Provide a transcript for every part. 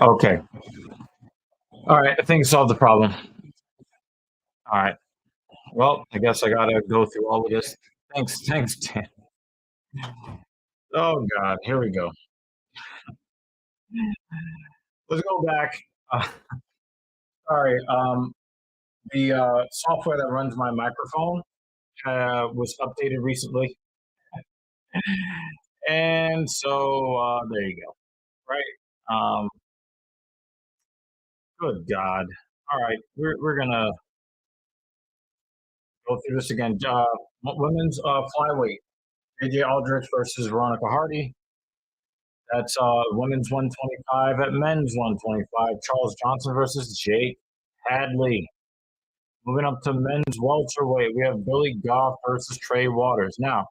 Okay. All right. I think it solved the problem. All right. Well, I guess I gotta go through all of this. Thanks, Dan. Oh God, here we go. Let's go back. Uh, sorry. The software that runs my microphone was updated recently, and so there you go. Right. Good God. All right, we're gonna go through this again. Women's flyweight. AJ Aldrich versus Veronica Hardy. That's women's 125. At men's 125, Charles Johnson versus Jake Hadley. Moving up to men's welterweight, we have Billy Goff versus Trey Waters. Now,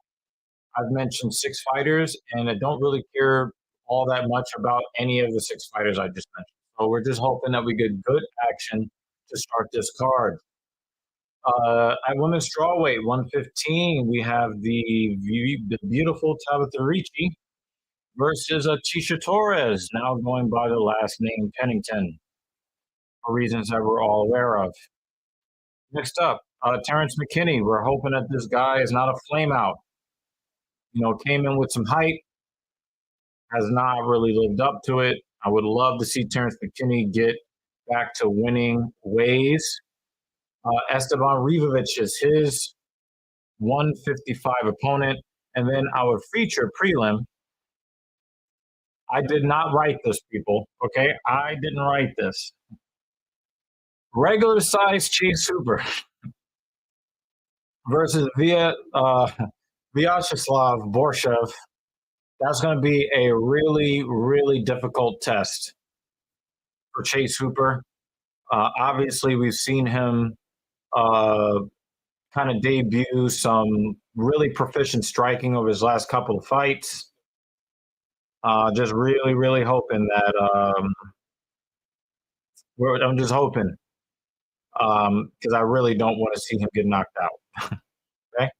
I've mentioned six fighters, and I don't really care all that much about any of the six fighters I just mentioned. So we're just hoping that we get good action to start this card. At women's strawweight, 115, we have the beautiful Tabitha Ricci versus Tisha Torres, now going by the last name Pennington, for reasons that we're all aware of. Next up, Terrence McKinney. We're hoping that this guy is not a flame out. You know, came in with some hype, has not really lived up to it. I would love to see Terrence McKinney get back to winning ways. Esteban Rivovic is his 155 opponent. And then our feature prelim. I did not write this, people. Okay, I didn't write this. Regular size Chase Hooper versus Vyacheslav Borshev. That's going to be a really, really difficult test for Chase Hooper. Obviously, we've seen him kind of debut some really proficient striking over his last couple of fights. Just really, really hoping that I'm just hoping because I really don't want to see him get knocked out. Okay.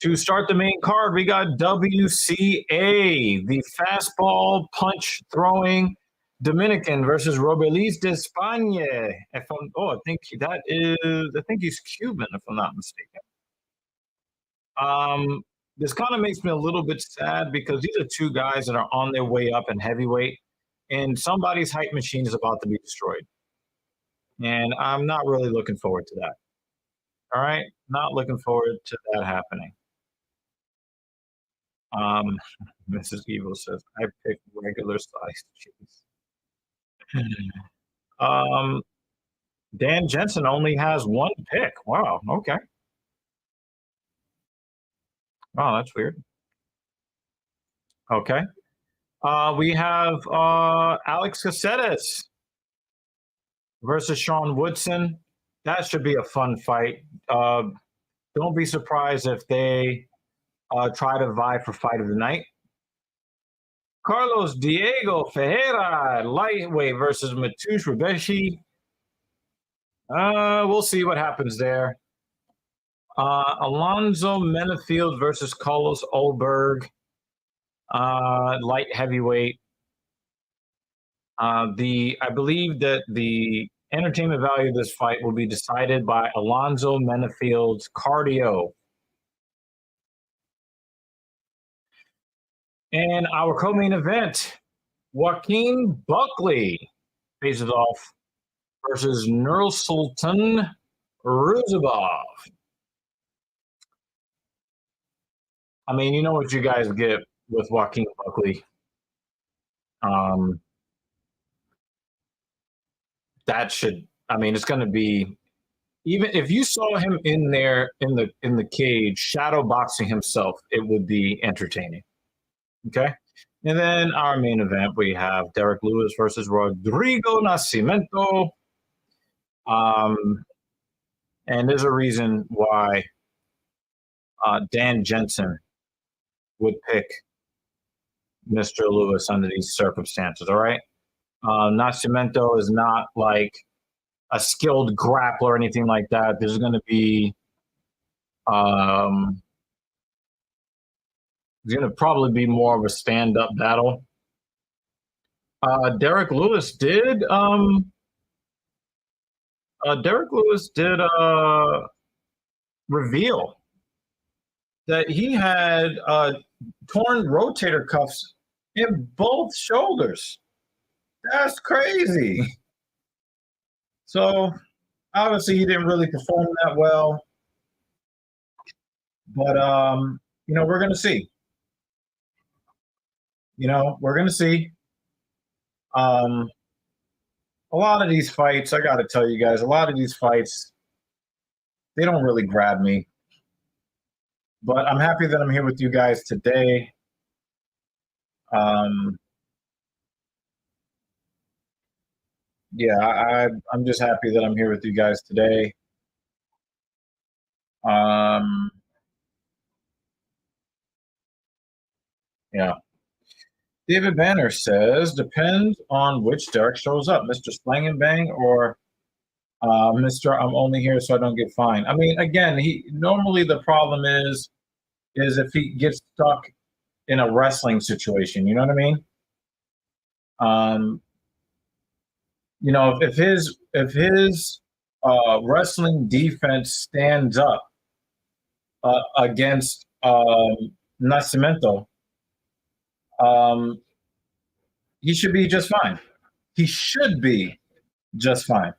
To start the main card, we got WCA, the fastball punch throwing Dominican versus Robelis de España. I think he's Cuban, if I'm not mistaken. This kind of makes me a little bit sad because these are two guys that are on their way up in heavyweight, and somebody's hype machine is about to be destroyed. And I'm not really looking forward to that. All right, not looking forward to that happening. Mrs. Evil says, I picked regular size cheese. Dan Jensen only has one pick. Wow, okay. Oh, that's weird. Okay. We have Alex Caceres versus Sean Woodson. That should be a fun fight. Don't be surprised if they try to vie for fight of the night. Carlos Diego Ferreira, lightweight versus Mateusz Rubeshi. We'll see what happens there. Alonzo Menafield versus Carlos Olberg, light heavyweight. I believe that the entertainment value of this fight will be decided by Alonzo Menafield's cardio. And our co-main event, Joaquin Buckley faces off versus Nursultan Ruzabov. I mean, you know what you guys get with Joaquin Buckley. It's going to be, even if you saw him in there in the cage shadow boxing himself, it would be entertaining. Okay. And then our main event, we have Derek Lewis versus Rodrigo Nascimento. And there's a reason why Dan Jensen would pick Mr. Lewis under these circumstances. All right. Nascimento is not like a skilled grappler or anything like that. There's going to be it's going to probably be more of a stand-up battle. Derek Lewis did. Derek Lewis did reveal that he had torn rotator cuffs in both shoulders. That's crazy. So obviously he didn't really perform that well, but we're gonna see. We're gonna see. A lot of these fights, I got to tell you guys, a lot of these fights, they don't really grab me. But I'm happy that I'm here with you guys today. Yeah, I'm just happy that I'm here with you guys today. Yeah. David Banner says, depends on which Derek shows up, Mr. Slang and Bang or Mr. I'm only here so I don't get fined. I mean, again, normally the problem is if he gets stuck in a wrestling situation, you know what I mean? If his wrestling defense stands up against Nascimento, he should be just fine. He should be just fine.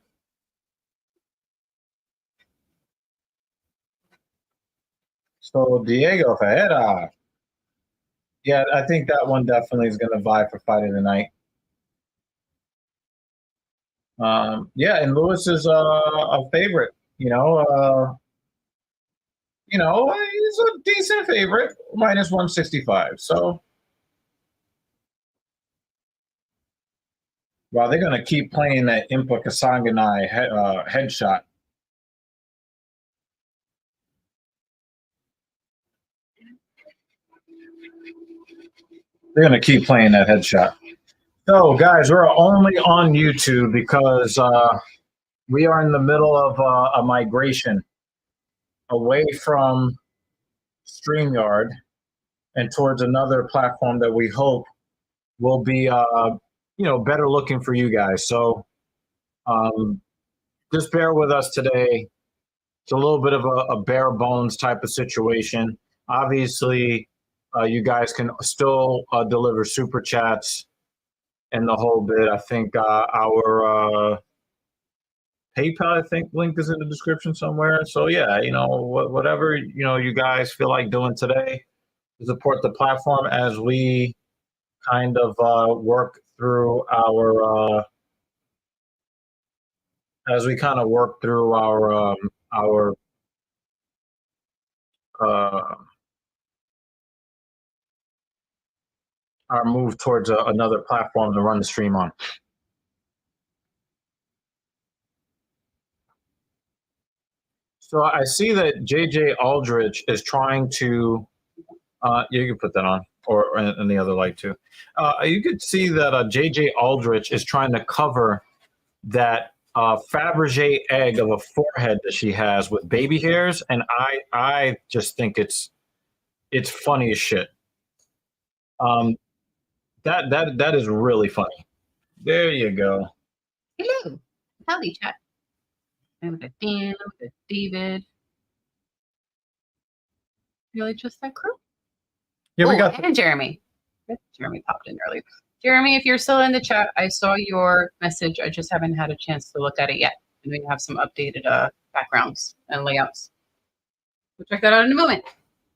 So Diego Ferreira. Yeah, I think that one definitely is going to vie for fight of the night. Yeah, and Lewis is a favorite. He's a decent favorite, minus 165. So, wow, they're going to keep playing that Impa Kasanganai headshot. They're going to keep playing that headshot. So, guys, we're only on YouTube because we are in the middle of a migration away from StreamYard and towards another platform that we hope will be, better looking for you guys. So just bear with us today. It's a little bit of a bare bones type of situation. Obviously, you guys can still deliver super chats and the whole bit. I think our PayPal, link is in the description somewhere. So yeah, whatever you guys feel like doing today to support the platform as we kind of work through our move towards another platform to run the stream on. So I see that JJ Aldrich is trying to. You can put that on, or in the other light too. You could see that JJ Aldrich is trying to cover that Fabergé egg of a forehead that she has with baby hairs, and I just think it's funny as shit. That is really funny. There you go. Hello, howdy chat. I'm with Dan, with David. Really just that crew? Yeah, we got and Jeremy. Jeremy popped in early. Jeremy, if you're still in the chat, I saw your message. I just haven't had a chance to look at it yet. And we have some updated backgrounds and layouts. We'll check that out in a moment.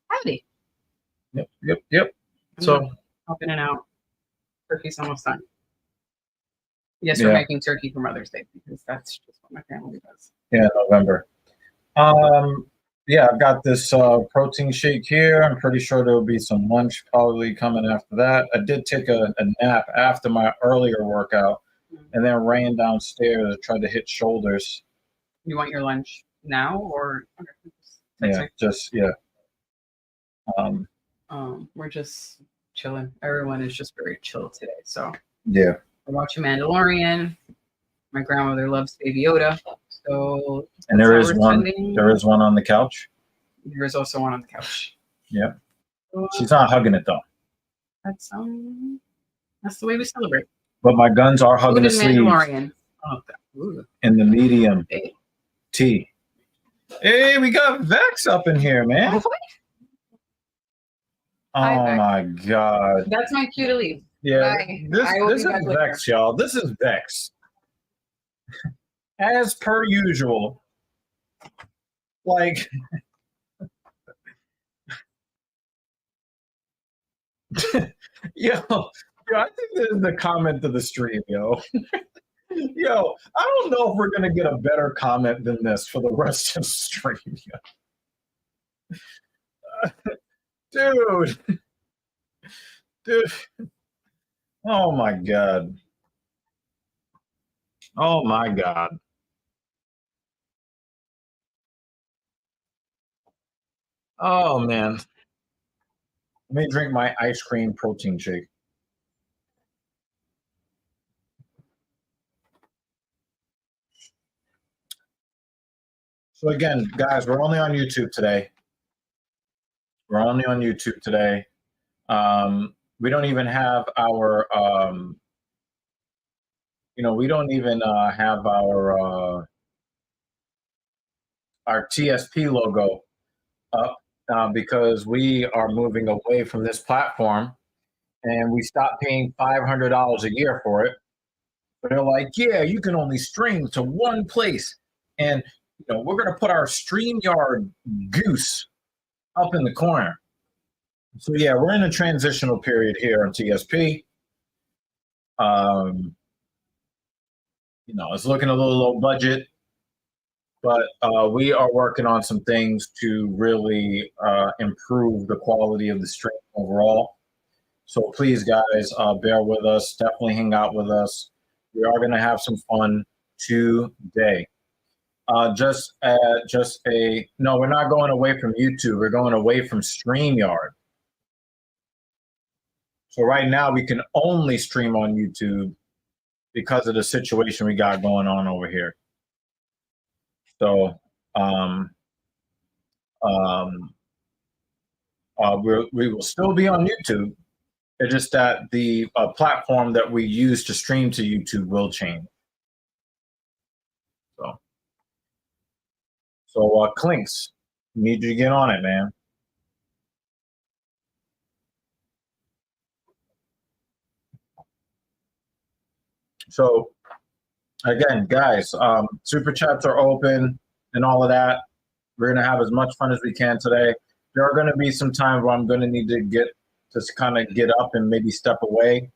Howdy. Yep. So hop in and out. Turkey's almost done. Yes, we're making turkey for Mother's Day because that's just what my family does. Yeah, November. I've got this protein shake here. I'm pretty sure there will be some lunch probably coming after that. I did take a nap after my earlier workout and then ran downstairs and tried to hit shoulders. You want your lunch now or? We're just chilling. Everyone is just very chill today. So yeah. We're watching Mandalorian. My grandmother loves Baby Yoda. So and there is one on the couch. There is also one on the couch. Yeah. She's not hugging it though. That's the way we celebrate. but my guns are hugging the Food and sleeve Mandalorian. Oh, ooh, in the medium hey. T. Hey, we got Vex up in here, man. What? Hi, Oh Vex. my god. That's my cue to leave. Yeah, Bye. this I will is be back later. Vex, y'all. This is Vex. As per usual. Like yo, I think this is the comment of the stream, yo. Yo, I don't know if we're gonna get a better comment than this for the rest of the stream, yo. Dude. Oh my god. Oh my god. Oh man. Let me drink my ice cream protein shake. So again, guys, we're only on YouTube today. We're only on YouTube today. We don't even have our, we don't even have our TSP logo up because we are moving away from this platform, and we stopped paying $500 a year for it. But they're like, yeah, you can only stream to one place, and we're gonna put our StreamYard goose up in the corner. So yeah, we're in a transitional period here on TSP. It's looking a little low budget, but we are working on some things to really improve the quality of the stream overall. So please, guys, bear with us. Definitely hang out with us. We are going to have some fun today. No, we're not going away from YouTube. We're going away from StreamYard. So right now we can only stream on YouTube because of the situation we got going on over here. So we will still be on YouTube. It's just that the platform that we use to stream to YouTube will change. So Clinks, need you to get on it, man. So again, guys, super chats are open and all of that. We're gonna have as much fun as we can today. There are gonna be some times where I'm gonna need to just kind of get up and maybe step away.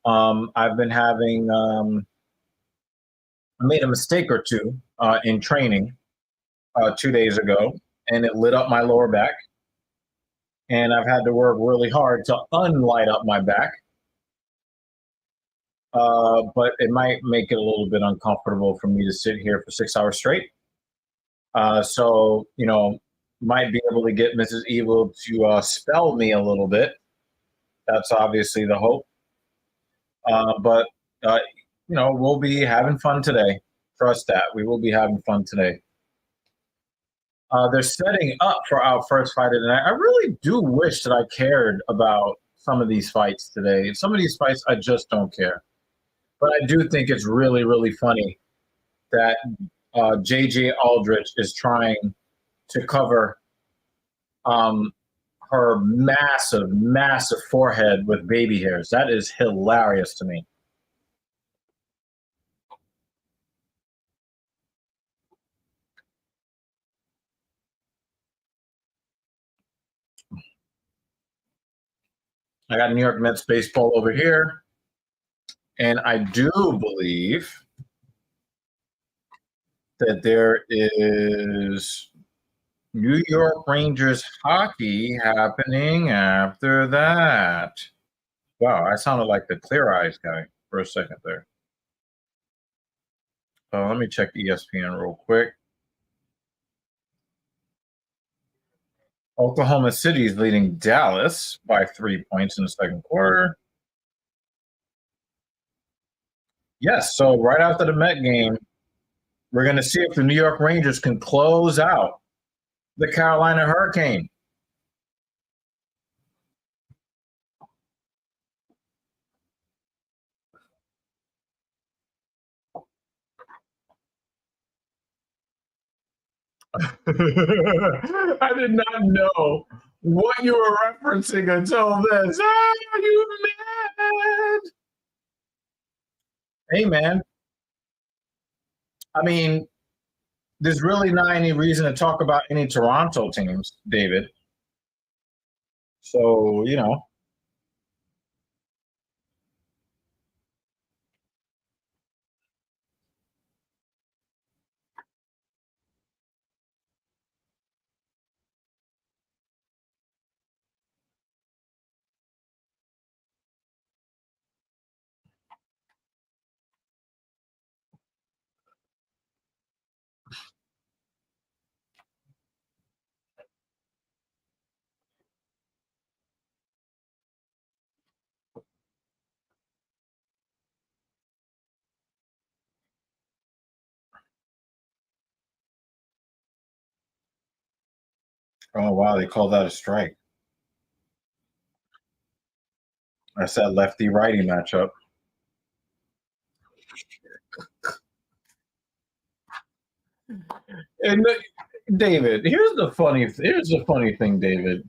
I've been having I made a mistake or two in training 2 days ago, and it lit up my lower back. And I've had to work really hard to unlight up my back. But it might make it a little bit uncomfortable for me to sit here for 6 hours straight. So, might be able to get Mrs. Evil to spell me a little bit. That's obviously the hope. But we'll be having fun today. Trust that. We will be having fun today. They're setting up for our first fight of the night. I really do wish that I cared about some of these fights today. Some of these fights, I just don't care. But I do think it's really, really funny that JJ Aldrich is trying to cover her massive, massive forehead with baby hairs. That is hilarious to me. I got New York Mets baseball over here. And I do believe that there is New York Rangers hockey happening after that. Wow, I sounded like the Clear Eyes guy for a second there. Let me check ESPN real quick. Oklahoma City is leading Dallas by 3 points in the second quarter. Yes, so right after the Met game, we're going to see if the New York Rangers can close out the Carolina Hurricane. I did not know what you were referencing until this. Ah, you mad? Hey, man. I mean, there's really not any reason to talk about any Toronto teams, David. So, oh, wow, they call that a strike. That's that lefty righty matchup. And David, here's the funny thing, David.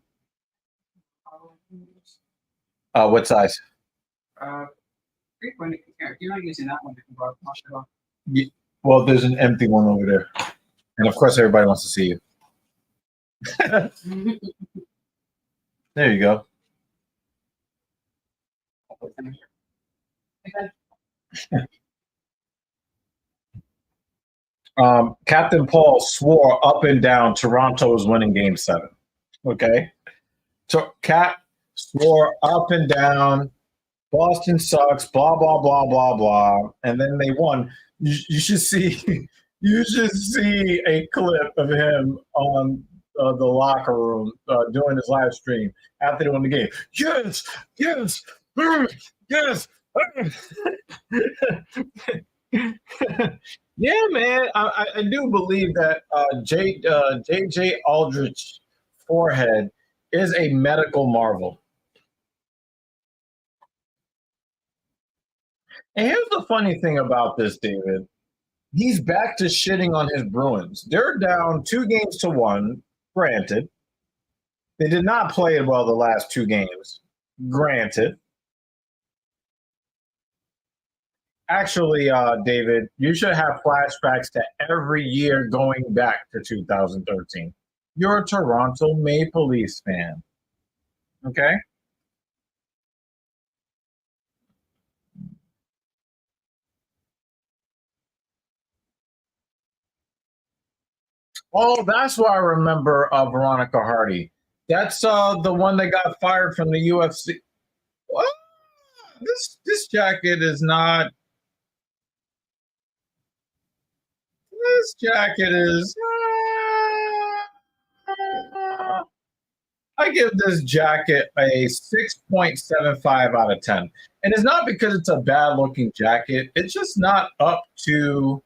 What size? 3.8. If you're not using that one, you can wash it off. Well, there's an empty one over there. And of course, everybody wants to see you. There you go. Captain Paul swore up and down Toronto was winning Game 7. Okay? So Cap swore up and down Boston sucks, blah, blah, blah, blah, blah. And then they won. You should see you should see a clip of him on the locker room doing his live stream after they won the game. Yes, yes, yes. Yeah, man. I do believe that JJ Aldrich's forehead is a medical marvel. And here's the funny thing about this, David. He's back to shitting on his Bruins. They're down 2-1. Granted, they did not play it well the last 2 games. Granted. Actually, David, you should have flashbacks to every year going back to 2013. You're a Toronto Maple Leafs fan. Okay? Oh, that's why I remember Veronica Hardy. That's the one that got fired from the UFC. Well, this jacket is not. This jacket is. I give this jacket a 6.75 out of 10. And it's not because it's a bad looking jacket. It's just not up to.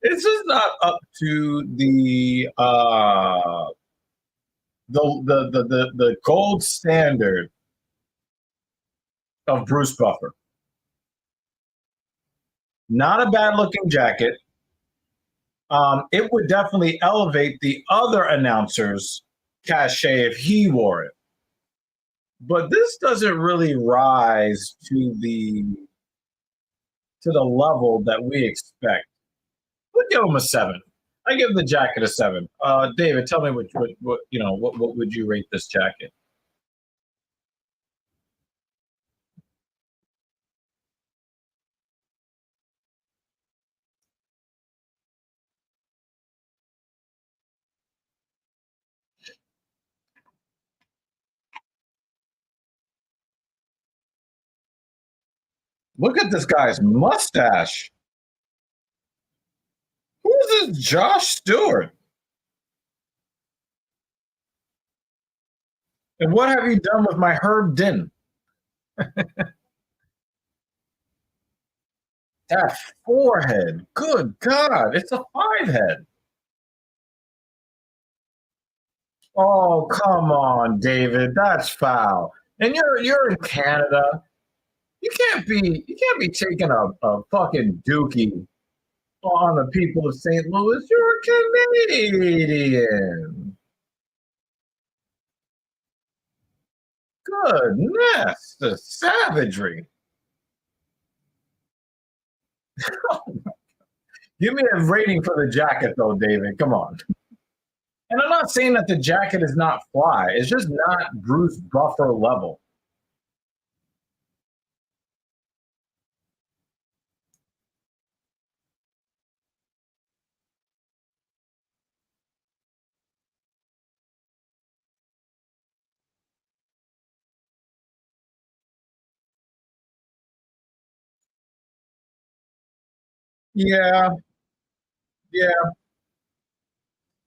It's just not up to the gold standard of Bruce Buffer. Not a bad looking jacket. It would definitely elevate the other announcers' cachet if he wore it. But this doesn't really rise to the level that we expect. We'll give him a 7. I give the jacket a 7. David, tell me what would you rate this jacket? Look at this guy's mustache. Who's this Josh Stewart? And what have you done with my Herb Din? That forehead. Good God. It's a 5 head. Oh, come on, David. That's foul. And you're in Canada. You can't be taking a fucking dookie On the people of St. Louis, you're Canadian. Goodness, the savagery. Give me a rating for the jacket, though, David. Come on. And I'm not saying that the jacket is not fly. It's just not Bruce Buffer level. Yeah, yeah.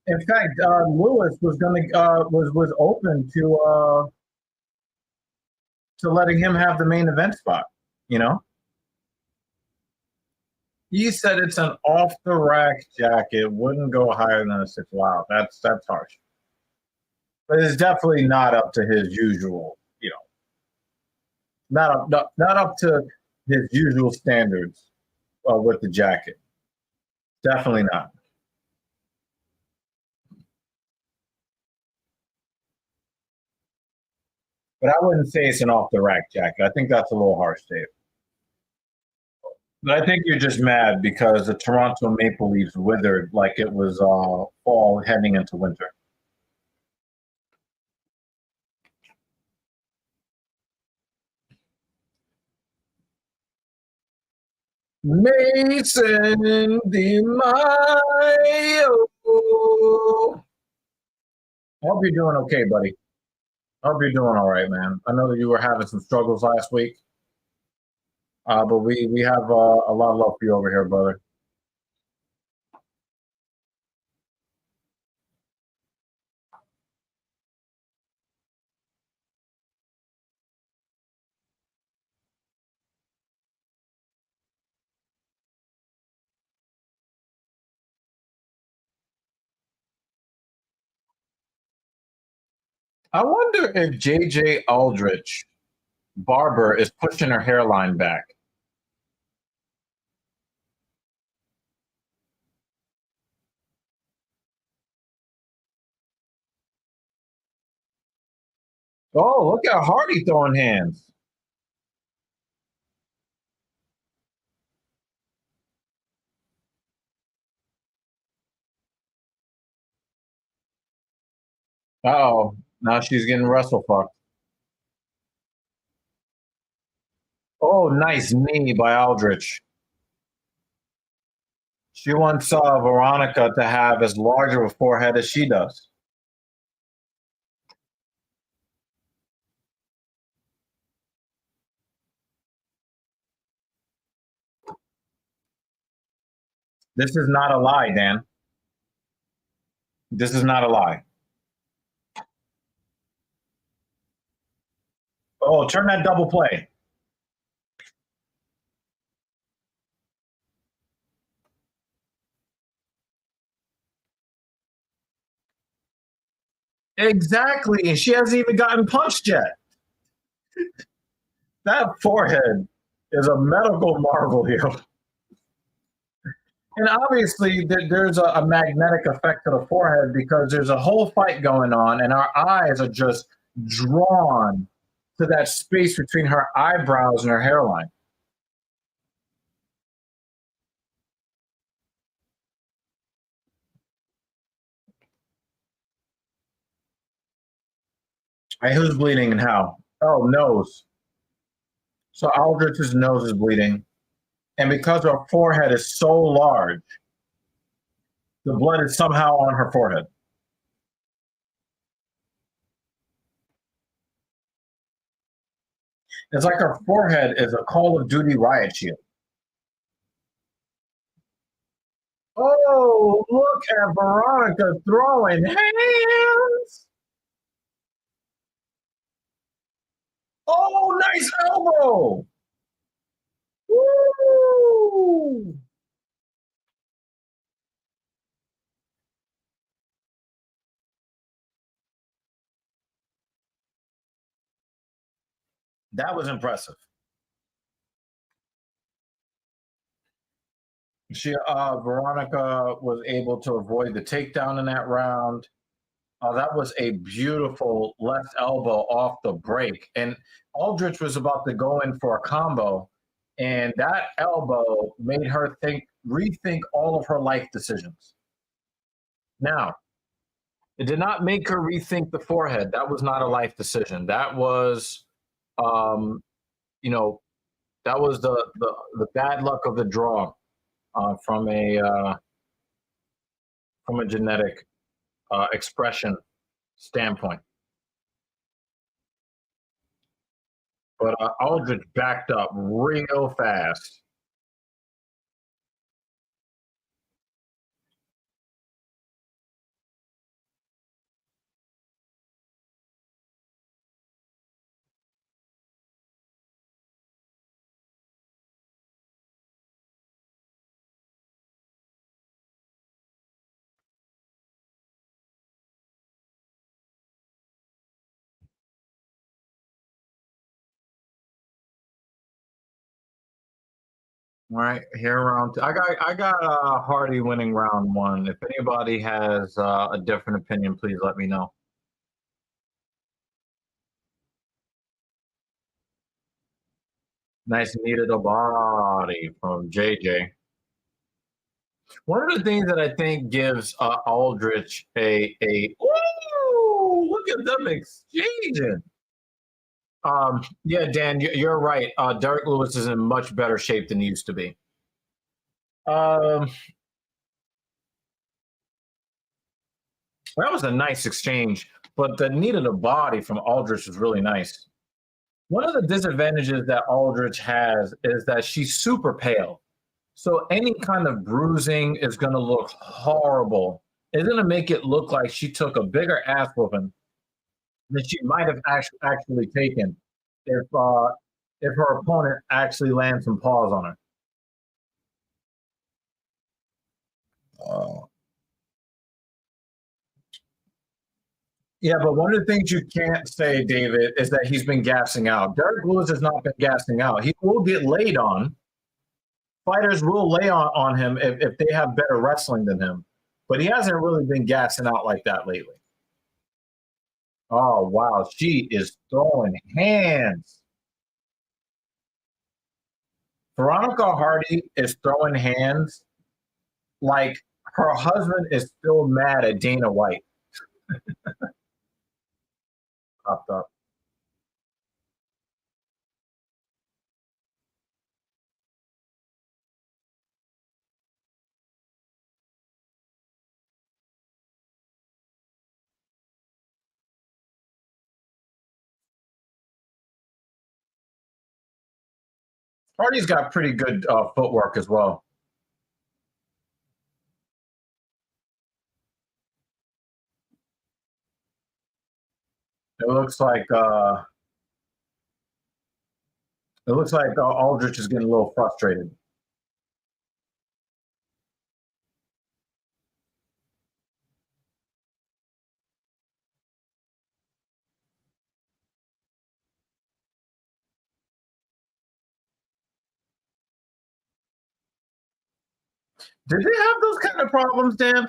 In fact, Lewis was going to was open to letting him have the main event spot. You know, he said it's an off the rack jacket, wouldn't go higher than a six. Wow, that's harsh. But it's definitely not up to his usual. You know, not up to his usual standards with the jacket. Definitely not. But I wouldn't say it's an off the rack jacket. I think that's a little harsh, Dave. But I think you're just mad because the Toronto Maple Leafs withered like it was fall heading into winter. Mason Di Maio. I hope you're doing okay, buddy. I hope you're doing all right, man. I know that you were having some struggles last week, but we have a lot of love for you over here, brother. I wonder if JJ Aldrich Barber is pushing her hairline back. Oh, look at Hardy throwing hands. Oh, now she's getting wrestle fucked. Oh, nice knee by Aldrich. She wants Veronica to have as large of a forehead as she does. This is not a lie, Dan. This is not a lie. Oh, turn that double play. Exactly. And she hasn't even gotten punched yet. That forehead is a medical marvel here. And obviously, there's a magnetic effect to the forehead because there's a whole fight going on, and our eyes are just drawn to that space between her eyebrows and her hairline. Hey, who's bleeding and how? Oh, nose. So Aldrich's nose is bleeding. And because her forehead is so large, the blood is somehow on her forehead. It's like her forehead is a Call of Duty riot shield. Oh, look at Veronica throwing hands. Oh, nice elbow. Woo! That was impressive. Veronica was able to avoid the takedown in that round. That was a beautiful left elbow off the break. And Aldrich was about to go in for a combo, and that elbow made her rethink all of her life decisions. Now, it did not make her rethink the forehead. That was not a life decision. That was, um, you know, that was the bad luck of the draw from a genetic expression standpoint. But Aldrich backed up real fast. All right, here round two. I got Hardy winning round one. If anybody has a different opinion, please let me know. Nice knee to the body from JJ. One of the things that I think gives Aldrich a ooh, look at them exchanging. Yeah, Dan, you're right. Derek Lewis is in much better shape than he used to be. That was a nice exchange, but the knee to the body from Aldrich was really nice. One of the disadvantages that Aldrich has is that she's super pale. So any kind of bruising is going to look horrible. It's going to make it look like she took a bigger ass whooping than she might have actually taken if her opponent actually lands some paws on her. Yeah, but one of the things you can't say, David, is that he's been gassing out. Derek Lewis has not been gassing out. He will get laid on. Fighters will lay on him if they have better wrestling than him. But he hasn't really been gassing out like that lately. Oh, wow. She is throwing hands. Veronica Hardy is throwing hands like her husband is still mad at Dana White. Popped up. Hardy's got pretty good footwork as well. It looks like Aldrich is getting a little frustrated. Did they have those kind of problems, Dan?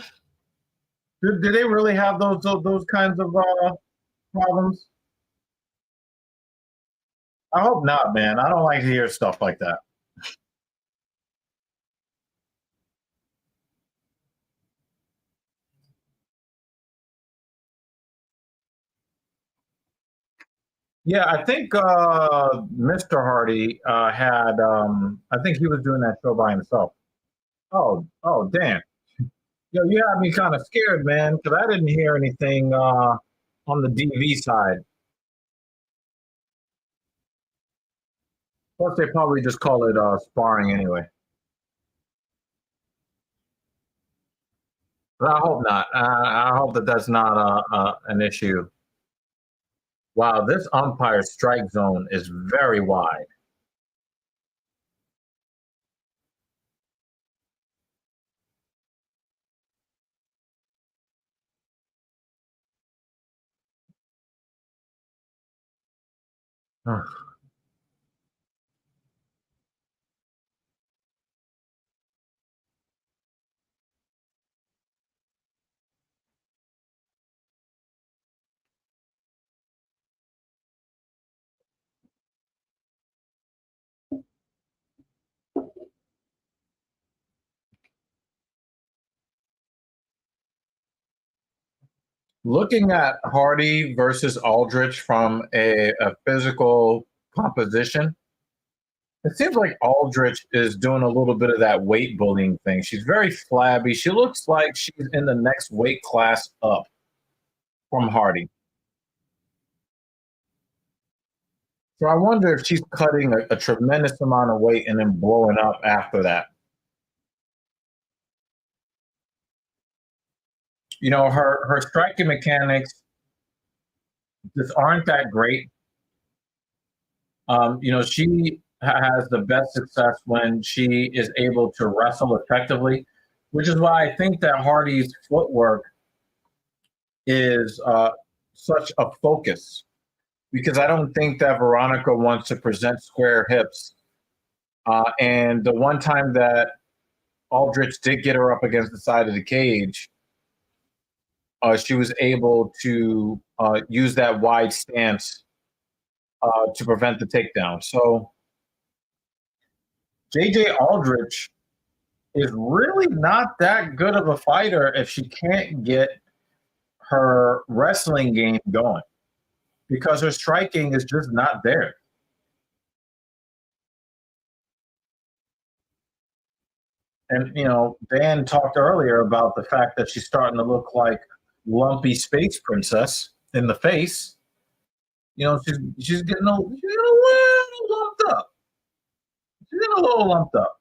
Did they really have those kinds of problems? I hope not, man. I don't like to hear stuff like that. Yeah, I think Mr. Hardy had. I think he was doing that show by himself. Oh, damn. Yo, you had me kind of scared, man, because I didn't hear anything on the DV side. Plus, they probably just call it sparring anyway. But I hope not. I hope that that's not an issue. Wow, this umpire strike zone is very wide. Looking at Hardy versus Aldrich from a physical composition, it seems like Aldrich is doing a little bit of that weight bullying thing. She's very flabby. She looks like she's in the next weight class up from Hardy. So I wonder if she's cutting a tremendous amount of weight and then blowing up after that. You know, her striking mechanics just aren't that great. You know, she has the best success when she is able to wrestle effectively, which is why I think that Hardy's footwork is such a focus, because I don't think that Veronica wants to present square hips. And the one time that Aldrich did get her up against the side of the cage, she was able to use that wide stance to prevent the takedown. So JJ Aldrich is really not that good of a fighter if she can't get her wrestling game going, because her striking is just not there. And, you know, Dan talked earlier about the fact that she's starting to look like lumpy space princess in the face. You know, she's getting a little lumped up. She's getting a little lumped up.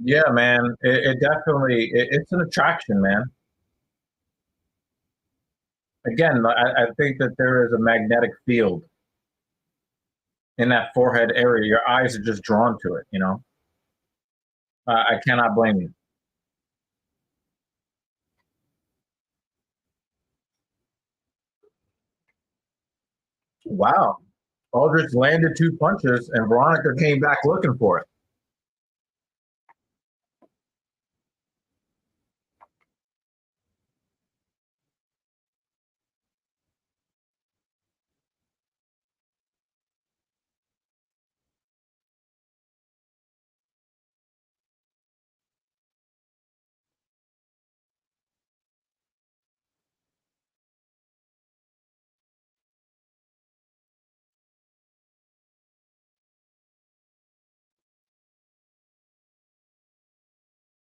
Yeah, man. It definitely it's an attraction, man. Again, I think that there is a magnetic field in that forehead area. Your eyes are just drawn to it, you know. I cannot blame you. Wow. Aldrich landed two punches and Veronica came back looking for it.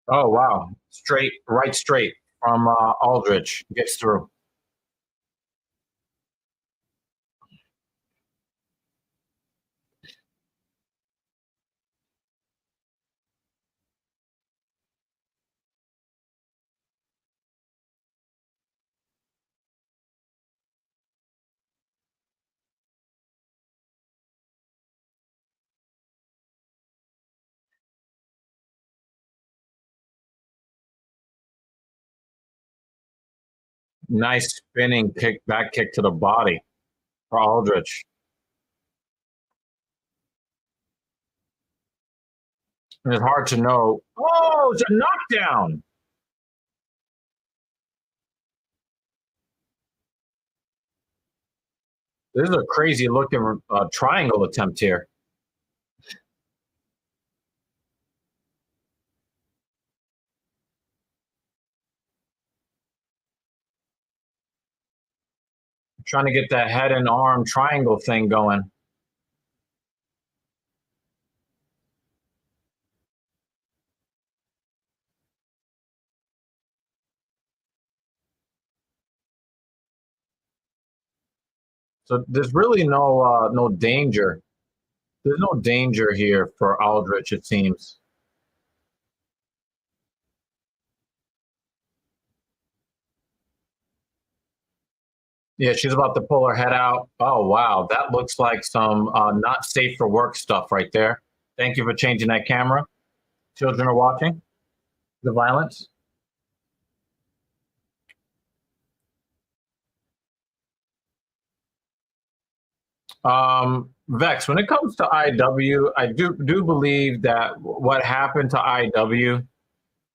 Oh, wow. Straight, right straight from Aldrich gets through. Nice spinning kick, back kick to the body for Aldrich. And it's hard to know. Oh, it's a knockdown. This is a crazy looking triangle attempt here. Trying to get that head and arm triangle thing going. So there's really no danger. There's no danger here for Aldrich, it seems. Yeah, she's about to pull her head out. Oh, wow. That looks like some not safe for work stuff right there. Thank you for changing that camera. Children are watching the violence. Vex, when it comes to IW, I do believe that what happened to IW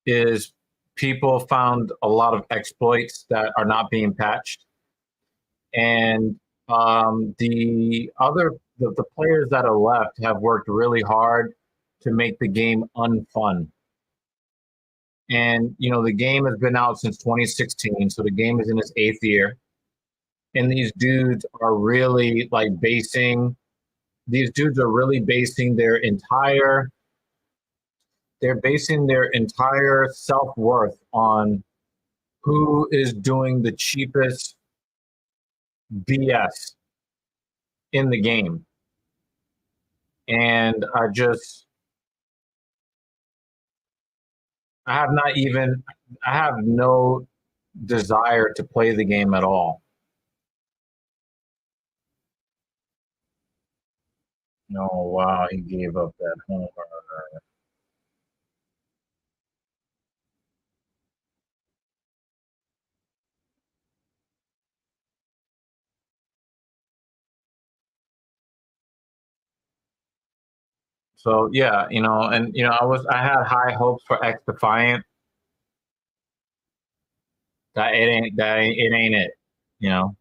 is people found a lot of exploits that are not being patched. And the players that are left have worked really hard to make the game unfun. And the game has been out since 2016, so the game is in its 8th year. And these dudes are really basing their entire self-worth on who is doing the cheapest BS in the game. And I have no desire to play the game at all. No, wow, he gave up that homer. So yeah, I had high hopes for X Defiant. It ain't it, you know.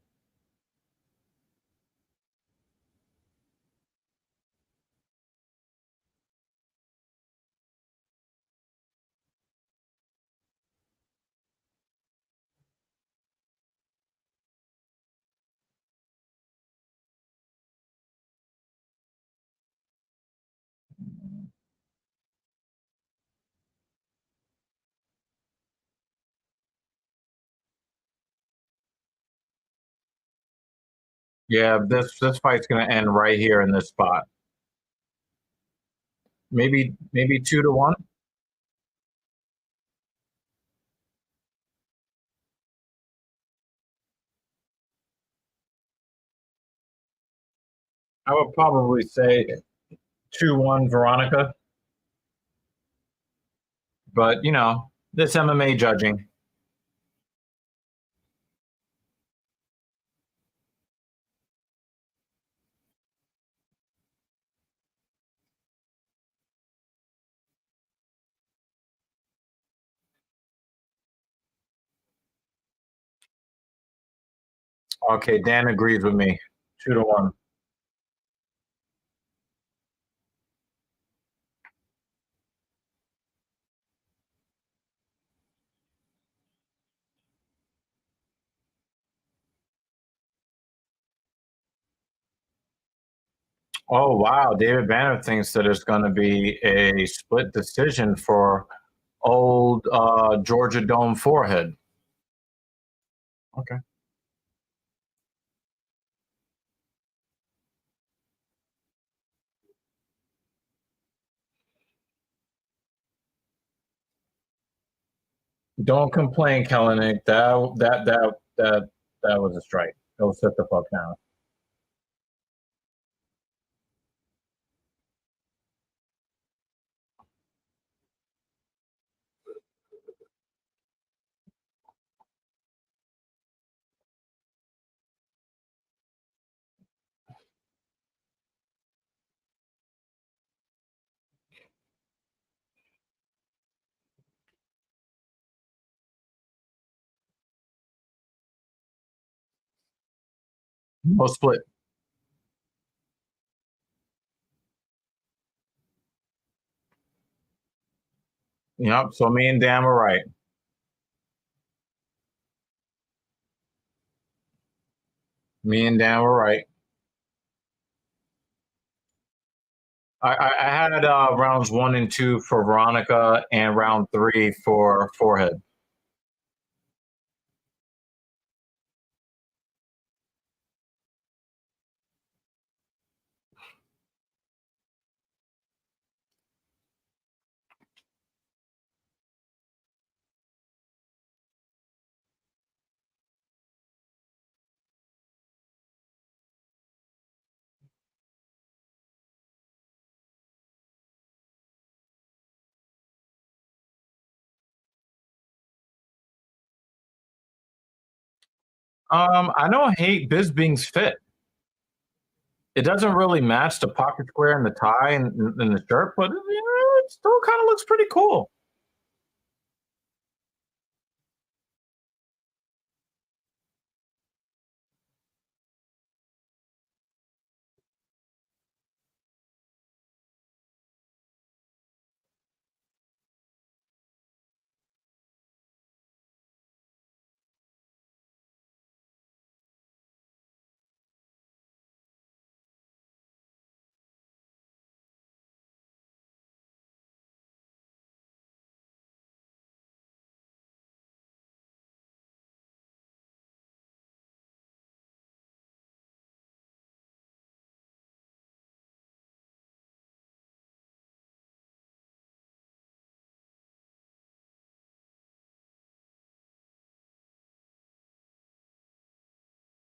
Yeah, this fight's gonna end right here in this spot. Maybe 2-1. I would probably say 2-1 Veronica. But this MMA judging. Okay, Dan agrees with me. 2-1. Oh wow, David Banner thinks that it's going to be a split decision for old Georgia Dome forehead. Okay. Don't complain, Kellenick. That was a strike. Go sit the fuck down. No split. Yep. So me and Dan were right. Me and Dan were right. I had rounds 1 and 2 for Veronica and round 3 for forehead. I don't hate Bisping's fit. It doesn't really match the pocket square and the tie and the shirt, but it still kind of looks pretty cool.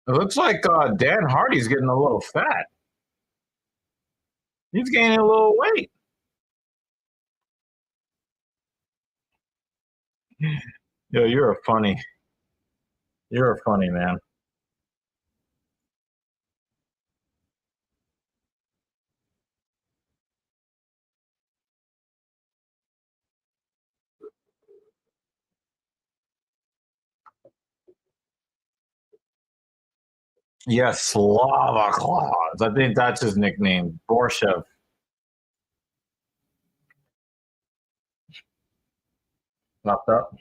It looks like Dan Hardy's getting a little fat. He's gaining a little weight. Yo, you're a funny man. Yes, Slava Claus. I think that's his nickname. Borshev. Knocked up.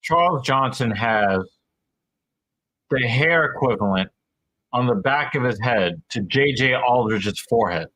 Charles Johnson has the hair equivalent on the back of his head to JJ Aldridge's forehead.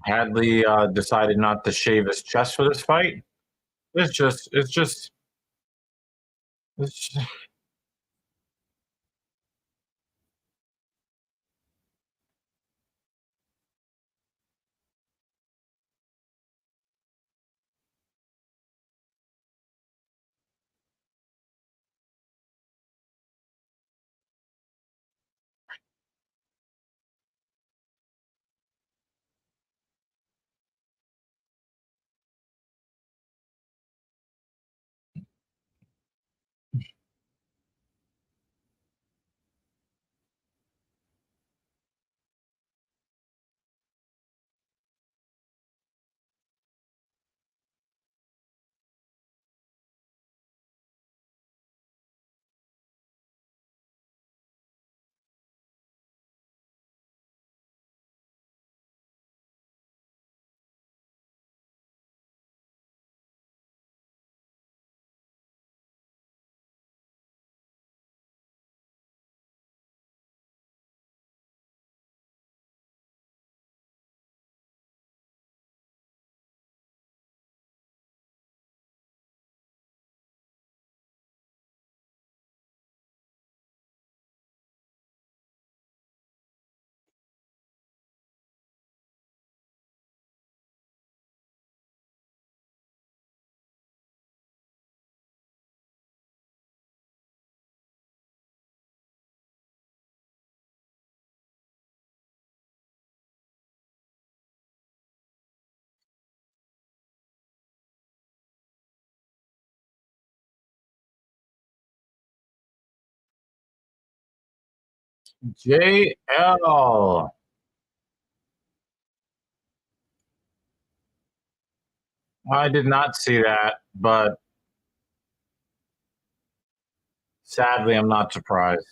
Hadley decided not to shave his chest for this fight. It's just JL. I did not see that, but sadly, I'm not surprised.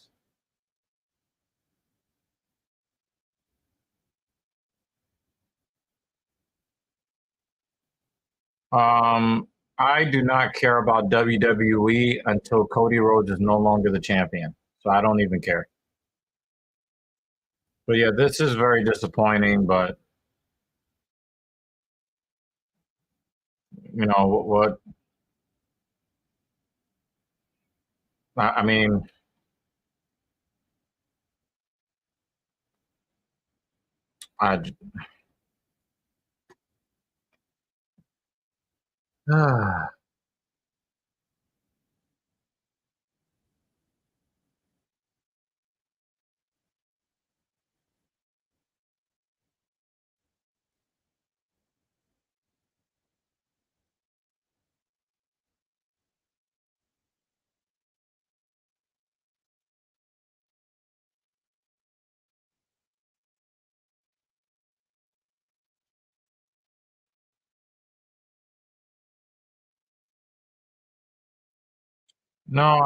I do not care about WWE until Cody Rhodes is no longer the champion. So I don't even care. But yeah, this is very disappointing, but you know what I mean, I. No,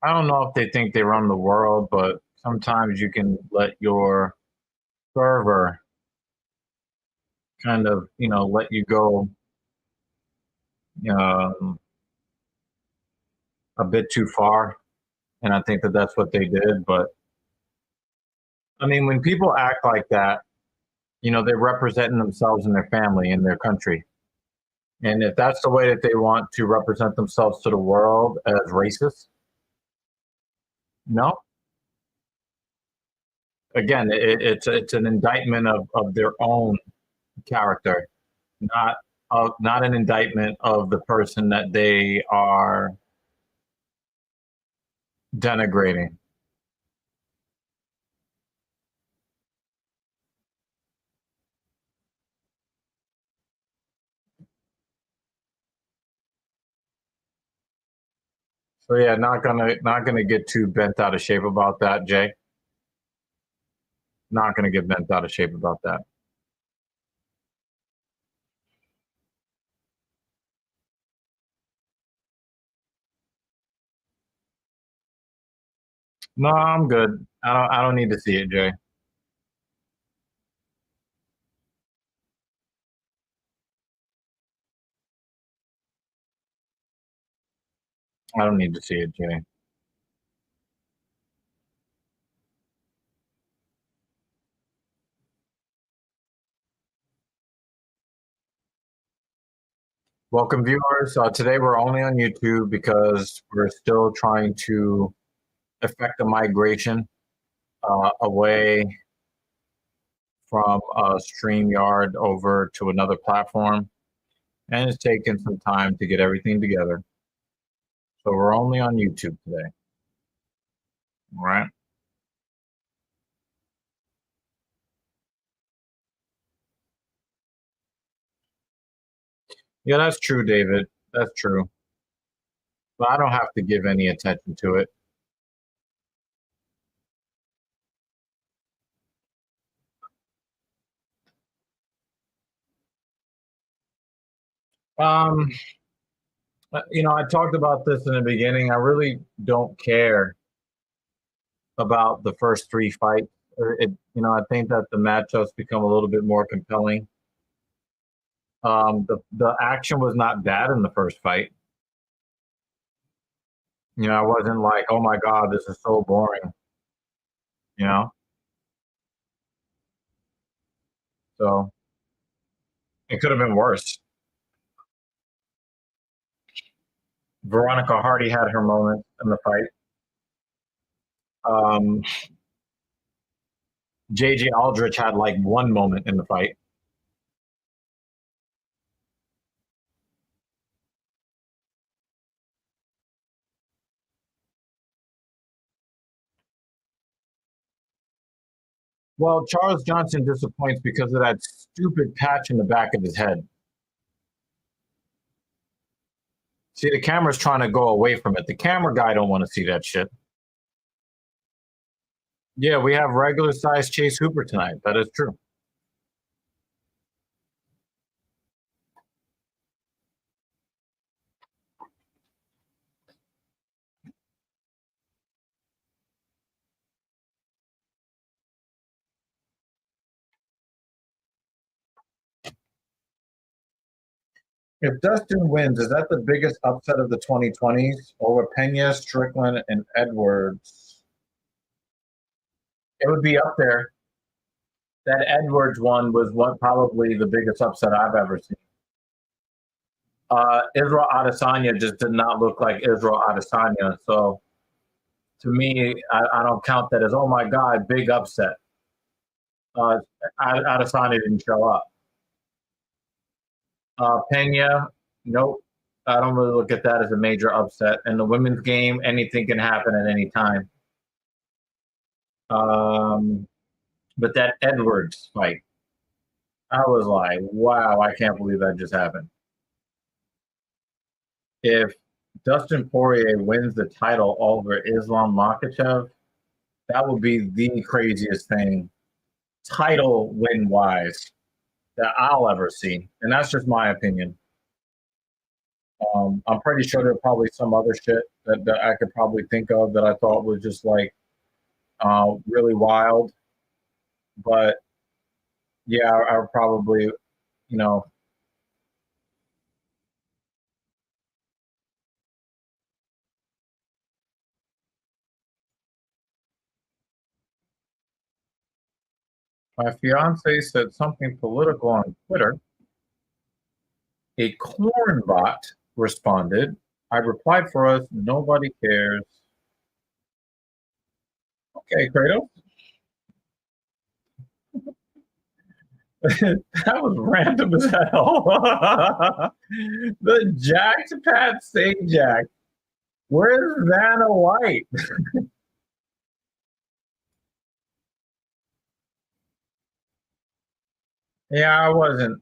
I don't know if they think they run the world, but sometimes you can let your fervor kind of, let you go um, a bit too far. And I think that that's what they did. But I mean, when people act like that, they're representing themselves and their family and their country. And if that's the way that they want to represent themselves to the world as racist, no. Again, it's an indictment of their own character, not not an indictment of the person that they are denigrating. So yeah, not gonna get too bent out of shape about that, Jay. Not gonna get bent out of shape about that. No, I'm good. I don't need to see it, Jay. I don't need to see it, Jay. Welcome, viewers. Today we're only on YouTube because we're still trying to effect a migration away from StreamYard over to another platform, and it's taken some time to get everything together. So we're only on YouTube today. All right. Yeah, that's true, David. That's true. But I don't have to give any attention to it. Um, I talked about this in the beginning. I really don't care about the first three fights. I think that the matchups become a little bit more compelling. The action was not bad in the first fight. I wasn't like, oh my god, this is so boring. You know, so it could have been worse. Veronica Hardy had her moment in the fight. Um, JJ Aldrich had like one moment in the fight. Well, Charles Johnson disappoints because of that stupid patch in the back of his head. See, the camera's trying to go away from it. The camera guy don't want to see that shit. Yeah, we have regular size Chase Hooper tonight. That is true. If Dustin wins, is that the biggest upset of the 2020s over Pena, Strickland, and Edwards? It would be up there. That Edwards one was probably the biggest upset I've ever seen. Israel Adesanya just did not look like Israel Adesanya. So to me, I don't count that as, oh my God, big upset. Adesanya didn't show up. Pena, nope. I don't really look at that as a major upset. In the women's game, anything can happen at any time. But that Edwards fight, I was like, wow, I can't believe that just happened. If Dustin Poirier wins the title over Islam Makhachev, that would be the craziest thing, title win-wise, that I'll ever see. And that's just my opinion. I'm pretty sure there's probably some other shit that I could probably think of that I thought was just like really wild. But yeah, I would probably, you know, my fiance said something political on Twitter. A corn bot responded. I replied for us, nobody cares. Okay, Kratos. That was random as hell. The Jacked Pat Sajak. Where's Vanna White? Yeah, I wasn't.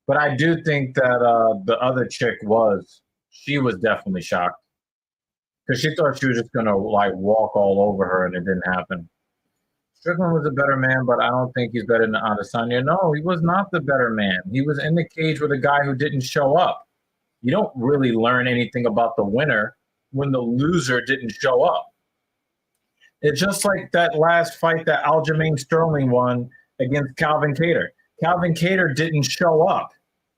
But I do think that the other chick she was definitely shocked. Because she thought she was just gonna like walk all over her, and it didn't happen. Strickland was a better man, but I don't think he's better than Adesanya. No, he was not the better man. He was in the cage with a guy who didn't show up. You don't really learn anything about the winner when the loser didn't show up. It's just like that last fight that Aljamain Sterling won against Calvin Kattar. Calvin Kattar didn't show up.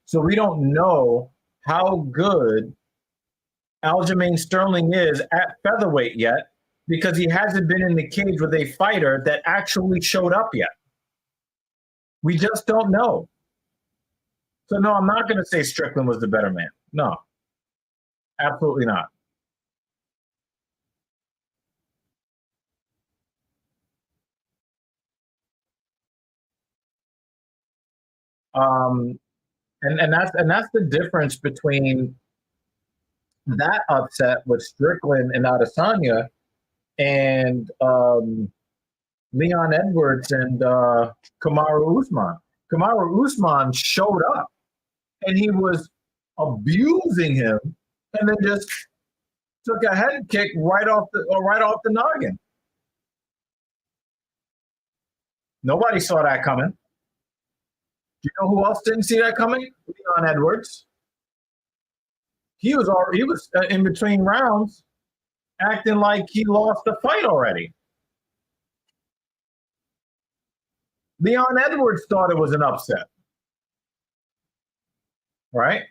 So we don't know how good Aljamain Sterling is at featherweight yet because he hasn't been in the cage with a fighter that actually showed up yet. We just don't know. So no, I'm not going to say Strickland was the better man. No, absolutely not. And that's the difference between that upset with Strickland and Adesanya and Leon Edwards and Kamaru Usman. Kamaru Usman showed up and he was abusing him and then just took a head kick right off the noggin. Nobody saw that coming. Do you know who else didn't see that coming? Leon Edwards. He was in between rounds acting like he lost the fight already. Leon Edwards thought it was an upset. Right?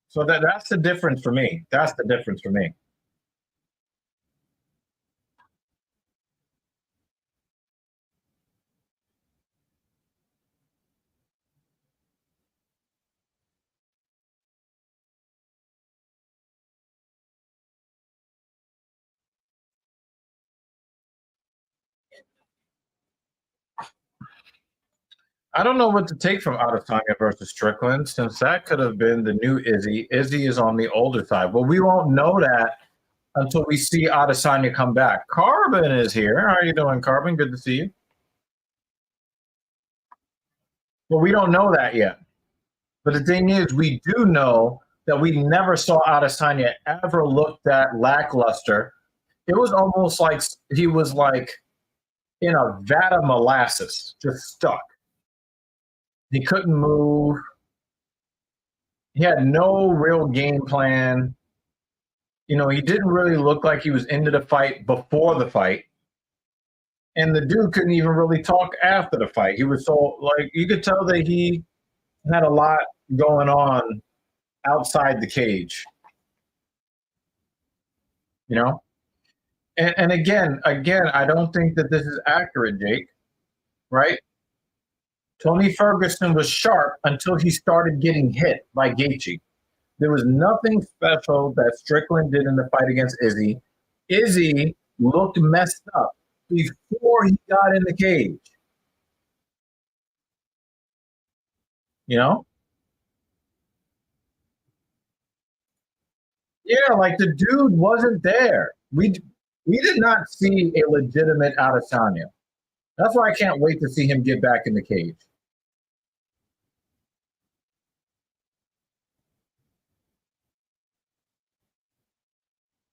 So that's the difference for me. That's the difference for me. I don't know what to take from Adesanya versus Strickland, since that could have been the new Izzy. Izzy is on the older side. But we won't know that until we see Adesanya come back. Carbon is here. How are you doing, Carbon? Good to see you. But we don't know that yet. But the thing is, we do know that we never saw Adesanya ever look that lackluster. It was almost like he was like in a vat of molasses, just stuck. He couldn't move. He had no real game plan. You know, he didn't really look like he was into the fight before the fight. And the dude couldn't even really talk after the fight. He was so, like, you could tell that he had a lot going on outside the cage. You know? And again, I don't think that this is accurate, Jake. Right? Tony Ferguson was sharp until he started getting hit by Gaethje. There was nothing special that Strickland did in the fight against Izzy. Izzy looked messed up before he got in the cage. You know? Yeah, like the dude wasn't there. We did not see a legitimate Adesanya. That's why I can't wait to see him get back in the cage.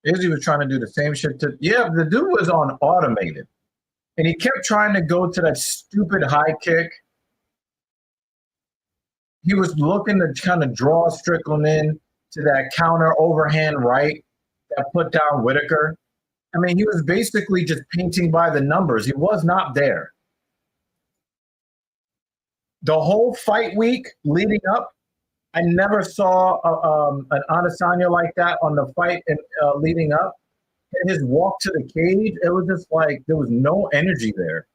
Izzy was trying to do the same shit the dude was on automated. And he kept trying to go to that stupid high kick. He was looking to kind of draw Strickland in to that counter overhand right that put down Whitaker. I mean, he was basically just painting by the numbers. He was not there. The whole fight week leading up, I never saw an Adesanya like that on the fight leading up. And his walk to the cage, it was just like there was no energy there.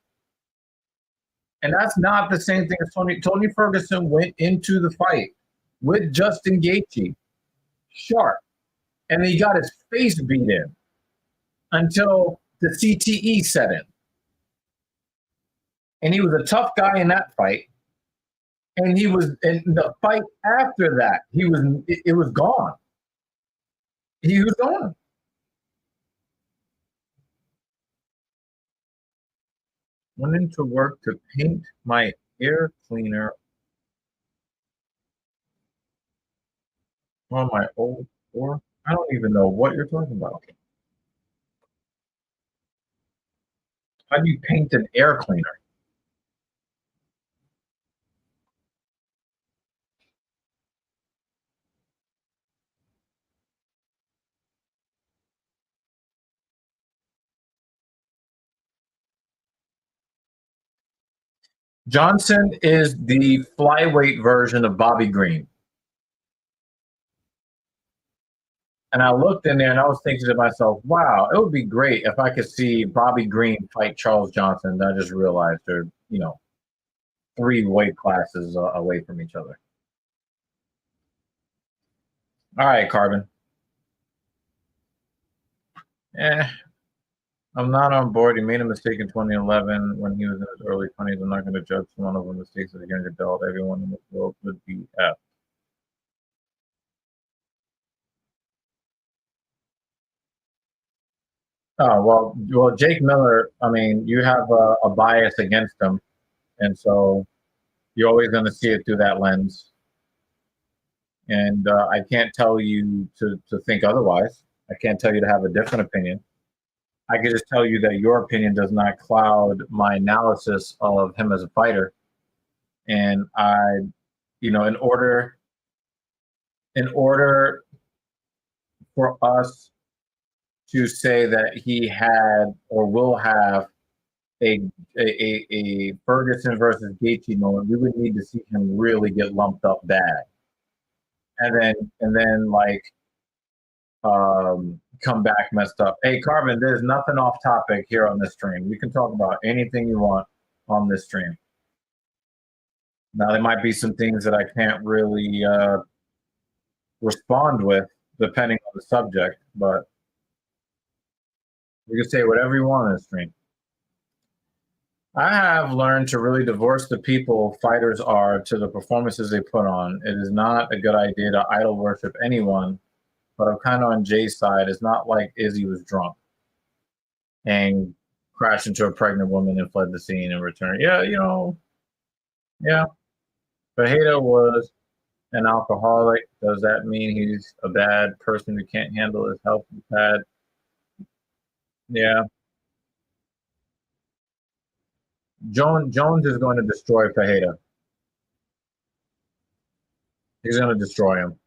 And that's not the same thing as Tony. Tony Ferguson went into the fight with Justin Gaethje, sharp, and he got his face beat in until the CTE set in. And he was a tough guy in that fight. And he was in the fight after that. It was gone. He was gone. Went into work to paint my air cleaner on my old floor. I don't even know what you're talking about. How do you paint an air cleaner? Johnson is the flyweight version of Bobby Green. And I looked in there and I was thinking to myself, wow, it would be great if I could see Bobby Green fight Charles Johnson. And I just realized they're, 3 weight classes away from each other. All right, Carbon. I'm not on board. He made a mistake in 2011 when he was in his early 20s. I'm not going to judge someone over mistakes as a young adult. Everyone in this world would be F. Oh, well, Jake Miller, I mean, you have a bias against him. And so you're always going to see it through that lens. And I can't tell you to think otherwise. I can't tell you to have a different opinion. I can just tell you that your opinion does not cloud my analysis of him as a fighter. And in order for us to say that he had or will have a Ferguson versus Gaethje moment, we would need to see him really get lumped up bad, and then come back messed up. Hey, Carbon, there's nothing off topic here on this stream. You can talk about anything you want on this stream. Now, there might be some things that I can't really respond with, depending on the subject, but you can say whatever you want on the stream. I have learned to really divorce the people fighters are to the performances they put on. It is not a good idea to idol worship anyone, but I'm kind of on Jay's side. It's not like Izzy was drunk and crashed into a pregnant woman and fled the scene and returned. Yeah. Fajeda was an alcoholic. Does that mean he's a bad person who can't handle his health bad? Yeah. Jones is going to destroy Fajeda. He's going to destroy him.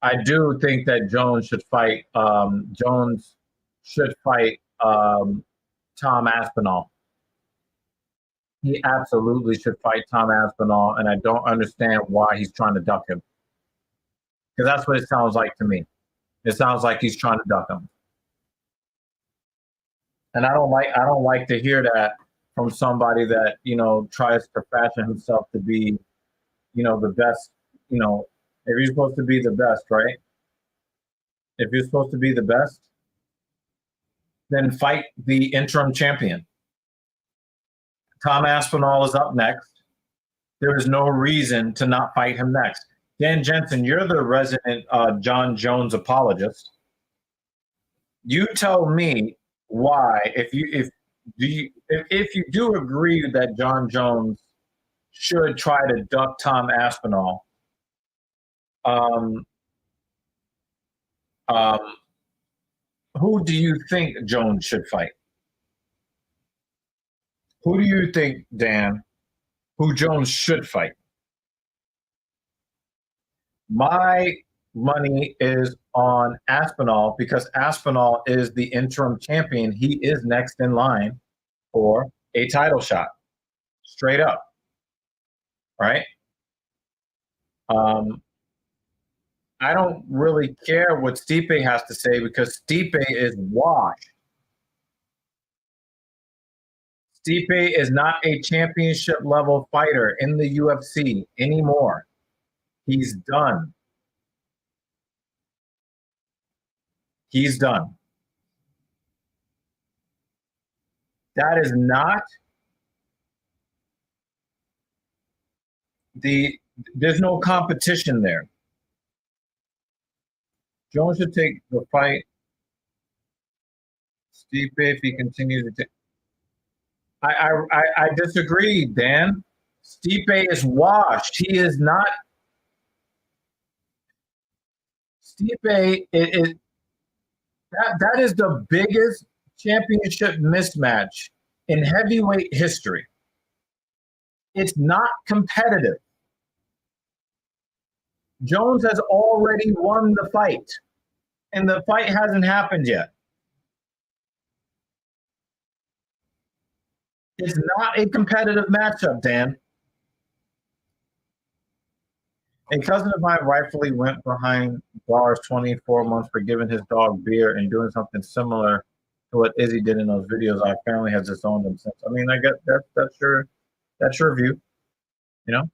I do think that Jones should fight. Tom Aspinall. He absolutely should fight Tom Aspinall, and I don't understand why he's trying to duck him. Because that's what it sounds like to me. It sounds like he's trying to duck him. And I don't like to hear that from somebody that, tries to fashion himself to be, the best, if you're supposed to be the best, right? If you're supposed to be the best, then fight the interim champion. Tom Aspinall is up next. There is no reason to not fight him next. Dan Jensen, you're the resident John Jones apologist. You tell me why, if you do agree that John Jones should try to duck Tom Aspinall, who do you think Jones should fight? Who do you think, Dan, who Jones should fight? My money is on Aspinall because Aspinall is the interim champion. He is next in line for a title shot, straight up, right? I don't really care what Stipe has to say because Stipe is washed. Stipe is not a championship level fighter in the UFC anymore. He's done. He's done. That is not there's no competition there. Jones should take the fight. Stipe, if he continues to take. I disagree, Dan. Stipe is washed. He is not. Stipe is that is the biggest championship mismatch in heavyweight history. It's not competitive. Jones has already won the fight, and the fight hasn't happened yet. It's not a competitive matchup, Dan. A cousin of mine rightfully went behind bars 24 months for giving his dog beer and doing something similar to what Izzy did in those videos. Our family has disowned him since. I mean, I get that's your view, you know.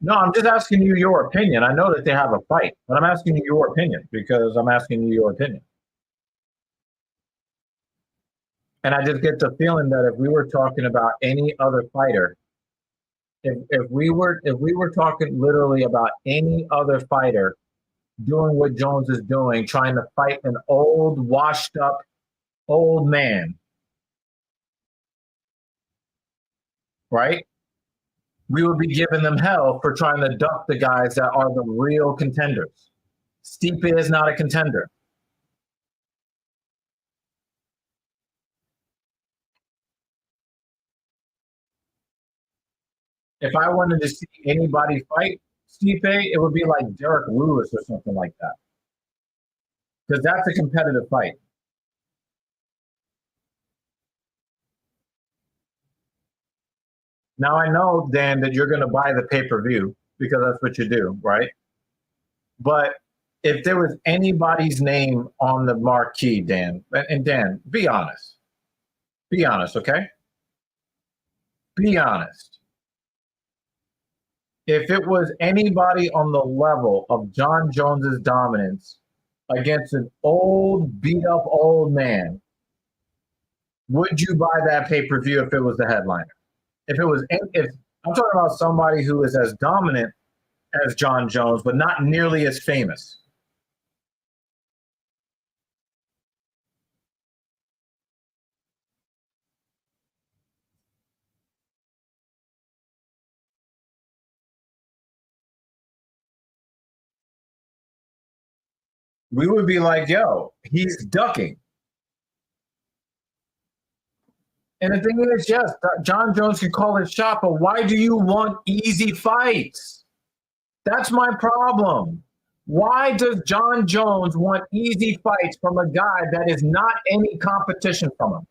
No, I'm just asking you your opinion. I know that they have a fight, but I'm asking you your opinion because I'm asking you your opinion. And I just get the feeling that if we were talking about any other fighter, if we were talking literally about any other fighter doing what Jones is doing, trying to fight an old, washed up old man, right? We would be giving them hell for trying to duck the guys that are the real contenders. Stipe is not a contender. If I wanted to see anybody fight Stipe, it would be like Derek Lewis or something like that. Because that's a competitive fight. Now, I know, Dan, that you're going to buy the pay-per-view because that's what you do, right? But if there was anybody's name on the marquee, Dan, and Dan, be honest. Be honest, okay? Be honest. If it was anybody on the level of John Jones's dominance against an old, beat-up old man, would you buy that pay-per-view if it was the headliner? If I'm talking about somebody who is as dominant as John Jones, but not nearly as famous. We would be like, yo, he's ducking. And the thing is, yes, John Jones can call his shot, but why do you want easy fights? That's my problem. Why does John Jones want easy fights from a guy that is not any competition from him?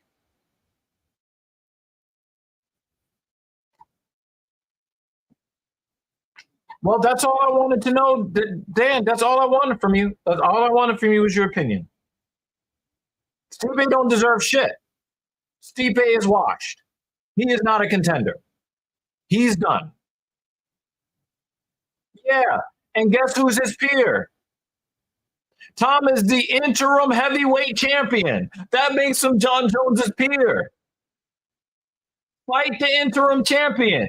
Well, that's all I wanted to know, Dan. That's all I wanted from you. That's all I wanted from you was your opinion. Stipe don't deserve shit. Stipe is washed. He is not a contender. He's done. Yeah. And guess who's his peer? Tom is the interim heavyweight champion. That makes him John Jones's peer. Fight the interim champion.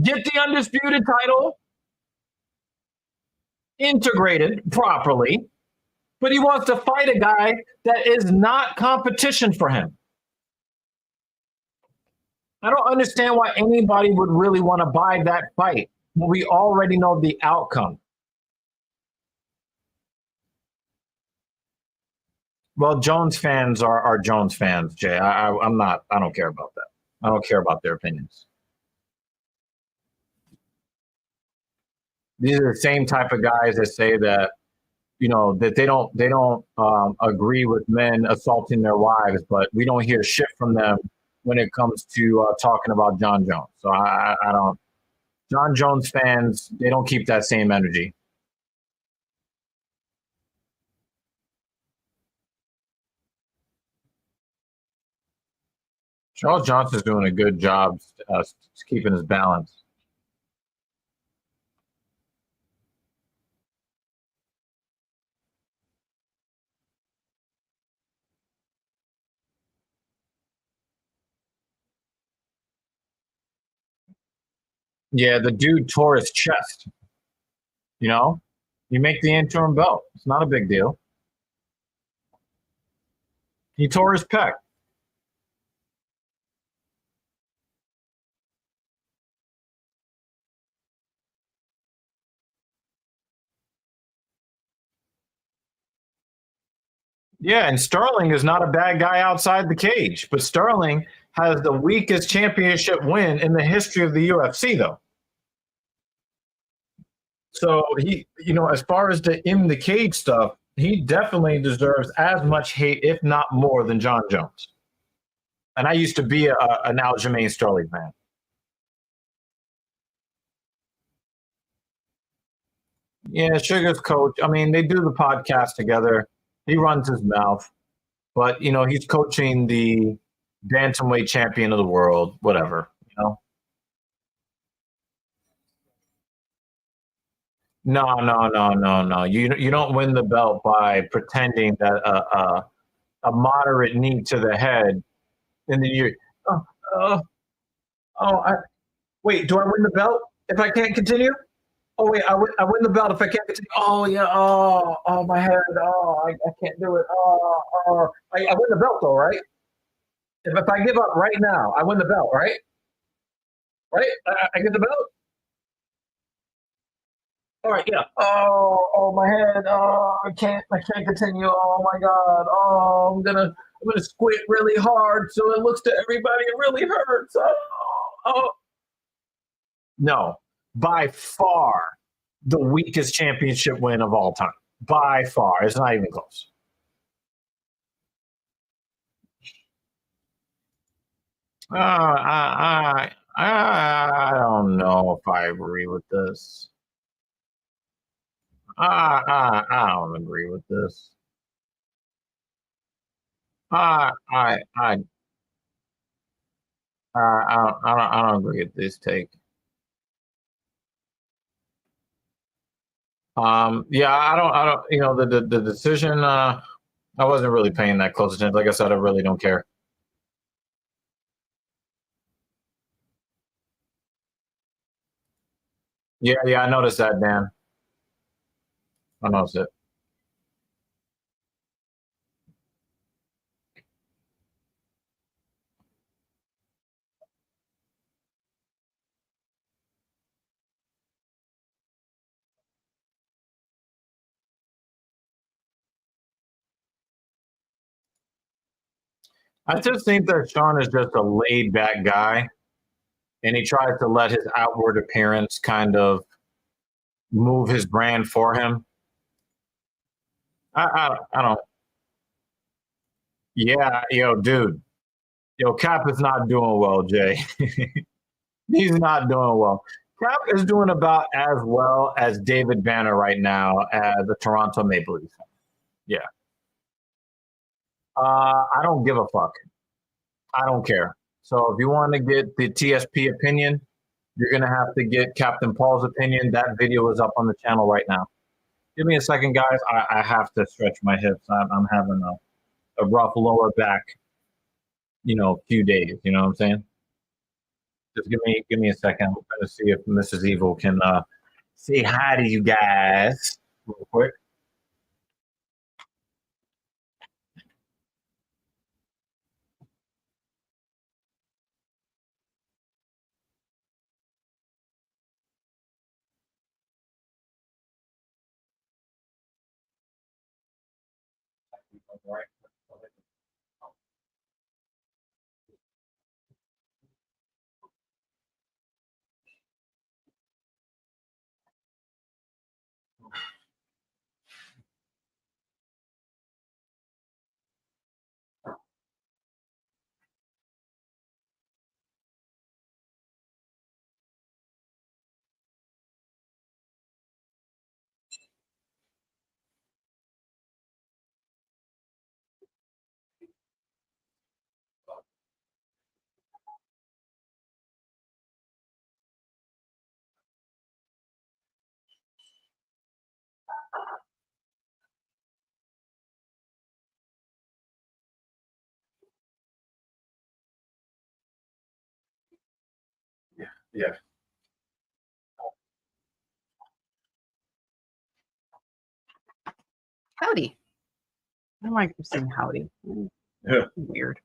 Get the undisputed title integrated properly, but he wants to fight a guy that is not competition for him. I don't understand why anybody would really want to buy that fight when we already know the outcome. Well, Jones fans are Jones fans, Jay. I'm not. I don't care about that. I don't care about their opinions. These are the same type of guys that say that, that they don't agree with men assaulting their wives, but we don't hear shit from them when it comes to talking about John Jones. So I don't. John Jones fans, they don't keep that same energy. Charles Johnson's doing a good job keeping his balance. Yeah, the dude tore his chest. You make the interim belt. It's not a big deal. He tore his pec. Yeah, and Sterling is not a bad guy outside the cage, but Sterling has the weakest championship win in the history of the UFC, though. So he, as far as the in the cage stuff, he definitely deserves as much hate, if not more, than John Jones. And I used to be an Aljamain Sterling fan. Yeah, Sugar's coach. I mean, they do the podcast together. He runs his mouth, but he's coaching the bantamweight champion of the world. Whatever. No, no, no, no, no. You don't win the belt by pretending that a moderate knee to the head in the year. Oh, oh, wait. Do I win the belt if I can't continue? Oh wait, I win the belt if I can't continue. Oh yeah. Oh my head. Oh, I can't do it. I win the belt though, right? If I give up right now, I win the belt, right? Right? I get the belt. All right, yeah. Oh, my head. Oh, I can't continue. Oh my God. Oh, I'm gonna squint really hard so it looks to everybody it really hurts. Oh. No, by far the weakest championship win of all time. By far, it's not even close. I don't know if I agree with this. I don't agree with this. I don't agree with this take. Yeah, I don't, the decision, I wasn't really paying that close attention. Like I said, I really don't care. Yeah, I noticed that, Dan. I noticed it. I just think that Sean is just a laid back guy, and he tries to let his outward appearance kind of move his brand for him. I don't. Yeah, dude. Cap is not doing well, Jay. He's not doing well. Cap is doing about as well as David Banner right now as the Toronto Maple Leafs. Yeah. I don't give a fuck. I don't care. So if you want to get the TSP opinion, you're going to have to get Captain Paul's opinion. That video is up on the channel right now. Give me a second, guys. I have to stretch my hips. I'm having a rough lower back, few days. You know what I'm saying? Just give me a second. I'm going to see if Mrs. Evil can say hi to you guys real quick. Yeah. Howdy. I don't like saying howdy. Yeah. Weird.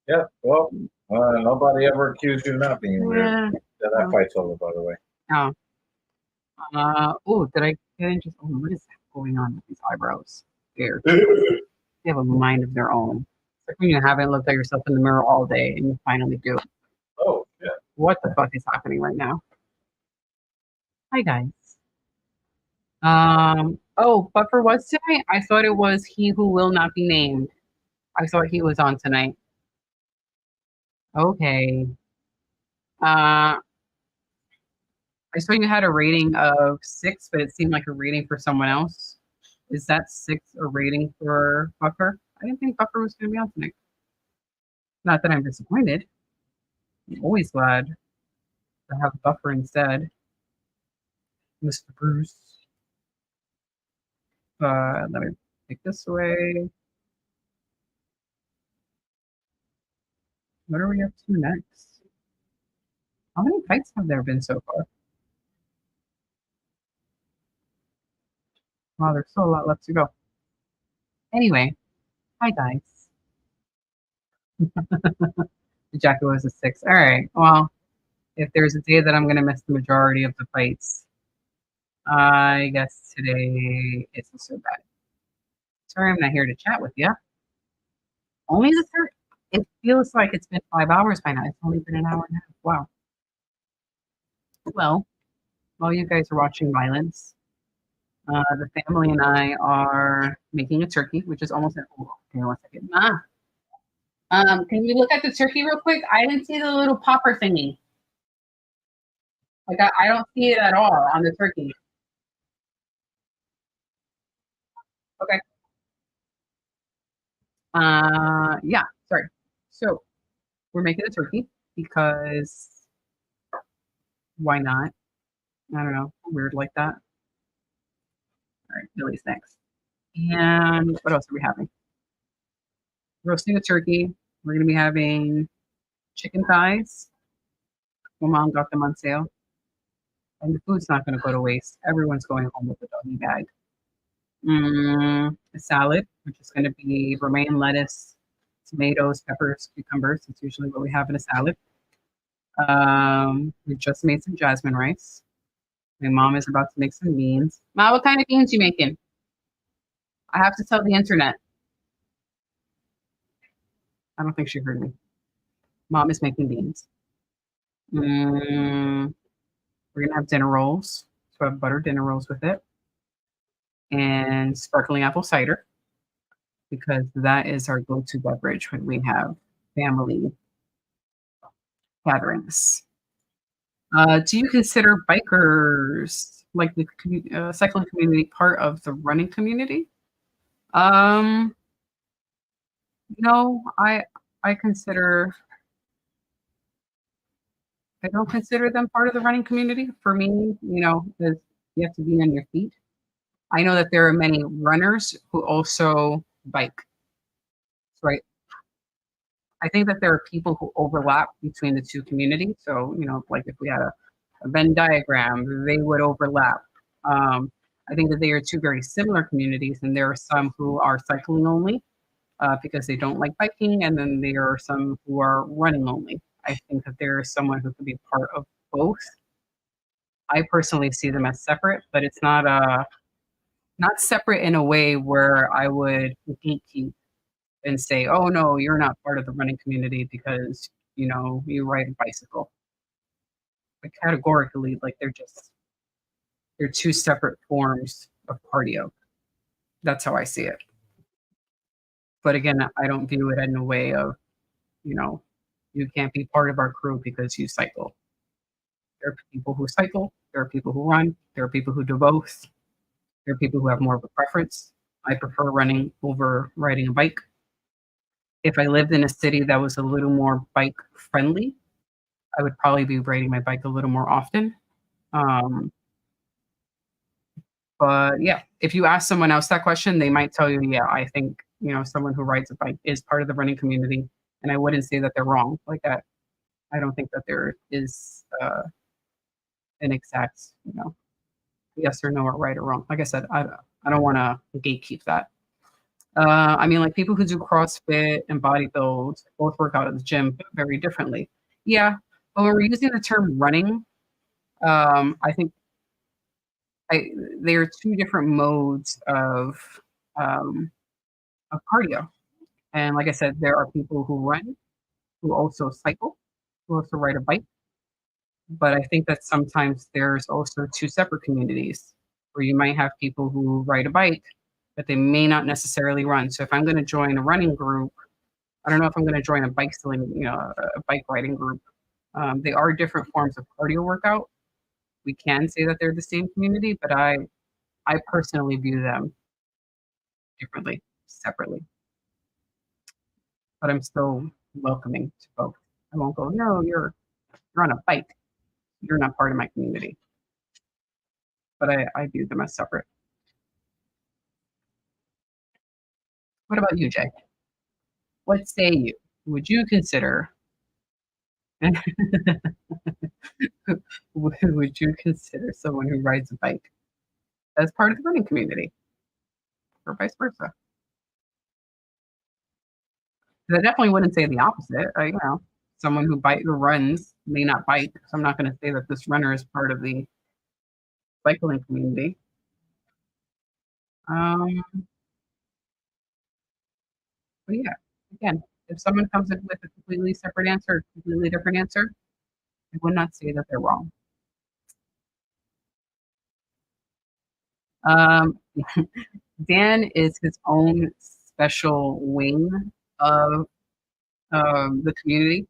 Yeah. Well, nobody ever accused you of not being weird. Yeah. Yeah, that fight's over, by the way. Oh. Did I get into? Oh, what is going on with these eyebrows? Scared. They have a mind of their own. It's like when you haven't looked at yourself in the mirror all day and you finally do. Oh, yeah. What the fuck is happening right now? Hi guys. Oh, Buffer was tonight? I thought it was He Who Will Not Be Named. I thought he was on tonight. Okay. I saw you had a rating of 6, but it seemed like a rating for someone else. Is that 6 a rating for Buffer? I didn't think Buffer was going to be on tonight. Not that I'm disappointed. I'm always glad to have Buffer instead. Mr. Bruce. Let me take this away. What are we up to next? How many fights have there been so far? Wow, there's still a lot left to go. Anyway, hi guys. The jacket was a 6. All right. Well, if there's a day that I'm going to miss the majority of the fights, I guess today isn't so bad. Sorry, I'm not here to chat with you. Only the third. It feels like it's been 5 hours by now. It's only been an hour and a half. Wow. Well, while you guys are watching violence, the family and I are making a turkey, which is almost at. Oh, okay, 1 second. Can you look at the turkey real quick? I didn't see the little popper thingy. Like I don't see it at all on the turkey. Okay. Yeah, sorry. So we're making a turkey because why not? I don't know. Weird like that. All right, Billy's next. And what else are we having? Roasting a turkey. We're gonna be having chicken thighs. My mom got them on sale. And the food's not gonna go to waste. Everyone's going home with a doggy bag. A salad, which is gonna be romaine lettuce, tomatoes, peppers, cucumbers. That's usually what we have in a salad. We just made some jasmine rice. My mom is about to make some beans. Ma, what kind of beans you making? I have to tell the internet. I don't think she heard me. Mom is making beans. We're gonna have dinner rolls. So I have buttered dinner rolls with it. And sparkling apple cider. Because that is our go-to beverage when we have family gatherings. Do you consider bikers, like the cycling community, part of the running community? No, I don't consider them part of the running community. For me, is you have to be on your feet. I know that there are many runners who also bike, right? I think that there are people who overlap between the two communities. So, like if we had a Venn diagram, they would overlap. I think that they are two very similar communities, and there are some who are cycling only because they don't like biking, and then there are some who are running only. I think that there is someone who could be part of both. I personally see them as separate, but it's not separate in a way where I would gatekeep and say, "Oh no, you're not part of the running community because you ride a bicycle." But categorically, like they're two separate forms of cardio. That's how I see it. But again, I don't view it in a way of you know you can't be part of our crew because you cycle. There are people who cycle. There are people who run. There are people who do both. There are people who have more of a preference. I prefer running over riding a bike. If I lived in a city that was a little more bike friendly, I would probably be riding my bike a little more often. Um, but yeah, if you ask someone else that question, they might tell you, yeah, I think, someone who rides a bike is part of the running community. And I wouldn't say that they're wrong like that. I don't think that there is an exact, yes or no or right or wrong. Like I said, I don't want to gatekeep that. I mean, like people who do CrossFit and bodybuild both work out at the gym but very differently. Yeah, but when we're using the term running, I think there are two different modes um, of cardio. And like I said, there are people who run, who also cycle, who also ride a bike. But I think that sometimes there's also two separate communities where you might have people who ride a bike, but they may not necessarily run. So if I'm going to join a running group, I don't know if I'm going to join a a bike riding group. They are different forms of cardio workout. We can say that they're the same community, but I personally view them differently, separately. But I'm still welcoming to both. I won't go, no, you're on a bike. You're not part of my community. But I view them as separate. What about you, Jay? What say you? Would you consider would you consider someone who rides a bike as part of the running community, or vice versa? 'Cause I definitely wouldn't say the opposite. Someone who runs may not bike, so I'm not going to say that this runner is part of the cycling community. Um, but yeah, again, if someone comes in with a completely separate answer, a completely different answer, I would not say that they're wrong. Um, Dan is his own special wing of the community.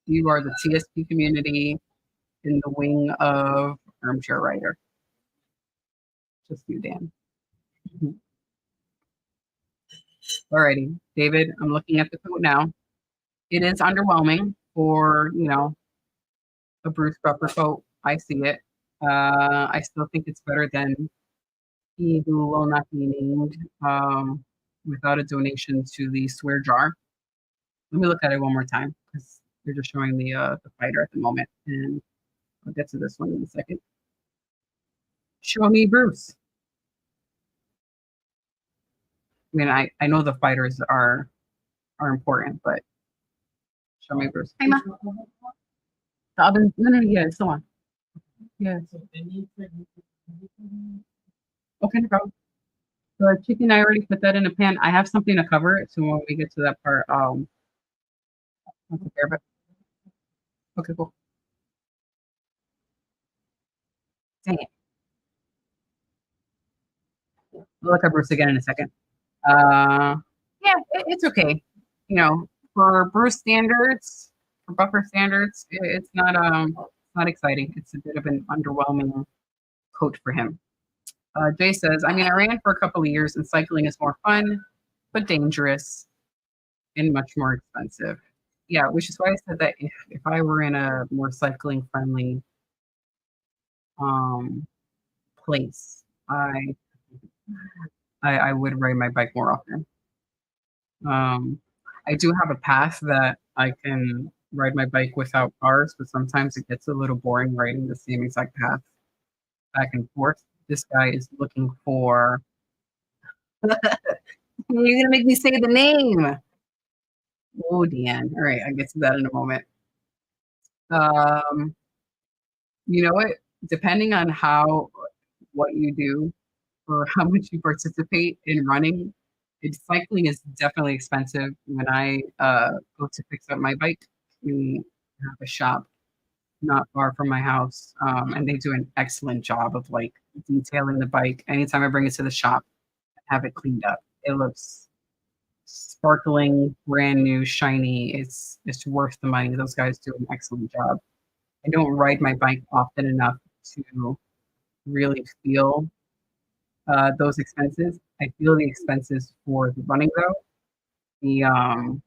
You are the TSP community in the wing of Armchair Writer. Just you, Dan. Alrighty, David, I'm looking at the quote now. It is underwhelming for, a Bruce Buffer quote. I see it. I still think it's better than he who will not be named without a donation to the swear jar. Let me look at it one more time because they're just showing the fighter at the moment, and I'll get to this one in a second. Show me Bruce. I mean, I know the fighters are important, but show me Bruce. Hi, Ma. The oven? No, yeah, it's the one. Yeah. Okay, no problem. The chicken, I already put that in a pan. I have something to cover it, so when we get to that part, I'll take care of it. Okay, cool. Dang it. We'll look at Bruce again in a second. Yeah, it's okay. For Bruce standards, for Buffer standards, it's not exciting. It's a bit of an underwhelming coach for him. Jay says, I mean, I ran for a couple of years and cycling is more fun, but dangerous. and much more expensive. Yeah, which is why I said that if I were in a more cycling friendly um place, I would ride my bike more often. Um, I do have a path that I can ride my bike without cars, but sometimes it gets a little boring riding the same exact path back and forth. This guy is looking for. You're gonna make me say the name. Oh, Deanne. All right, I'll get to that in a moment. Um, you know what? Depending on what you do or how much you participate in running, cycling is definitely expensive. When I go to fix up my bike, we have a shop not far from my house, and they do an excellent job of like detailing the bike. Anytime I bring it to the shop, I have it cleaned up. It looks sparkling, brand new, shiny. It's worth the money. Those guys do an excellent job. I don't ride my bike often enough to really feel those expenses. I feel the expenses for the running though. The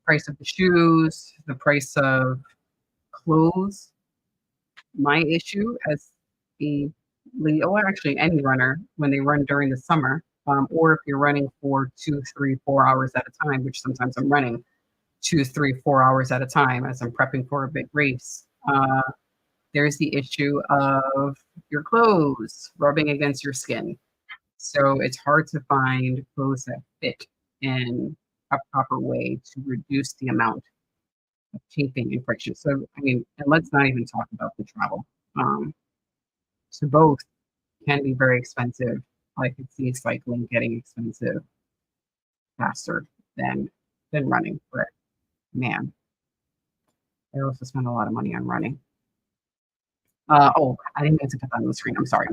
price of the shoes, the price of clothes. My issue as a or actually any runner when they run during the summer, or if you're running for 2, 3, 4 hours at a time, which sometimes I'm running 2, 3, 4 hours at a time as I'm prepping for a big race. There's the issue of your clothes rubbing against your skin. So it's hard to find clothes that fit in a proper way to reduce the amount of chafing and friction. So, I mean, and let's not even talk about the travel. Um, so both can be very expensive. I could see cycling getting expensive faster than running, but man, I also spend a lot of money on running. Oh, I didn't mean to put that on the screen. I'm sorry.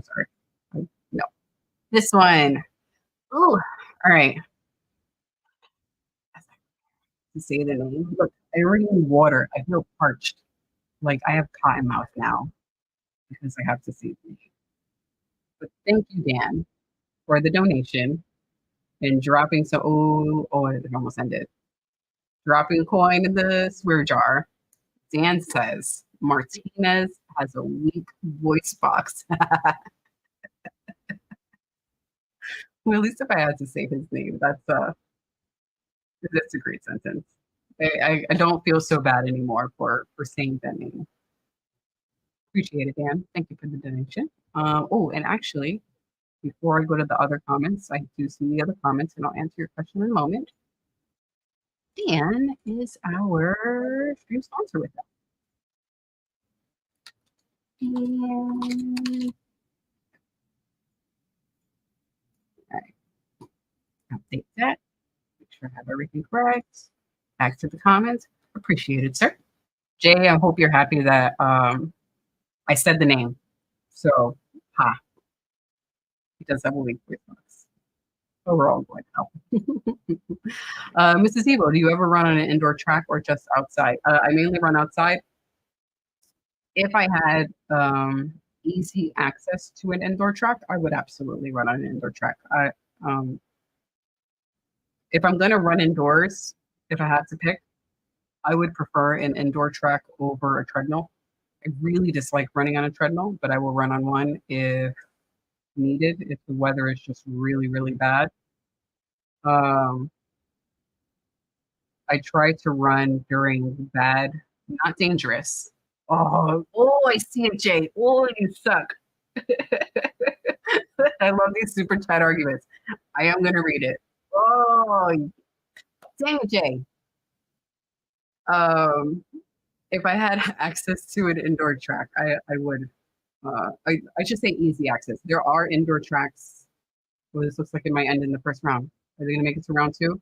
No, this one. Oh, all right. To say the name. Look, I already need water. I feel parched. Like I have cotton mouth now because I have to say the name. But thank you, Dan, for the donation and dropping some. Oh, it almost ended. Dropping a coin in the swear jar. Dan says Martinez has a weak voice box. Well, at least if I had to say his name, that's a great sentence. I don't feel so bad anymore for saying that name. Appreciate it, Dan. Thank you for the donation. Oh, and actually, before I go to the other comments, I do see the other comments, and I'll answer your question in a moment. Dan is our stream sponsor with that. And all right, update that. Make sure I have everything correct. Back to the comments. Appreciate it, sir. Jay, I hope you're happy that I said the name. So, he does have a weak voice box. Overall, going out. Mrs. Evo, do you ever run on an indoor track or just outside? I mainly run outside. If I had easy access to an indoor track, I would absolutely run on an indoor track. If I'm going to run indoors, if I had to pick, I would prefer an indoor track over a treadmill. I really dislike running on a treadmill, but I will run on one if needed, if the weather is just really, really bad. I try to run during bad, not dangerous. Oh, I see it, Jay. Oh, you suck. I love these super chat arguments. I am going to read it. Oh, dang it, Jay. If I had access to an indoor track, I would. I should say easy access. There are indoor tracks. Well, this looks like it might end in the first round. Are they going to make it to round 2?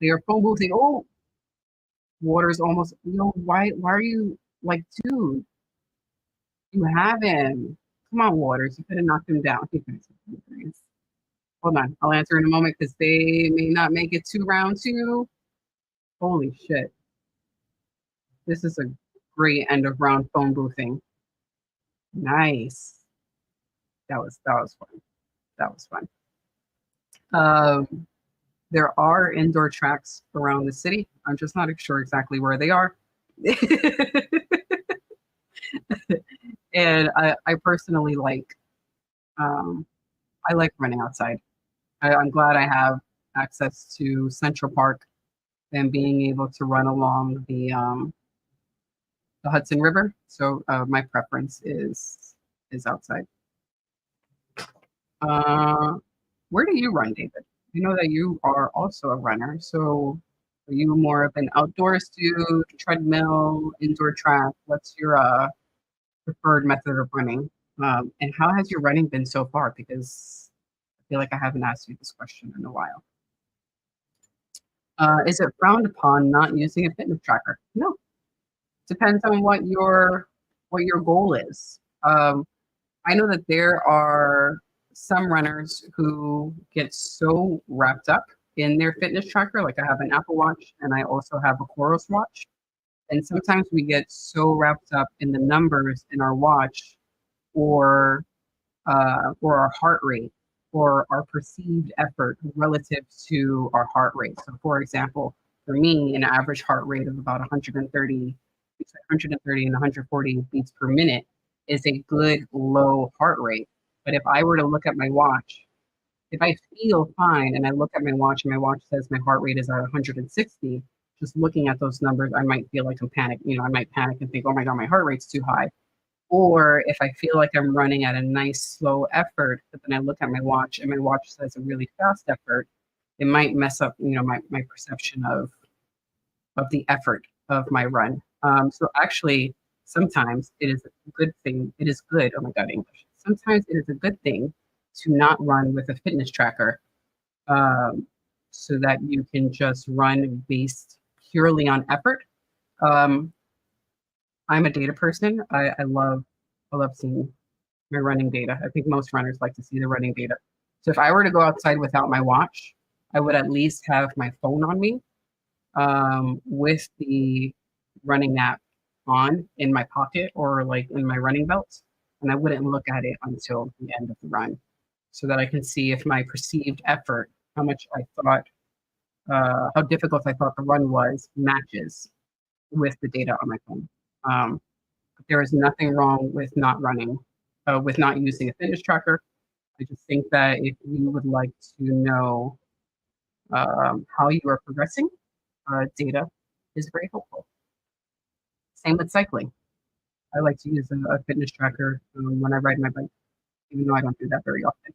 They are phone boothing. Oh, water's almost. Why are you like, dude? You have him. Come on, Waters. You could have knocked him down. Hold on. I'll answer in a moment because they may not make it to round 2. Holy shit. This is a great end of round phone boothing. Nice. That was fun. That was fun. There are indoor tracks around the city. I'm just not sure exactly where they are. And I personally I like running outside. I'm glad I have access to Central Park and being able to run along the Hudson River. So my preference is outside. Where do you run, David? I know that you are also a runner. So are you more of an outdoors dude, treadmill, indoor track? What's your preferred method of running? And how has your running been so far? Because I feel like I haven't asked you this question in a while. Is it frowned upon not using a fitness tracker? No. Depends on what your goal is. I know that there are some runners who get so wrapped up in their fitness tracker. Like I have an Apple Watch and I also have a Coros watch. And sometimes we get so wrapped up in the numbers in our watch or our heart rate or our perceived effort relative to our heart rate. So for example, for me, an average heart rate of about 130 and 140 beats per minute is a good low heart rate. But if I were to look at my watch, if I feel fine and I look at my watch and my watch says my heart rate is at 160, just looking at those numbers, I might feel like I'm panicked. I might panic and think, oh my God, my heart rate's too high. Or if I feel like I'm running at a nice slow effort, but then I look at my watch and my watch says a really fast effort, it might mess up, my perception of the effort of my run. So actually, sometimes it is a good thing. It is good. Oh my God, English. Sometimes it is a good thing to not run with a fitness tracker, so that you can just run based purely on effort. I'm a data person. I love seeing my running data. I think most runners like to see the running data. So if I were to go outside without my watch, I would at least have my phone on me, with the running app on in my pocket or like in my running belt. And I wouldn't look at it until the end of the run so that I can see if my perceived effort, how much I thought, how difficult I thought the run was, matches with the data on my phone. But there is nothing wrong with not running, with not using a fitness tracker. I just think that if you would like to know how you are progressing, data is very helpful. Same with cycling. I like to use a fitness tracker when I ride my bike, even though I don't do that very often.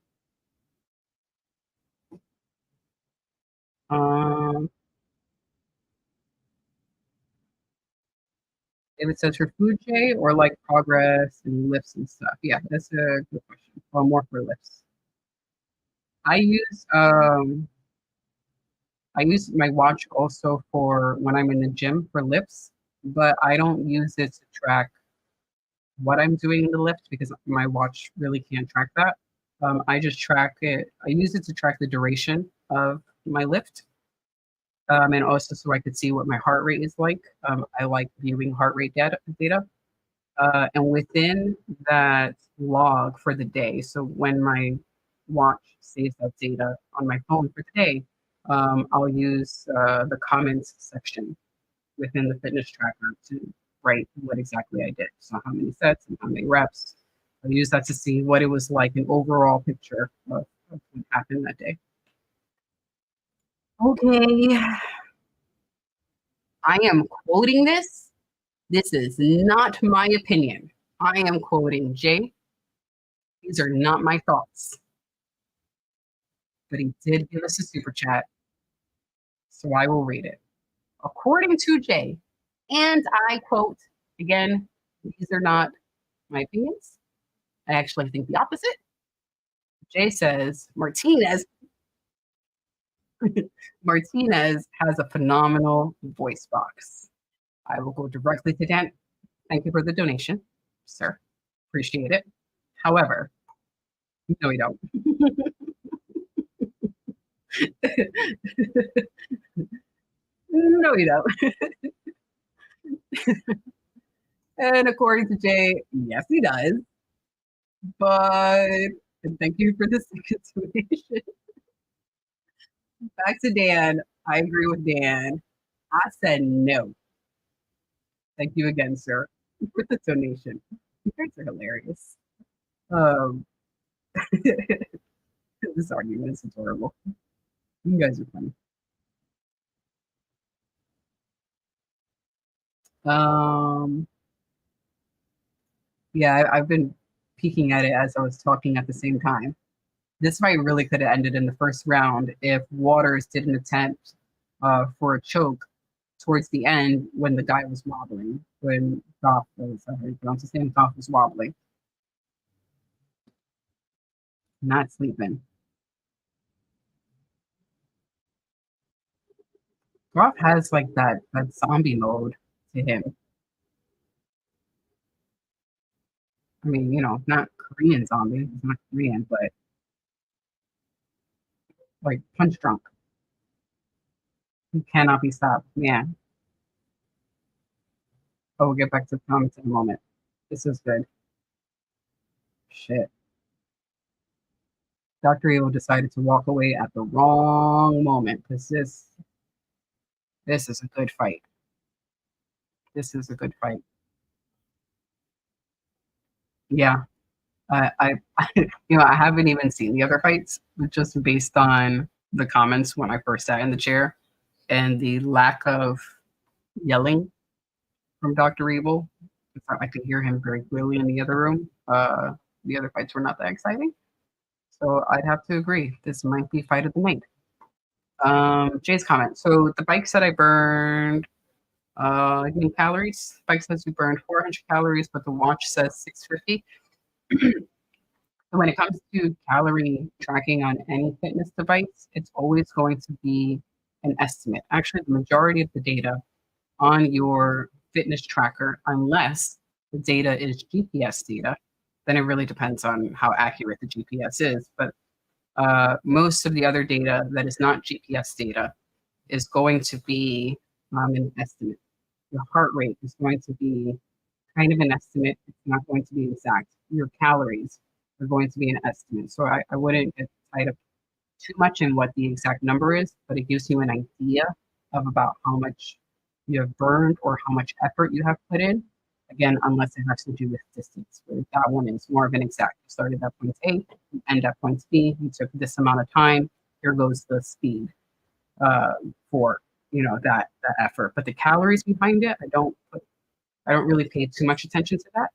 If it says for food, Jay, or like progress and lifts and stuff. Yeah, that's a good question. Well, more for lifts. I use um I use my watch also for when I'm in the gym for lifts, but I don't use it to track what I'm doing in the lift because my watch really can't track that. I just track it. I use it to track the duration of my lift, and also so I could see what my heart rate is like. I like viewing heart rate data. And within that log for the day, so when my watch saves that data on my phone for the day, I'll use the comments section within the fitness tracker to write what exactly I did. So how many sets and how many reps. I use that to see what it was like, an overall picture of what happened that day. Okay. I am quoting this. This is not my opinion. I am quoting Jay. These are not my thoughts. But he did give us a super chat, so I will read it. According to Jay, and I quote, again, these are not my opinions. I actually think the opposite. Jay says, Martinez has a phenomenal voice box. I will go directly to Dan. Thank you for the donation, sir. Appreciate it. However, no, we don't. No, we don't. And according to Jay, yes, he does. But and thank you for the second donation. back to Dan. I agree with Dan. I said no. Thank you again, sir, for the donation. You guys are hilarious. Um, this argument is adorable. You guys are funny. Yeah, I've been peeking at it as I was talking at the same time. This fight really could have ended in the first round if Waters didn't attempt for a choke towards the end when the guy was wobbling, when Goff was, his name, Goff was wobbling, not sleeping. Goff has like that zombie mode to him. I mean, not Korean zombie, he's not Korean, but like punch drunk. He cannot be stopped. Man. Oh, we'll get back to the comments in a moment. This is good. Shit. Dr. Evil decided to walk away at the wrong moment because this is a good fight. This is a good fight. Yeah. I I haven't even seen the other fights, but just based on the comments when I first sat in the chair and the lack of yelling from Dr. Evil. I could hear him very clearly in the other room. The other fights were not that exciting. So I'd have to agree. This might be fight of the night. Jay's comment. So the bike said I burned calories. Bike says you burned 400 calories, but the watch says 650. So when it comes to calorie tracking on any fitness device, it's always going to be an estimate. Actually, the majority of the data on your fitness tracker, unless the data is GPS data, then it really depends on how accurate the GPS is. But most of the other data that is not GPS data is going to be an estimate. Your heart rate is going to be kind of an estimate. It's not going to be exact. Your calories are going to be an estimate. So I wouldn't get tied up too much in what the exact number is, but it gives you an idea of about how much you have burned or how much effort you have put in. Again, unless it has to do with distance. Where that one is more of an exact. You started at point A, you end at point B, you took this amount of time, here goes the speed for that effort. But the calories behind it, I don't really pay too much attention to that.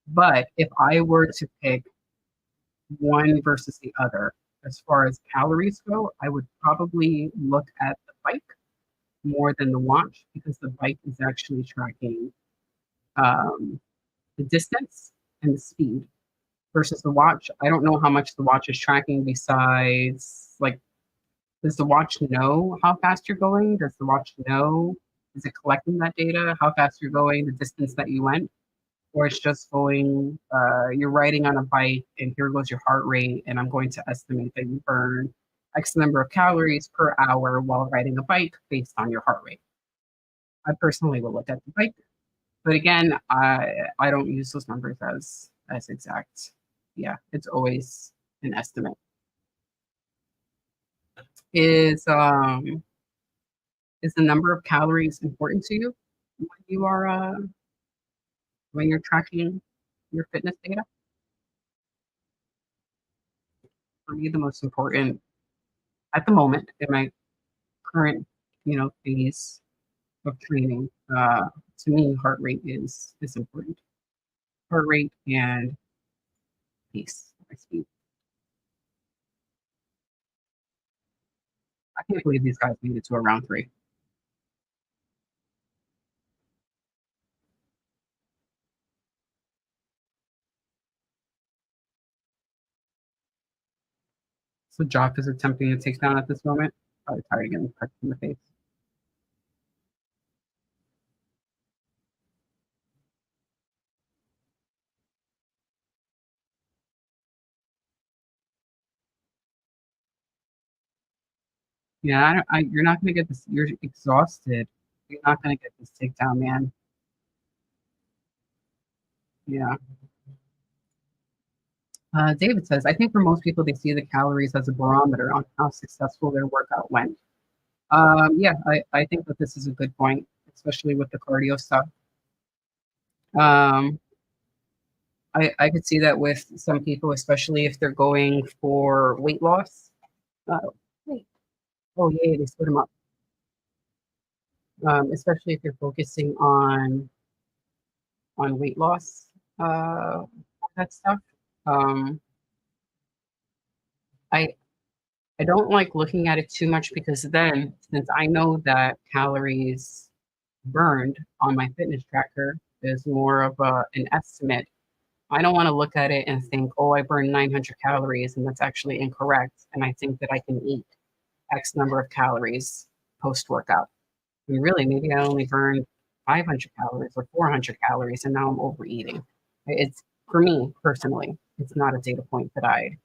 But if I were to pick one versus the other, as far as calories go, I would probably look at the bike more than the watch because the bike is actually tracking the distance and the speed versus the watch. I don't know how much the watch is tracking besides, like, does the watch know how fast you're going? Does the watch know? Is it collecting that data? How fast you're going, the distance that you went? Or it's just going, you're riding on a bike and here goes your heart rate, and I'm going to estimate that you burn X number of calories per hour while riding a bike based on your heart rate. I personally will look at the bike, but again, I don't use those numbers as exact. Yeah, it's always an estimate. Is the number of calories important to you when you are when you're tracking your fitness data? For me, the most important at the moment in my current, phase of training, to me, heart rate is important. Heart rate and pace, my speed. I can't believe these guys made it to a round 3. So Jock is attempting to take down at this moment. Probably tired of getting punched in the face. Yeah, you're not gonna get this. You're exhausted. You're not gonna get this takedown, man. Yeah. David says, I think for most people, they see the calories as a barometer on how successful their workout went. Yeah, I think that this is a good point, especially with the cardio stuff. Um, I could see that with some people, especially if they're going for weight loss. Wait. Oh, yeah, they split them up. Especially if you're focusing on weight loss, that stuff. Um, I I don't like looking at it too much because then, since I know that calories burned on my fitness tracker is more of an estimate, I don't want to look at it and think, oh, I burned 900 calories, and that's actually incorrect. And I think that I can eat X number of calories post workout. And really, maybe I only burned 500 calories or 400 calories, and now I'm overeating. It's for me personally, it's not a data point that I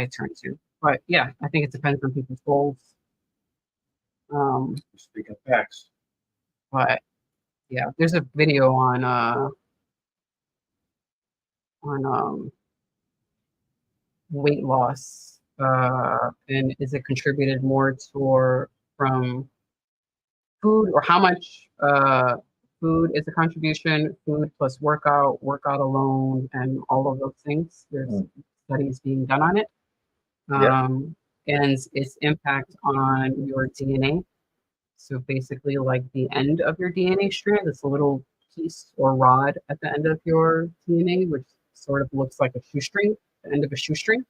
turn to. But yeah, I think it depends on people's goals. Speaking of facts. But yeah, there's a video on weight loss, and is it contributed more to from food or how much food is a contribution, food plus workout alone, and all of those things. There's studies being done on it. And its impact on your DNA. So basically, like the end of your DNA strand, it's a little piece or rod at the end of your DNA, which sort of looks like a shoestring, the end of a shoestring.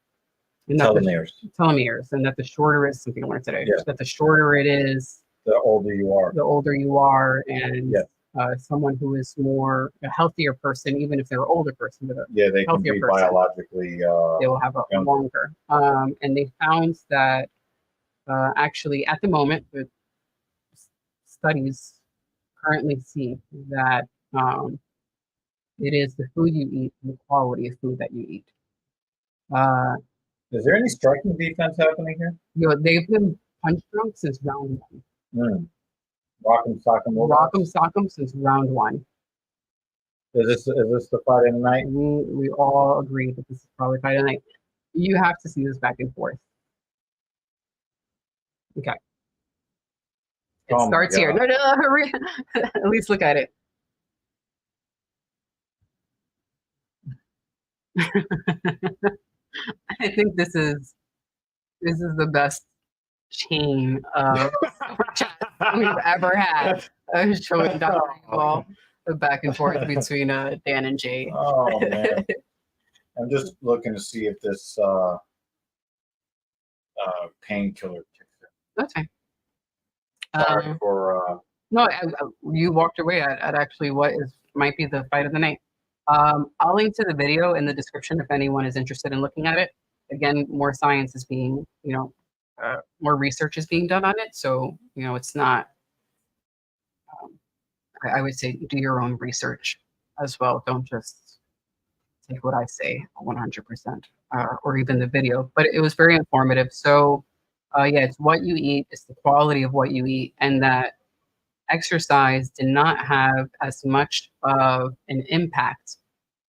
And telomeres, and that the shorter is something I learned today. Yeah. That the shorter it is, the older you are, and someone who is more a healthier person, even if they're an older person, but they can be biologically. They will have a longer. And they found that actually at the moment, the studies currently see that it is the food you eat and the quality of food that you eat. Is there any striking defense happening here? They've been punch drunk since round one. Rock'em sock'em since round one. Is this the fight of the night? We all agree that this is probably fight of the night. You have to see this back and forth. Okay. It starts here. No, hurry. At least look at it. I think this is the best chain of chats we've ever had. Showing Dr. Evil the back and forth between Dan and Jay. Oh man. I'm just looking to see if this painkiller kicks in. Okay. Sorry for no, you walked away at actually what might be the fight of the night. I'll link to the video in the description if anyone is interested in looking at it. Again, more science is being, more research is being done on it. So, it's not, I would say do your own research as well. Don't just take what I say 100% or even the video, but it was very informative. So, it's what you eat, it's the quality of what you eat, and that exercise did not have as much of an impact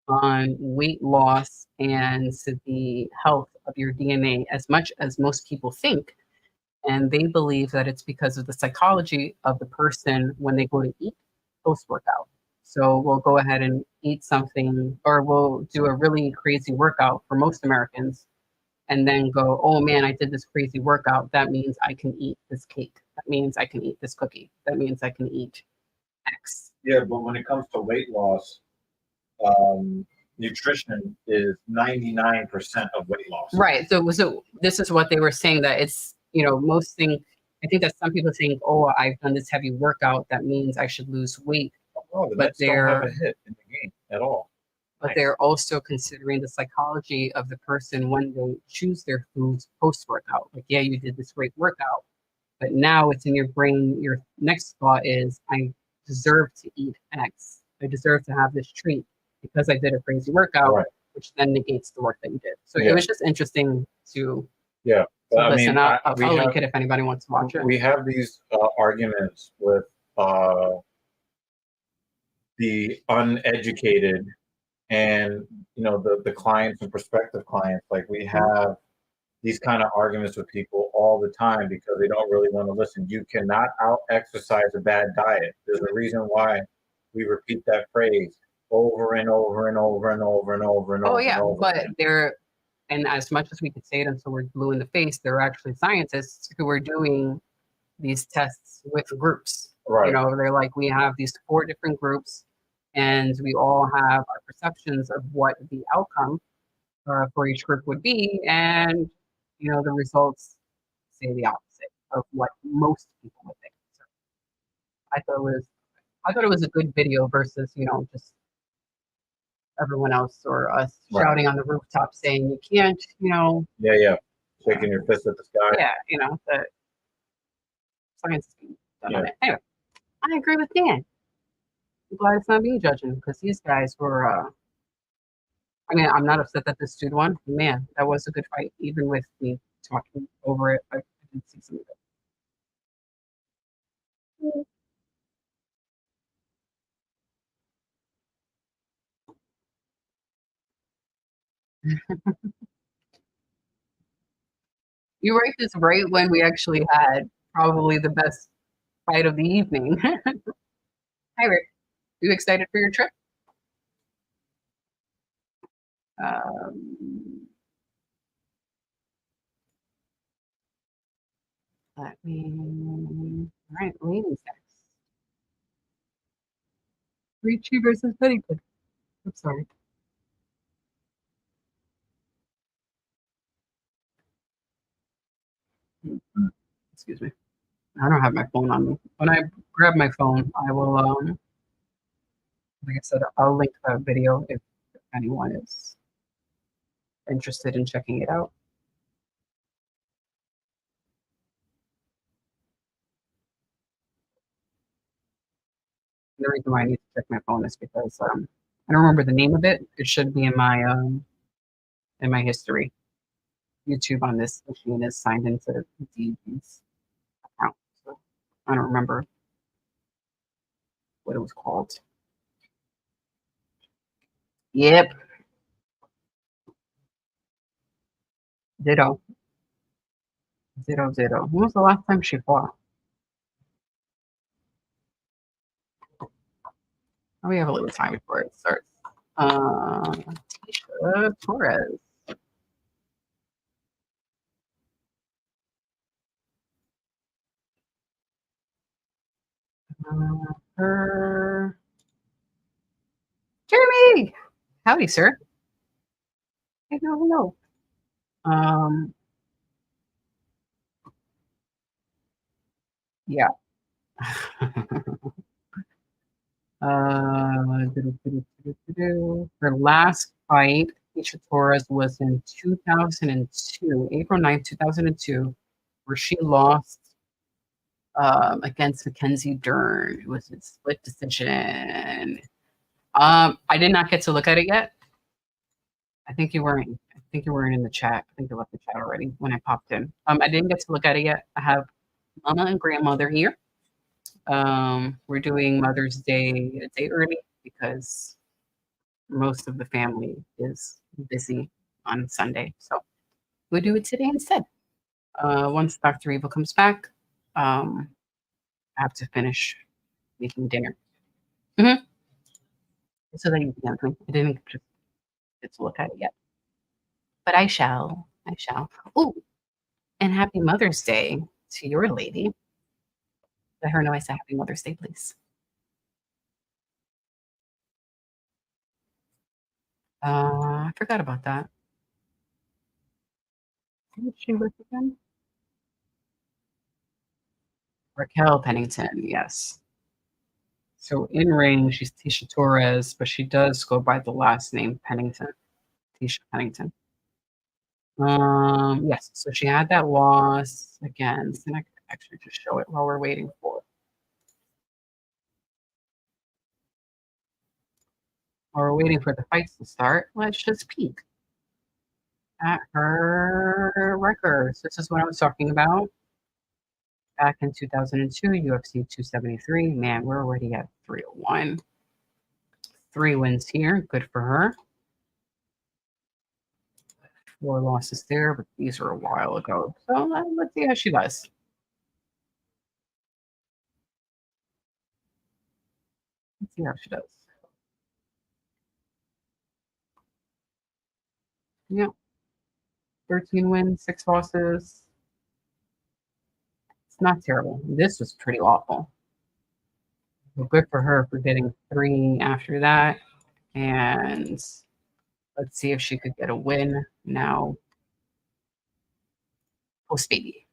on weight loss and the health of your DNA as much as most people think. And they believe that it's because of the psychology of the person when they go to eat post-workout. So we'll go ahead and eat something, or we'll do a really crazy workout for most Americans and then go, oh man, I did this crazy workout. That means I can eat this cake. That means I can eat this cookie. That means I can eat X. Yeah, but when it comes to weight loss, nutrition is 99% of weight loss. Right. So this is what they were saying, that it's, most things, I think that some people think, oh, I've done this heavy workout, that means I should lose weight. Oh, but they're don't have a hit in the game at all. But they're also considering the psychology of the person when they choose their foods post-workout. Like, yeah, you did this great workout, but now it's in your brain. Your next thought is, I deserve to eat X. I deserve to have this treat because I did a crazy workout, which then negates the work that you did. So it was just interesting to listen. I'll link it if anybody wants to watch it. We have these arguments with the uneducated and the clients and prospective clients, like we have these kind of arguments with people all the time because they don't really want to listen. You cannot out exercise a bad diet. There's a reason why we repeat that phrase over and over and over and over and over and over. Oh yeah, and over. but and as much as we could say it until we're blue in the face, there are actually scientists who are doing these tests with groups. Right. They're like, we have these 4 different groups, and we all have our perceptions of what the outcome for each group would be, and the results say the opposite of what most people would think. So I thought it was a good video versus just everyone else or us shouting on the rooftop saying you can't, Yeah, shaking your fist at the sky. Yeah, the science is being done on it. Anyway, I agree with Dan. I'm glad it's not me judging because these guys were. I mean, I'm not upset that this dude won. Man, that was a good fight, even with me talking over it. I did see some of it. You write this right when we actually had probably the best fight of the evening. Hi, Rick. You excited for your trip? Let me. All right, ladies next. Ricci versus Pennington. I'm sorry. Excuse me. I don't have my phone on me. When I grab my phone, I will, like I said, I'll link that video if anyone is interested in checking it out. The reason why I need to check my phone is because I don't remember the name of it. It should be in my history. YouTube on this machine is signed into DG's account, so I don't remember what it was called. Yep. Ditto. Ditto. When was the last time she fought? Oh, we have a little time before it starts. Tisha Torres. Her. Jeremy! Howdy, sir. Hello. Yeah. Her last fight, Tisha Torres, was in 2002, April 9th, 2002, where she lost against Mackenzie Dern. It was a split decision. I did not get to look at it yet. I think you weren't in the chat. I think you left the chat already when I popped in. I didn't get to look at it yet. I have Mama and Grandmother here. We're doing Mother's Day a day early because most of the family is busy on Sunday. So we'll do it today instead. Once Dr. Evil comes back, I have to finish making dinner. So that you can I didn't just get to look at it yet. But I shall. Oh, and happy Mother's Day to your lady. Let her know I said happy Mother's Day, please. I forgot about that. Who did she with again? Raquel Pennington, yes. So in ring, she's Tisha Torres, but she does go by the last name Pennington. Tisha Pennington. Yes, so she had that loss again. And I could actually just show it while we're waiting for it. While we're waiting for the fights to start, let's just peek at her records. This is what I was talking about. Back in 2002, UFC 273. Man, we're already at 301. 3 wins here. Good for her. 4 losses there, but these were a while ago. So let's see how she does. Let's see how she does. Yep. 13 wins, 6 losses. It's not terrible. This was pretty awful. Well, good for her for getting 3 after that. And let's see if she could get a win now. Post baby.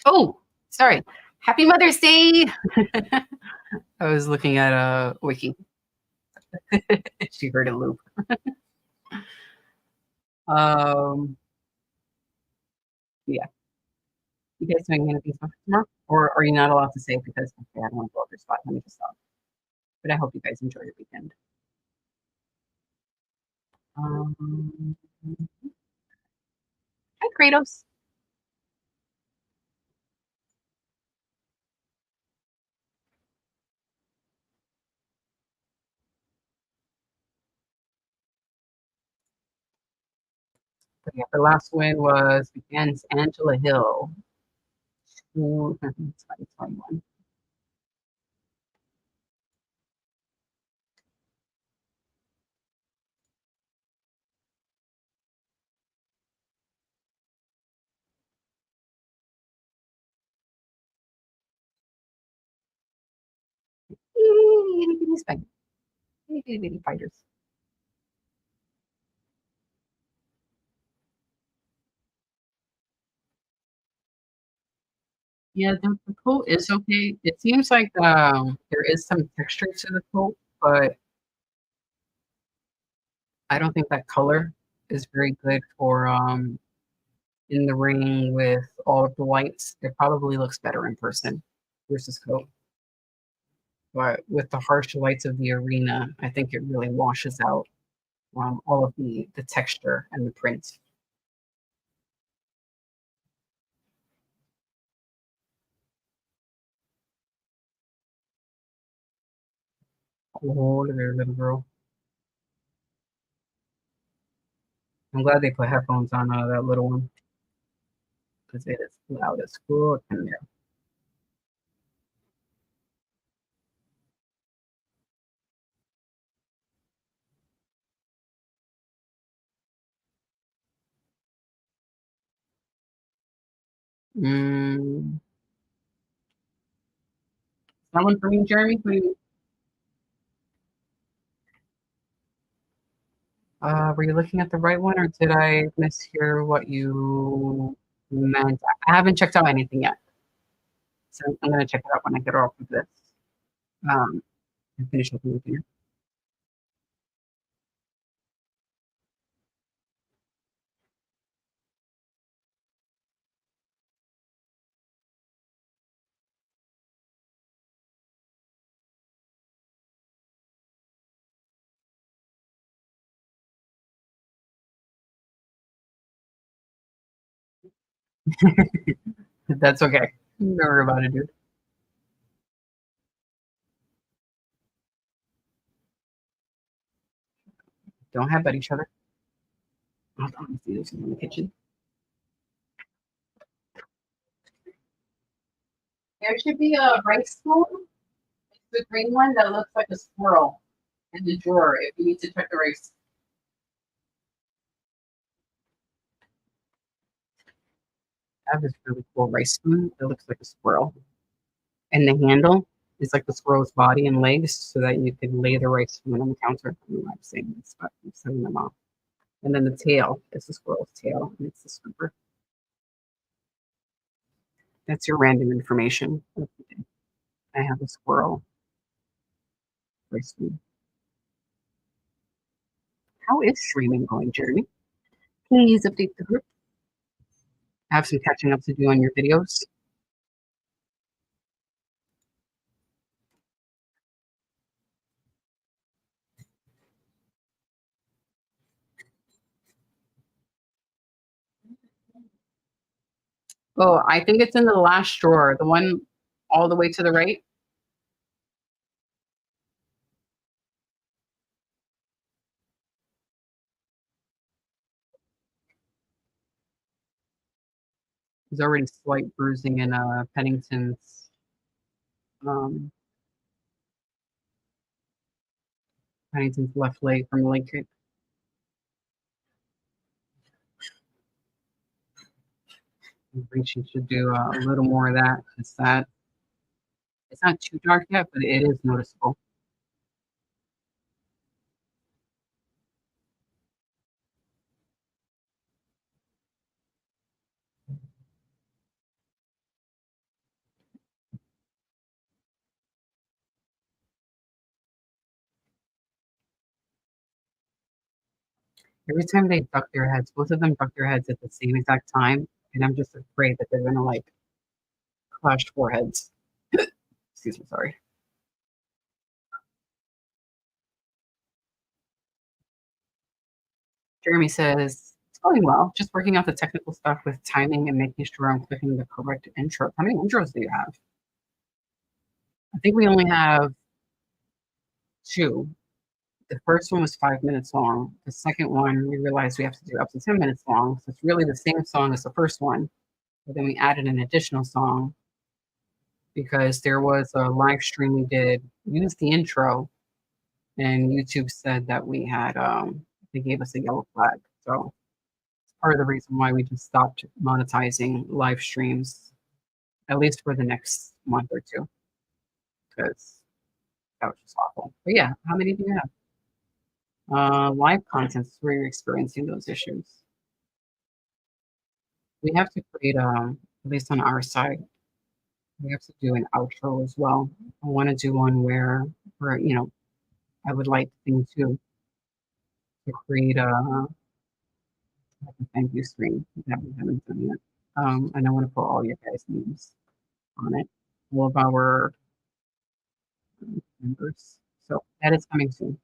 Oh, sorry. Happy Mother's Day. I was looking at a wiki. She heard a loop. Yeah. You guys doing any of these tomorrow? Or are you not allowed to say because okay, I don't want to go over your spot. Let me just stop. But I hope you guys enjoy your weekend. Hi, Kratos. But yeah, her last win was against Angela Hill. 2021. Itty bitty spiders. Itty bitty fighters. Yeah, the coat is okay. It seems like there is some texture to the coat, but I don't think that color is very good for in the ring with all of the lights. It probably looks better in person versus coat. But with the harsh lights of the arena, I think it really washes out all of the texture and the print. Oh, look at her little girl. I'm glad they put headphones on that little one because it is loud as fuck in there. Mm. That one for me, Jeremy? Were you looking at the right one, or did I mishear what you meant? I haven't checked out anything yet, so I'm gonna check it out when I get off of this. And finish up with you. That's okay. Don't worry about it, dude. Don't have at each other. Hold on, let's see this in the kitchen. There should be a rice spoon. It's the green one that looks like a squirrel in the drawer if you need to check the rice. I have this really cool rice spoon that looks like a squirrel. And the handle is like the squirrel's body and legs so that you can lay the rice spoon on the counter. I don't know why I'm saying this, but I'm setting them off. And then the tail is the squirrel's tail, and it's the scooper. That's your random information. I have a squirrel rice spoon. How is streaming going, Jeremy? Please update the group. I have some catching up to do on your videos. Oh, I think it's in the last drawer, the one all the way to the right. There's already slight bruising in um, Pennington's left leg from the leg kick. I think she should do a little more of that because that it's not too dark yet, but it is noticeable. Every time they duck their heads, both of them duck their heads at the same exact time, and I'm just afraid that they're gonna like clash foreheads. Excuse me, sorry. Jeremy says, it's going well. Just working out the technical stuff with timing and making sure I'm clicking the correct intro. How many intros do you have? I think we only have 2. The first one was 5 minutes long. The second one, we realized we have to do up to 10 minutes long. So it's really the same song as the first one. But then we added an additional song because there was a live stream we did, used the intro, and YouTube said that we had, they gave us a yellow flag. So it's part of the reason why we just stopped monetizing live streams, at least for the next month or 2, because that was just awful. But yeah, how many do you have? Live content is where you're experiencing those issues. We have to create, at least on our side, we have to do an outro as well. I want to do one where I would like thing to create like a thank you screen that we haven't done yet. And I want to put all your guys' names on it, all of our members. So that is coming soon.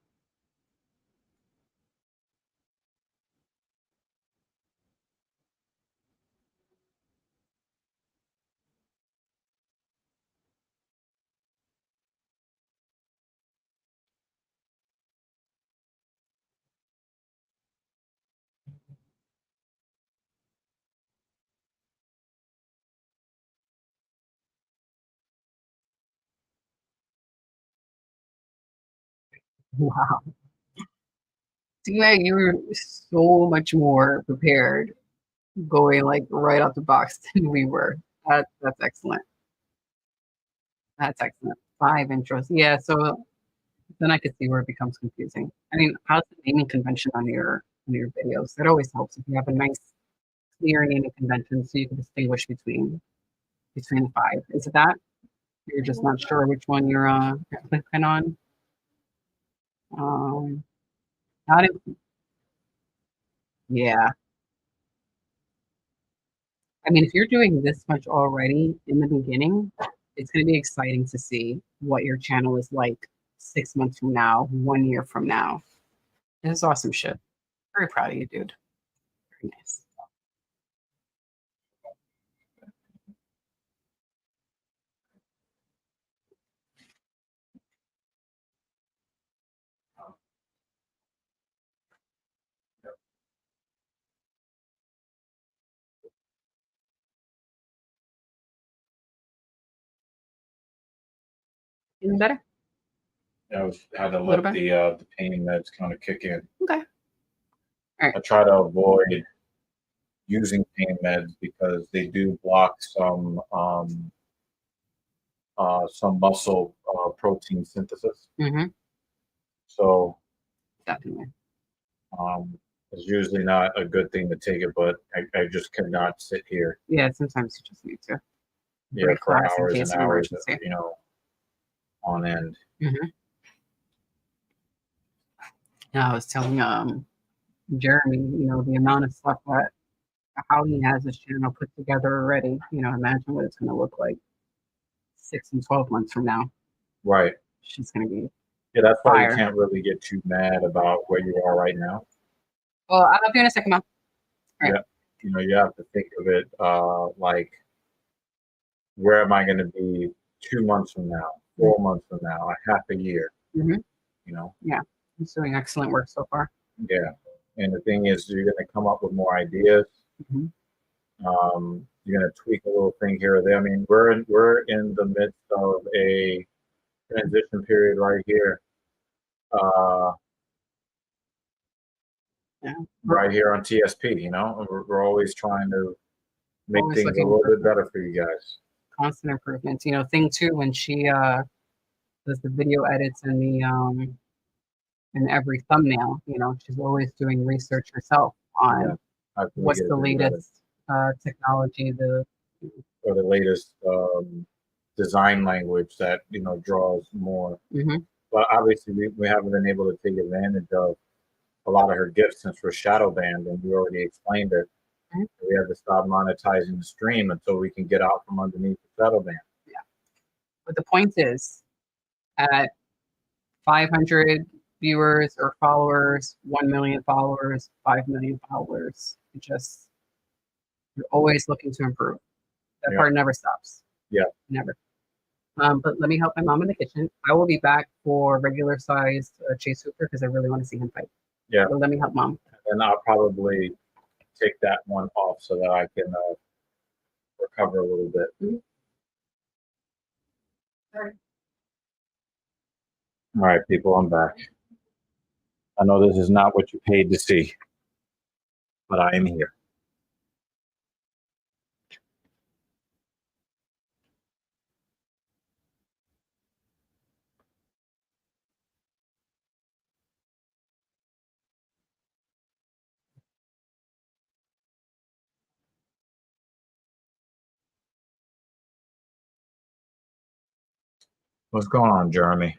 Wow. So yeah, you were so much more prepared going like right out the box than we were. That's excellent. That's excellent. 5 intros. Yeah, so then I could see where it becomes confusing. I mean, how's the naming convention on your videos? That always helps if you have a nice clear naming convention so you can distinguish between the 5. Is it that? You're just not sure which one you're clicking on? Um not in, yeah. I mean, if you're doing this much already in the beginning, it's going to be exciting to see what your channel is like 6 months from now, 1 year from now. This is awesome shit. Very proud of you, dude. Very nice. Feeling better? I had to Little let bit? the pain meds kind of kick in. Okay. All right. I try to avoid using pain meds because they do block some muscle protein synthesis. Mm-hmm. So Definitely. it's usually not a good thing to take it, but I just cannot sit here. Yeah, sometimes you just need to Yeah, for class in hours case and of hours, emergency. On end. Mm-hmm. Yeah, I was telling Jeremy, the amount of stuff that how he has his channel put together already. Imagine what it's going to look like 6 and 12 months from now. Right. She's going to be Yeah, that's why you fire. can't really get too mad about where you are right now. Well, I'll help you in a second, Mom. All right. Yeah. you have to think of it like, where am I going to be 2 months from now, 4 months from now, a half a year? Mhm. You know, Yeah, he's doing excellent work so far. yeah. And the thing is, you're going to come up with more ideas. Mhm. You're going to tweak a little thing here or there. I mean, we're in the midst of a transition period right here. Uh, Yeah, right here on TSP. We're always trying to make always things a looking little for bit better for you guys. constant improvements. Thing too when she does the video edits and the in every thumbnail. She's always doing research herself Yeah, on how can we what's get it the to be better? latest technology, Or the latest design language that draws more. Mhm. But obviously, we haven't been able to take advantage of a lot of her gifts since we're shadow banned, and we already explained it. Mhm. We have to stop monetizing the stream until we can get out from underneath the shadow ban. Yeah. But the point is, at 500 viewers or followers, 1 million followers, 5 million followers, you're always looking to improve. That Yeah. part never stops. Yeah. Never. But let me help my mom in the kitchen. I will be back for regular sized Chase Hooper because I really want to see him fight. Yeah. So let me help mom. And I'll probably take that one off so that I can recover a little bit. Mhm. All right, people, I'm back. I know this is not what you paid to see, but I am here. What's going on, Jeremy?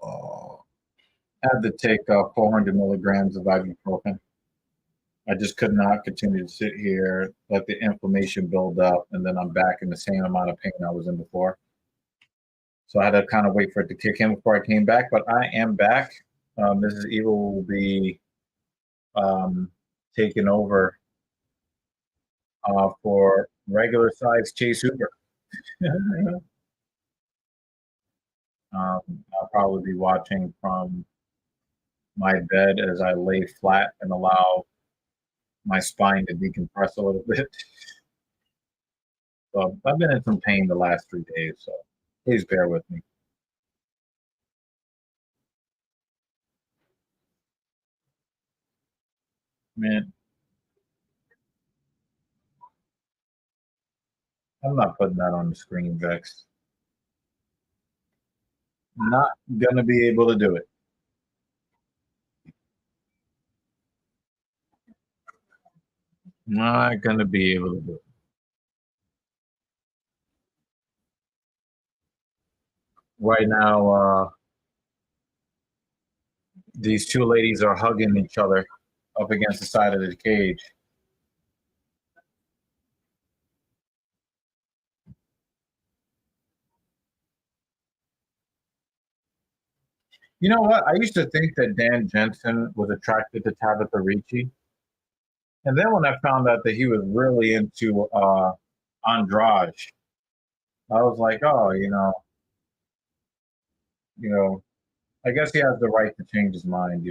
Oh, I had to take 400 milligrams of ibuprofen. I just could not continue to sit here, let the inflammation build up, and then I'm back in the same amount of pain I was in before. So I had to kind of wait for it to kick in before I came back, but I am back. Mrs. Evil will be taking over for regular size Chase Hooper. I'll probably be watching from my bed as I lay flat and allow my spine to decompress a little bit. So I've been in some pain the last 3 days, so please bear with me. Man, I'm not putting that on the screen, Vex. Not gonna be able to do it. Not gonna be able to do it. Right now, these two ladies are hugging each other up against the side of the cage. You know what? I used to think that Dan Jensen was attracted to Tabitha Ricci. And then when I found out that he was really into Andrade, I was like, oh, you know, I guess he has the right to change his mind.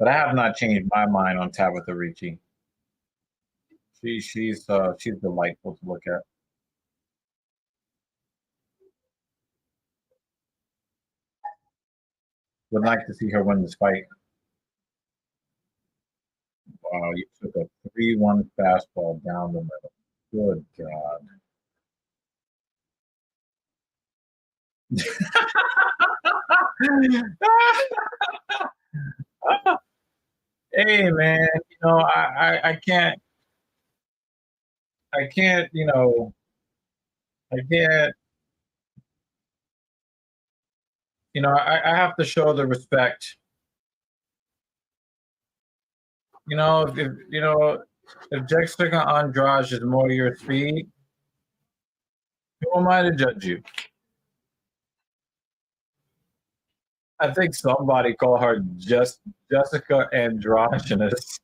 But I have not changed my mind on Tabitha Ricci. She's delightful to look at. Would like to see her win this fight. Wow, you took a 3-1 fastball down the middle. Good God. Hey man, I can't, I can't, I have to show the respect if Jessica Andrade is more your speed, who am I to judge you? I think somebody called her just Jessica Androgynous.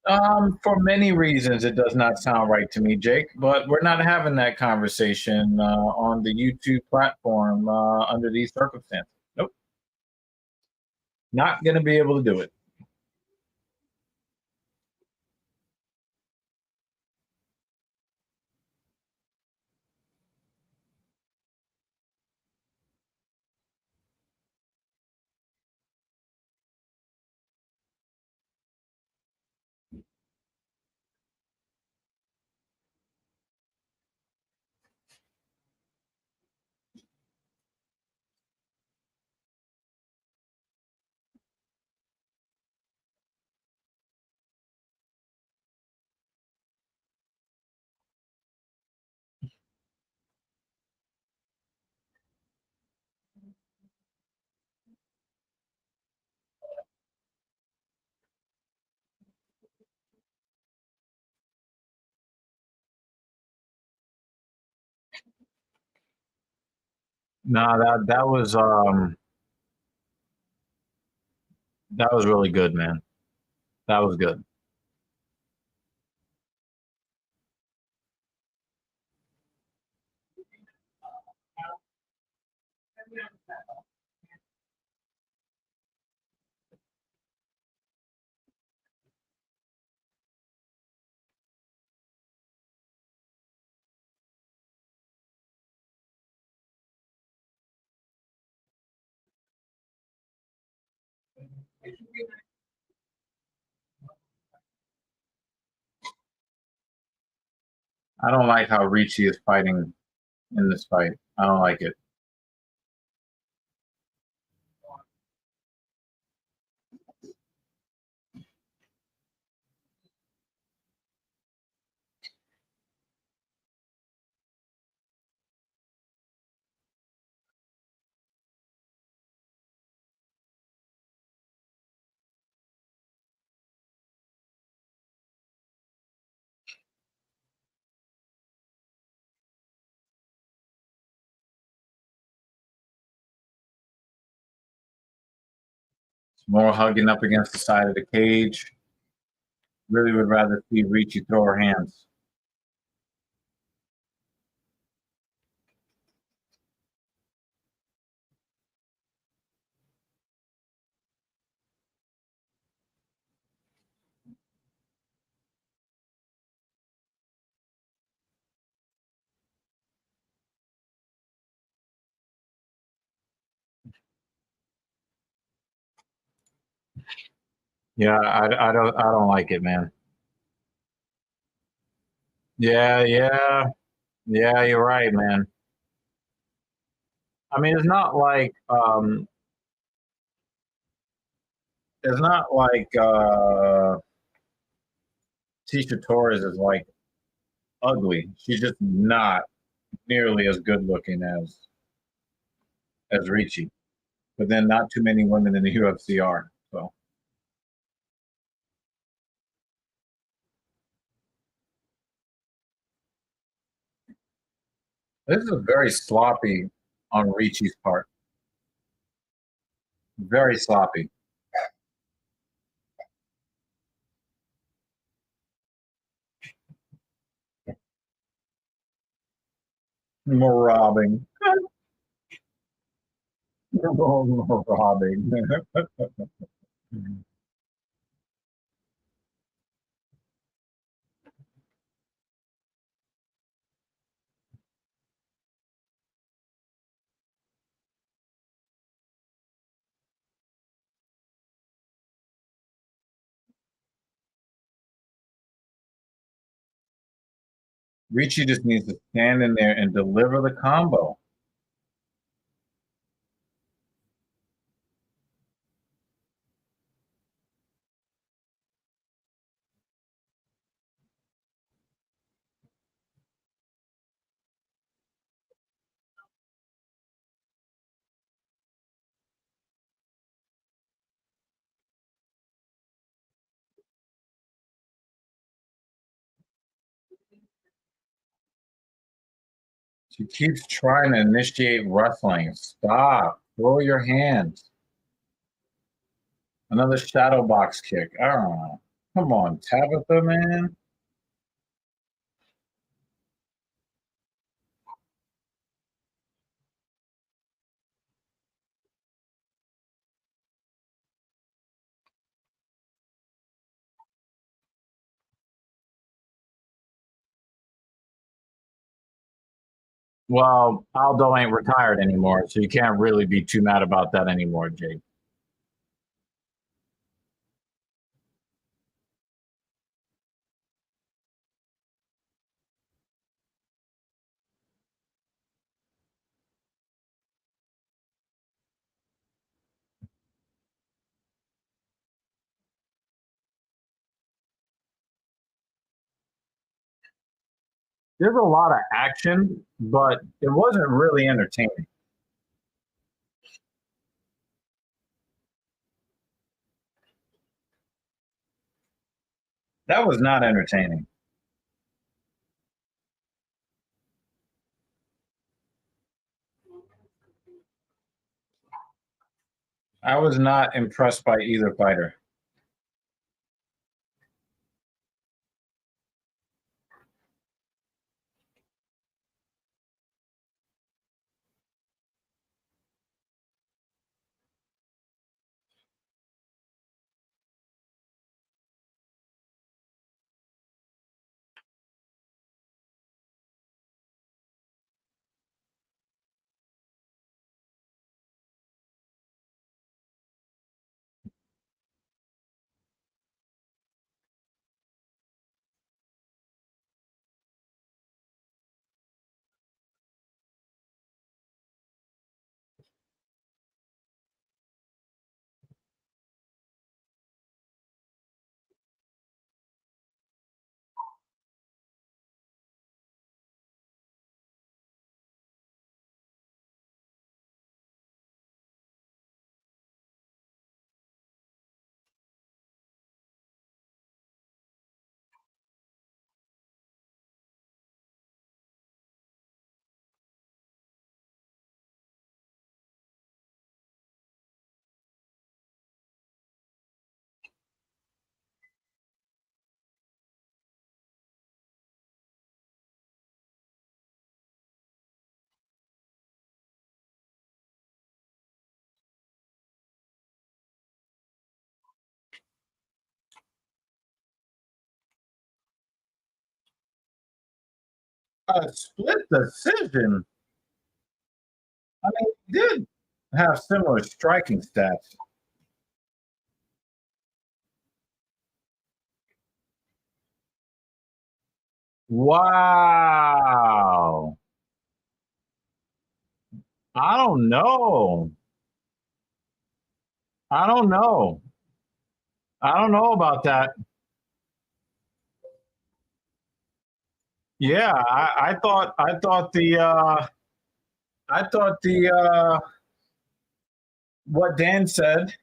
For many reasons, it does not sound right to me, Jake. But we're not having that conversation on the YouTube platform under these circumstances. Nope, not going to be able to do it. No, that was really good, man. That was good. I don't like how Ricci is fighting in this fight. I don't like it. It's more hugging up against the side of the cage. Really would rather see Ricci throw her hands. Yeah, I don't like it, man. Yeah, you're right, man. I mean, it's not like Tisha Torres is like ugly. She's just not nearly as good looking as Ricci. But then not too many women in the UFC are. So this is very sloppy on Ricci's part. Very sloppy. More robbing. More robbing. Ricci just needs to stand in there and deliver the combo. She keeps trying to initiate wrestling. Stop. Throw your hands. Another shadow box kick. Oh, come on, Tabitha, man. Well, Aldo ain't retired anymore, so you can't really be too mad about that anymore, Jake. There's a lot of action, but it wasn't really entertaining. That was not entertaining. I was not impressed by either fighter. A split decision. I mean, he did have similar striking stats. Wow. I don't know. I don't know. I don't know about that. Yeah, I thought the what Dan said,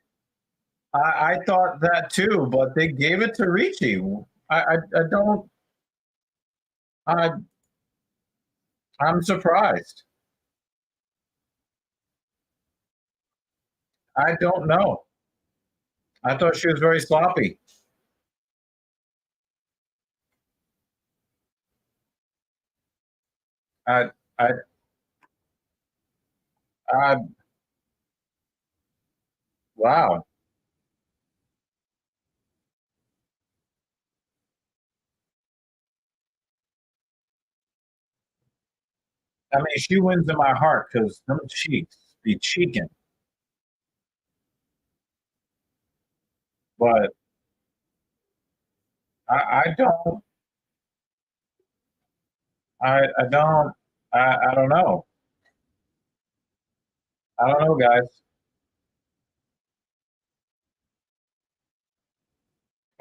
I thought that too, but they gave it to Ricci. I don't I I'm surprised. I don't know. I thought she was very sloppy. I I I wow. I mean, she wins in my heart because them cheeks be cheeking. But I don't I don't I don't know. I don't know, guys.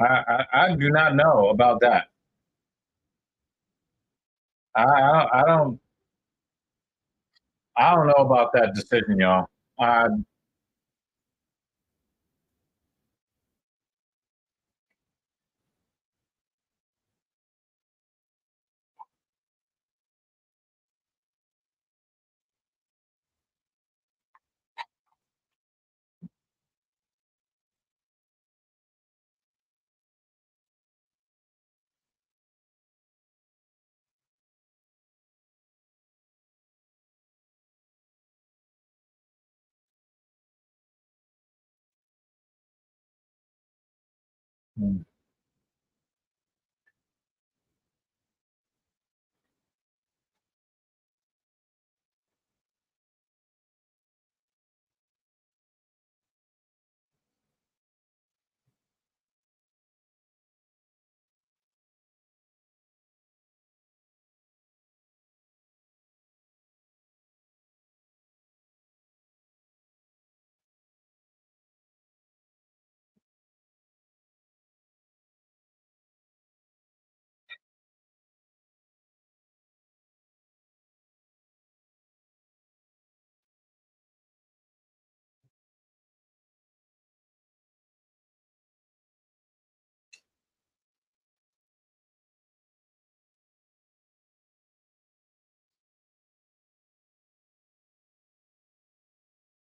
I do not know about that. I don't know about that decision, y'all. Uh, Mm.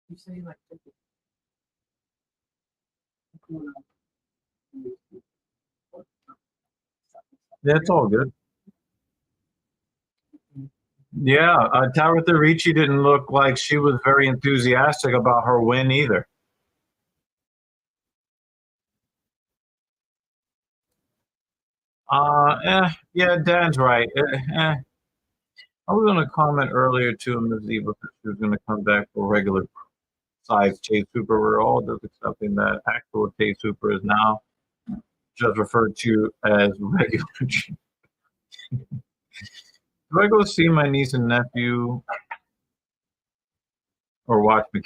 You say like That's all good. Yeah, Tabitha Ricci didn't look like she was very enthusiastic about her win either. Yeah, Dan's right. I was going to comment earlier to Ms. Eva that she was going to come back for regular size Chase Super. We're all just accepting that actual Chase Super is now just referred to as regular. Do I go see my niece and nephew or watch me?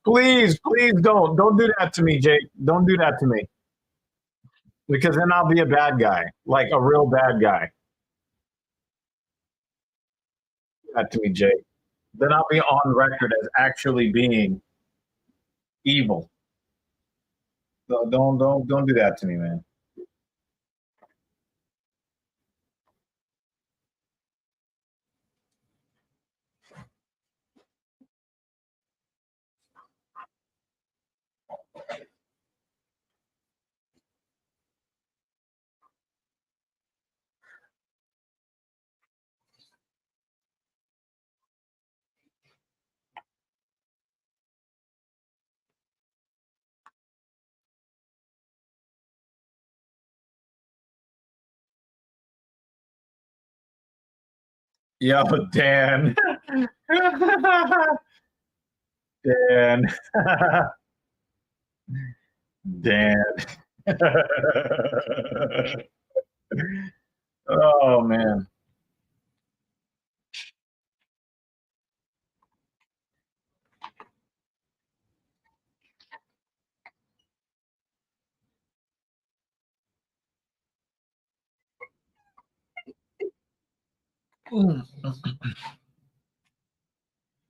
Please, please don't do that to me, Jake. Don't do that to me because then I'll be a bad guy, like a real bad guy. Do that to me, Jake. Then I'll be on record as actually being evil. So don't do that to me, man. Yo, Dan. Dan. Dan. Oh man.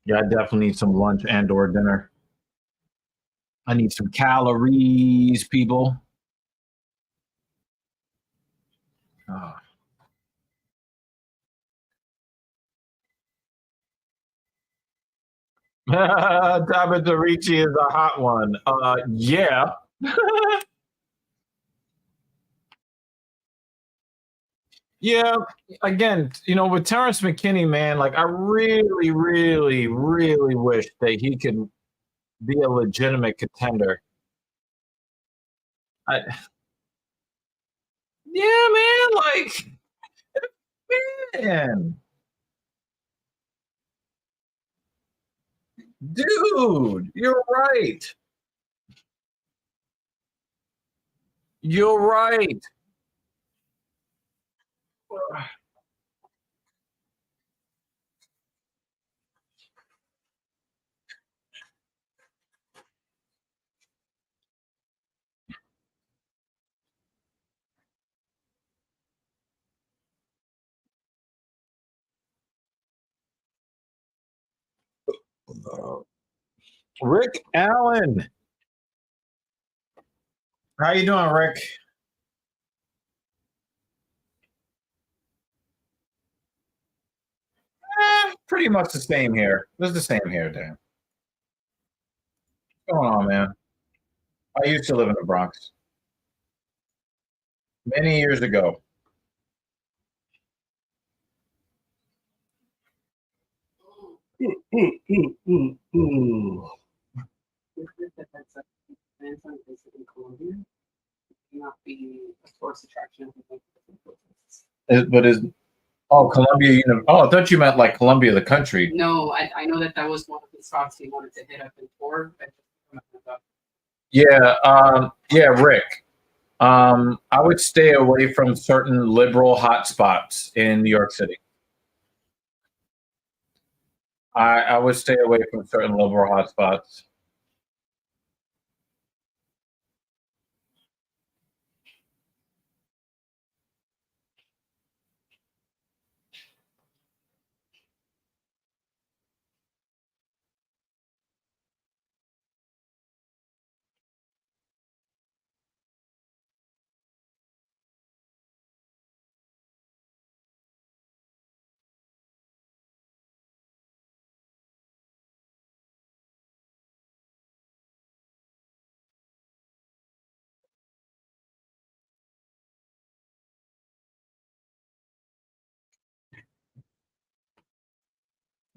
Yeah, I definitely need some lunch and or dinner. I need some calories, people. Oh. Tabitha Ricci is a hot one. Yeah. Yeah, again, with Terrence McKinney, man, like I really, really, really wish that he could be a legitimate contender. I, yeah, man, like, man, dude, you're right. You're right. Rick Allen, how you doing, Rick? Pretty much the same here. It's the same here, Dan. What's going on, man? I used to live in the Bronx many years ago. plans on visiting Colombia, it cannot be a tourist attraction. But is Columbia? I thought you meant like Columbia, the country. No, I know that was one of the spots he wanted to hit up and tour. Yeah, Rick. I would stay away from certain liberal hotspots in New York City. I would stay away from certain liberal hotspots.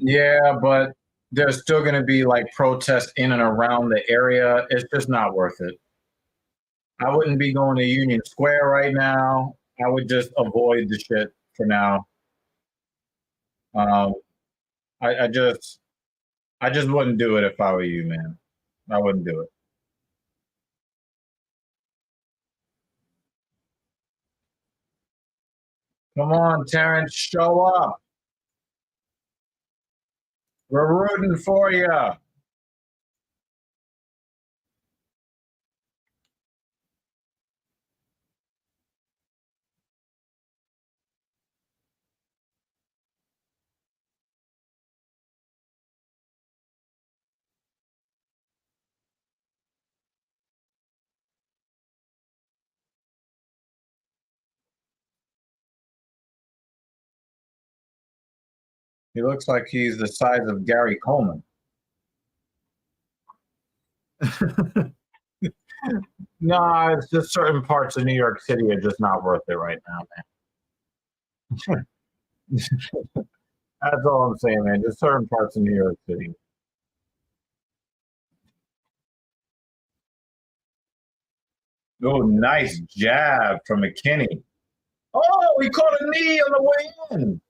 Yeah, but there's still going to be like protests in and around the area. It's just not worth it. I wouldn't be going to Union Square right now. I would just avoid the shit for now. Um, I just wouldn't do it if I were you, man. I wouldn't do it. Come on, Terrence, show up. We're rooting for you. He looks like he's the size of Gary Coleman. No, it's just certain parts of New York City are just not worth it right now, man. That's all I'm saying, man. Just certain parts of New York City. Oh, nice jab from McKinney. Oh, he caught a knee on the way in.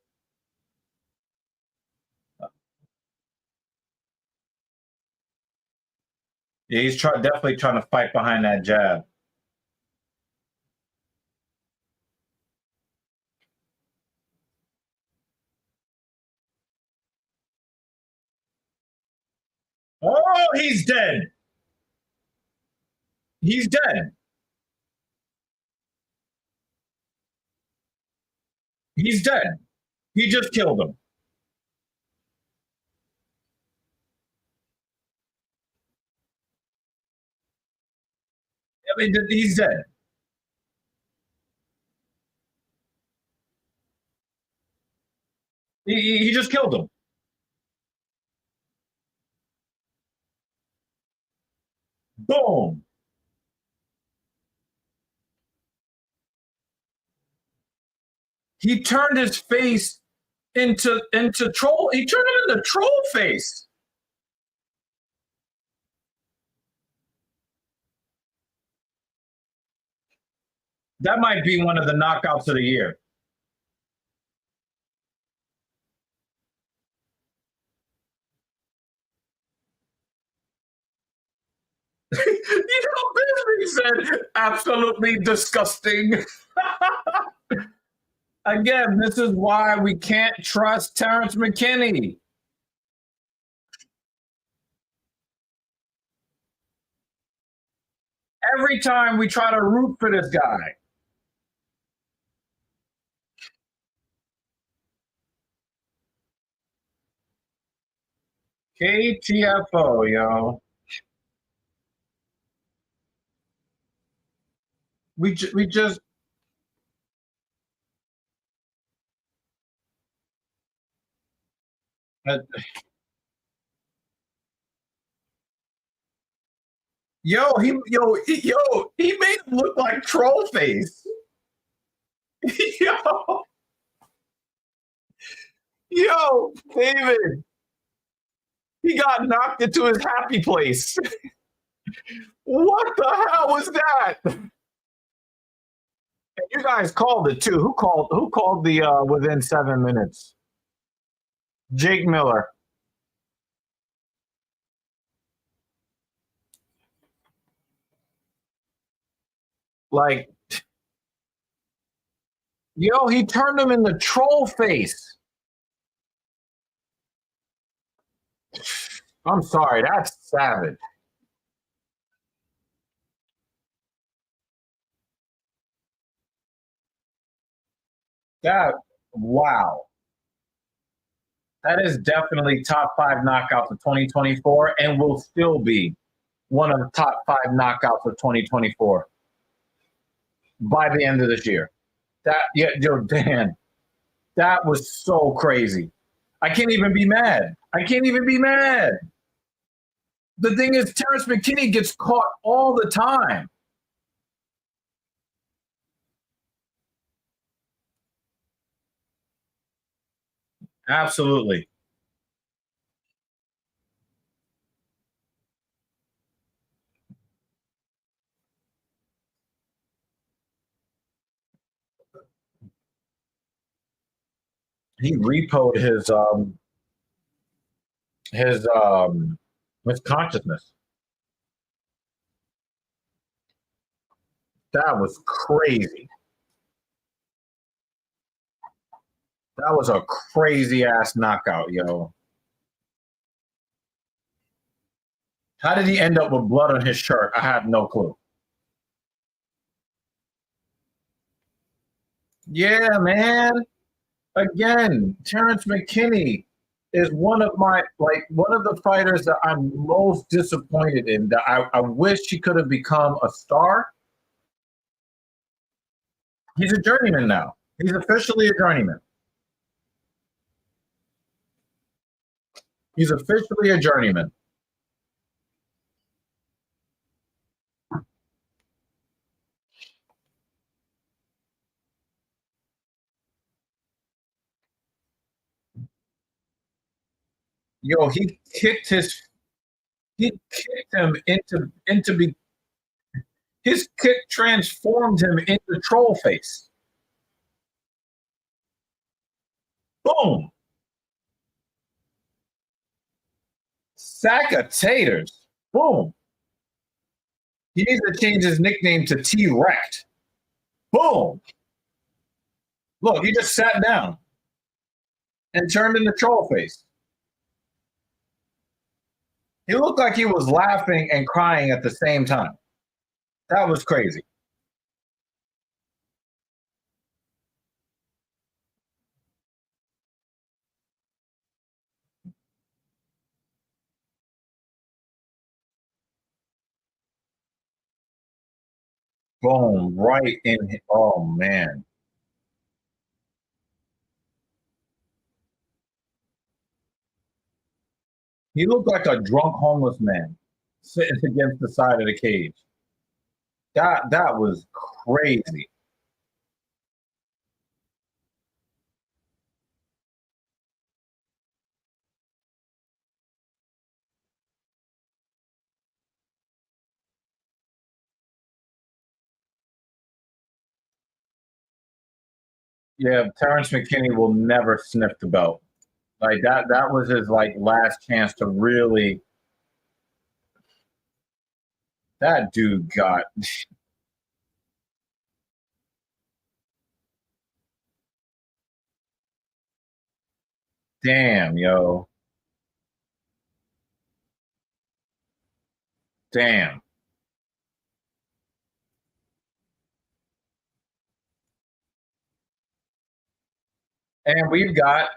Yeah, he's definitely trying to fight behind that jab. Oh, he's dead. He's dead. He's dead. He just killed him. I mean, he's dead. He just killed him. Boom. He turned his face into troll. He turned him into troll face. That might be one of the knockouts of the year. Bisbee said, absolutely disgusting. Again, this is why we can't trust Terrence McKinney. Every time we try to root for this guy. KTFO, yo. We just he made him look like troll face. yo, David, he got knocked into his happy place. What the hell was that? And you guys called it too. Who called the within 7 minutes? Jake Miller. Like, yo, he turned him into troll face. I'm sorry, that's savage. That, wow. That is definitely top 5 knockouts of 2024 and will still be one of the top 5 knockouts of 2024 by the end of this year. That, yeah, yo, Dan, that was so crazy. I can't even be mad. I can't even be mad. The thing is, Terrence McKinney gets caught all the time. Absolutely. He repoed his consciousness. That was crazy. That was a crazy ass knockout, yo. How did he end up with blood on his shirt? I have no clue. Yeah, man. Again, Terrence McKinney is one of the fighters that I'm most disappointed in. That I wish he could have become a star. He's a journeyman now. He's officially a journeyman. He's officially a journeyman. Yo, he kicked him into his kick transformed him into troll face. Boom. Sack of taters. Boom. He needs to change his nickname to T-Rect. Boom. Look, he just sat down and turned into troll face. He looked like he was laughing and crying at the same time. That was crazy. Boom, right in. Oh, man. He looked like a drunk homeless man sitting against the side of the cage. That was crazy. Yeah, Terrence McKinney will never sniff the belt. Like that was his like last chance to really. That dude got. Damn, yo. Damn. And we've got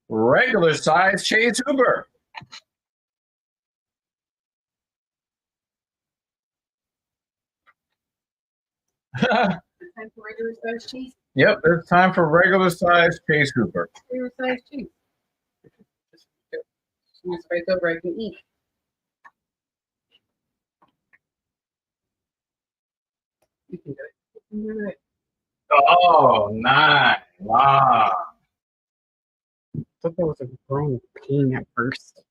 regular size Chase Hooper. Time for regular size cheese. Yep, it's time for regular size Chase Hooper. Regular size cheese. Just right over, I can eat. You can do it. You can do it. Oh, nice. Wow. I thought that was a growing pain at first.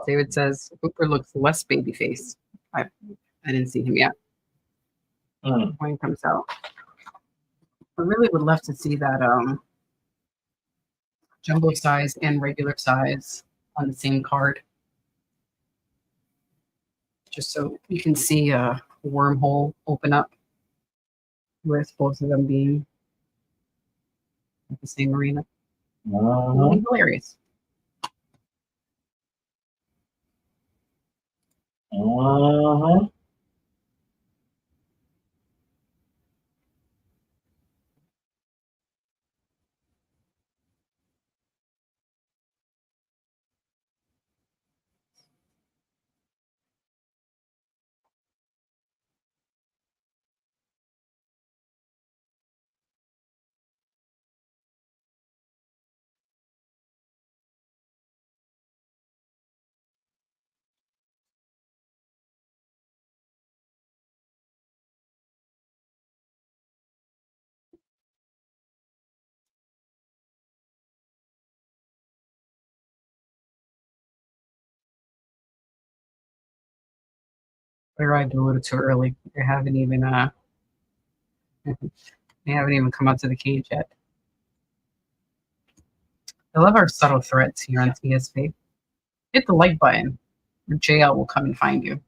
David says Hooper looks less babyface. I didn't see him yet. When he comes out, I really would love to see that jumbo size and regular size on the same card, just so you can see a wormhole open up with both of them being at the same arena. It'll be hilarious. I arrived a little too early. They haven't even come out to the cage yet. I love our subtle threats here on TSP. Hit the like button, or JL will come and find you.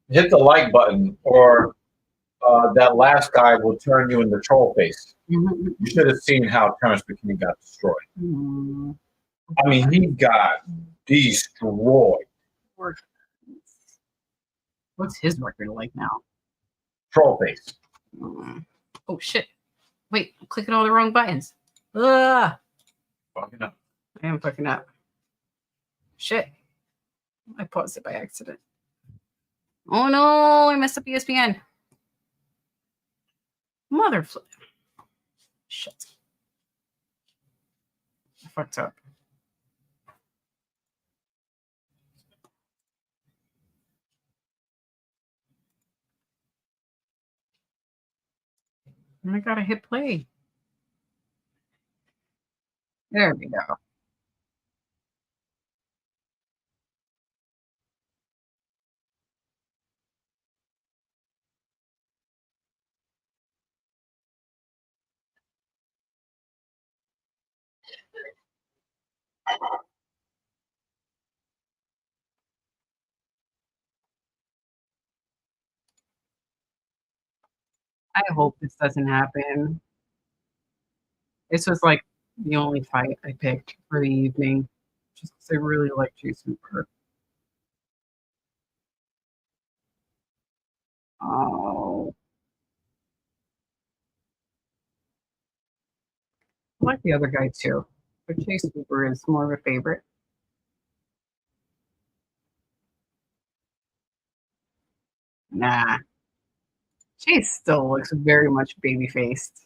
Hit the like button, or that last guy will turn you into troll face. Mm-hmm. You should have seen how Terrence McKinney got destroyed. Mm-hmm. I mean, he got destroyed. What's his record like now? Troll face. Oh shit! Wait, I'm clicking all the wrong buttons. Ugh! Fucking up. I am fucking up. Shit! I paused it by accident. Oh no! I messed up ESPN. Mother flip. Shit. I fucked up. I gotta hit play. There we go. I hope this doesn't happen. This was like the only fight I picked for the evening, just because I really like Chase Hooper. Oh, I like the other guy too, but Chase Hooper is more of a favorite. Nah, Chase still looks very much baby faced.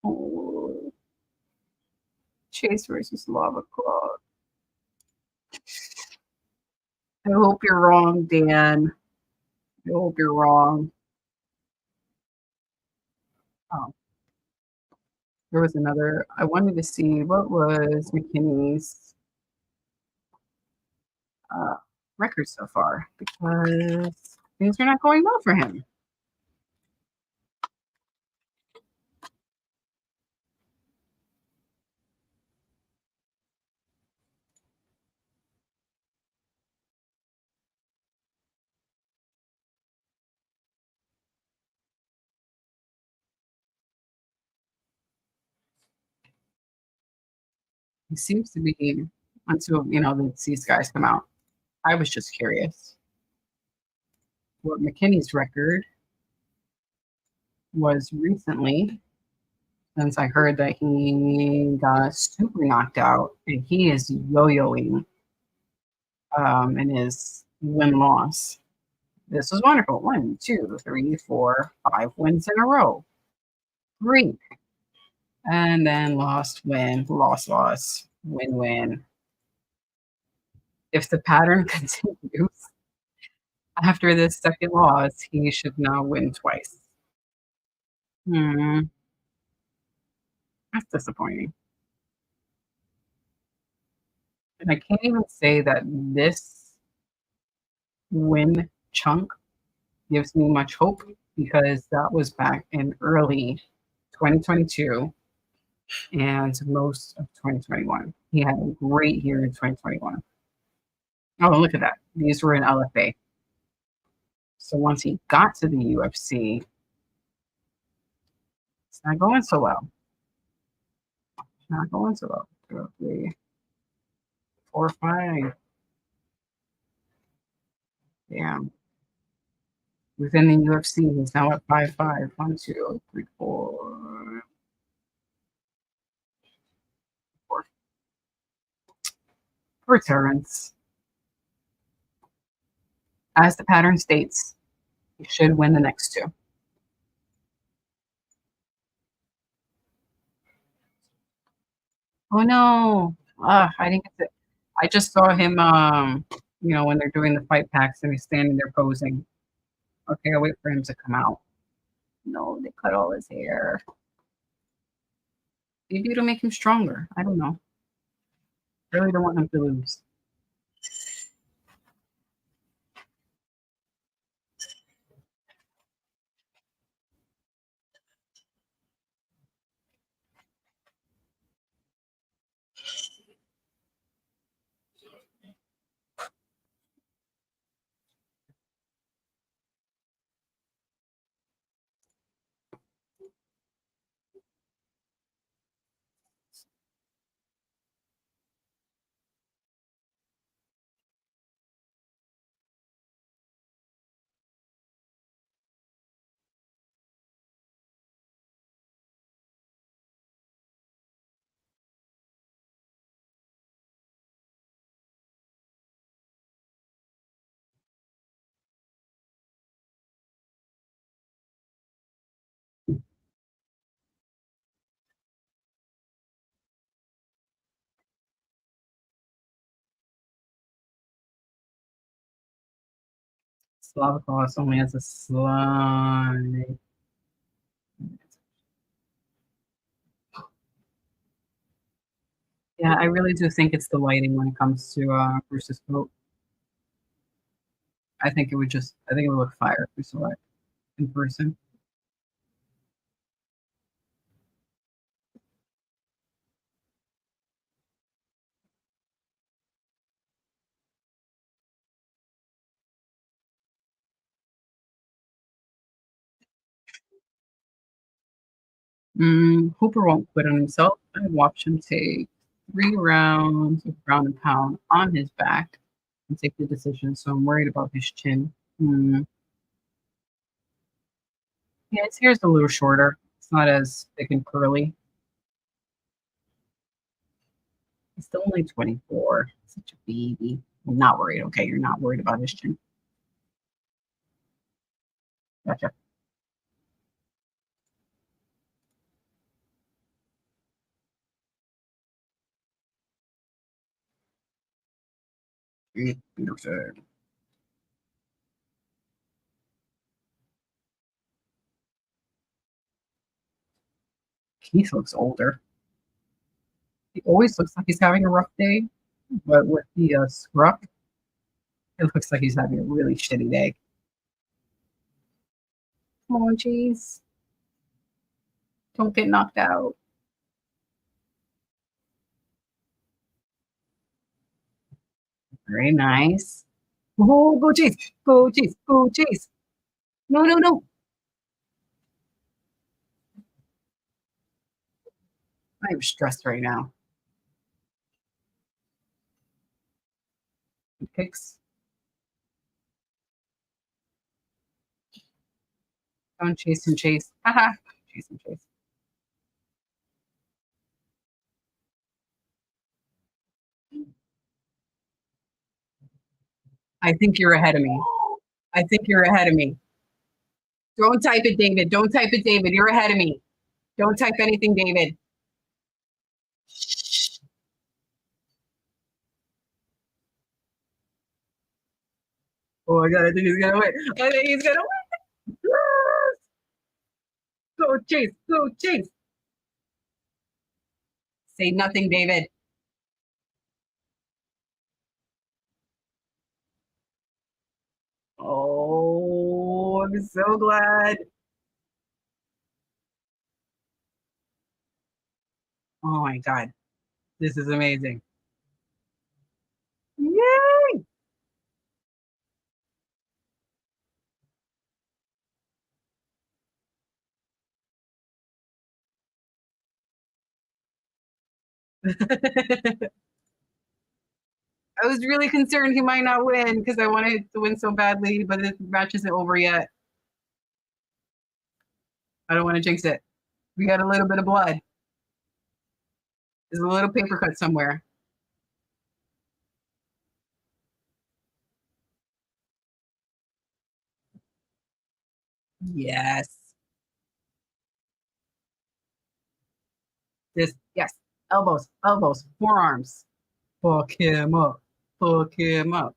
Oh, Chase versus Lava Claw. I hope you're wrong, Dan. I hope you're wrong. Oh, there was another. I wanted to see what was McKinney's record so far because things are not going well for him. He seems to be until these guys come out. I was just curious what McKinney's record was recently, since I heard that he got super knocked out and he is yo-yoing in his win-loss. This was wonderful. 1, 2, 3, 4, 5 wins in a row. Great. And then lost, win, loss, win. If the pattern continues after this second loss, he should now win twice. That's disappointing. And I can't even say that this win chunk gives me much hope because that was back in early 2022 and most of 2021. He had a great year in 2021. Oh, look at that. These were in LFA. So once he got to the UFC, it's not going so well. It's not going so well. 2, 3, 4, 5. Damn. Within the UFC, he's now at 5-5. 1, 2, 3, 4. Returns. As the pattern states, he should win the next 2. Oh no! I didn't get to. I just saw him. When they're doing the fight packs and he's standing there posing. Okay, I'll wait for him to come out. No, they cut all his hair. Maybe it'll make him stronger. I don't know. Really don't want him to lose. Slavicos only has a slide. Yeah, I really do think it's the lighting when it comes to Bruce's coat. I think it would look fire if we saw it in person. Hooper won't quit on himself. I watched him take 3 rounds of ground and pound on his back and take the decision, so I'm worried about his chin. Yeah, his hair's a little shorter. It's not as thick and curly. He's still only 24. Such a baby. I'm not worried. Okay, you're not worried about his chin. Gotcha. Keith looks older. He always looks like he's having a rough day, but with the scruff, it looks like he's having a really shitty day. Come on, jeez. Don't get knocked out. Very nice. Oh, go Chase. Go Chase. Go Chase. No, no, no. I'm stressed right now. Kicks. Don't chase and chase. Haha. Chase and chase. I think you're ahead of me. I think you're ahead of me. Don't type it, David. Don't type it, David. You're ahead of me. Don't type anything, David. Oh my god, I think he's gonna win. I think he's gonna win. Go Chase. Go Chase. Say nothing, David. I'm so glad. Oh my God. This is amazing. Yay! I was really concerned he might not win because I wanted to win so badly, but the match isn't over yet. I don't want to jinx it. We got a little bit of blood. There's a little paper cut somewhere. Yes. Yes. Elbows, elbows, forearms. Fuck him up. Fuck him up.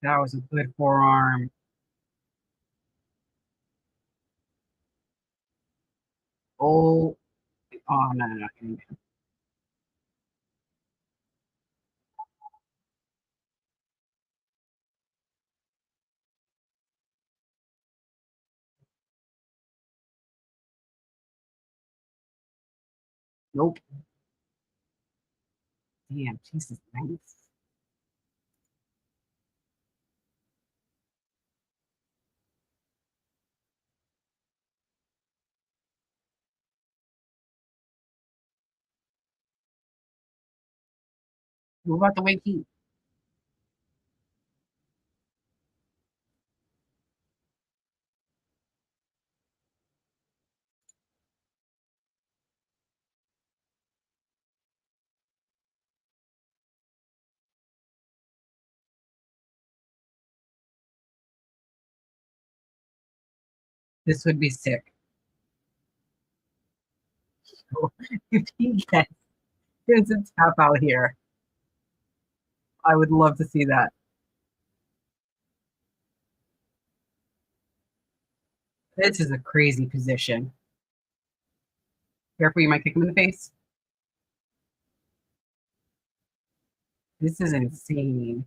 That was a good forearm. Oh, no, no, no. Nope. Damn, Jesus, nice. What about the way he? This would be sick. So, if he gets a tap out here, I would love to see that. This is a crazy position. Careful, you might kick him in the face. This is insane.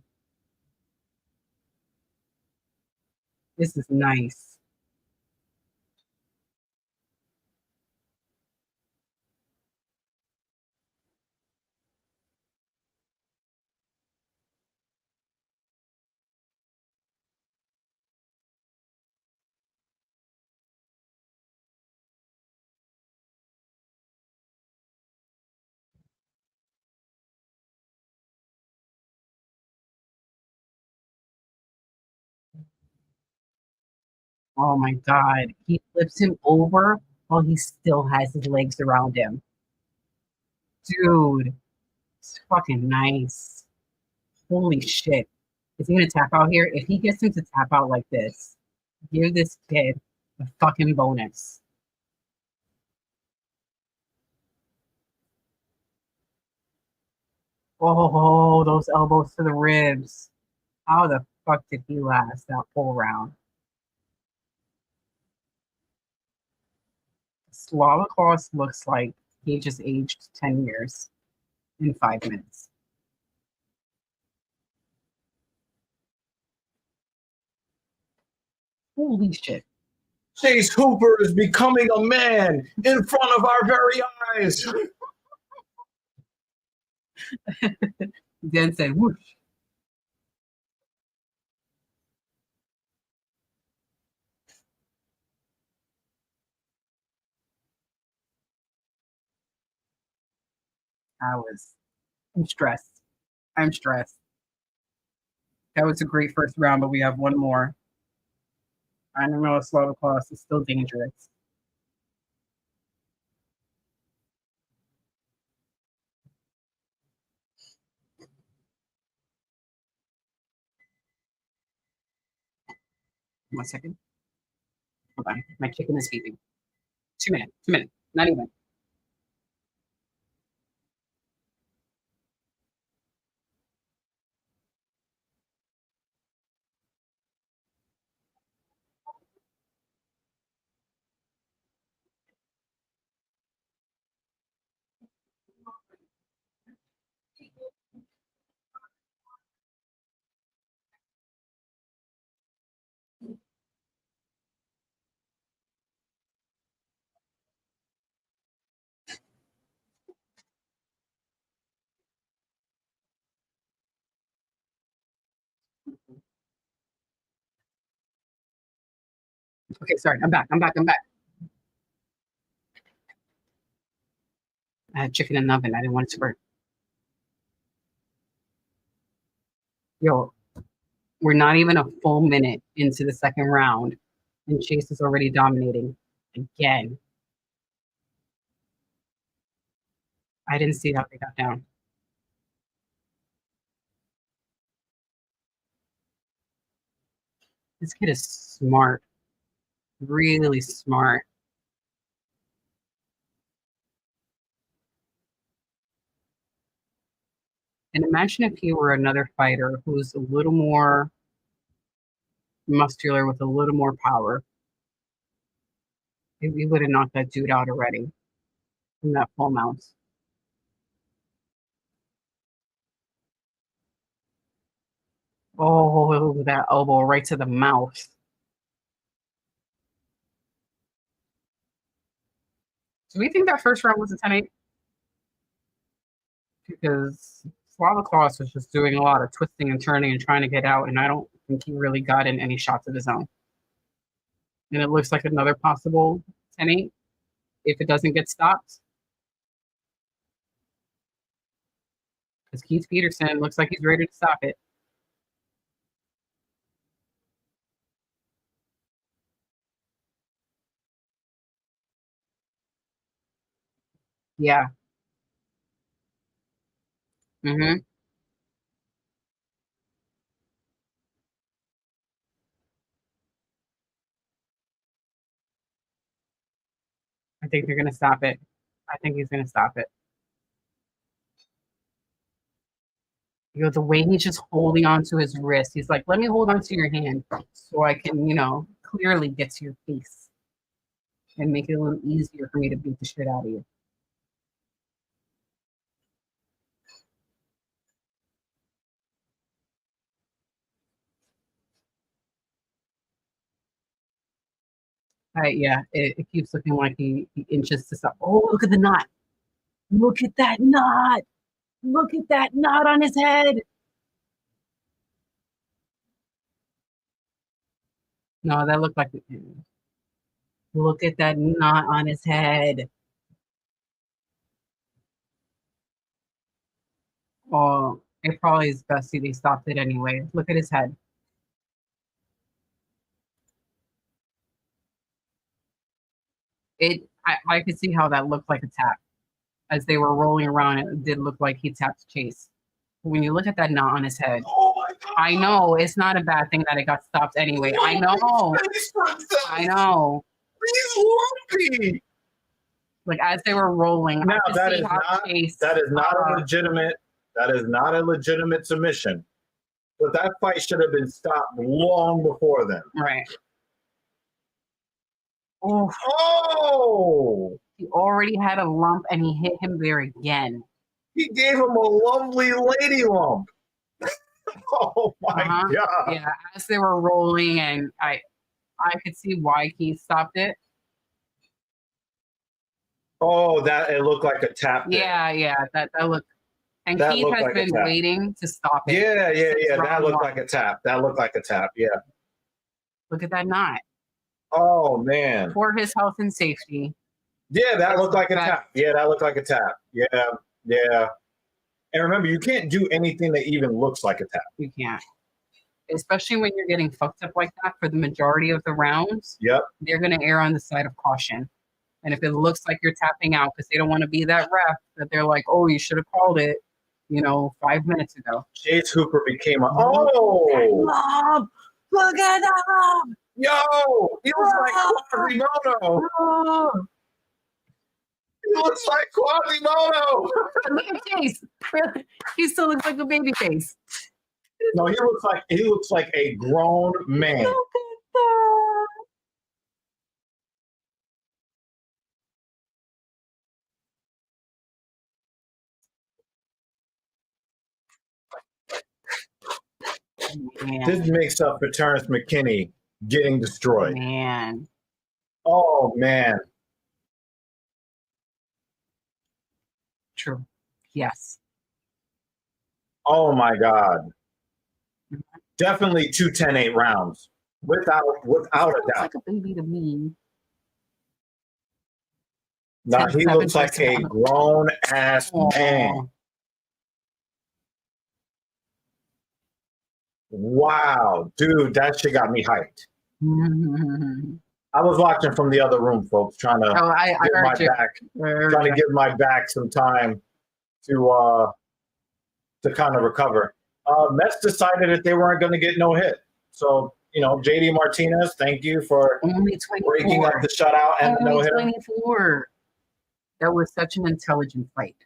This is nice. Oh my God. He flips him over while he still has his legs around him. Dude, it's fucking nice. Holy shit. Is he gonna tap out here? If he gets him to tap out like this, give this kid a fucking bonus. Oh, those elbows to the ribs. How the fuck did he last that full round? Slava Claus looks like he just aged 10 years in 5 minutes. Holy shit. Chase Hooper is becoming a man in front of our very eyes. Then said, whoosh. I'm stressed. I'm stressed. That was a great first round, but we have one more. I don't know if Slava Claus is still dangerous. One second. Hold on. My chicken is feeding. 2 minutes. 2 minutes. Not even. Okay, sorry. I'm back. I had chicken in the oven. I didn't want it to burn. Yo, we're not even a full minute into the second round, and Chase is already dominating again. I didn't see how they got down. This kid is smart, really smart. And imagine if he were another fighter who's a little more muscular with a little more power. We would have knocked that dude out already from that full mount. Oh, that elbow right to the mouth. Do we think that first round was a 10-8? Because Slava Claus was just doing a lot of twisting and turning and trying to get out, and I don't think he really got in any shots of his own. And it looks like another possible 10-8 if it doesn't get stopped. Because Keith Peterson looks like he's ready to stop it. Yeah. Mm-hmm. I think they're going to stop it. I think he's going to stop it. You know, the way he's just holding onto his wrist. He's like, let me hold onto your hand so I can, clearly get to your face and make it a little easier for me to beat the shit out of you. Yeah, it keeps looking like he inches to stop. Oh, look at the knot. Look at that knot. Look at that knot on his head. No, that looked like. Look at that knot on his head. Oh, it probably is best they stopped it anyway. Look at his head. I could see how that looked like a tap. As they were rolling around, it did look like he tapped Chase. When you look at that knot on his head, Oh my God. I know it's not a bad thing that it got stopped anyway. I know. I know. He's lumpy. Like as they were rolling, Now I could that see is how not Chase, that is not a legitimate submission. But that fight should have been stopped long before then. right. Oh, Oh, he already had a lump and he hit him there again. he gave him a lovely lady lump. Oh my God. Yeah, as they were rolling, and I could see why he stopped it. Oh, that it looked like a tap. Yeah, that looked. And That Keith looked has like a been tap. waiting to stop it. Yeah. That round looked one. like a tap. That looked like a tap. Yeah. Look at that knot. Oh man. For his health and safety. Yeah, that looked like a tap. Yeah, that looked like a tap. Yeah. And remember, you can't do anything that even looks like a tap. You can't. Especially when you're getting fucked up like that for the majority of the rounds. Yep. They're going to err on the side of caution. And if it looks like you're tapping out because they don't want to be that ref, that they're like, oh, you should have called it, 5 minutes ago. Chase Hooper became a Lob! Look at that lob! Yo, he looks like Quasimodo. Oh. He looks like Quasimodo. Look at Chase. He still looks like a baby face. No, he looks like a grown man. Look at that. Man. This makes up for Terrence McKinney getting destroyed. Man. Oh man. True. Yes. Oh my God. Definitely 2 10-8 rounds. without a Looks doubt. like a baby to me. Now 10, he 7 looks like a 7. grown ass man. Aw. Wow, dude, that shit got me hyped. Oh, I was watching from the other room, folks, trying to I give my heard you. back, I heard trying to you. give my back some time to kind of recover. Mets decided that they weren't going to get no hit. So, JD Martinez, thank you for Only breaking 24. up the shutout and the no Only hitter. 24. That was such an intelligent fight.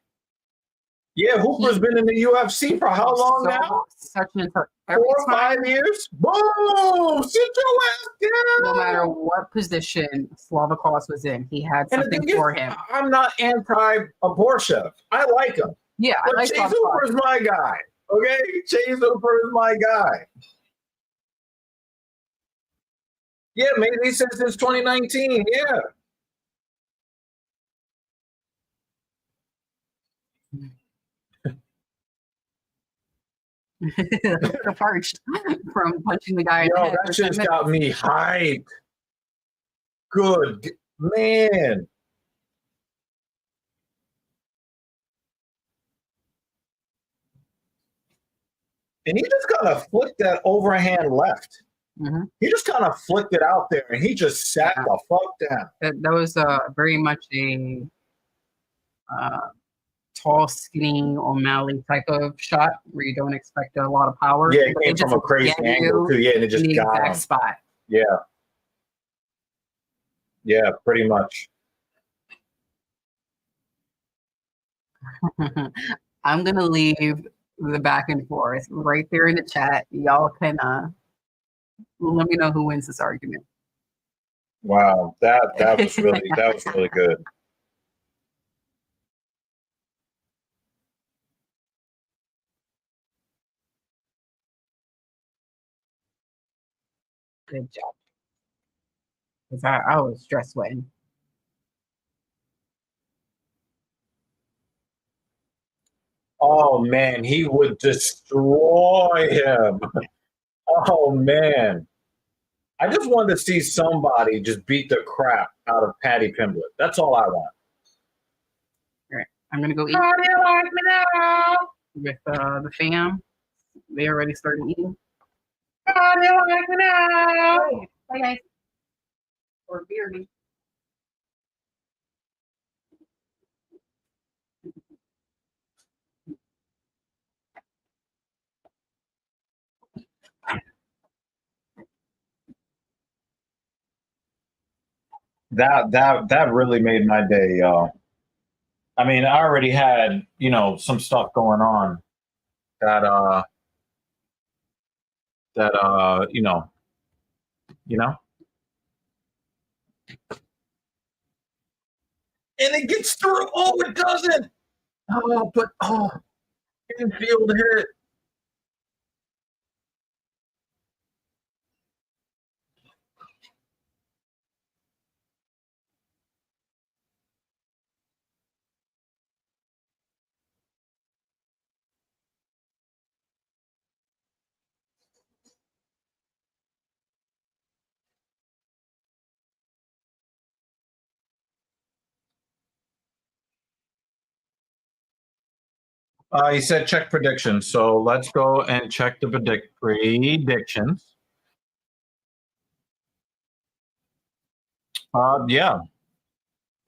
Yeah, Hooper's been in the UFC for how long now? Such an intelligent. 4 or 5 years? Boom! Sit your ass down! No matter what position Slavakos was in, he had And the something thing is, for him. I'm not anti-Abortion. I like him. Yeah, I But like Chase Slavakos. Hooper is my guy. Okay? Chase Hooper is my guy. Yeah, maybe since 2019. Yeah. Parched from punching the guy in the Yo, head. that shit's got me hyped. Good man. And he just kind of flicked that overhand left. Mhm. He just kind of flicked it out there, and he just sat the fuck down. That was very much a tall, skinny O'Malley type of shot where you don't expect a lot of power. Yeah, it but came from a crazy get angle you too. Yeah, and it just in the got exact him. spot. Yeah. Yeah, pretty much. I'm gonna leave the back and forth right there in the chat. Y'all can let me know who wins this argument. Wow, that was really good. Good job. Because I was stress sweating. Oh man, he would destroy him. Oh man. I just wanted to see somebody just beat the crap out of Patty Pimblett. That's all I want. All right, I'm gonna go eat How do you like me now? with the fam. They already started eating. How do you like me now? Bye guys. Or beardy. That really made my day, y'all. I mean, I already had, some stuff going on that you know. And it gets through. Oh, it doesn't. Didn't feel the hit. He said check predictions. So let's go and check the predictions. Yeah.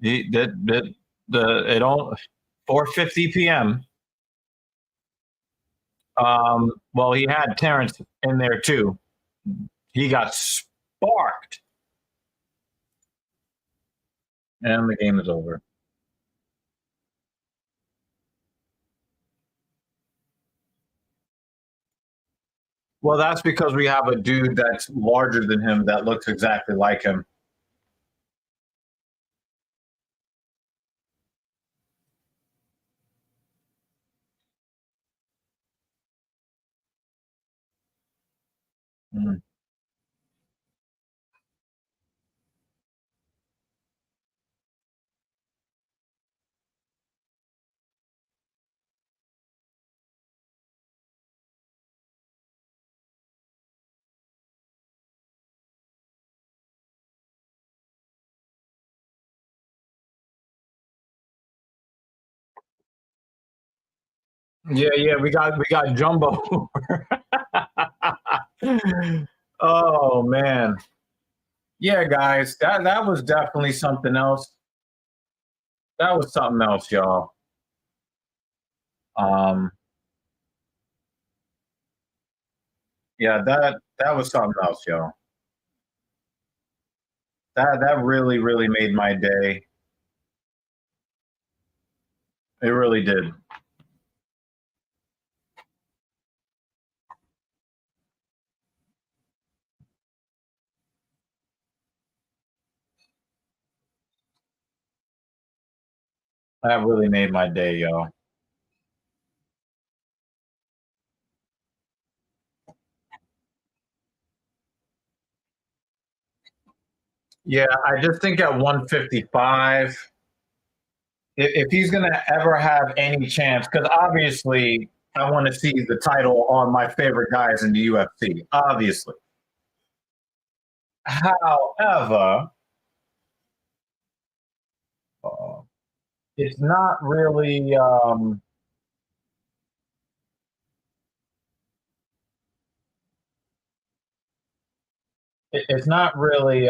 It all 4:50 p.m. Well, he had Terrence in there too. He got sparked. And the game is over. Well, that's because we have a dude that's larger than him that looks exactly like him. Mm. Yeah, we got Jumbo. Oh man. Yeah, guys, that was definitely something else. That was something else, y'all. Um, yeah, that was something else, y'all. That really, really made my day. It really did. That really made my day, y'all. Yeah, I just think at 155, if he's gonna ever have any chance, because obviously I want to see the title on my favorite guys in the UFC, obviously. However, uh, it's not really. It's not really.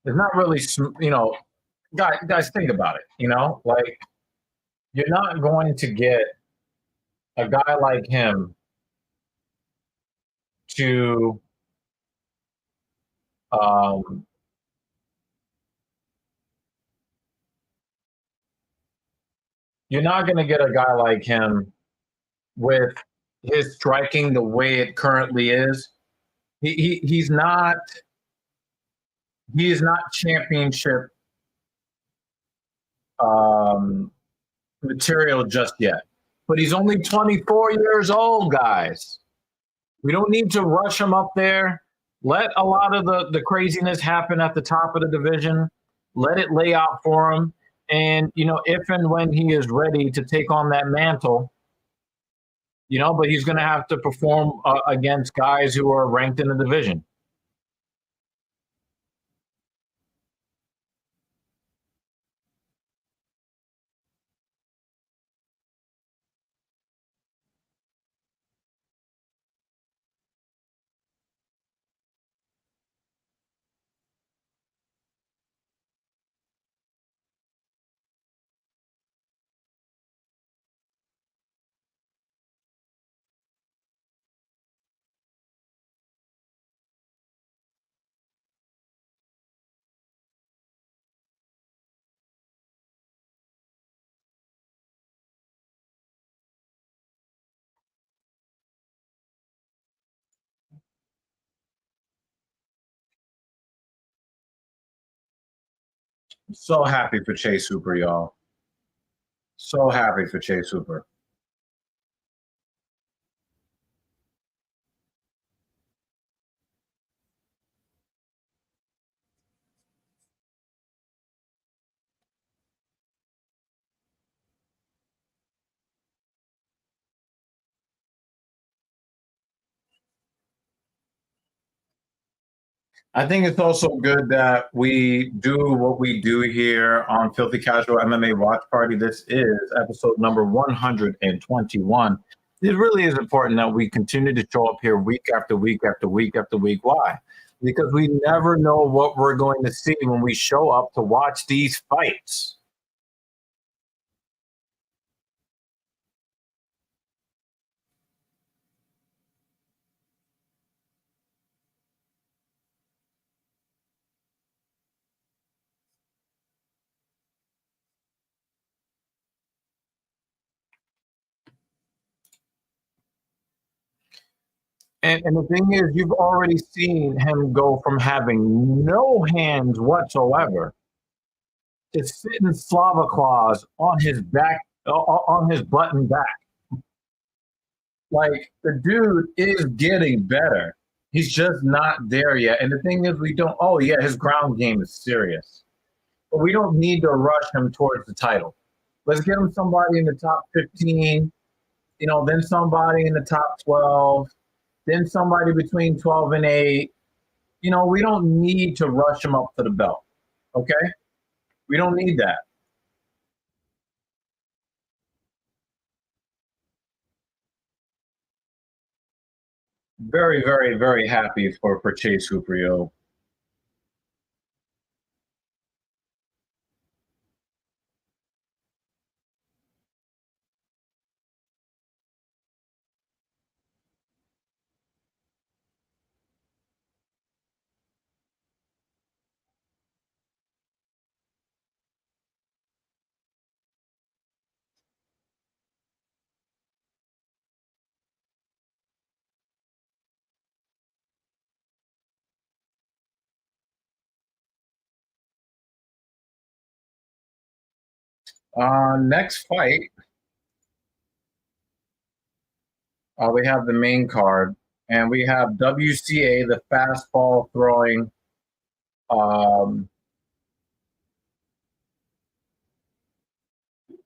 It's not really. Guys, think about it. Like you're not going to get a guy like him to um, you're not going to get a guy like him with his striking the way it currently is. He's not championship um, material just yet. But he's only 24 years old, guys. We don't need to rush him up there. Let a lot of the craziness happen at the top of the division. Let it lay out for him. And, if and when he is ready to take on that mantle, but he's going to have to perform against guys who are ranked in the division. So happy for Chase Hooper, y'all. So happy for Chase Hooper. I think it's also good that we do what we do here on Filthy Casual MMA Watch Party. This is episode number 121. It really is important that we continue to show up here week after week after week after week. Why? Because we never know what we're going to see when we show up to watch these fights. And the thing is, you've already seen him go from having no hands whatsoever to sitting Slava claws on his back, on his button back. Like the dude is getting better. He's just not there yet. And the thing is, we don't. Oh yeah, his ground game is serious, but we don't need to rush him towards the title. Let's get him somebody in the top 15. Then somebody in the top 12. Then somebody between 12 and 8. We don't need to rush him up to the belt. Okay? We don't need that. Very, very, very happy for Chase Hooper, yo. Next fight, we have the main card, and we have WCA, the fastball throwing,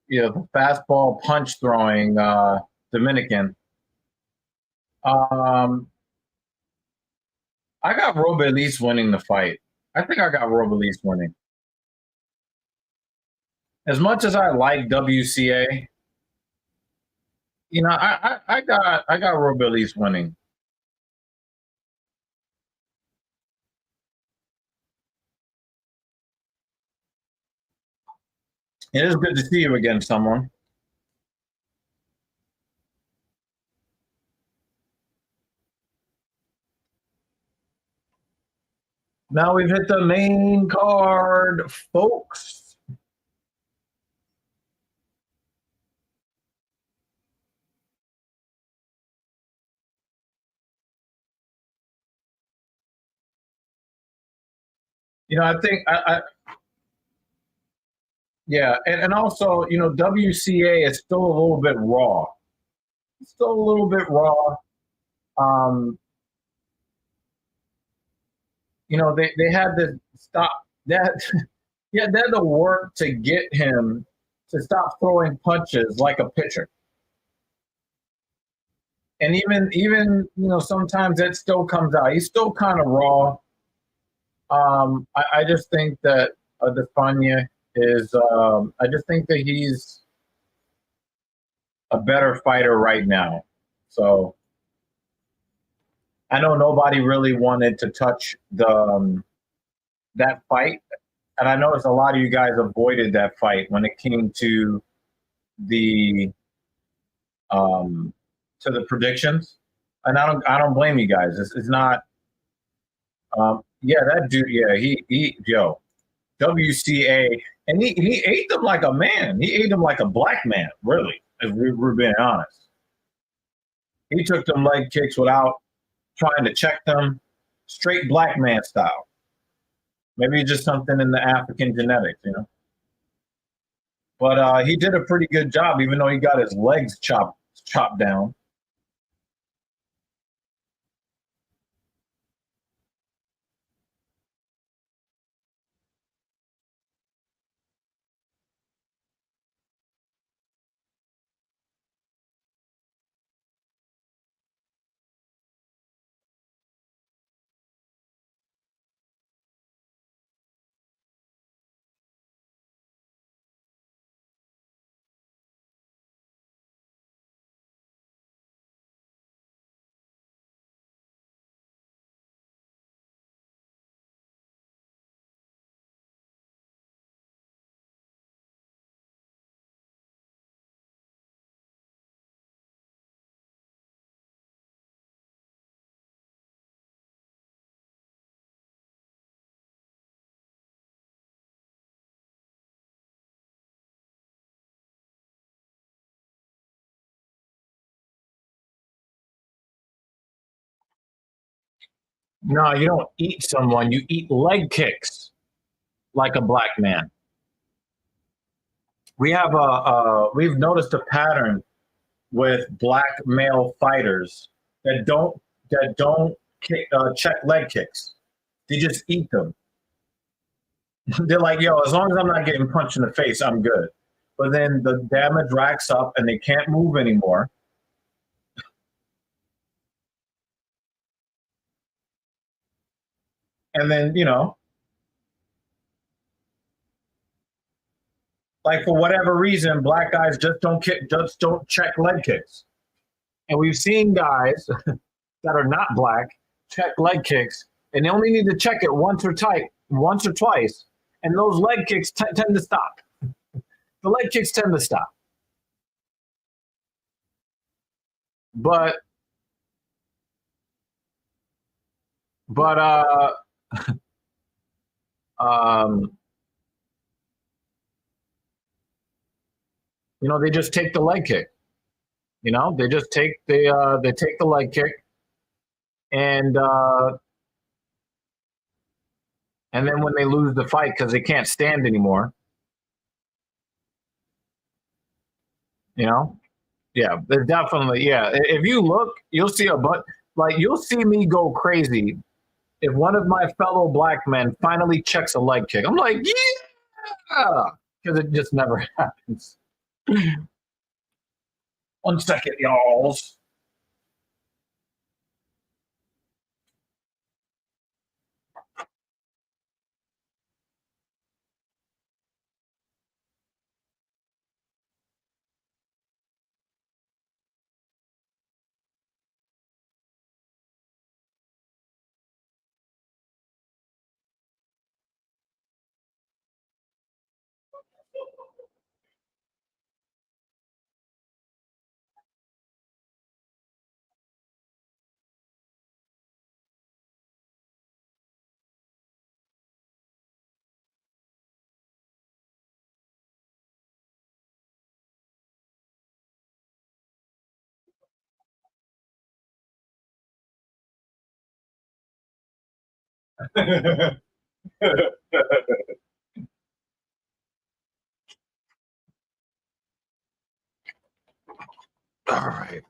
the fastball punch throwing Dominican. I got Robles winning the fight. I think I got Robles winning. As much as I like WCA, I got Robles winning. It is good to see you again, someone. Now we've hit the main card, folks. I think yeah, and also, WCA is still a little bit raw. It's still a little bit raw. They had to stop that. Yeah, they had to work to get him to stop throwing punches like a pitcher. And even sometimes it still comes out. He's still kind of raw. I just think that Defania is. I just think that he's a better fighter right now. So I know nobody really wanted to touch that fight, and I noticed a lot of you guys avoided that fight when it came to the predictions, and I don't blame you guys. It's not. Yeah, that dude. Yeah, yo, WCA, and he ate them like a man. He ate them like a black man. Really, if we're being honest. He took them leg kicks without trying to check them, straight black man style. Maybe just something in the African genetics. But he did a pretty good job, even though he got his legs chopped down. No, you don't eat someone. You eat leg kicks like a black man. We've noticed a pattern with black male fighters that don't check leg kicks. They just eat them. They're like, yo, as long as I'm not getting punched in the face, I'm good. But then the damage racks up and they can't move anymore. And then, like for whatever reason, black guys just don't check leg kicks. And we've seen guys that are not black check leg kicks, and they only need to check it once or twice, and those leg kicks tend to stop. The leg kicks tend to stop. But they just take the leg kick. They just take they take the leg kick, and then when they lose the fight because they can't stand anymore, yeah, they're definitely, yeah. If you look, you'll see you'll see me go crazy if one of my fellow black men finally checks a leg kick. I'm like, yeah, because it just never happens. 1 second, y'all. All right.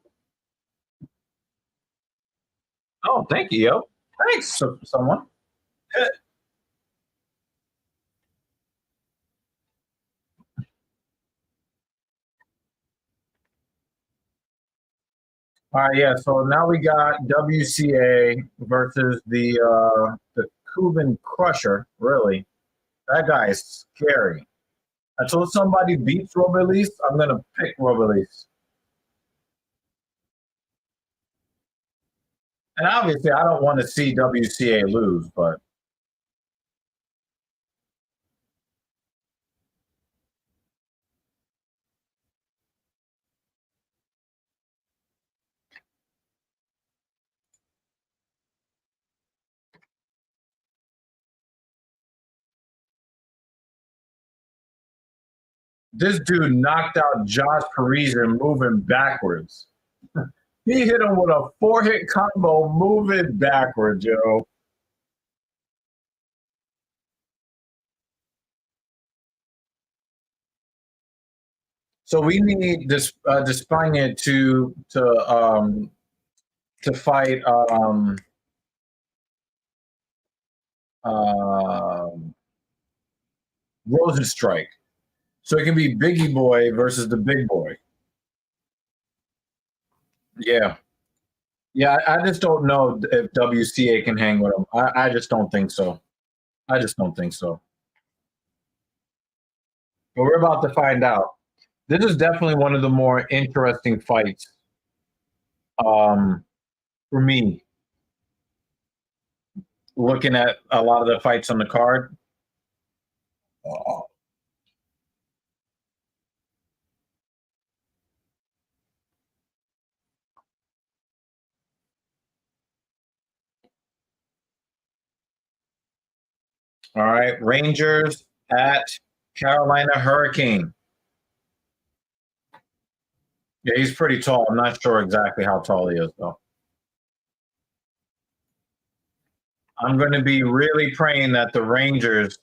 Oh, thank you, yo. Thanks, someone. All right, yeah. So now we got WCA versus the Cuban Crusher. Really, that guy is scary. Until somebody beats Robles, I'm gonna pick Robles. And obviously, I don't want to see WCA lose, but this dude knocked out Josh Parisian moving backwards. He hit him with a 4-hit combo moving backwards, yo. So we need this Despaigne to fight Rosenstrike. So it can be Biggie Boy versus the Big Boy. Yeah. Yeah, I just don't know if WCA can hang with him. I just don't think so. I just don't think so. But we're about to find out. This is definitely one of the more interesting fights for me. Looking at a lot of the fights on the card. All right, Rangers at Carolina Hurricane. Yeah, he's pretty tall. I'm not sure exactly how tall he is, though. I'm going to be really praying that the Rangers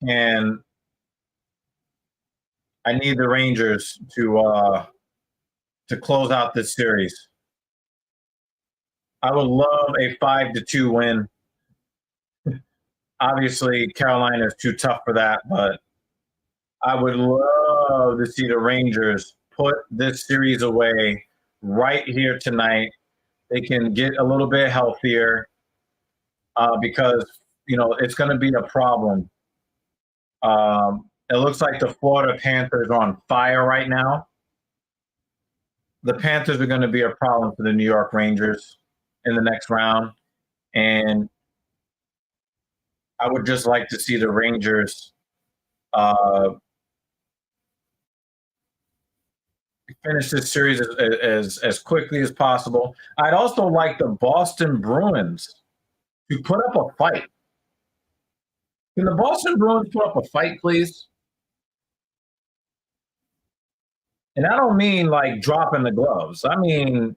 can. I need the Rangers to close out this series. I would love a 5-2 win. Obviously, Carolina is too tough for that, but I would love to see the Rangers put this series away right here tonight. They can get a little bit healthier because it's going to be a problem It looks like the Florida Panthers are on fire right now. The Panthers are going to be a problem for the New York Rangers in the next round. And I would just like to see the Rangers finish this series as quickly as possible. I'd also like the Boston Bruins to put up a fight. Can the Boston Bruins put up a fight, please? And I don't mean like dropping the gloves. I mean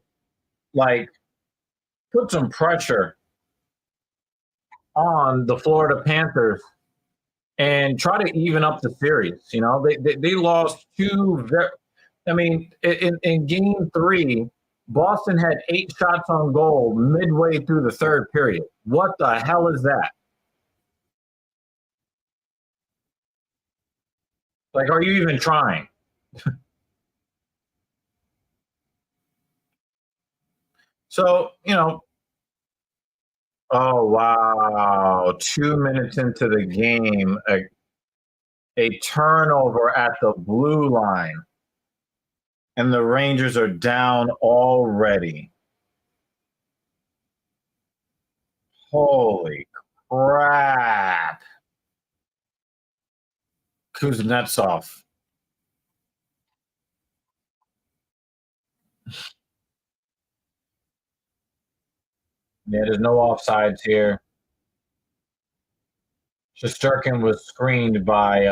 like put some pressure on the Florida Panthers and try to even up the series. You know, they lost two. I mean, in game 3, Boston had 8 shots on goal midway through the third period. What the hell is that? Like, are you even trying? So, you know, oh, wow. 2 minutes into the game, a turnover at the blue line. And the Rangers are down already. Holy crap. Kuznetsov. Yeah, there's no offsides here. Shesterkin was screened by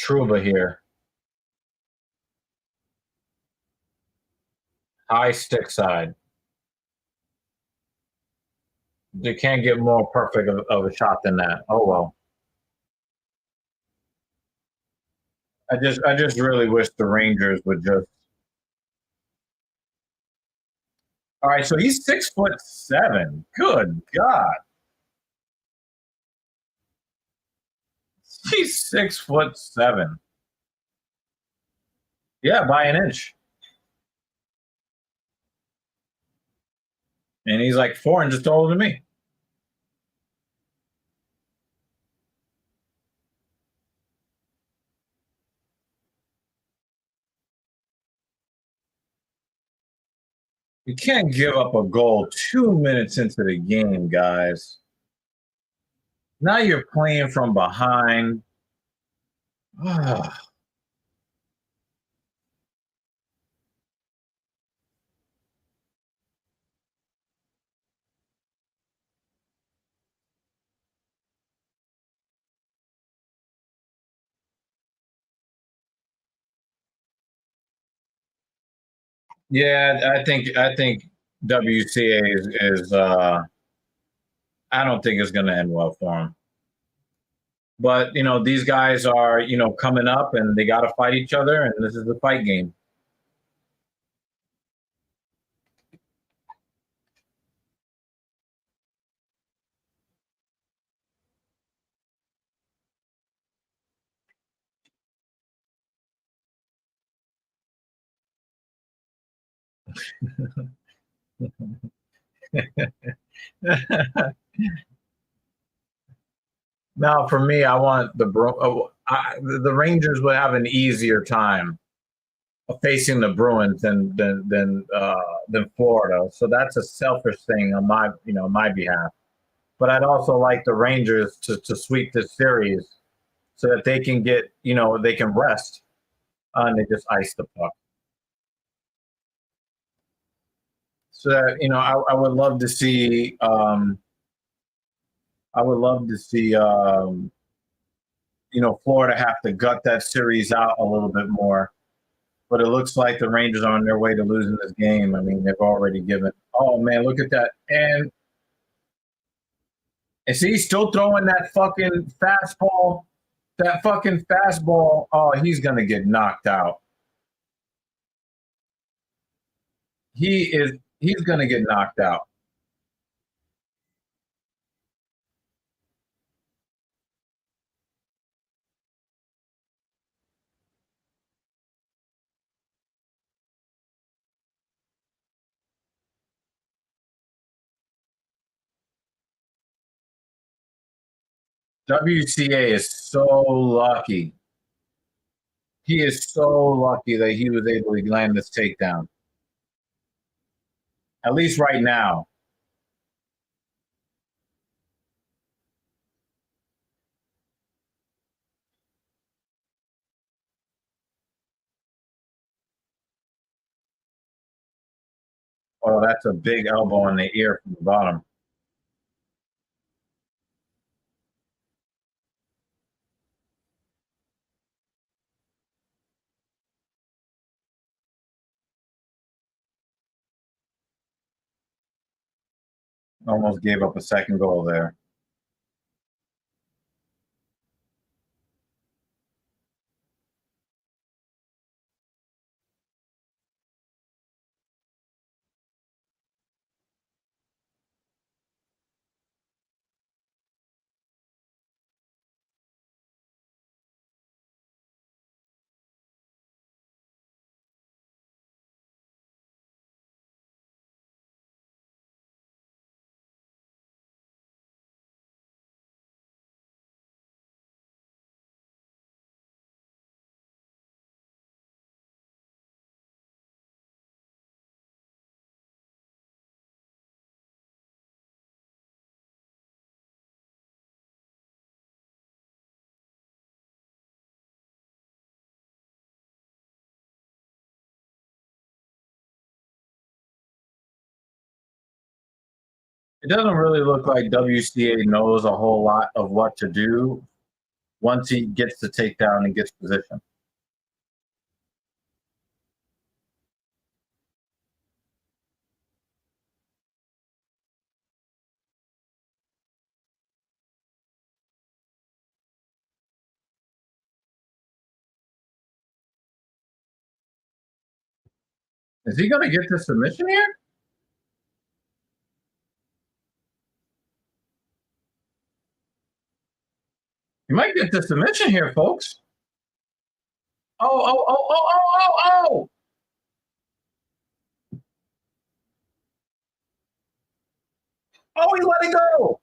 Trouba here. High stick side. They can't get more perfect of a shot than that. Oh well. I just really wish the Rangers would just. All right, so he's 6'7". Good God. He's 6'7". Yeah, by an inch. And he's like 4 inches taller than me. You can't give up a goal 2 minutes into the game, guys. Now you're playing from behind. Yeah, I think WCA is I don't think it's going to end well for him. But you know, these guys are coming up, and they got to fight each other, and this is the fight game. Now, for me, I want the Rangers would have an easier time facing the Bruins than Florida. So that's a selfish thing on my behalf. But I'd also like the Rangers to sweep this series so that they can get they can rest and they just ice the puck. So that, I would love to see. I would love to see. Florida have to gut that series out a little bit more. But it looks like the Rangers are on their way to losing this game. I mean, they've already given. Oh man, look at that! And see, he's still throwing that fucking fastball. That fucking fastball. Oh, he's gonna get knocked out. He's gonna get knocked out. WCA is so lucky. He is so lucky that he was able to land this takedown. At least right now. Oh, that's a big elbow in the ear from the bottom. Almost gave up a second goal there. It doesn't really look like WCA knows a whole lot of what to do once he gets the takedown and gets position. Is he going to get the submission here? He might get the submission here, folks. Oh. Oh, he let it go.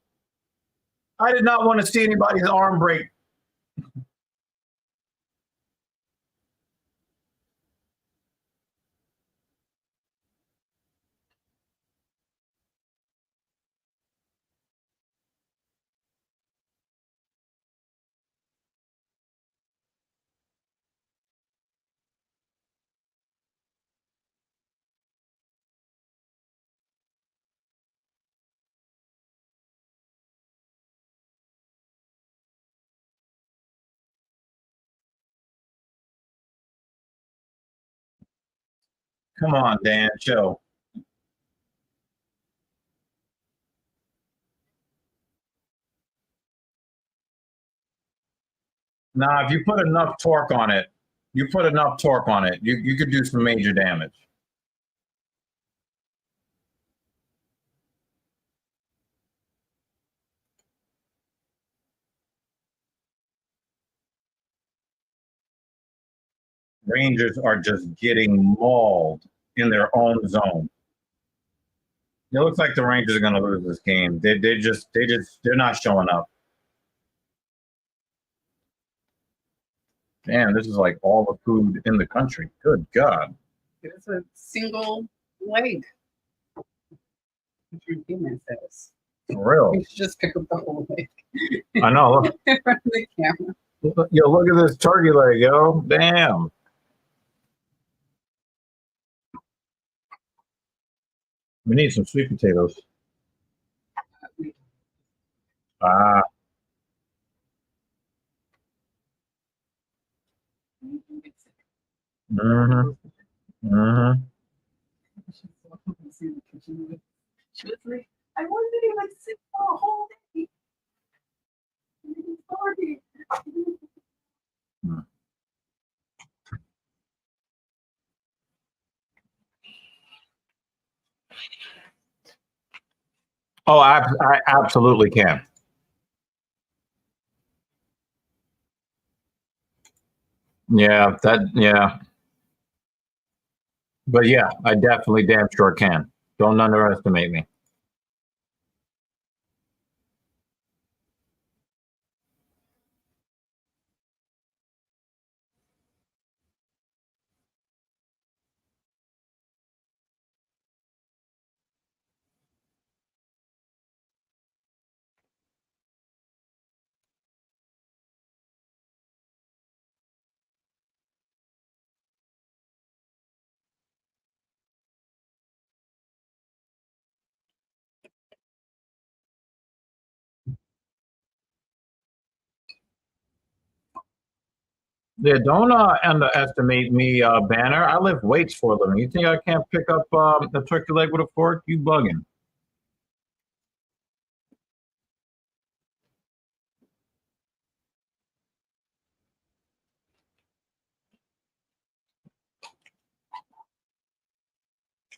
I did not want to see anybody's arm break. Come on, Dan, chill. Nah, if you put enough torque on it, you could do some major damage. Rangers are just getting mauled in their own zone. It looks like the Rangers are going to lose this game. They're not showing up. Man, this is like all the food in the country. Good God. It's a single leg. Your human says. For real. You should just pick up the whole leg. I know. Look. In front of the camera. Yo, look at this turkey leg, yo. Damn. We need some sweet potatoes. Ah. Mm-hmm. Mm-hmm. She was like, I wasn't even sick for a whole day. Oh, I absolutely can. Yeah, yeah. But yeah, I definitely damn sure can. Don't underestimate me. Yeah, don't underestimate me, Banner. I lift weights for a living. You think I can't pick up a turkey leg with a fork? You bugging.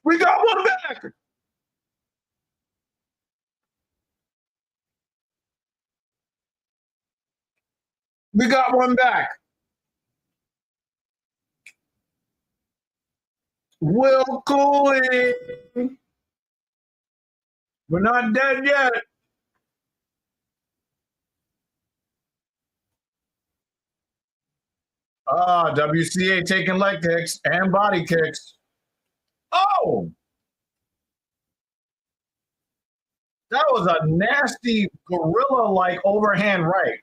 We got one back. We got one back. Will Cooling. We're not dead yet. WCA taking leg kicks and body kicks. Oh, that was a nasty gorilla-like overhand right.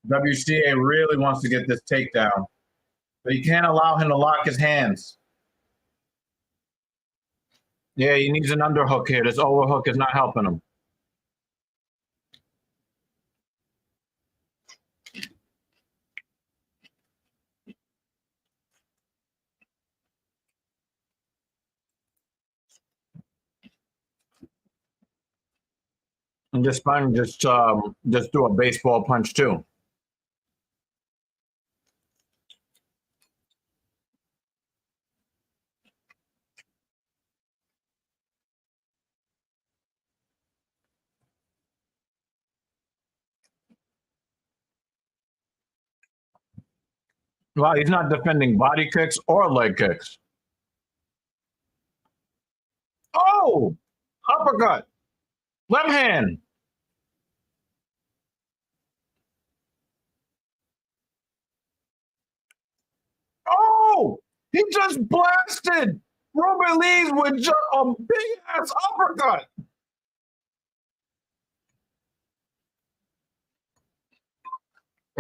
WCA really wants to get this takedown, but you can't allow him to lock his hands. Yeah, he needs an underhook here. This overhook is not helping him. And this man just do a baseball punch too. Wow, he's not defending body kicks or leg kicks. Oh, uppercut, left hand. Oh, he just blasted Robert Lee's with just a big ass uppercut.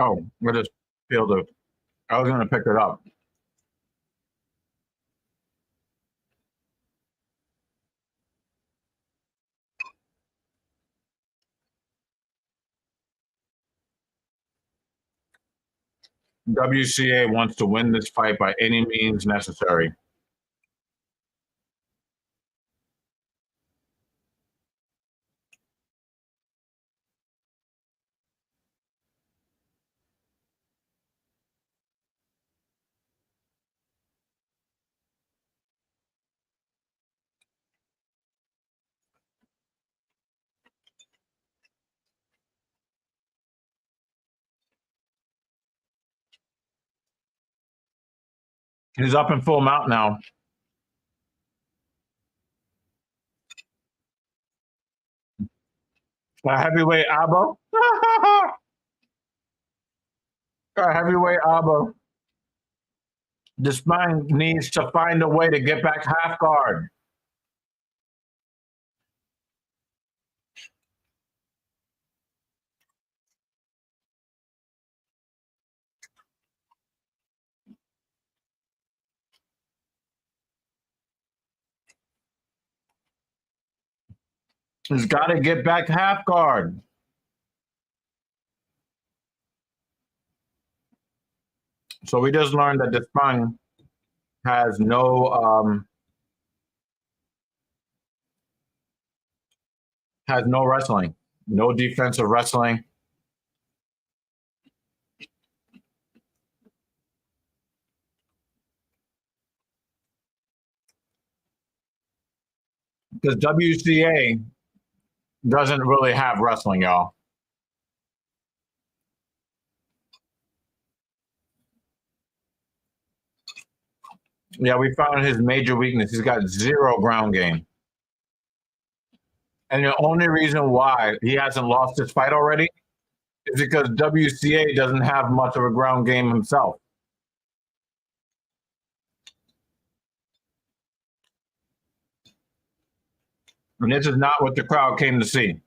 Oh, I just feel the. I was gonna pick it up. WCA wants to win this fight by any means necessary. He's up in full mount now. A heavyweight Abo. A heavyweight Abo. This man needs to find a way to get back half guard. He's got to get back half guard. So we just learned that this man has no wrestling, no defensive wrestling. Because WCA doesn't really have wrestling, y'all. Yeah, we found his major weakness. He's got zero ground game. And the only reason why he hasn't lost this fight already is because WCA doesn't have much of a ground game himself. And this is not what the crowd came to see.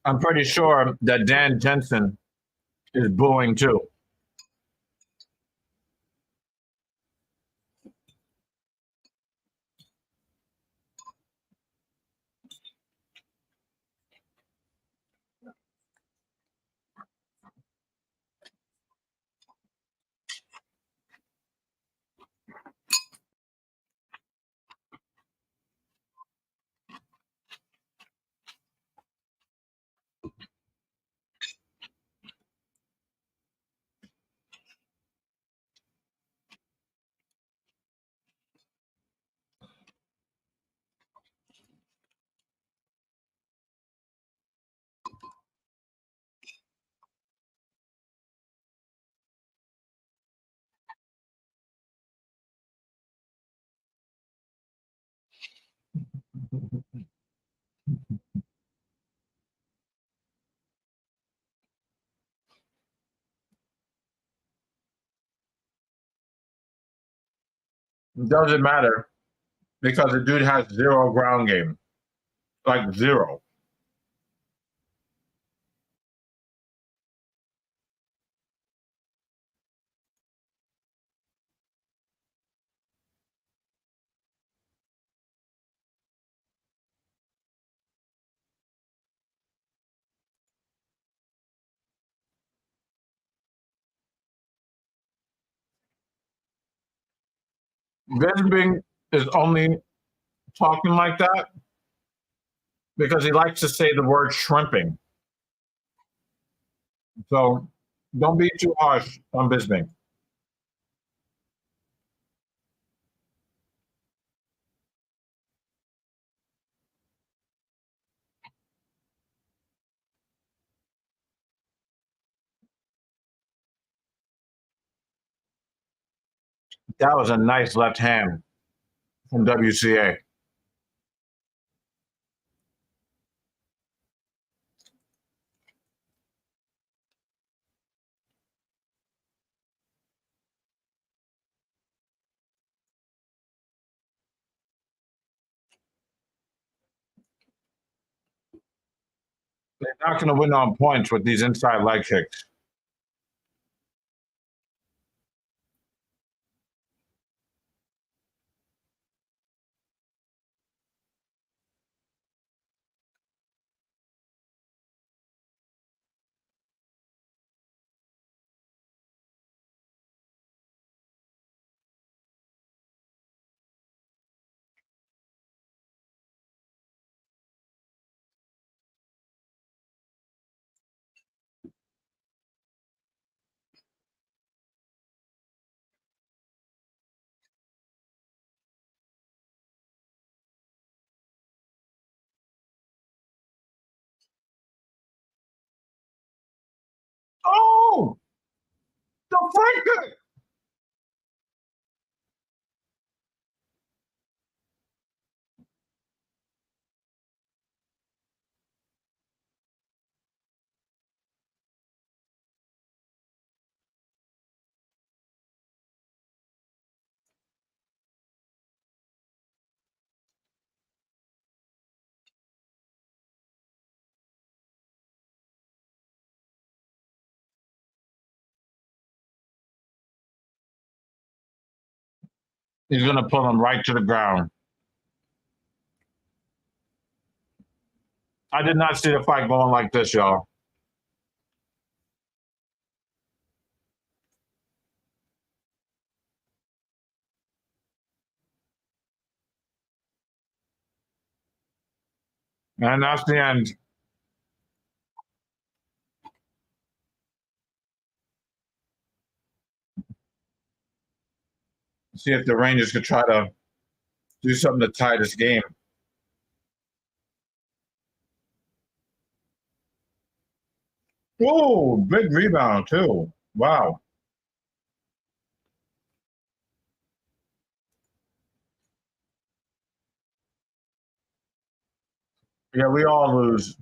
I'm pretty sure that Dan Jensen is booing too. It doesn't matter because the dude has zero ground game, like zero. Bisping is only talking like that because he likes to say the word shrimping. So don't be too harsh on Bisping. That was a nice left hand from WCA. They're not going to win on points with these inside leg kicks. Oh, the front. He's going to pull him right to the ground. I did not see the fight going like this, y'all. And that's the end. See if the Rangers could try to do something to tie this game. Oh, big rebound, too. Wow. Yeah, we all lose.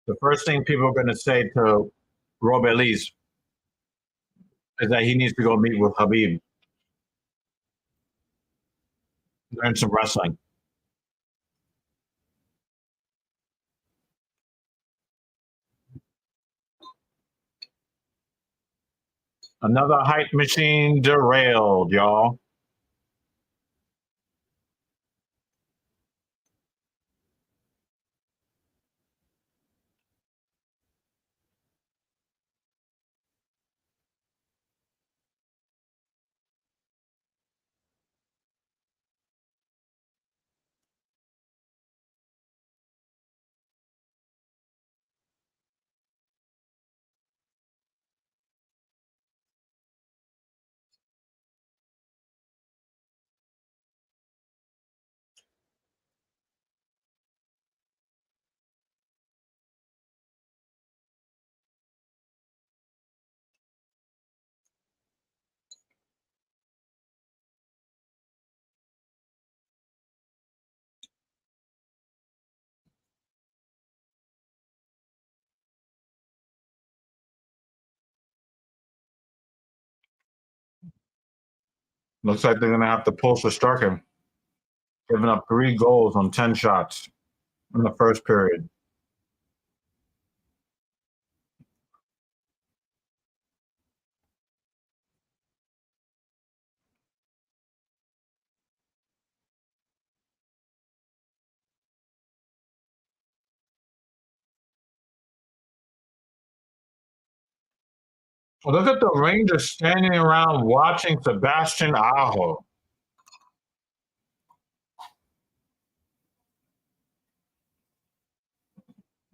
The first thing people are going to say to Rob Elise is that he needs to go meet with Habib, learn some wrestling. Another hype machine derailed, y'all. Looks like they're gonna have to pull Shesterkin, giving up 3 goals on 10 shots in the first period. Well, look at the Rangers standing around watching Sebastian Aho.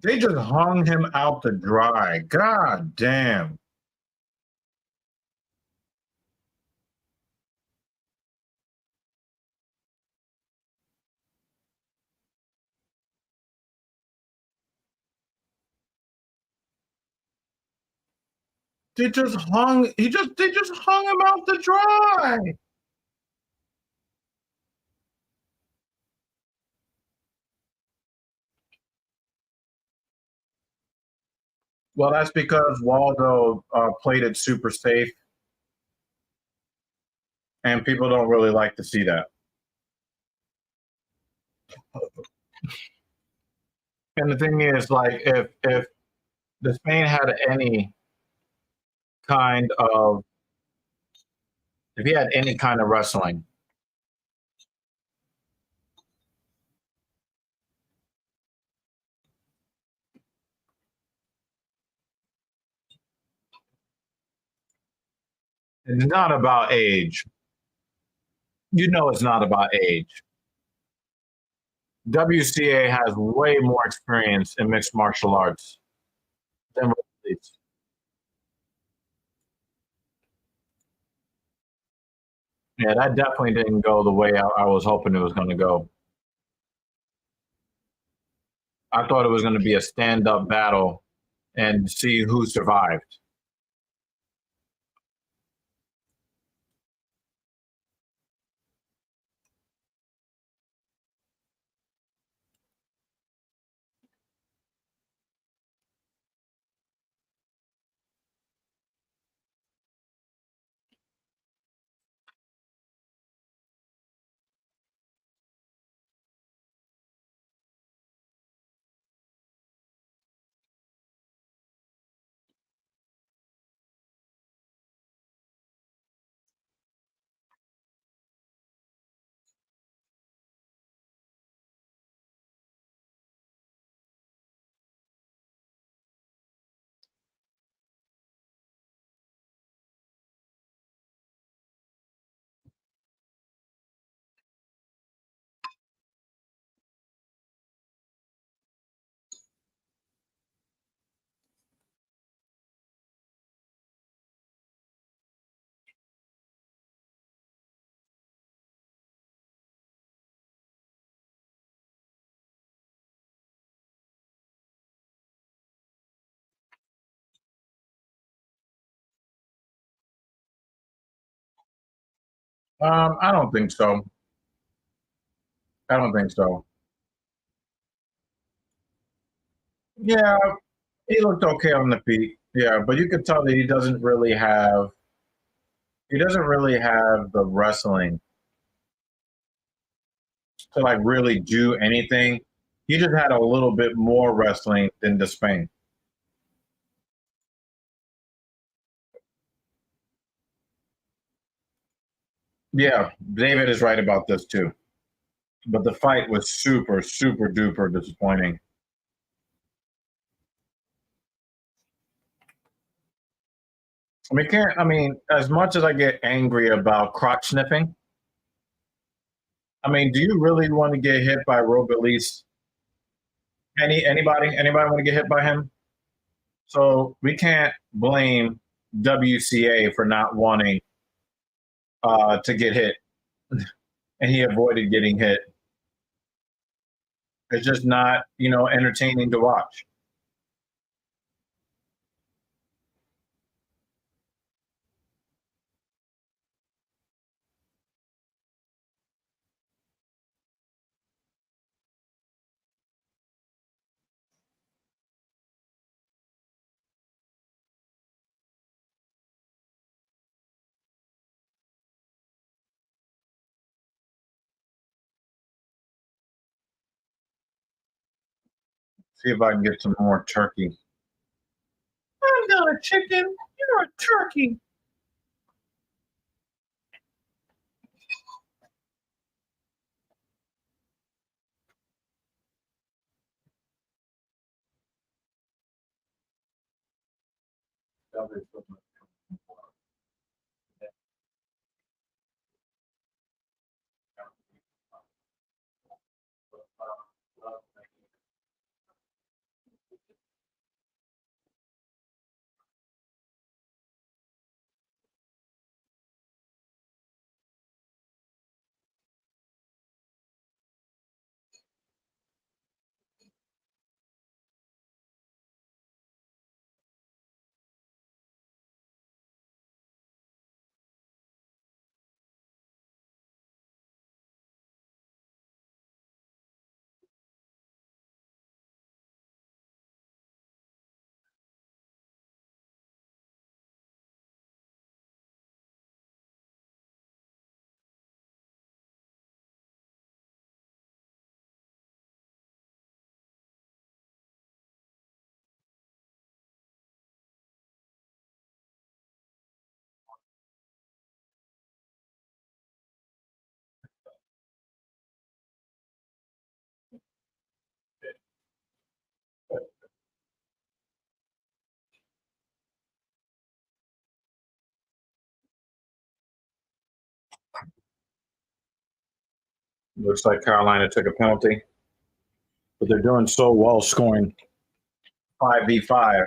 They just hung him out to dry. God damn. They just hung him out to dry. Well, that's because Waldo played it super safe, and people don't really like to see that. And the thing is, like, if the Spain had any kind of, if he had any kind of wrestling, it's not about age. You know, it's not about age. WCA has way more experience in mixed martial arts than Release. Yeah, that definitely didn't go the way I was hoping it was going to go. I thought it was going to be a stand-up battle and see who survived. I don't think so. I don't think so. Yeah, he looked okay on the feet. Yeah, but you could tell that he doesn't really have the wrestling to like really do anything. He just had a little bit more wrestling than Despain. Yeah, David is right about this too. But the fight was super, super duper disappointing. I mean, as much as I get angry about crotch sniffing, I mean, do you really want to get hit by Rogalise? Anybody want to get hit by him? So we can't blame WCA for not wanting to get hit, and he avoided getting hit. It's just not, entertaining to watch. See if I can get some more turkey. I'm not a chicken. You're a turkey. Looks like Carolina took a penalty, but they're doing so well, scoring 5v5.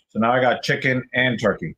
So now I got chicken and turkey.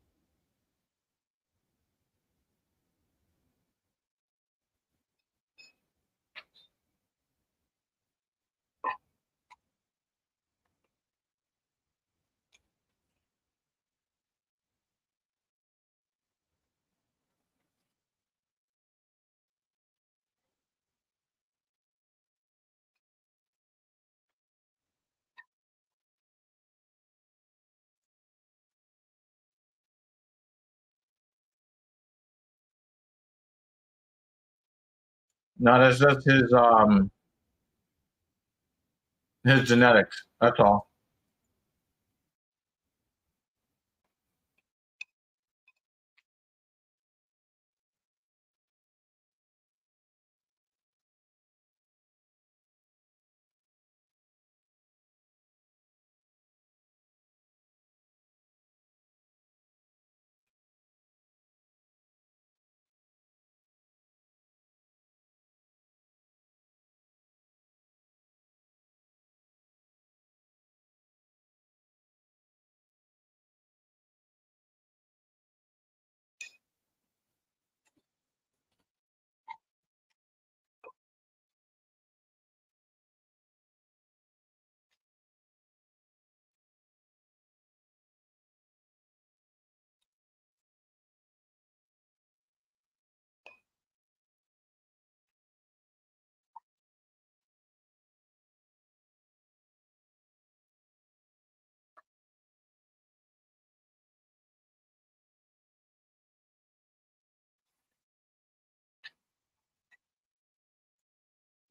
No, that's just his genetics. That's all.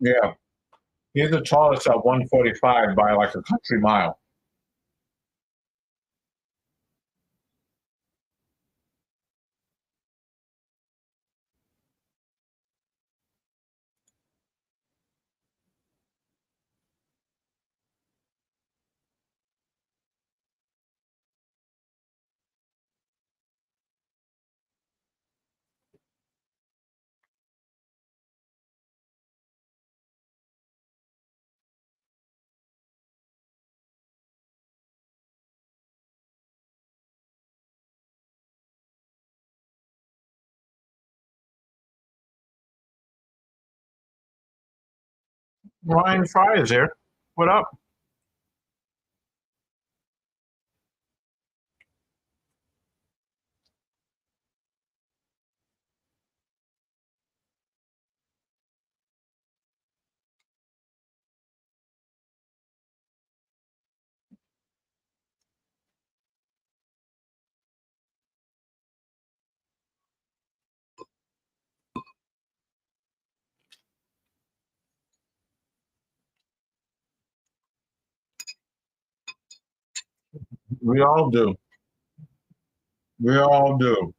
Yeah. He's the tallest at 145 by like a country mile. Ryan Fry is here. What up? We all do. We all do.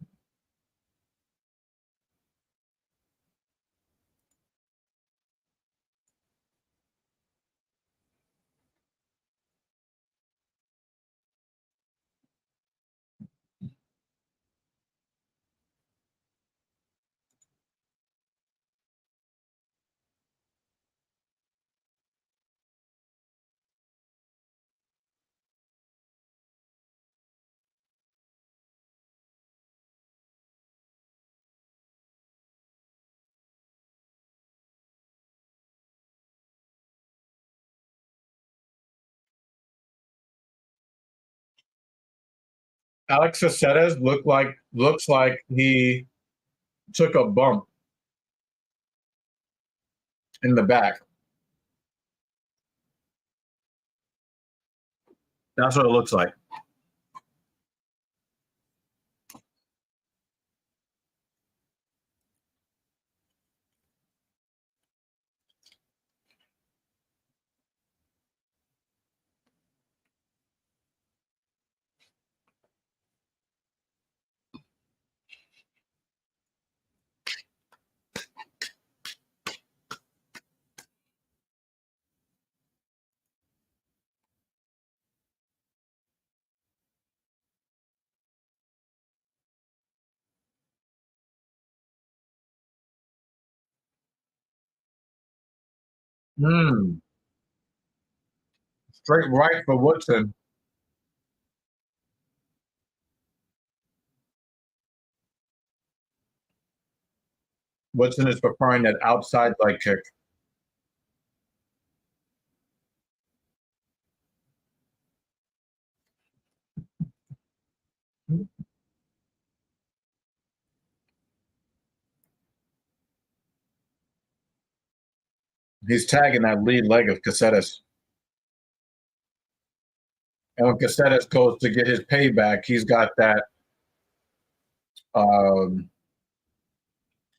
Alex Caceres looks like he took a bump in the back. That's what it looks like. Hmm. Straight right for Woodson. Woodson is preferring that outside leg kick. He's tagging that lead leg of Caceres. And when Caceres goes to get his payback, he's got um,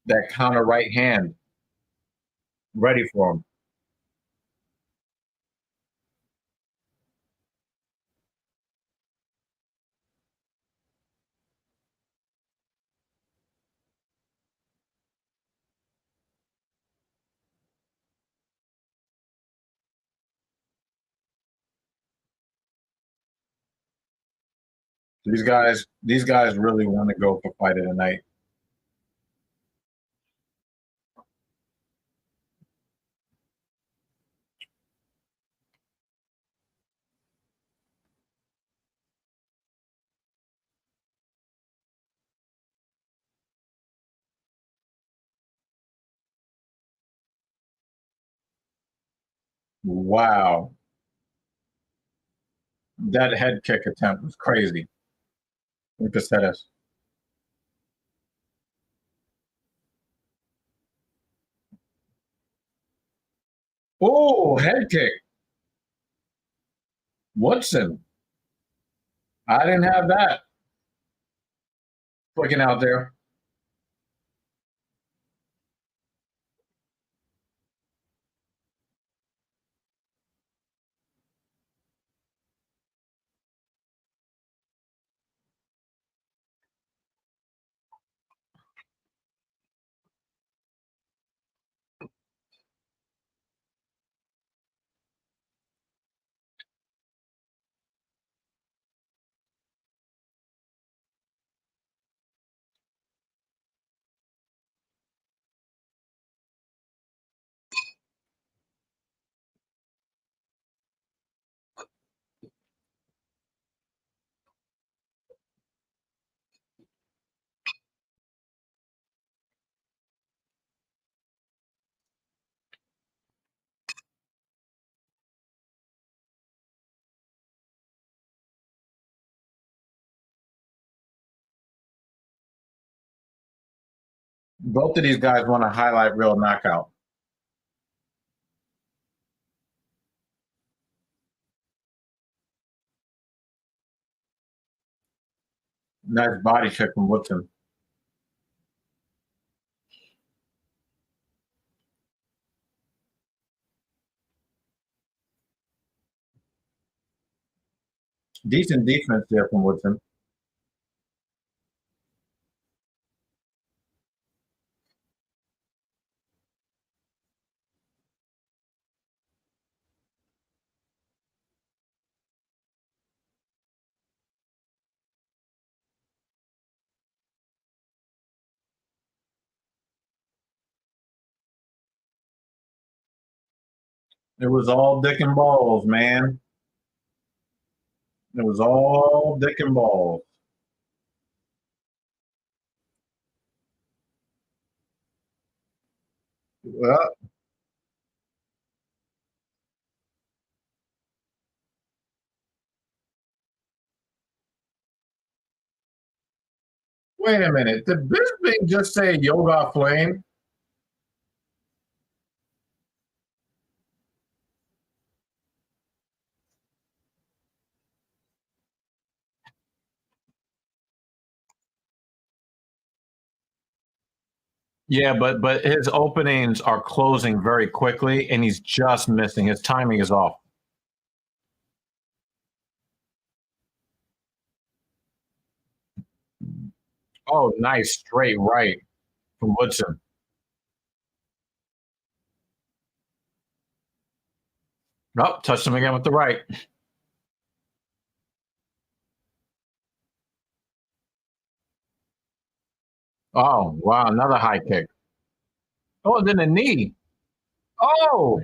that counter right hand ready for him. These guys really want to go for fight of the night. Wow. That head kick attempt was crazy. From Caceres. Oh, head kick. Woodson. I didn't have that. Clicking out there. Both of these guys want a highlight reel knockout. Nice body kick from Woodson. Decent defense there from Woodson. It was all dick and balls, man. It was all dick and balls. Well, wait a minute. Did Bisping just say Yoga Flame? Yeah, but his openings are closing very quickly, and he's just missing. His timing is off. Oh, nice straight right from Woodson. Oh, touched him again with the right. Oh, wow, another high kick. Oh, and then a knee. Oh,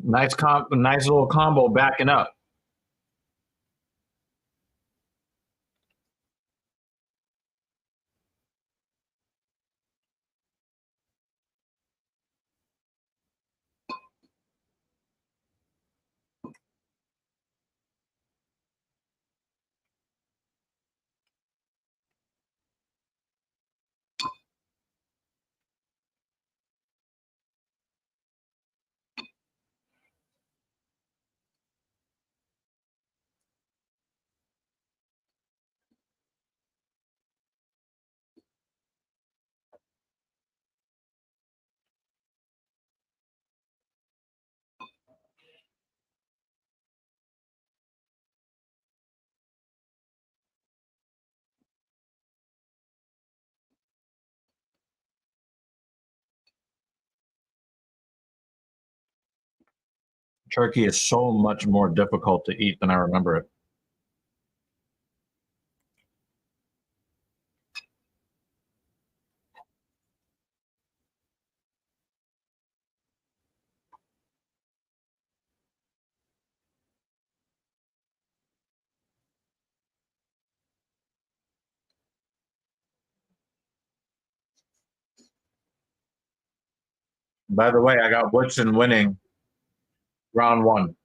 nice little combo backing up. Turkey is so much more difficult to eat than I remember it. By the way, I got Woodson winning round one.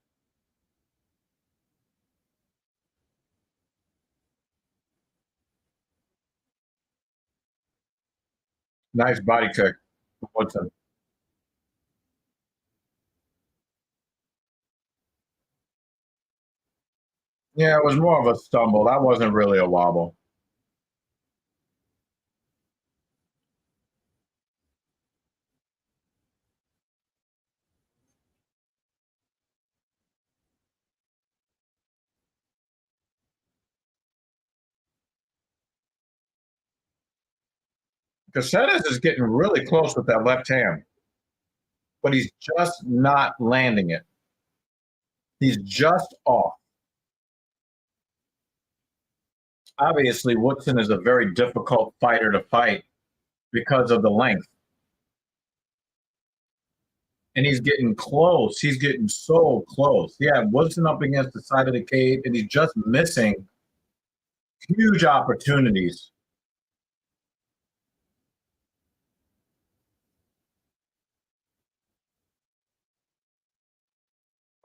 Nice body kick from Woodson. Yeah, it was more of a stumble. That wasn't really a wobble. Caceres is getting really close with that left hand, but he's just not landing it. He's just off. Obviously, Woodson is a very difficult fighter to fight because of the length. And he's getting close. He's getting so close. Yeah, Woodson up against the side of the cage, and he's just missing huge opportunities.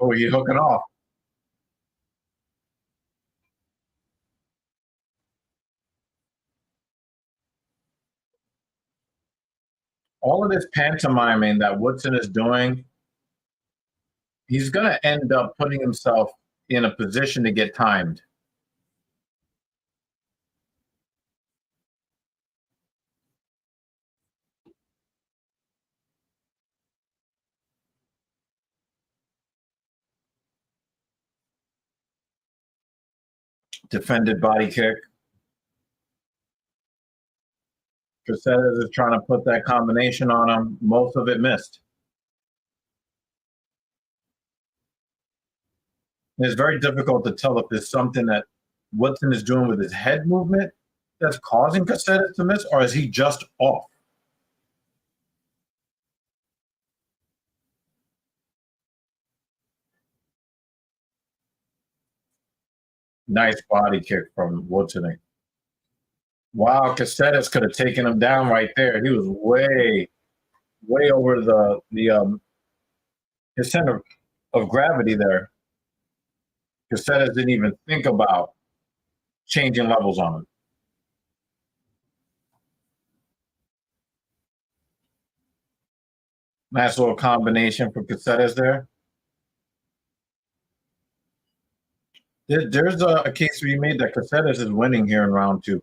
Oh, he's hooking off. All of this pantomiming that Woodson is doing, he's going to end up putting himself in a position to get timed. Defended body kick. Caceres is trying to put that combination on him. Most of it missed. It's very difficult to tell if there's something that Woodson is doing with his head movement that's causing Caceres to miss, or is he just off? Nice body kick from Woodson. Wow, Caceres could have taken him down right there. He was way over the his center of gravity there. Caceres didn't even think about changing levels on him. Nice little combination for Caceres there. There's a case to be made that Caceres is winning here in round 2.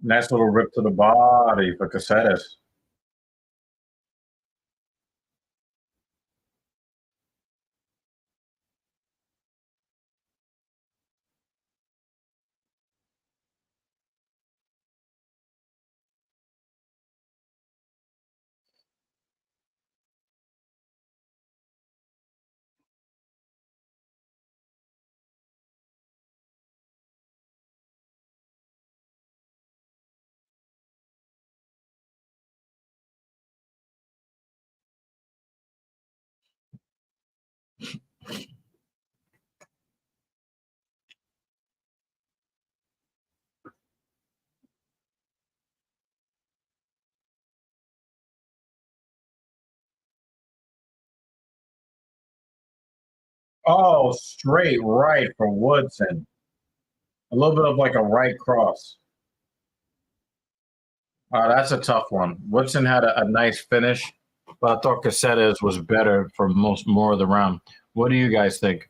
Nice little rip to the body for Caceres. Oh, straight right for Woodson. A little bit of like a right cross. That's a tough one. Woodson had a nice finish, but I thought Caceres was better for more of the round. What do you guys think?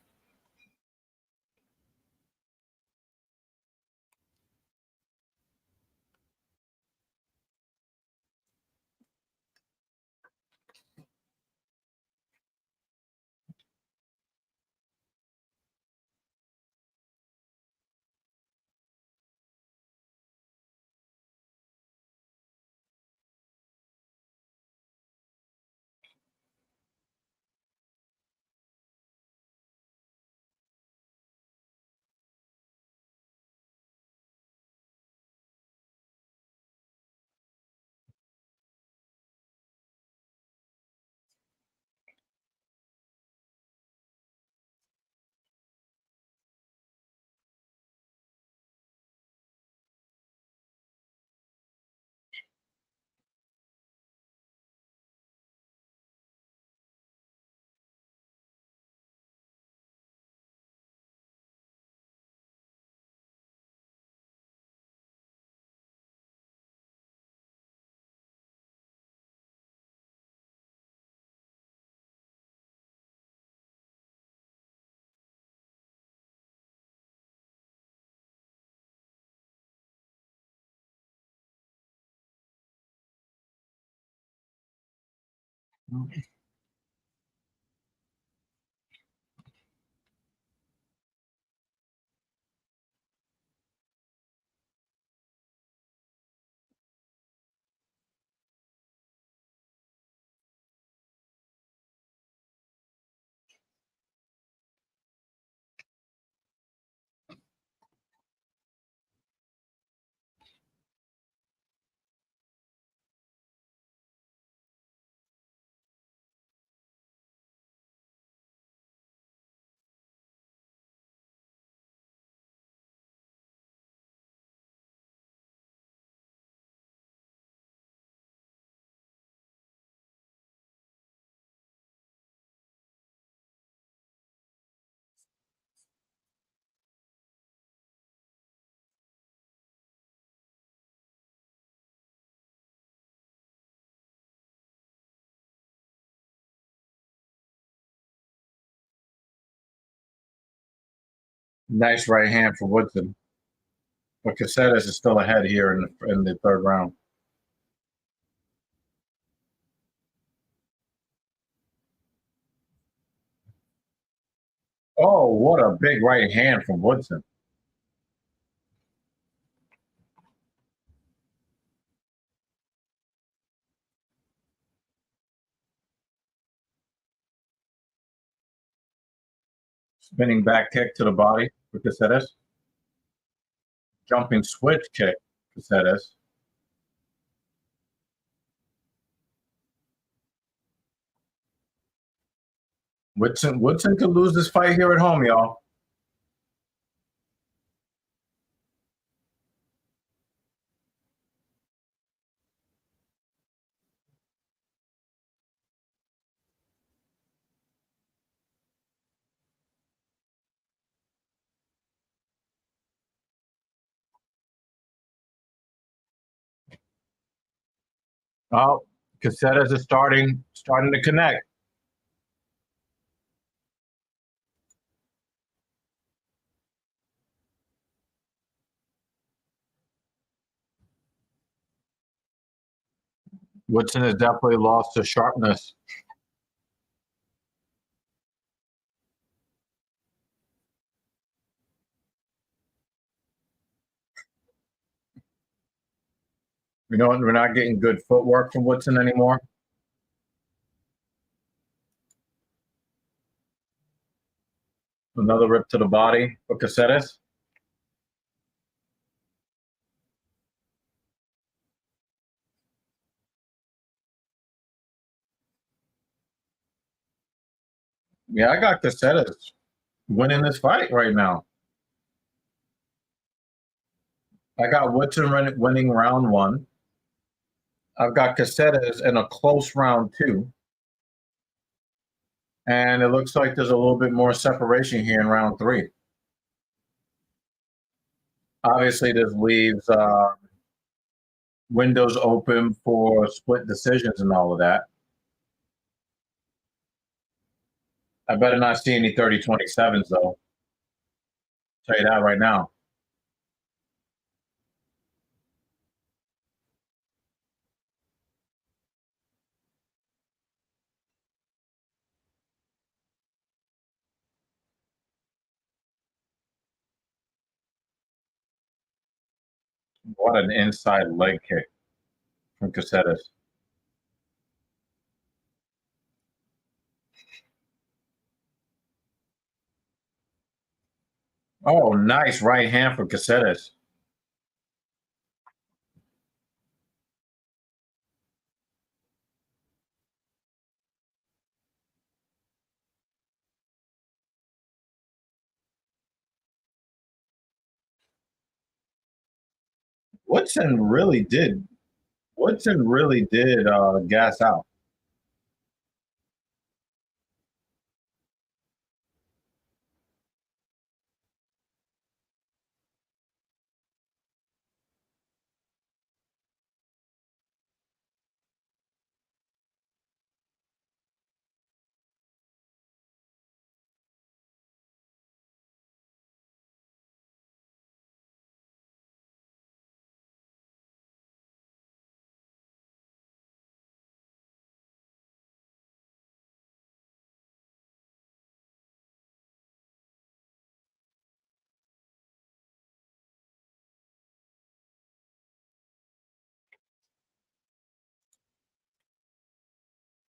Nice right hand for Woodson. But Caceres is still ahead here in the third round. Oh, what a big right hand from Woodson. Spinning back kick to the body for Caceres. Jumping switch kick, Caceres. Woodson could lose this fight here at home, y'all. Oh, Caceres is starting to connect. Woodson has definitely lost his sharpness. You know, we're not getting good footwork from Woodson anymore. Another rip to the body for Caceres. Yeah, I got Caceres winning this fight right now. I got Woodson winning round one. I've got Caceres in a close round two. And it looks like there's a little bit more separation here in round three. Obviously, this leaves windows open for split decisions and all of that. I better not see any 30-27s, though. Tell you that right now. What an inside leg kick from Caceres. Oh, nice right hand for Caceres. Woodson really did gas out.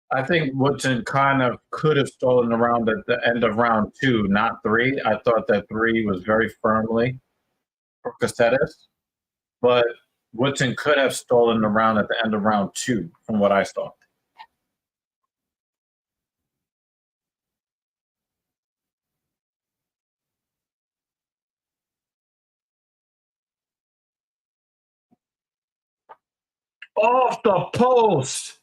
I think Woodson kind of could have stolen the round at the end of round two, not three. I thought that three was very firmly for Caceres, but Woodson could have stolen the round at the end of round two, from what I saw. Off the post.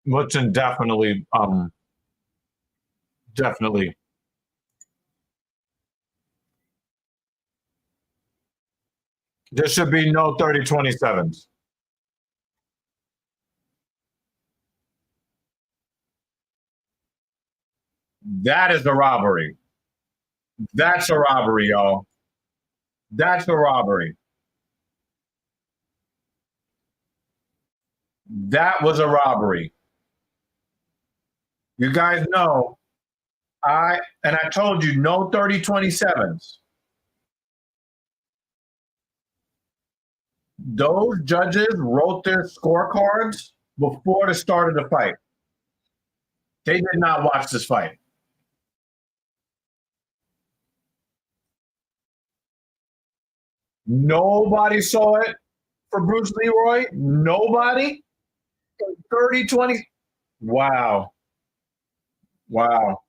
Listen, definitely, definitely. There should be no 30-27s. That is a robbery. That's a robbery, y'all. That's a robbery. That was a robbery. You guys know, I told you no 30-27s. Those judges wrote their scorecards before the start of the fight. They did not watch this fight. Nobody saw it for Bruce Leroy. Nobody. 30-20. Wow. Wow.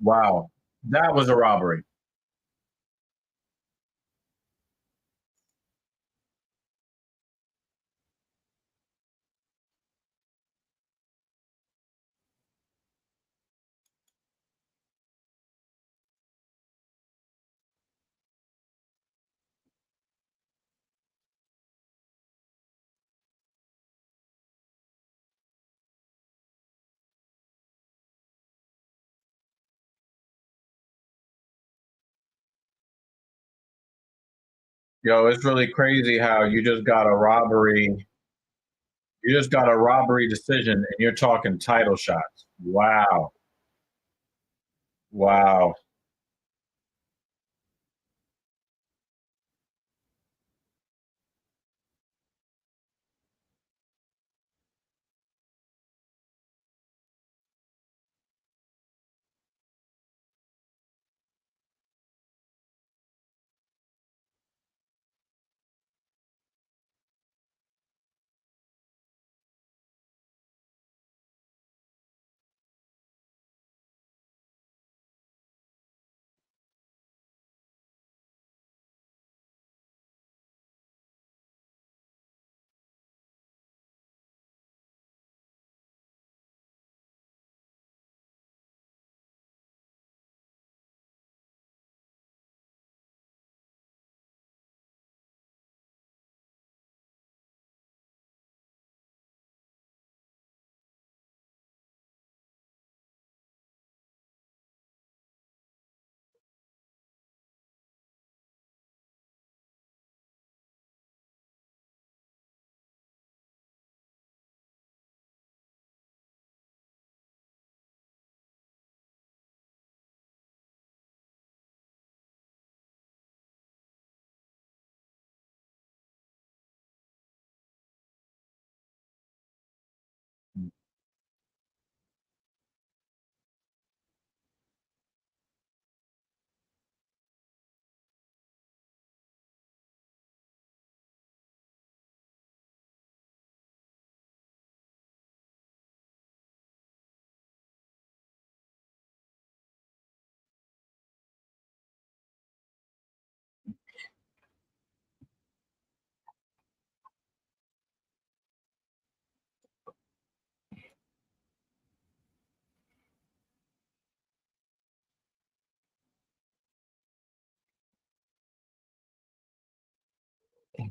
Wow. That was a robbery. Yo, it's really crazy how you just got a robbery. You just got a robbery decision and you're talking title shots. Wow. Wow.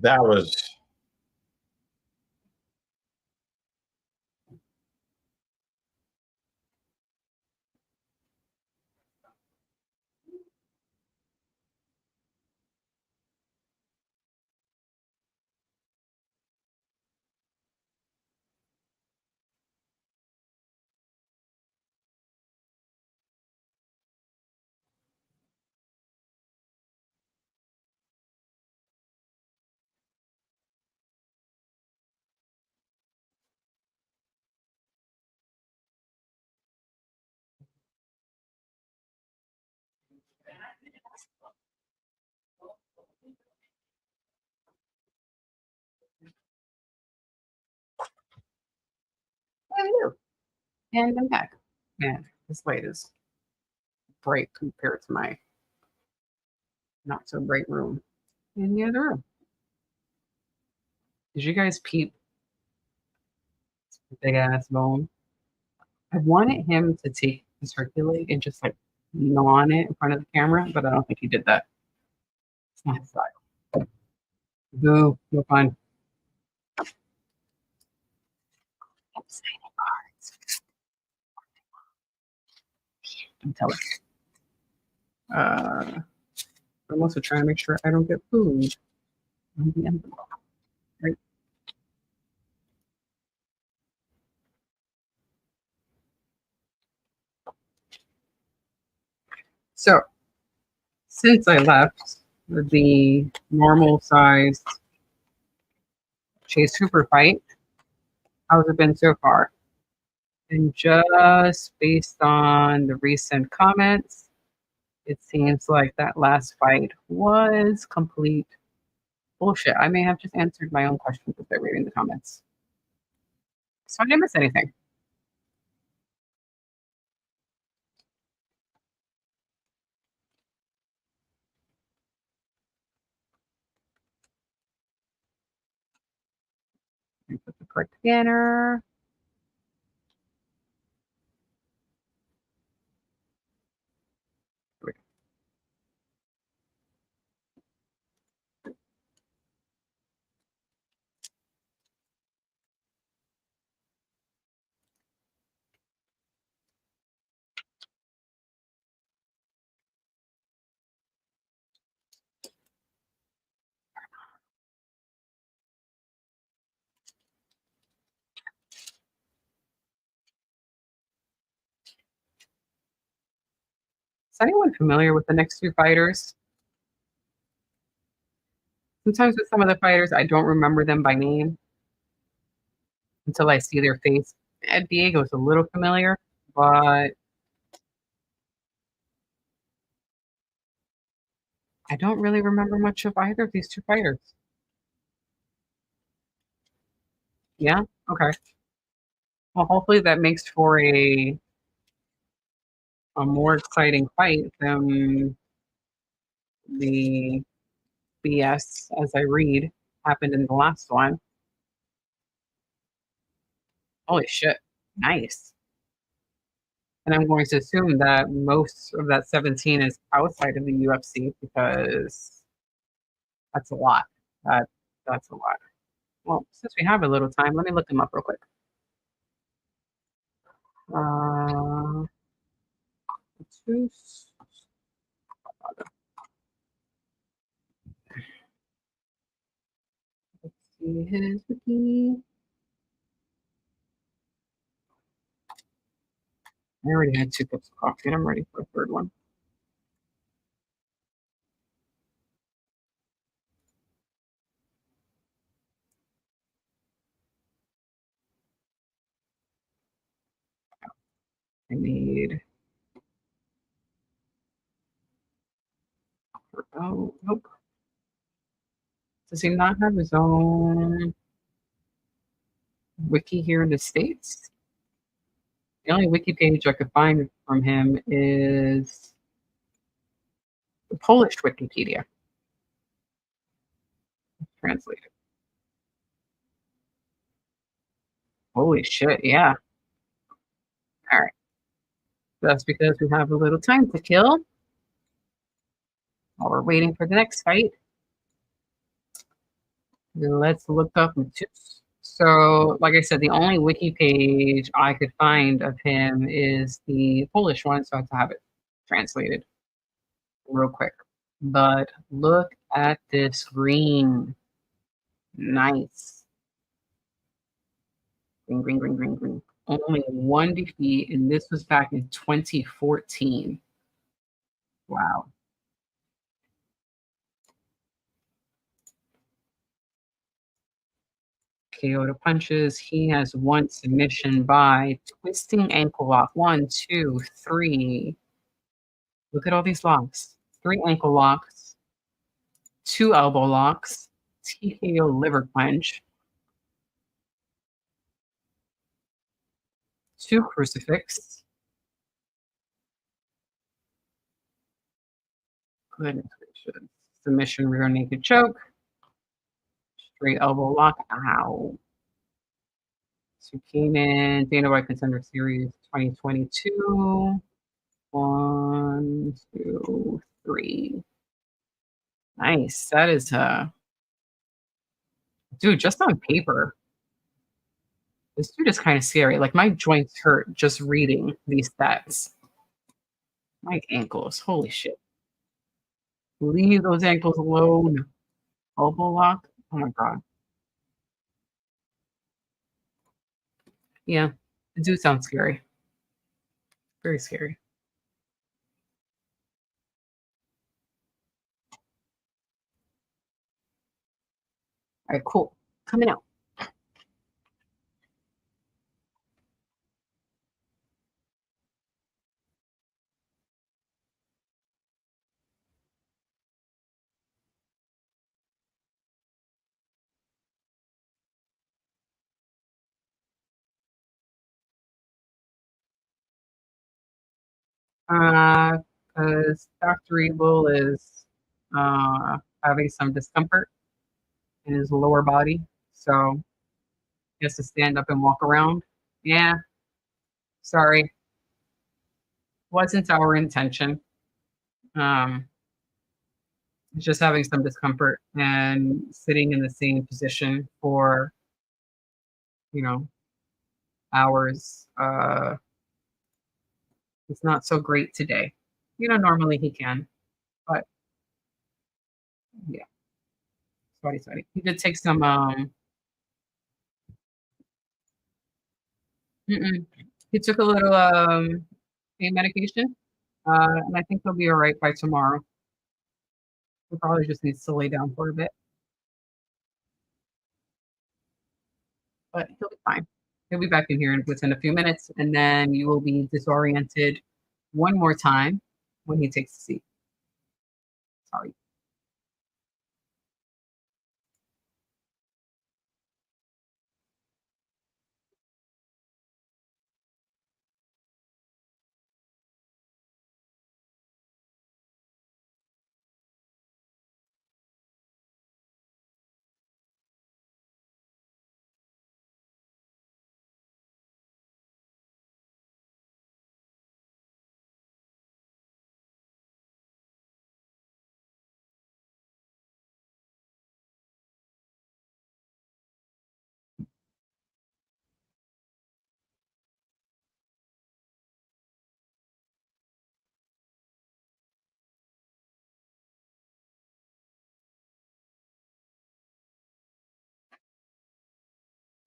That was Hello. And I'm back. Man, this light is bright compared to my not so bright room in the other room. Did you guys peep big ass bone? I wanted him to take his Hercules and just like gnaw on it in front of the camera, but I don't think he did that. It's not his style. Boo, no fun. I'm telling. I'm also trying to make sure I don't get food on the envelope. Right. So, since I left the normal sized Chase Hooper fight, how's it been so far? And just based on the recent comments, it seems like that last fight was complete bullshit. I may have just answered my own questions by reading the comments. So I didn't miss anything. Let me put the correct scanner. Is anyone familiar with the next two fighters? Sometimes with some of the fighters, I don't remember them by name until I see their face. Ed Diego's a little familiar, but I don't really remember much of either of these two fighters. Yeah? Okay. Well, hopefully that makes for a more exciting fight than the BS, as I read, happened in the last one. Holy shit. Nice. And I'm going to assume that most of that 17 is outside of the UFC because that's a lot. That's a lot. Well, since we have a little time, let me look them up real quick. Two. Let's see his wiki. I already had 2 cups of coffee and I'm ready for a third one. I need. Oh, nope. Does he not have his own wiki here in the States? The only wiki page I could find from him is the Polish Wikipedia. Translated. Holy shit, yeah. All right. That's because we have a little time to kill while we're waiting for the next fight. Let's look up Matus. So, like I said, the only wiki page I could find of him is the Polish one, so I have to have it translated real quick. But look at this green. Nice. Green, green, green, green, green. Only one defeat, and this was back in 2014. Wow. KO to punches. He has one submission by twisting ankle lock. 1, 2, 3. Look at all these locks. 3 ankle locks, 2 elbow locks, TKO liver clench, 2 crucifix. Goodness gracious. Submission rear naked choke. straight elbow lock. Ow. So came in Dana White Contender Series 2022. 1, 2, 3. Nice. That is dude, just on paper, this dude is kind of scary. Like my joints hurt just reading these stats. My ankles. Holy shit. Leave those ankles alone. Elbow lock. Oh my god. Yeah. It do sound scary. Very scary. All right, cool. Coming out. Because Dr. Evil is having some discomfort in his lower body, so he has to stand up and walk around. Yeah, sorry, wasn't our intention. Um, he's just having some discomfort and sitting in the same position for, you know, hours. It's not so great today. Normally he can, but yeah, sorry. He did take some mm-mm. He took a little pain medication, and I think he'll be all right by tomorrow. He probably just needs to lay down for a bit, but he'll be fine. He'll be back in here within a few minutes, and then you will be disoriented one more time when he takes a seat. Sorry.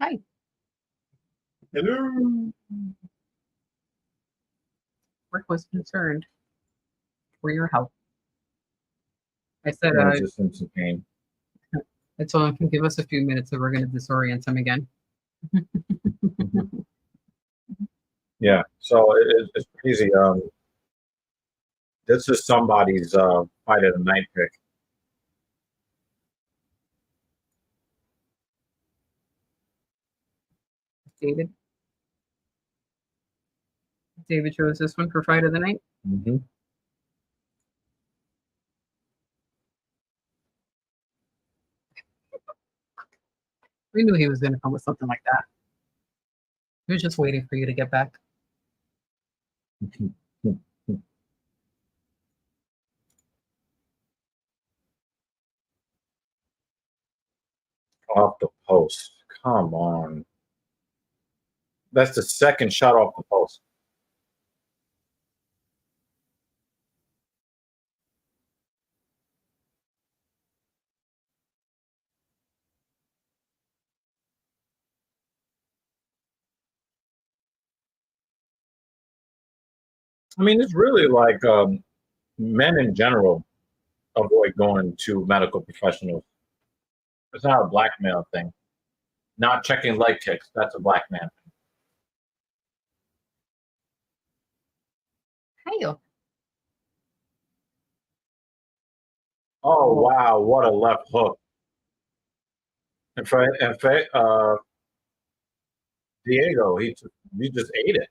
Hi. Hello. Rick was concerned for your health. I said, Just some pain. I told him, give us a few minutes and we're going to disorient him again. Yeah. So it's crazy. This is somebody's fight of the night pick. David. David chose this one for fight of the night. Mm-hmm. We knew he was going to come with something like that. He was just waiting for you to get back. Off the post. Come on. That's the second shot off the post. I mean, it's really like men in general avoid going to medical professionals. It's not a black male thing. Not checking leg kicks. That's a black man thing. Hey, Oh wow, what a left hook! In fact, Diego, he just ate it.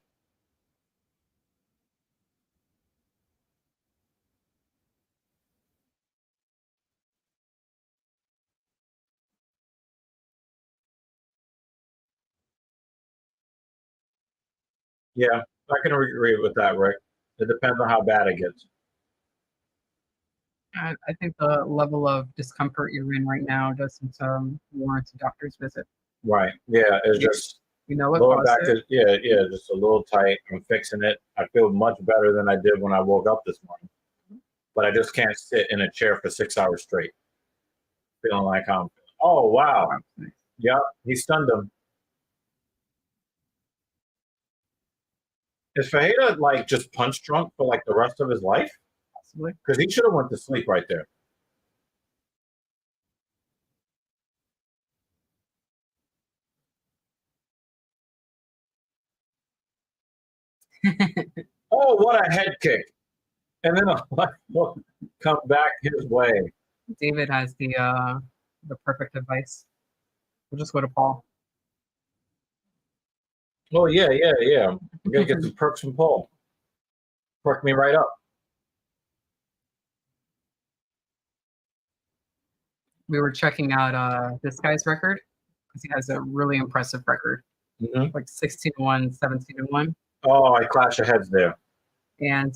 Yeah, I can agree with that, Rick. It depends on how bad it gets. I think the level of discomfort you're in right now doesn't warrant a doctor's visit. Right. Yeah, it's just You know what lower caused back it? is just a little tight. I'm fixing it. I feel much better than I did when I woke up this morning. But I just can't sit in a chair for 6 hours straight. Feeling like I'm oh wow. Yep, he stunned him. Is Fajita like just punch drunk for like the rest of his life? Possibly. Because he should have went to sleep right there. Oh, what a head kick! And then a left hook come back his way. David has the perfect advice. We'll just go to Paul. Oh yeah. I'm gonna get some perks from Paul. Perk me right up. We were checking out this guy's record because he has a really impressive record, Mm-hmm. like 16-1, 17-1. Oh, I clash of heads there. And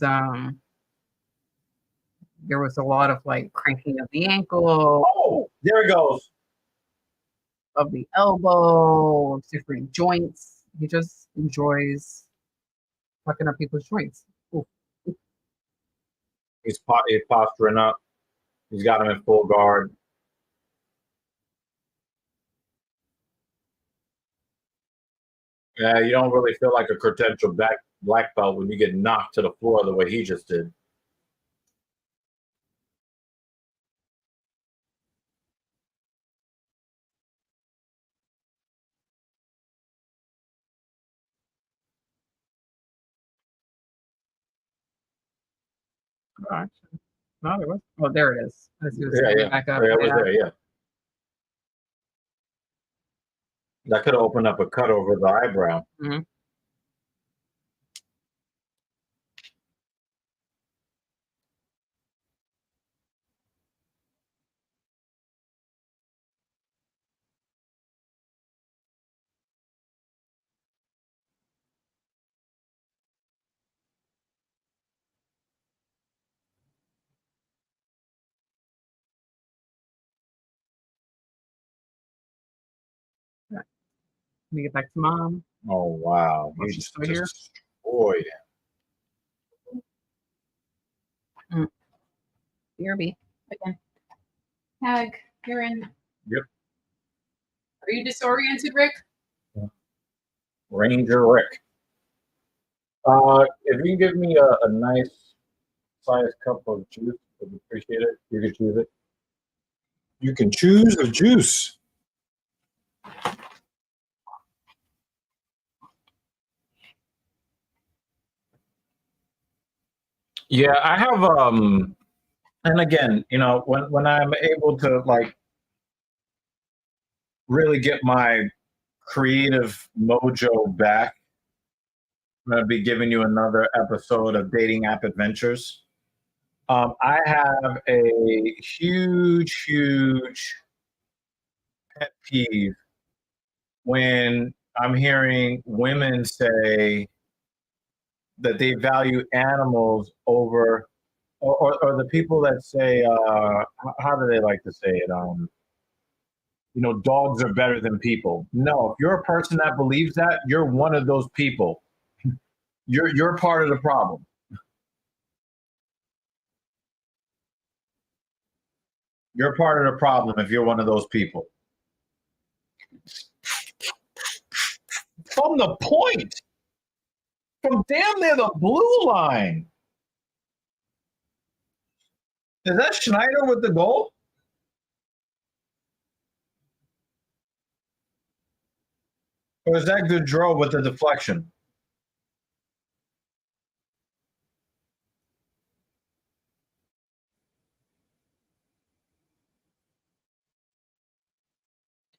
there was a lot of like cranking of the ankle, Oh, there it goes. of the elbow, of different joints. He just enjoys fucking up people's joints. Ooh. He's posturing up. He's got him in full guard. Yeah, you don't really feel like a credentialed black belt when you get knocked to the floor the way he just did. Oh, actually, no, there was. Oh, there it is. As he was Yeah. back up. Yeah, it was there, yeah. That could have opened up a cut over the eyebrow. Mm-hmm. Let me get back to mom. Oh wow. Oh, He she's just still here? destroyed him. BRB again. Hag, you're in. Yep. Are you disoriented, Rick? Ranger Rick. If you can give me a nice sized cup of juice, I'd appreciate it. You can choose it. You can choose the juice. Yeah, I have and again, you know, when I'm able to like really get my creative mojo back, I'm gonna be giving you another episode of Dating App Adventures. I have a huge pet peeve when I'm hearing women say that they value animals over, or the people that say, how do they like to say it? You know, dogs are better than people. No, if you're a person that believes that, you're one of those people. You're part of the problem. You're part of the problem if you're one of those people. From the point, from damn near the blue line. Is that Schneider with the goal? Or is that Goudreau with the deflection?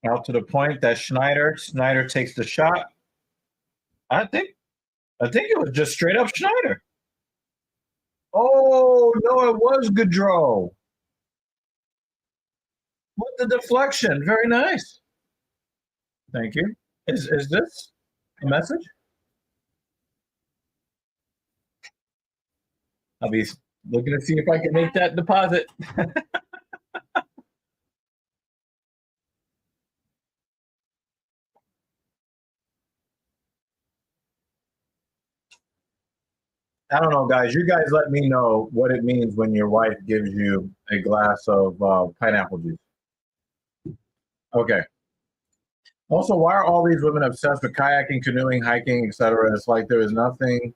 Out to the point that Schneider takes the shot. I think it was just straight up Schneider. Oh no, it was Goudreau. With the deflection. Very nice. Thank you. Is this a message? I'll be looking to see if I can make that deposit. I don't know, guys. You guys let me know what it means when your wife gives you a glass of pineapple juice. Okay. Also, why are all these women obsessed with kayaking, canoeing, hiking, etc.? It's like there is nothing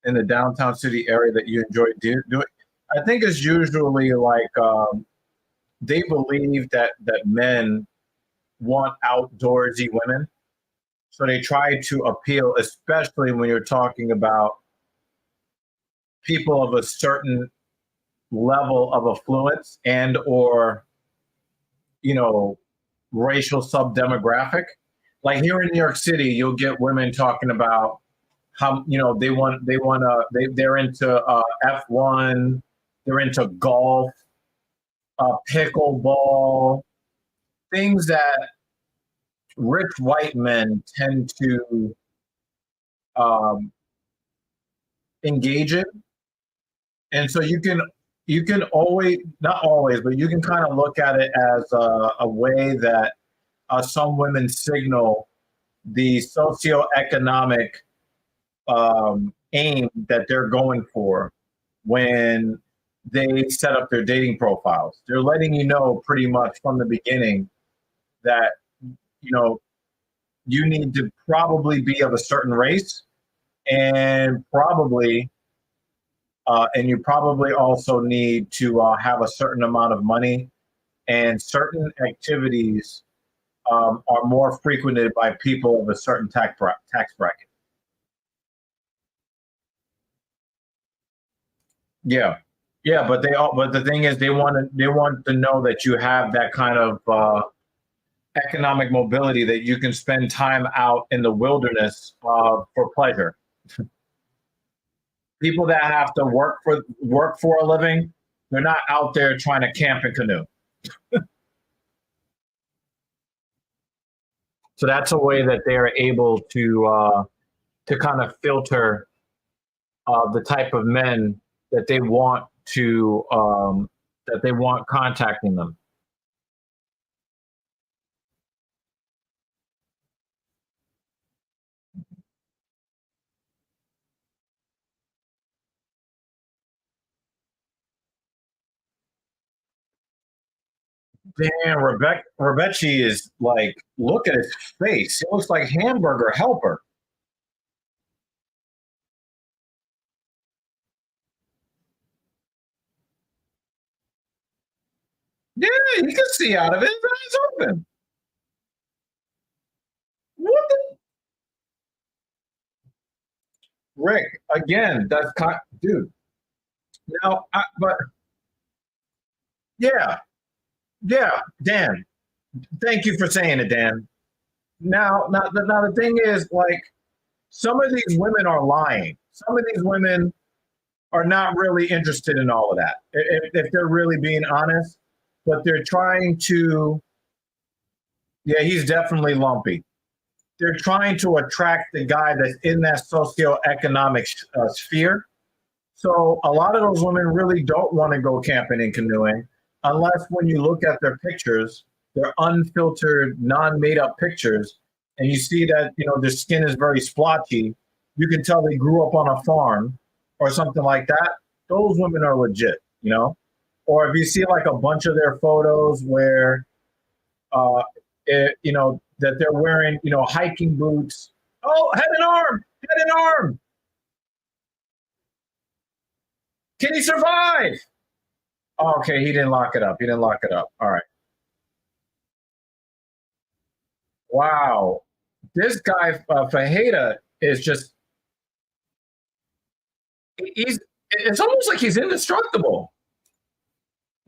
in the downtown city area that you enjoy doing. I think it's usually like they believe that men want outdoorsy women, so they try to appeal, especially when you're talking about people of a certain level of affluence and or racial sub-demographic. Like here in New York City, you'll get women talking about how they're into F1, they're into golf, pickleball, things that rich white men tend to engage in. And so you can always, not always, but you can kind of look at it as a way that some women signal the socioeconomic aim that they're going for when they set up their dating profiles. They're letting you know pretty much from the beginning that you need to probably be of a certain race and you probably also need to have a certain amount of money, and certain activities are more frequented by people of a certain tax bracket. Yeah, but the thing is, they want to know that you have that kind of economic mobility, that you can spend time out in the wilderness for pleasure. People that have to work for a living, they're not out there trying to camp and canoe. So that's a way that they're able to kind of filter the type of men that they want contacting them. Damn, Rebecca is like, look at his face. He looks like Hamburger Helper. Yeah, you can see out of it. His eyes open. What the? Rick, again, dude. Now, but yeah, Dan. Thank you for saying it, Dan. Now, the thing is, like, some of these women are lying. Some of these women are not really interested in all of that, if they're really being honest. But they're trying to. Yeah, he's definitely lumpy. They're trying to attract the guy that's in that socioeconomic sphere. So a lot of those women really don't want to go camping and canoeing, unless when you look at their pictures, they're unfiltered, non-made up pictures, and you see that their skin is very splotchy. You can tell they grew up on a farm or something like that. Those women are legit, Or if you see like a bunch of their photos where, that they're wearing, hiking boots. Oh, head and arm. Can he survive? Oh, okay, he didn't lock it up. All right. Wow. This guy, Fajeda, is just, it's almost like he's indestructible.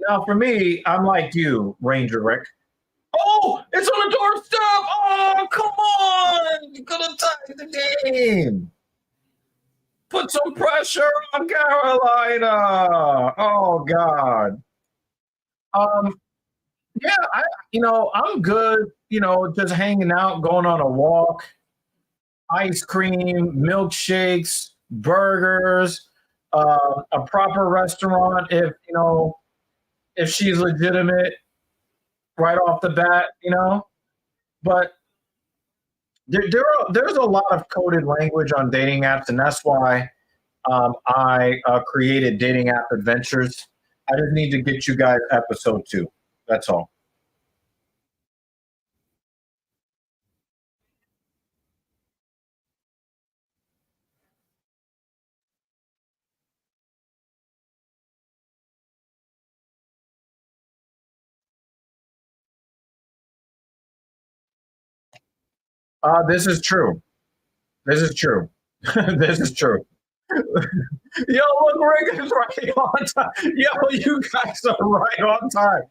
Now, for me, I'm like you, Ranger Rick. Oh, it's on the doorstep. Oh, come on. You could have tied the game. Put some pressure on Carolina. Oh, God. Yeah, I'm good, just hanging out, going on a walk, ice cream, milkshakes, burgers, a proper restaurant if if she's legitimate right off the bat, but there's a lot of coded language on dating apps, and that's why I created Dating App Adventures. I just need to get you guys episode 2. That's all. This is true. This is true. This is true. Yo, look, Rick is right on time. Yo, you guys are right on time.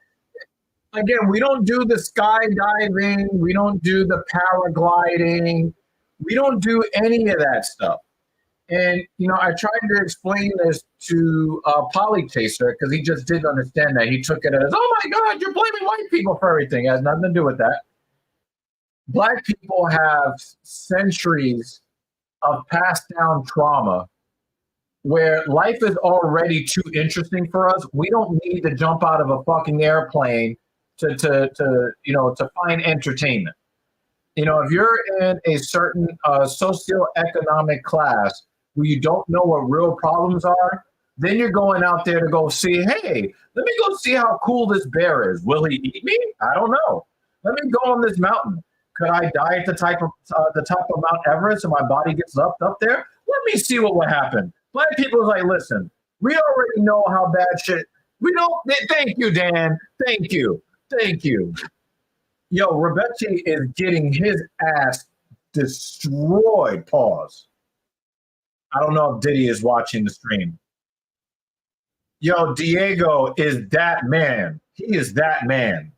Again, we don't do the skydiving. We don't do the paragliding. We don't do any of that stuff. And, I tried to explain this to Polychaser because he just didn't understand that. He took it as, oh my God, you're blaming white people for everything. It has nothing to do with that. Black people have centuries of passed down trauma where life is already too interesting for us. We don't need to jump out of a fucking airplane to find entertainment. If you're in a certain socioeconomic class where you don't know what real problems are, then you're going out there to go see, hey, let me go see how cool this bear is. Will he eat me? I don't know. Let me go on this mountain. Could I die at the top of Mount Everest and my body gets up there? Let me see what would happen. Black people is like, listen, we already know how bad shit. We don't. Thank you, Dan. Thank you. Yo, Rebechi is getting his ass destroyed. Pause. I don't know if Diddy is watching the stream. Yo, Diego is that man. He is that man.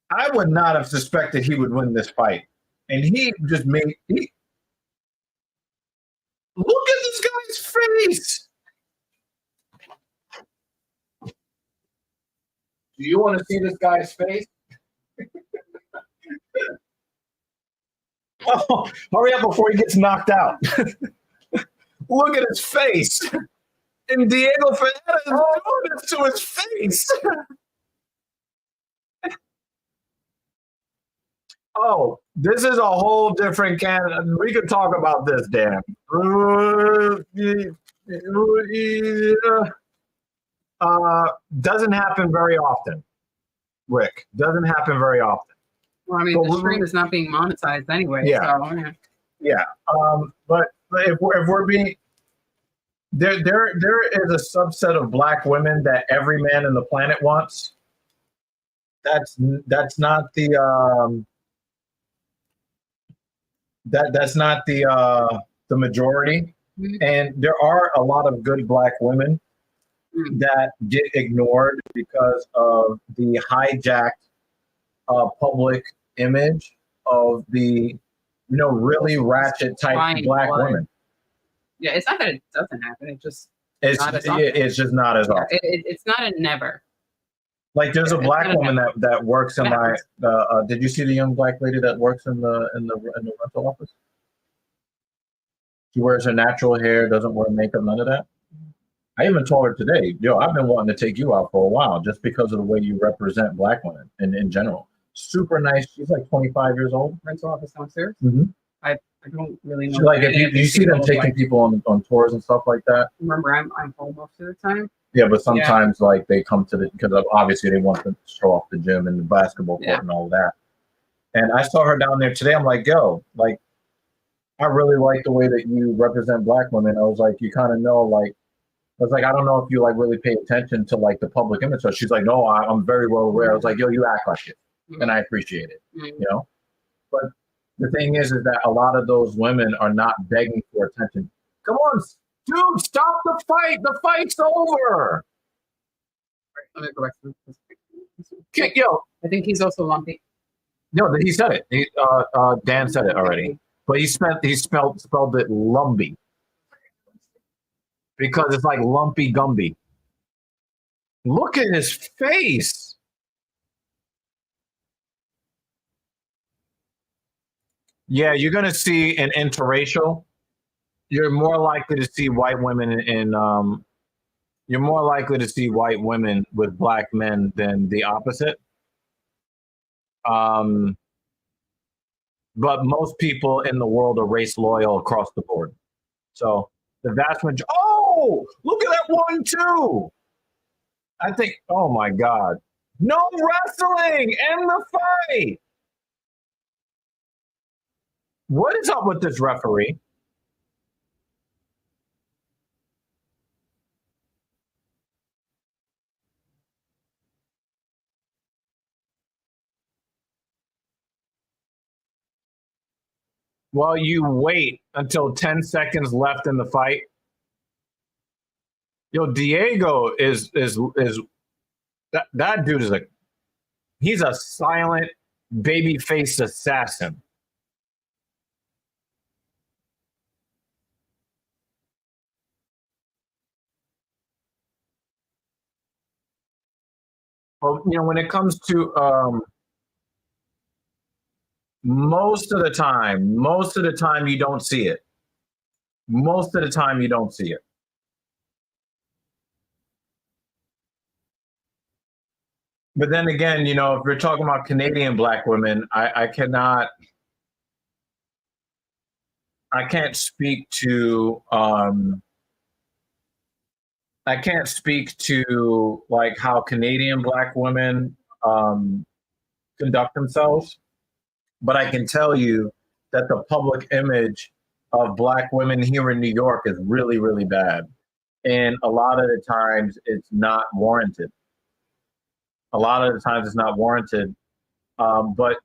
I would not have suspected he would win this fight. And he just look at this guy's face. Do you want to see this guy's face? Oh, hurry up before he gets knocked out. Look at his face. And Diego Ferreira is doing this to his face. Oh, this is a whole different can. We could talk about this, Dan. Doesn't happen very often, Rick. Doesn't happen very often. Well, I mean, the stream is not being monetized anyway. Yeah. So, yeah. But if we're being there is a subset of black women that every man on the planet wants. That's not the that's not the majority. Mm-hmm. And there are a lot of good black women that get ignored because of the hijacked public image of the really ratchet type black women. Yeah, it's not that it doesn't happen. It's just it's just not as often. It's not a never. Like there's a black woman that works in my. Did you see the young black lady that works in the rental office? She wears her natural hair, doesn't wear makeup, none of that. I even told her today, yo, I've been wanting to take you out for a while just because of the way you represent black women in general. Super nice. She's like 25 years old. Rental office downstairs. Mm-hmm. I don't really know. Like if you see them taking people on tours and stuff like that. Remember, I'm home most of the time. Yeah, but sometimes like they come to because obviously they want to show off the gym and the basketball court and all that. And I saw her down there today. I'm like, yo, like, I really like the way that you represent black women. I was like, you kind of know, like, I was like, I don't know if you like really pay attention to like the public image. So she's like, no, I'm very well aware. I was like, yo, you act like it, and I appreciate it, But the thing is that a lot of those women are not begging for attention. Come on, dude, stop the fight. The fight's over. Let me go back to this. Yo, I think he's also lumpy. No, he said it. Dan said it already, but he spelled it Lumpy because it's like Lumpy Gumby. Look at his face. Yeah, you're gonna see an interracial. you're more likely to see white women you're more likely to see white women with black men than the opposite. Um, but most people in the world are race loyal across the board. So the vast majority. Oh, look at that one too. I think. Oh my God, no wrestling and the fight. What is up with this referee? Well, you wait until 10 seconds left in the fight. Yo, Diego is that dude is he's a silent baby faced assassin. Well, when it comes to most of the time you don't see it. Most of the time you don't see it. But then again, if we're talking about Canadian black women, I can't speak to like how Canadian black women conduct themselves, but I can tell you that the public image of black women here in New York is really, really bad. And a lot of the times it's not warranted. But,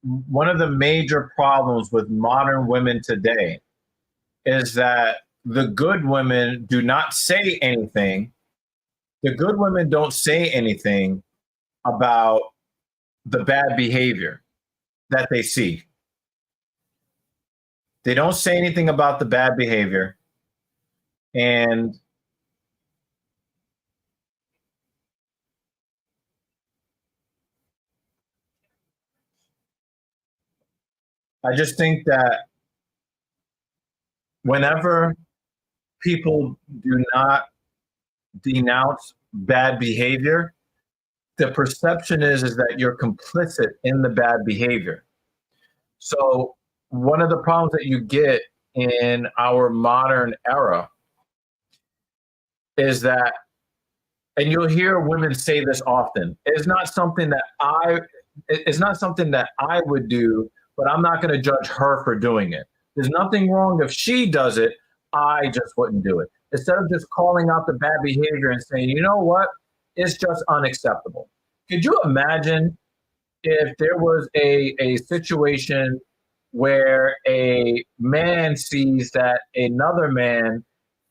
one of the major problems with modern women today is that the good women do not say anything. The good women don't say anything about the bad behavior that they see. They don't say anything about the bad behavior. And I just think that whenever people do not denounce bad behavior, the perception is that you're complicit in the bad behavior. So one of the problems that you get in our modern era is that, and you'll hear women say this often, it's not something that I would do, but I'm not going to judge her for doing it. There's nothing wrong if she does it. I just wouldn't do it. Instead of just calling out the bad behavior and saying, you know what, it's just unacceptable. Could you imagine if there was a situation where a man sees that another man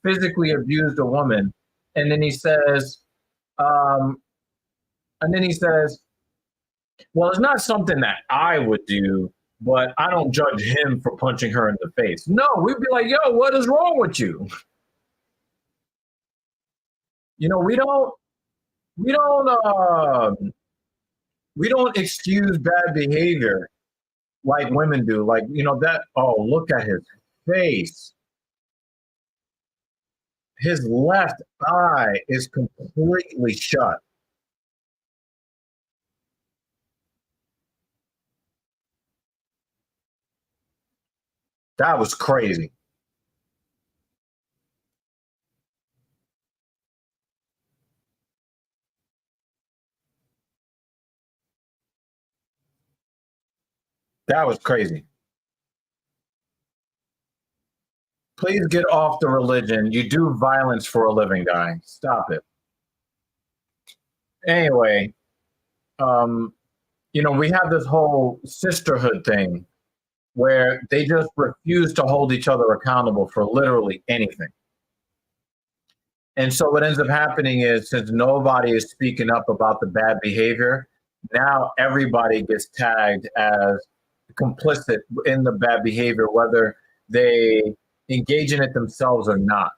physically abused a woman, and then he says, well, it's not something that I would do, but I don't judge him for punching her in the face. No, we'd be like, yo, what is wrong with you? We don't excuse bad behavior like women do. Like, look at his face. His left eye is completely shut. That was crazy. That was crazy. Please get off the religion. You do violence for a living, guy. Stop it. Anyway, we have this whole sisterhood thing where they just refuse to hold each other accountable for literally anything. And so what ends up happening is, since nobody is speaking up about the bad behavior, now everybody gets tagged as complicit in the bad behavior, whether they engage in it themselves or not.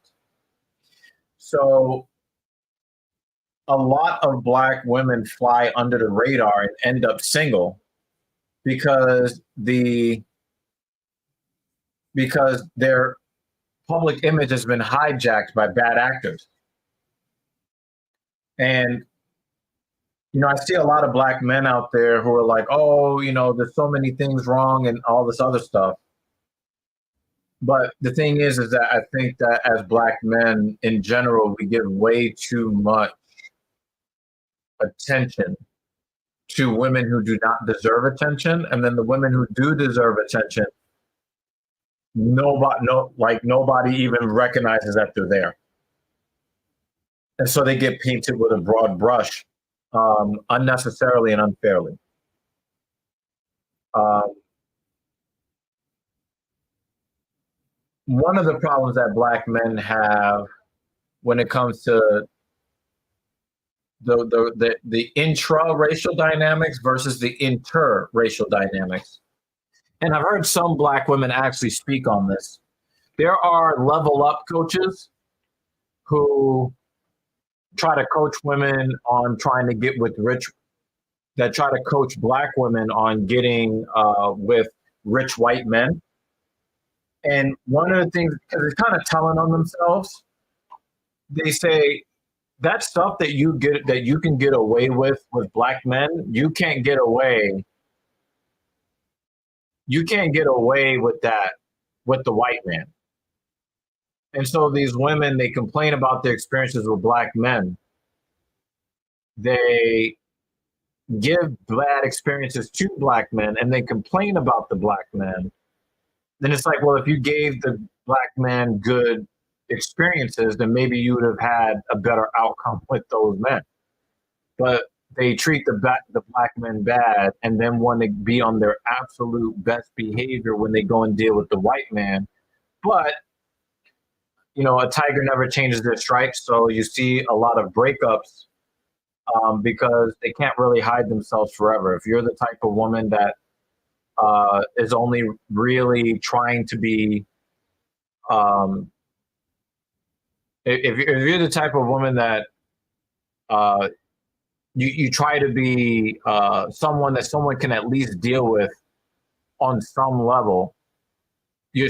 So a lot of Black women fly under the radar and end up single because the because their public image has been hijacked by bad actors. And, I see a lot of black men out there who are like, oh, there's so many things wrong and all this other stuff. But the thing is that I think that as black men in general, we give way too much attention to women who do not deserve attention. And then the women who do deserve attention, nobody even recognizes that they're there. And so they get painted with a broad brush, unnecessarily and unfairly. One of the problems that black men have when it comes to the intra-racial dynamics versus the inter-racial dynamics, and I've heard some black women actually speak on this. There are level up coaches who try to coach women on trying to get with that try to coach black women on getting with rich white men. And one of the things, because they're kind of telling on themselves, they say that stuff that you can get away with black men, you can't get away with that with the white man. And so these women, they complain about their experiences with black men. They give bad experiences to black men and they complain about the black men. Then it's like, well, if you gave the black man good experiences, then maybe you would have had a better outcome with those men. But they treat the black men bad and then want to be on their absolute best behavior when they go and deal with the white man. But a tiger never changes their stripes. So you see a lot of breakups because they can't really hide themselves forever. If you're the type of woman that is only really trying to be, if you're the type of woman that you try to be someone that someone can at least deal with on some level, you're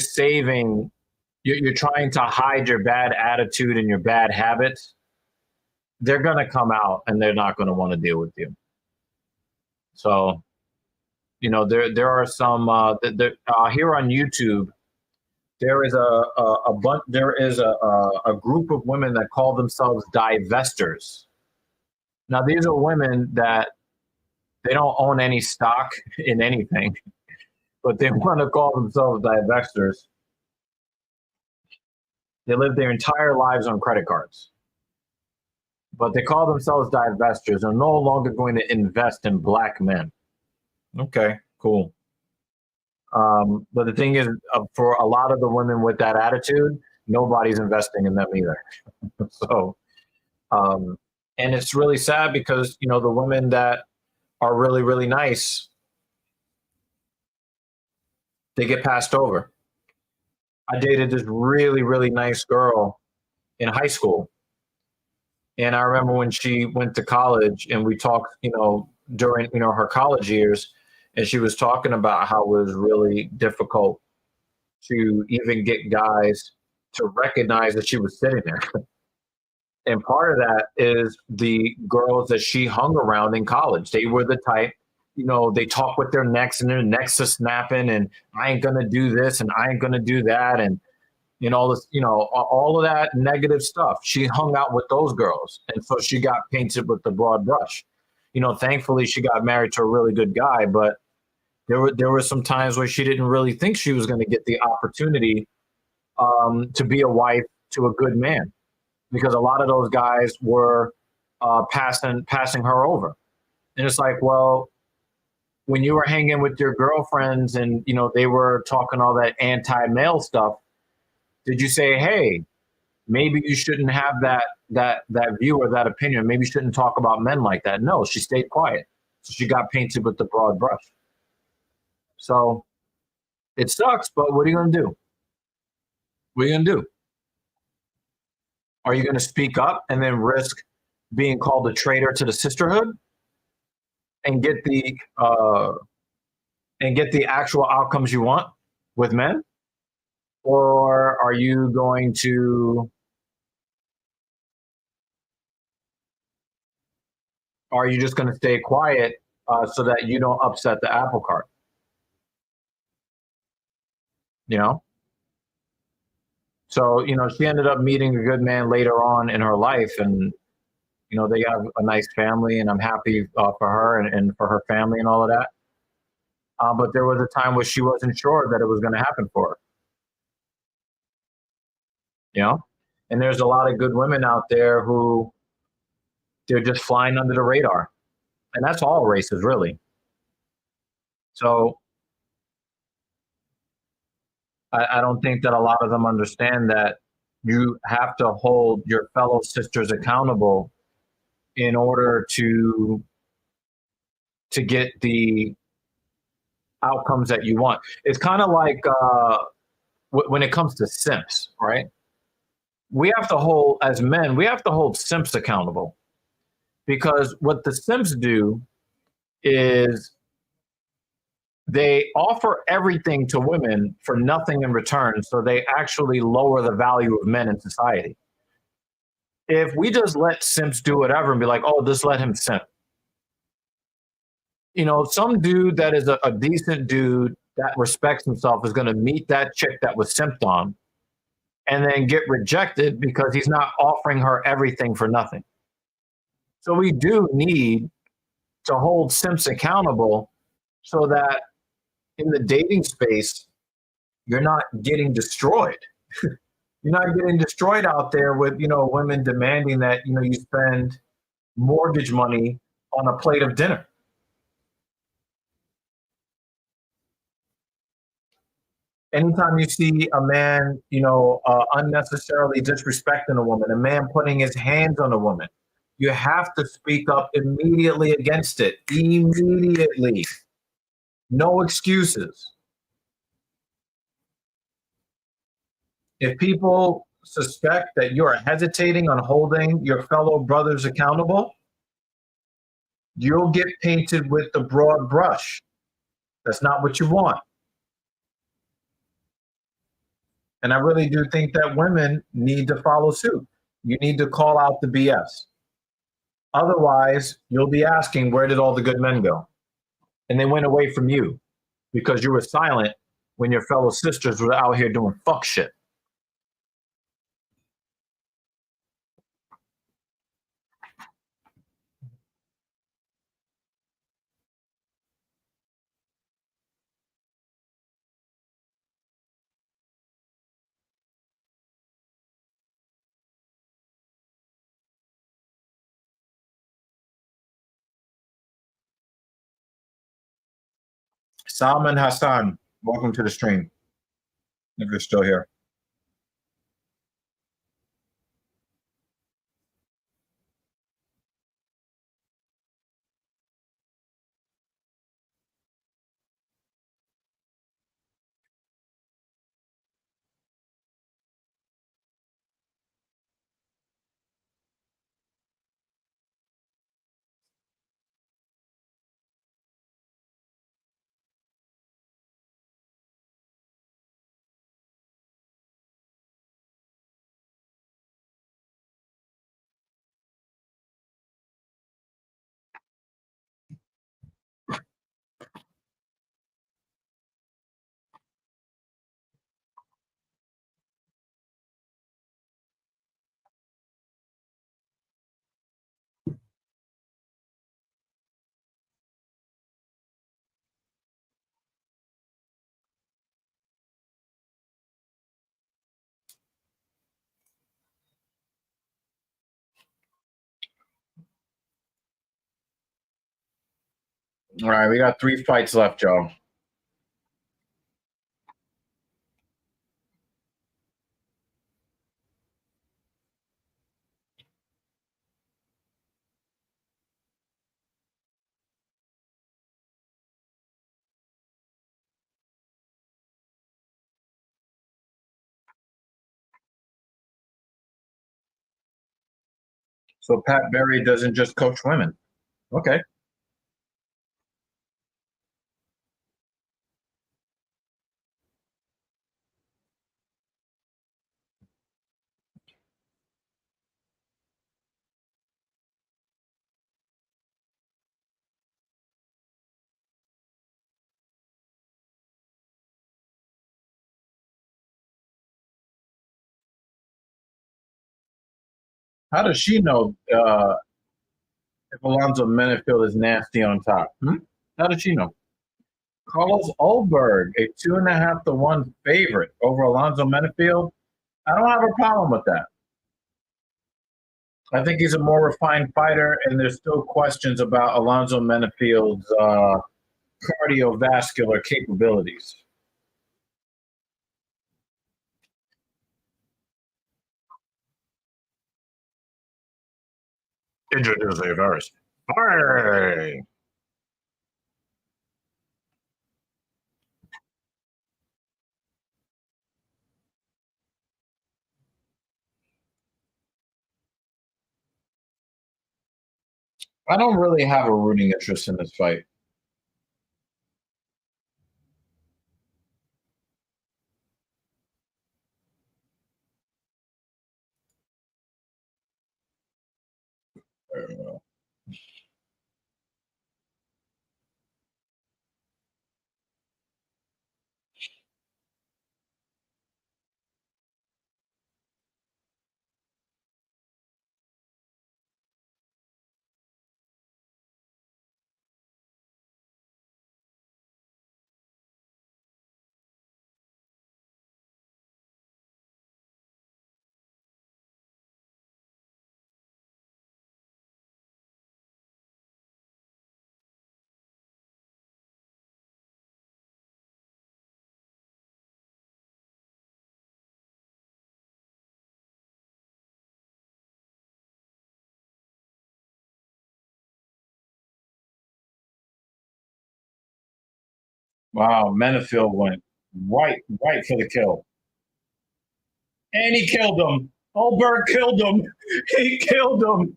trying to hide your bad attitude and your bad habits, they're going to come out and they're not going to want to deal with you. So, there are some here on YouTube. There is a group of women that call themselves divestors. Now, these are women that they don't own any stock in anything, but they want to call themselves divestors. They live their entire lives on credit cards, but they call themselves divestors. They're no longer going to invest in black men. Okay, cool. But the thing is, for a lot of the women with that attitude, nobody's investing in them either. So, and it's really sad because, the women that are really, really nice, they get passed over. I dated this really, really nice girl in high school. And I remember when she went to college and we talked, during, her college years, and she was talking about how it was really difficult to even get guys to recognize that she was sitting there. And part of that is the girls that she hung around in college. They were the type, they talk with their necks and their necks are snapping and I ain't going to do this and I ain't going to do that. And, all this, all of that negative stuff. She hung out with those girls. And so she got painted with the broad brush. Thankfully she got married to a really good guy, but there were some times where she didn't really think she was going to get the opportunity to be a wife to a good man, because a lot of those guys were passing her over. And it's like, well, when you were hanging with your girlfriends and, they were talking all that anti-male stuff, did you say, hey, maybe you shouldn't have that view or that opinion? Maybe you shouldn't talk about men like that. No, she stayed quiet. So she got painted with the broad brush. So it sucks, but what are you going to do? What are you going to do? Are you going to speak up and then risk being called a traitor to the sisterhood and get the actual outcomes you want with men? Or are you going to, are you just going to stay quiet so that you don't upset the apple cart? You know? So, she ended up meeting a good man later on in her life, and, they have a nice family, and I'm happy for her and for her family and all of that. But there was a time where she wasn't sure that it was going to happen for her, you know? And there's a lot of good women out there who they're just flying under the radar. And that's all races, really. So I don't think that a lot of them understand that you have to hold your fellow sisters accountable in order to get the outcomes that you want. It's kind of like when it comes to simps, right? We have to hold, as men, we have to hold simps accountable, because what the simps do is they offer everything to women for nothing in return. So they actually lower the value of men in society. If we just let simps do whatever and be like, oh, just let him simp. Some dude that is a decent dude that respects himself is going to meet that chick that was simped on and then get rejected because he's not offering her everything for nothing. So we do need to hold simps accountable so that in the dating space, you're not getting destroyed. You're not getting destroyed out there with, women demanding that, you spend mortgage money on a plate of dinner. Anytime you see a man, unnecessarily disrespecting a woman, a man putting his hands on a woman, you have to speak up immediately against it. Immediately. No excuses. If people suspect that you are hesitating on holding your fellow brothers accountable, you'll get painted with the broad brush. That's not what you want. And I really do think that women need to follow suit. You need to call out the BS. Otherwise, you'll be asking, where did all the good men go? And they went away from you because you were silent when your fellow sisters were out here doing fuck shit. Salman Hassan, welcome to the stream, if you're still here. All right, we got 3 fights left, Joe. So Pat Berry doesn't just coach women. Okay. How does she know if Alonzo Menefield is nasty on top? How does she know? Carlos Ulberg, a 2.5-1 favorite over Alonzo Menefield. I don't have a problem with that. I think he's a more refined fighter, and there's still questions about Alonzo Menefield's cardiovascular capabilities. Introducing first. Fire! I don't really have a rooting interest in this fight. Wow, Menefield went right for the kill. And he killed him. Ulberg killed him. He killed him.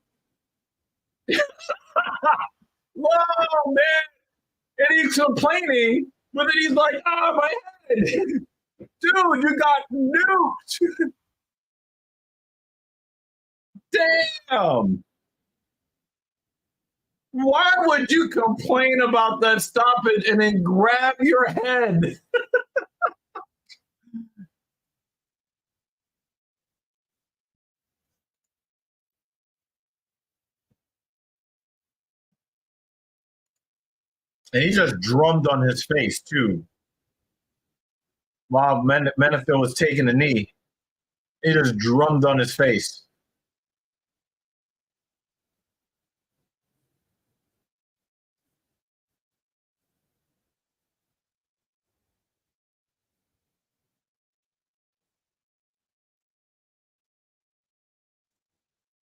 Whoa, man. And he's complaining, but then he's like, my head. Dude, you got nuked. Damn. Why would you complain about that stoppage and then grab your head? And he just drummed on his face, too. While Menefield was taking a knee, he just drummed on his face.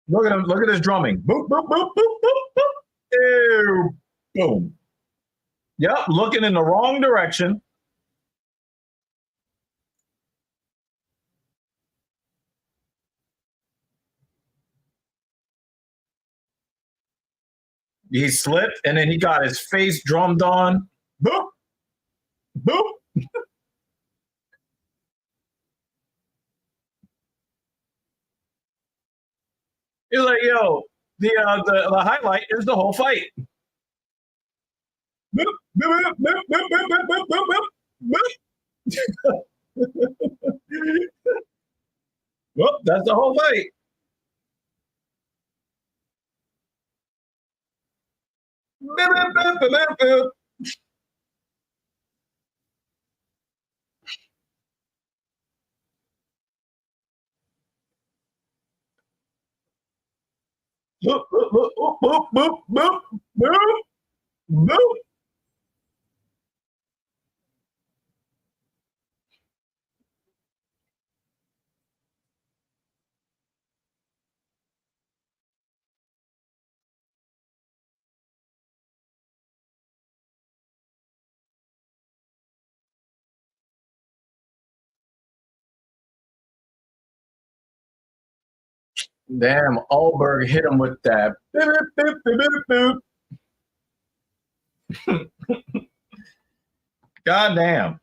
Look at him. Look at his drumming. Boop, boop, boop, boop, boop, boop. Ew. Boom. Yep, looking in the wrong direction. He slipped, and then he got his face drummed on. Boop. Boop. He's like, yo, the highlight is the whole fight. Boop, boop, boop, boop, boop, boop, boop, boop, boop, boop. Well, that's the whole fight. Boop, boop, boop, boop, boop. Boop, boop, boop, boop, boop, boop, boop, boop. Damn, Ulberg hit him with that. Boop, boop, boop, boop, boop. God damn.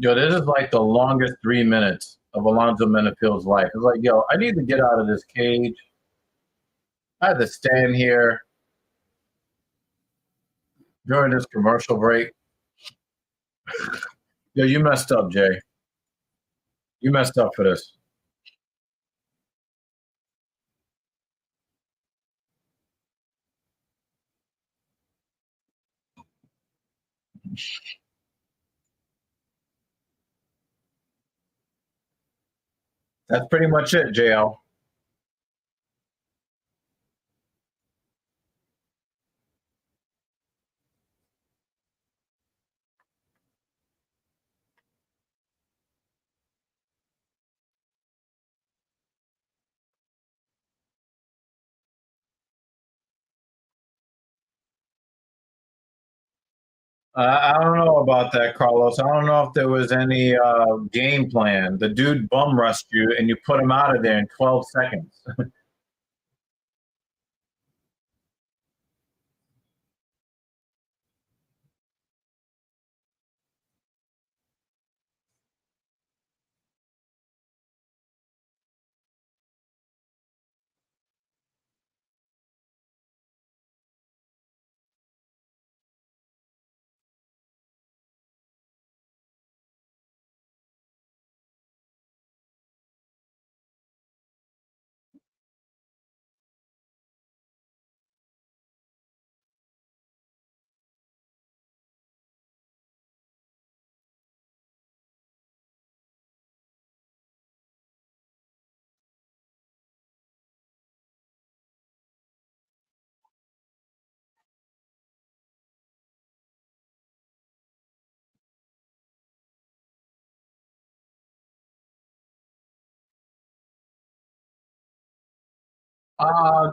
Yo, this is like the longest 3 minutes of Alonzo Menifield's life. It's like, yo, I need to get out of this cage. I had to stand here during this commercial break. Yo, you messed up, Jay. You messed up for this. That's pretty much it, JL. I don't know about that, Carlos. I don't know if there was any game plan. The dude bum rushed you, and you put him out of there in 12 seconds.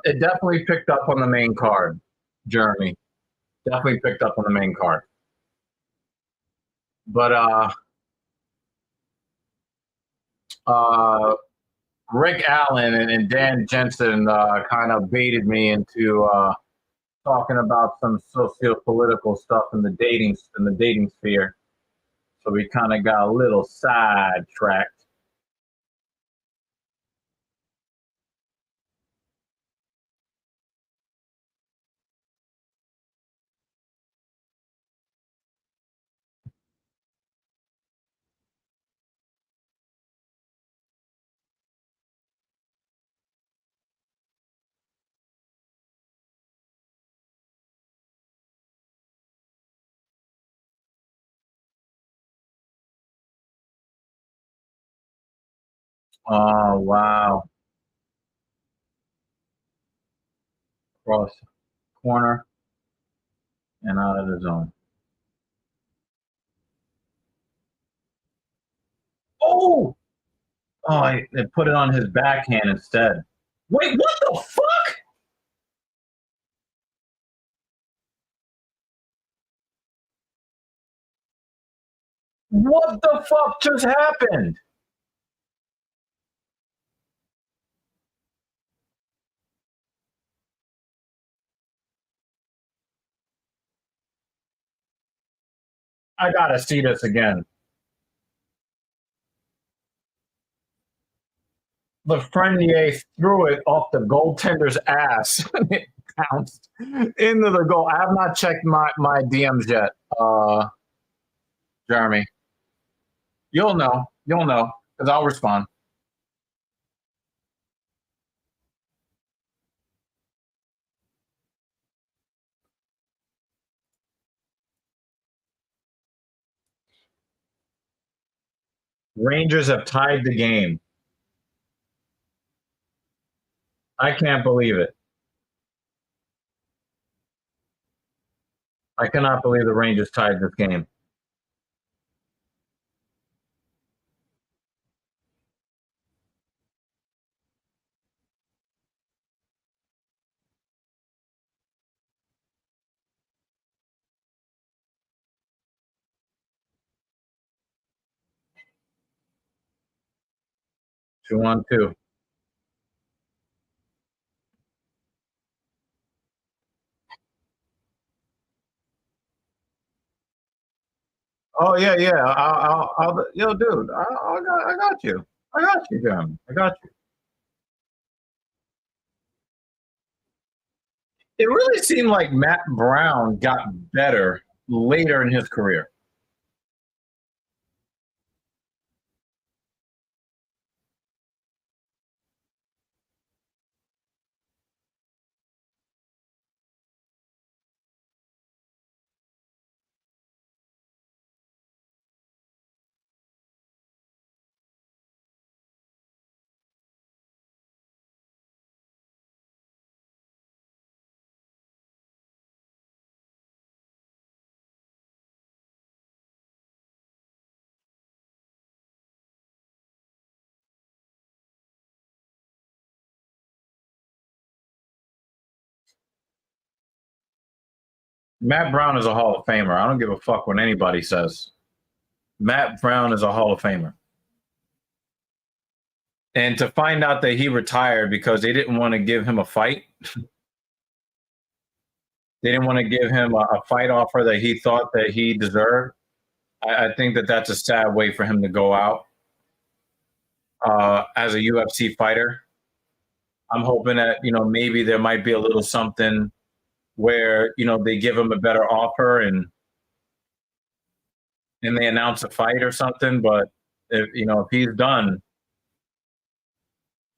It definitely picked up on the main card, Jeremy. Definitely picked up on the main card. But Rick Allen and Dan Jensen kind of baited me into talking about some socio-political stuff in the dating sphere. So we kind of got a little sidetracked. Oh wow! Cross corner and out of the zone. Oh! Oh, they put it on his backhand instead. Wait, what the fuck? What the fuck just happened? I gotta see this again. Lafreniere threw it off the goaltender's ass and it bounced into the goal. I have not checked my DMs yet, Jeremy. You'll know, because I'll respond. Rangers have tied the game. I can't believe it. I cannot believe the Rangers tied this game. Two on two. Oh yeah, yeah. Yo, dude, I got you. I got you, Jeremy. I got you. It really seemed like Matt Brown got better later in his career. Matt Brown is a Hall of Famer. I don't give a fuck what anybody says. Matt Brown is a Hall of Famer. And to find out that he retired because they didn't want to give him a fight, they didn't want to give him a fight offer that he thought that he deserved. I think that that's a sad way for him to go out as a UFC fighter. I'm hoping that maybe there might be a little something where they give him a better offer and they announce a fight or something. But if he's done,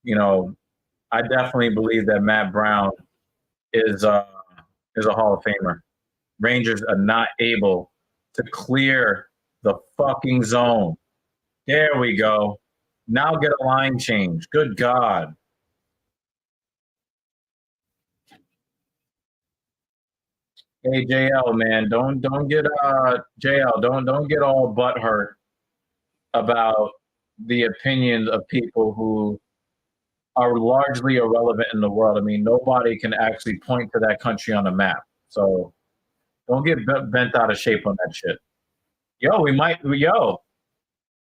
I definitely believe that Matt Brown is a Hall of Famer. Rangers are not able to clear the fucking zone. There we go. Now get a line change. Good God. Hey JL, man, don't get JL, don't get all butthurt about the opinions of people who are largely irrelevant in the world. I mean, nobody can actually point to that country on the map. So don't get bent out of shape on that shit. I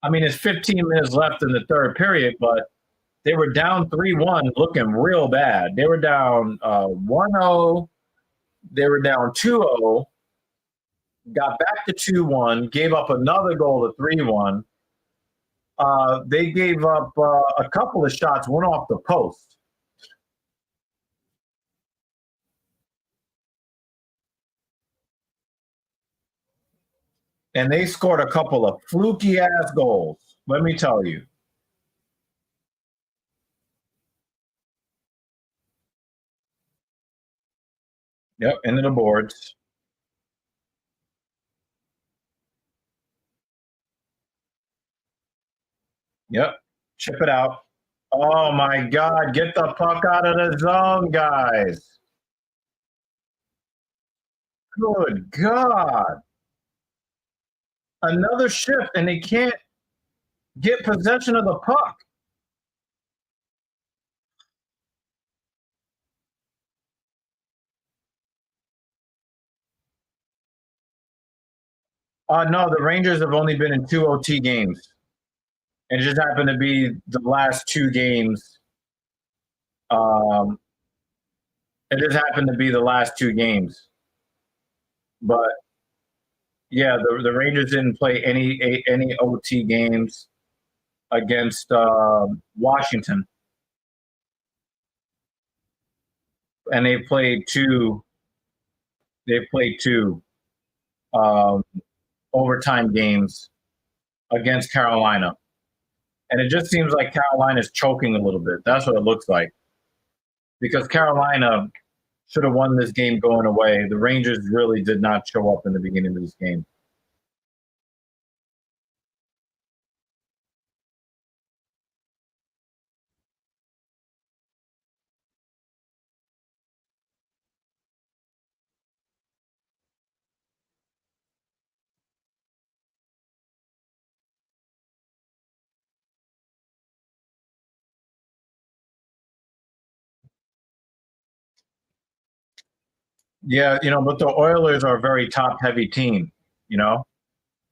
mean, it's 15 minutes left in the third period, but they were down 3-1, looking real bad. They were down 1-0. They were down 2-0, got back to 2-1, gave up another goal to 3-1. They gave up a couple of shots, one off the post. And they scored a couple of fluky ass goals, let me tell you. Yep, into the boards. Yep, chip it out. Oh my God, get the puck out of the zone, guys. Good God. Another shift, and they can't get possession of the puck. No, the Rangers have only been in 2 OT games. And it just happened to be the last 2 games. It just happened to be the last 2 games. But yeah, the Rangers didn't play any OT games against Washington, and they played 2. They played 2 overtime games against Carolina, and it just seems like Carolina's choking a little bit. That's what it looks like, because Carolina should have won this game going away. The Rangers really did not show up in the beginning of this game. Yeah, but the Oilers are a very top-heavy team. They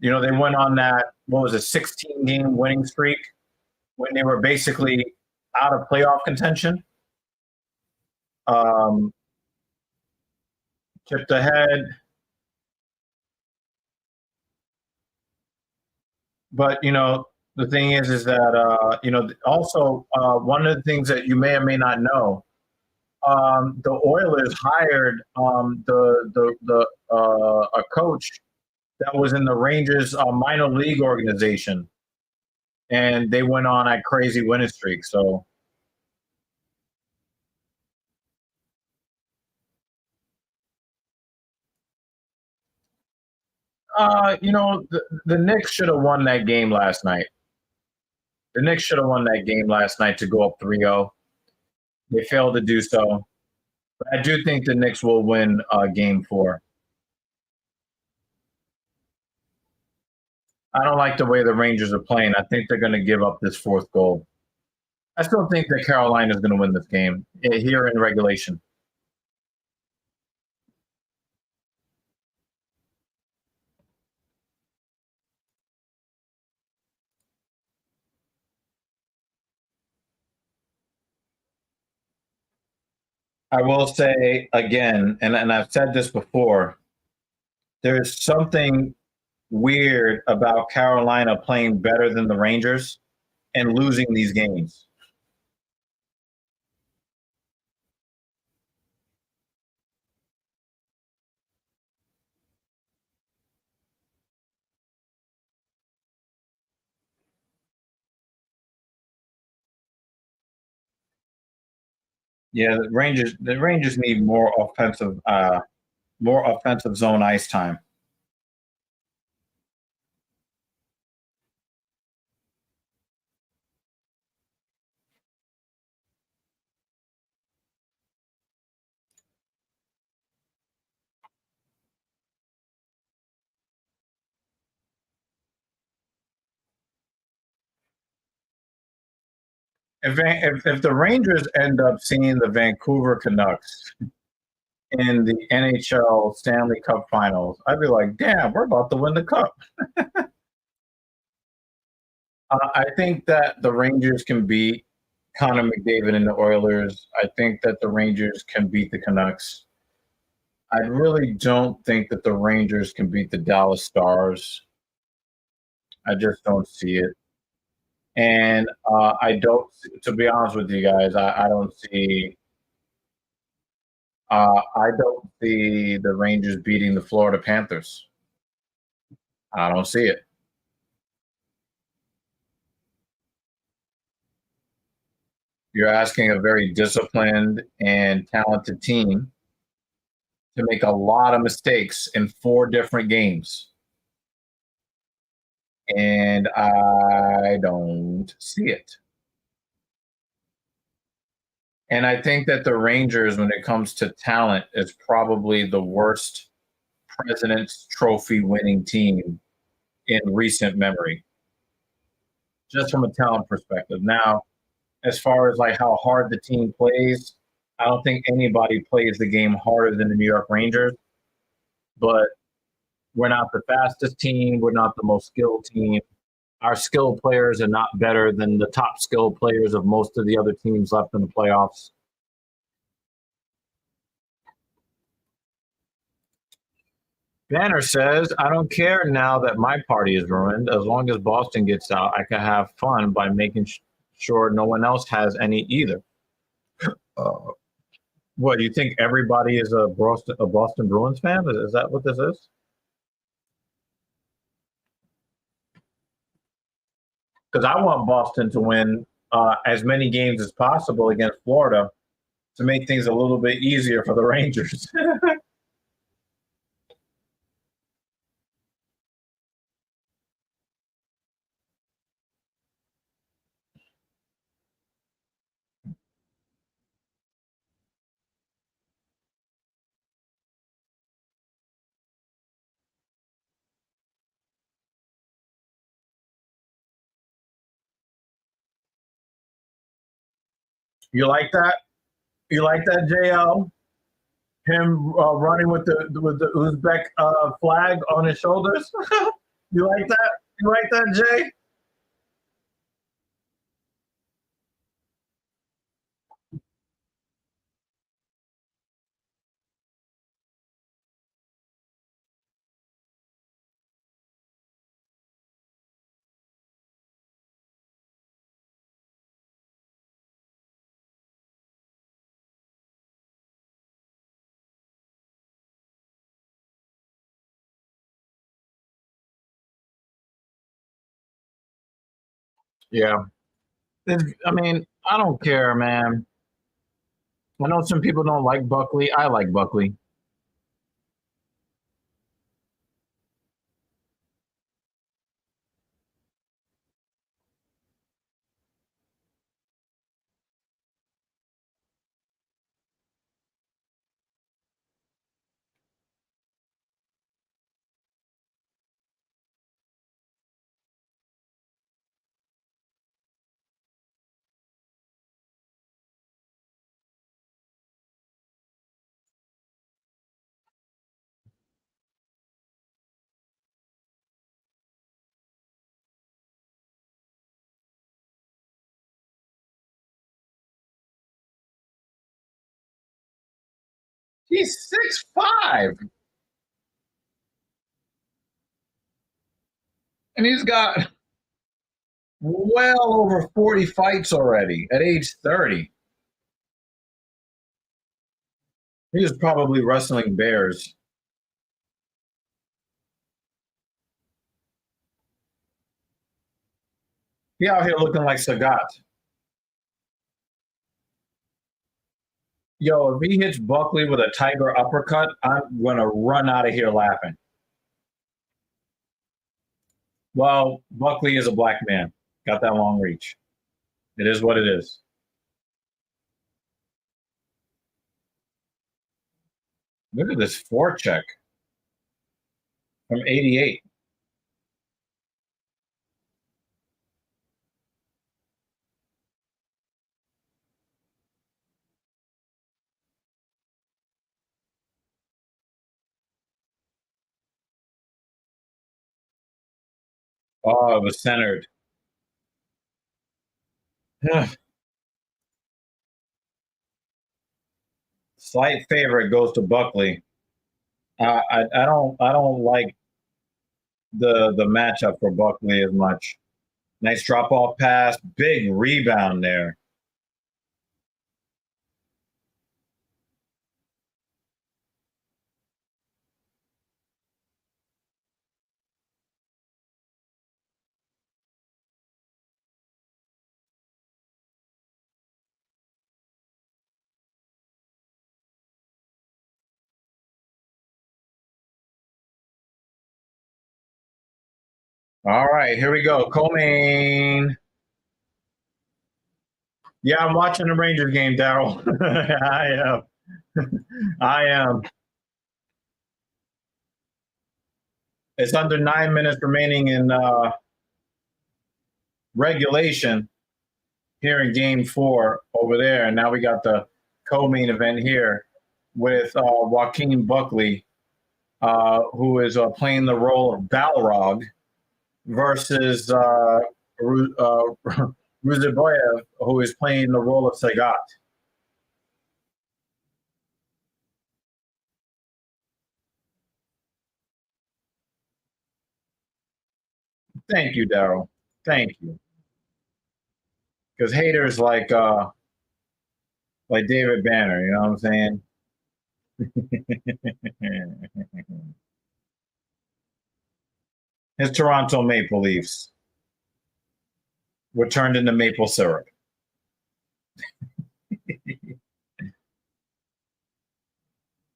went on that, what was it, 16-game winning streak when they were basically out of playoff contention. Tipped ahead. But the thing is that also one of the things that you may or may not know, the Oilers hired a coach that was in the Rangers minor league organization, and they went on a crazy winning streak. So the Knicks should have won that game last night. The Knicks should have won that game last night to go up 3-0. They failed to do so. But I do think the Knicks will win game 4. I don't like the way the Rangers are playing. I think they're going to give up this 4th goal. I still think that Carolina is going to win this game here in regulation. I will say again, and I've said this before, there's something weird about Carolina playing better than the Rangers and losing these games. Yeah, the Rangers need more offensive zone ice time. If the Rangers end up seeing the Vancouver Canucks in the NHL Stanley Cup Finals, I'd be like, damn, we're about to win the cup. I think that the Rangers can beat Connor McDavid and the Oilers. I think that the Rangers can beat the Canucks. I really don't think that the Rangers can beat the Dallas Stars. I just don't see it. And I don't, to be honest with you guys, I don't see. I don't see the Rangers beating the Florida Panthers. I don't see it. You're asking a very disciplined and talented team to make a lot of mistakes in 4 different games. And I don't see it. And I think that the Rangers, when it comes to talent, is probably the worst President's Trophy winning team in recent memory, just from a talent perspective. Now, as far as like how hard the team plays, I don't think anybody plays the game harder than the New York Rangers. But we're not the fastest team. We're not the most skilled team. Our skilled players are not better than the top skilled players of most of the other teams left in the playoffs. Banner says, I don't care now that my party is ruined. As long as Boston gets out, I can have fun by making sure no one else has any either. What, do you think everybody is a Boston Bruins fan? Is that what this is? Because I want Boston to win as many games as possible against Florida to make things a little bit easier for the Rangers. You like that? You like that, JL? Him running with the Uzbek flag on his shoulders. You like that? You like that, Jay? Yeah. I mean, I don't care, man. I know some people don't like Buckley. I like Buckley. He's 6'5", and he's got well over 40 fights already at age 30. He was probably wrestling bears. He out here looking like Sagat. Yo, if he hits Buckley with a tiger uppercut, I'm going to run out of here laughing. Well, Buckley is a black man. Got that long reach. It is what it is. Look at this forecheck from 88. Oh, it was centered. Slight favorite goes to Buckley. I don't like the matchup for Buckley as much. Nice drop off pass, big rebound there. All right, here we go. Co-main. Yeah, I'm watching the Rangers game, Daryl. I am. I am. It's under 9 minutes remaining in regulation here in game 4 over there. And now we got the co-main event here with Joaquin Buckley, who is playing the role of Balrog, versus Ruziboyev, who is playing the role of Sagat. Thank you, Daryl. Thank you. Because haters like David Banner, you know what I'm saying? His Toronto Maple Leafs were turned into maple syrup.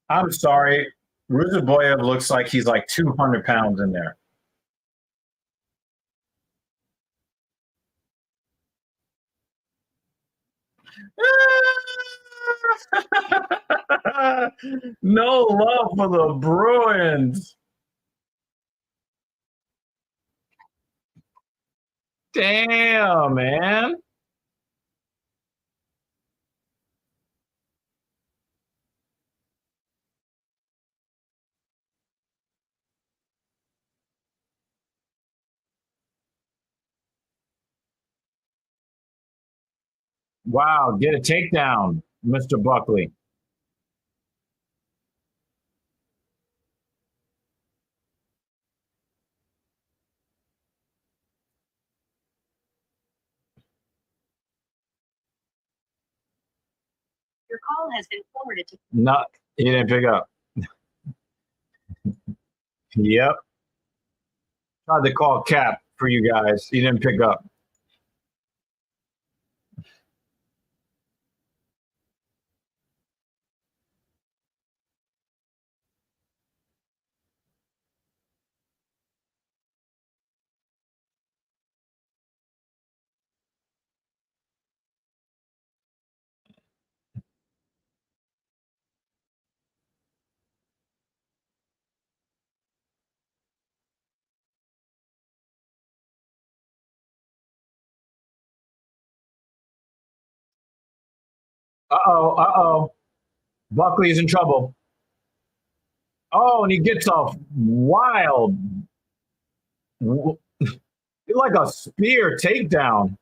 I'm sorry. Ruziboyev looks like he's like 200 pounds in there. No love for the Bruins. Damn, man. Wow, get a takedown, Mr. Buckley. Your call has been forwarded to. No, he didn't pick up. Yep. Tried to call Cap for you guys. He didn't pick up. Uh-oh. Buckley's in trouble. Oh, and he gets off wild. Like a spear takedown.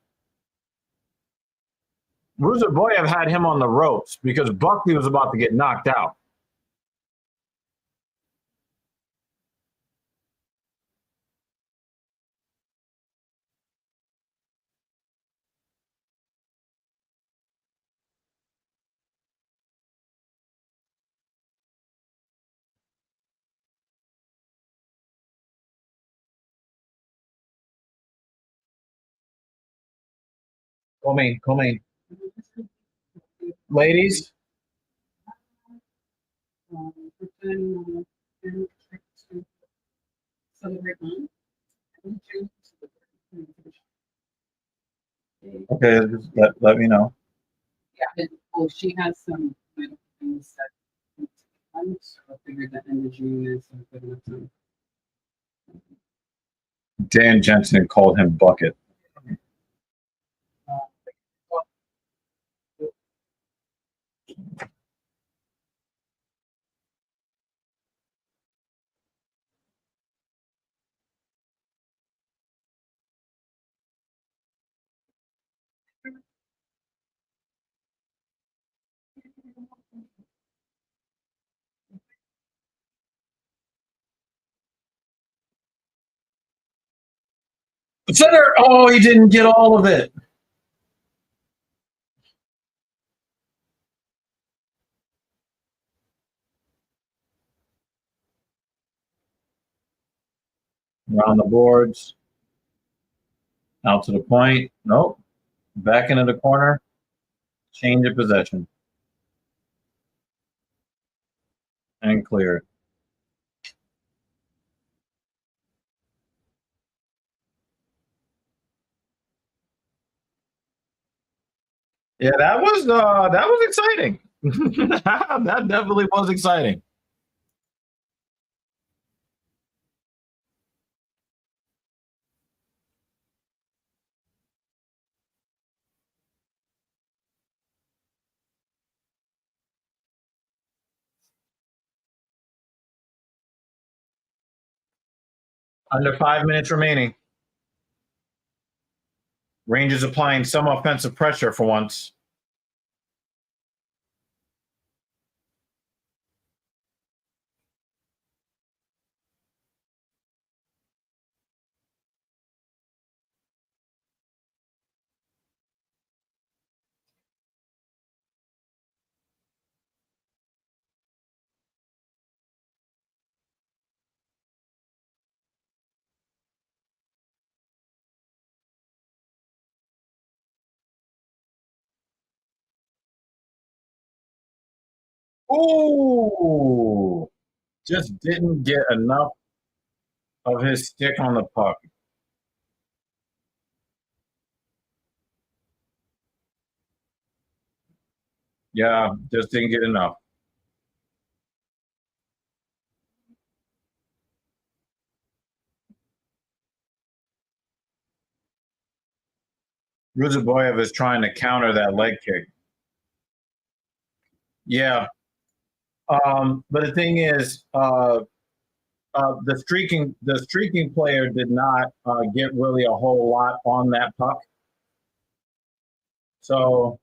Ruzaboyev had him on the ropes because Buckley was about to get knocked out. Come in. Ladies, Okay, just let me know. Yeah, well, she has some medical things that so I figured the end of June is a good enough time. Dan Jensen called him Bucket. Center. Oh, he didn't get all of it. Around the boards. Out to the point. Nope. Back into the corner. Change of possession. And clear. Yeah, that was exciting. That definitely was exciting. Under 5 minutes remaining. Rangers applying some offensive pressure for once. Ooh, just didn't get enough of his stick on the puck. Yeah, just didn't get enough. Ruzaboyev is trying to counter that leg kick. Yeah. But the thing is, the streaking player did not get really a whole lot on that puck. So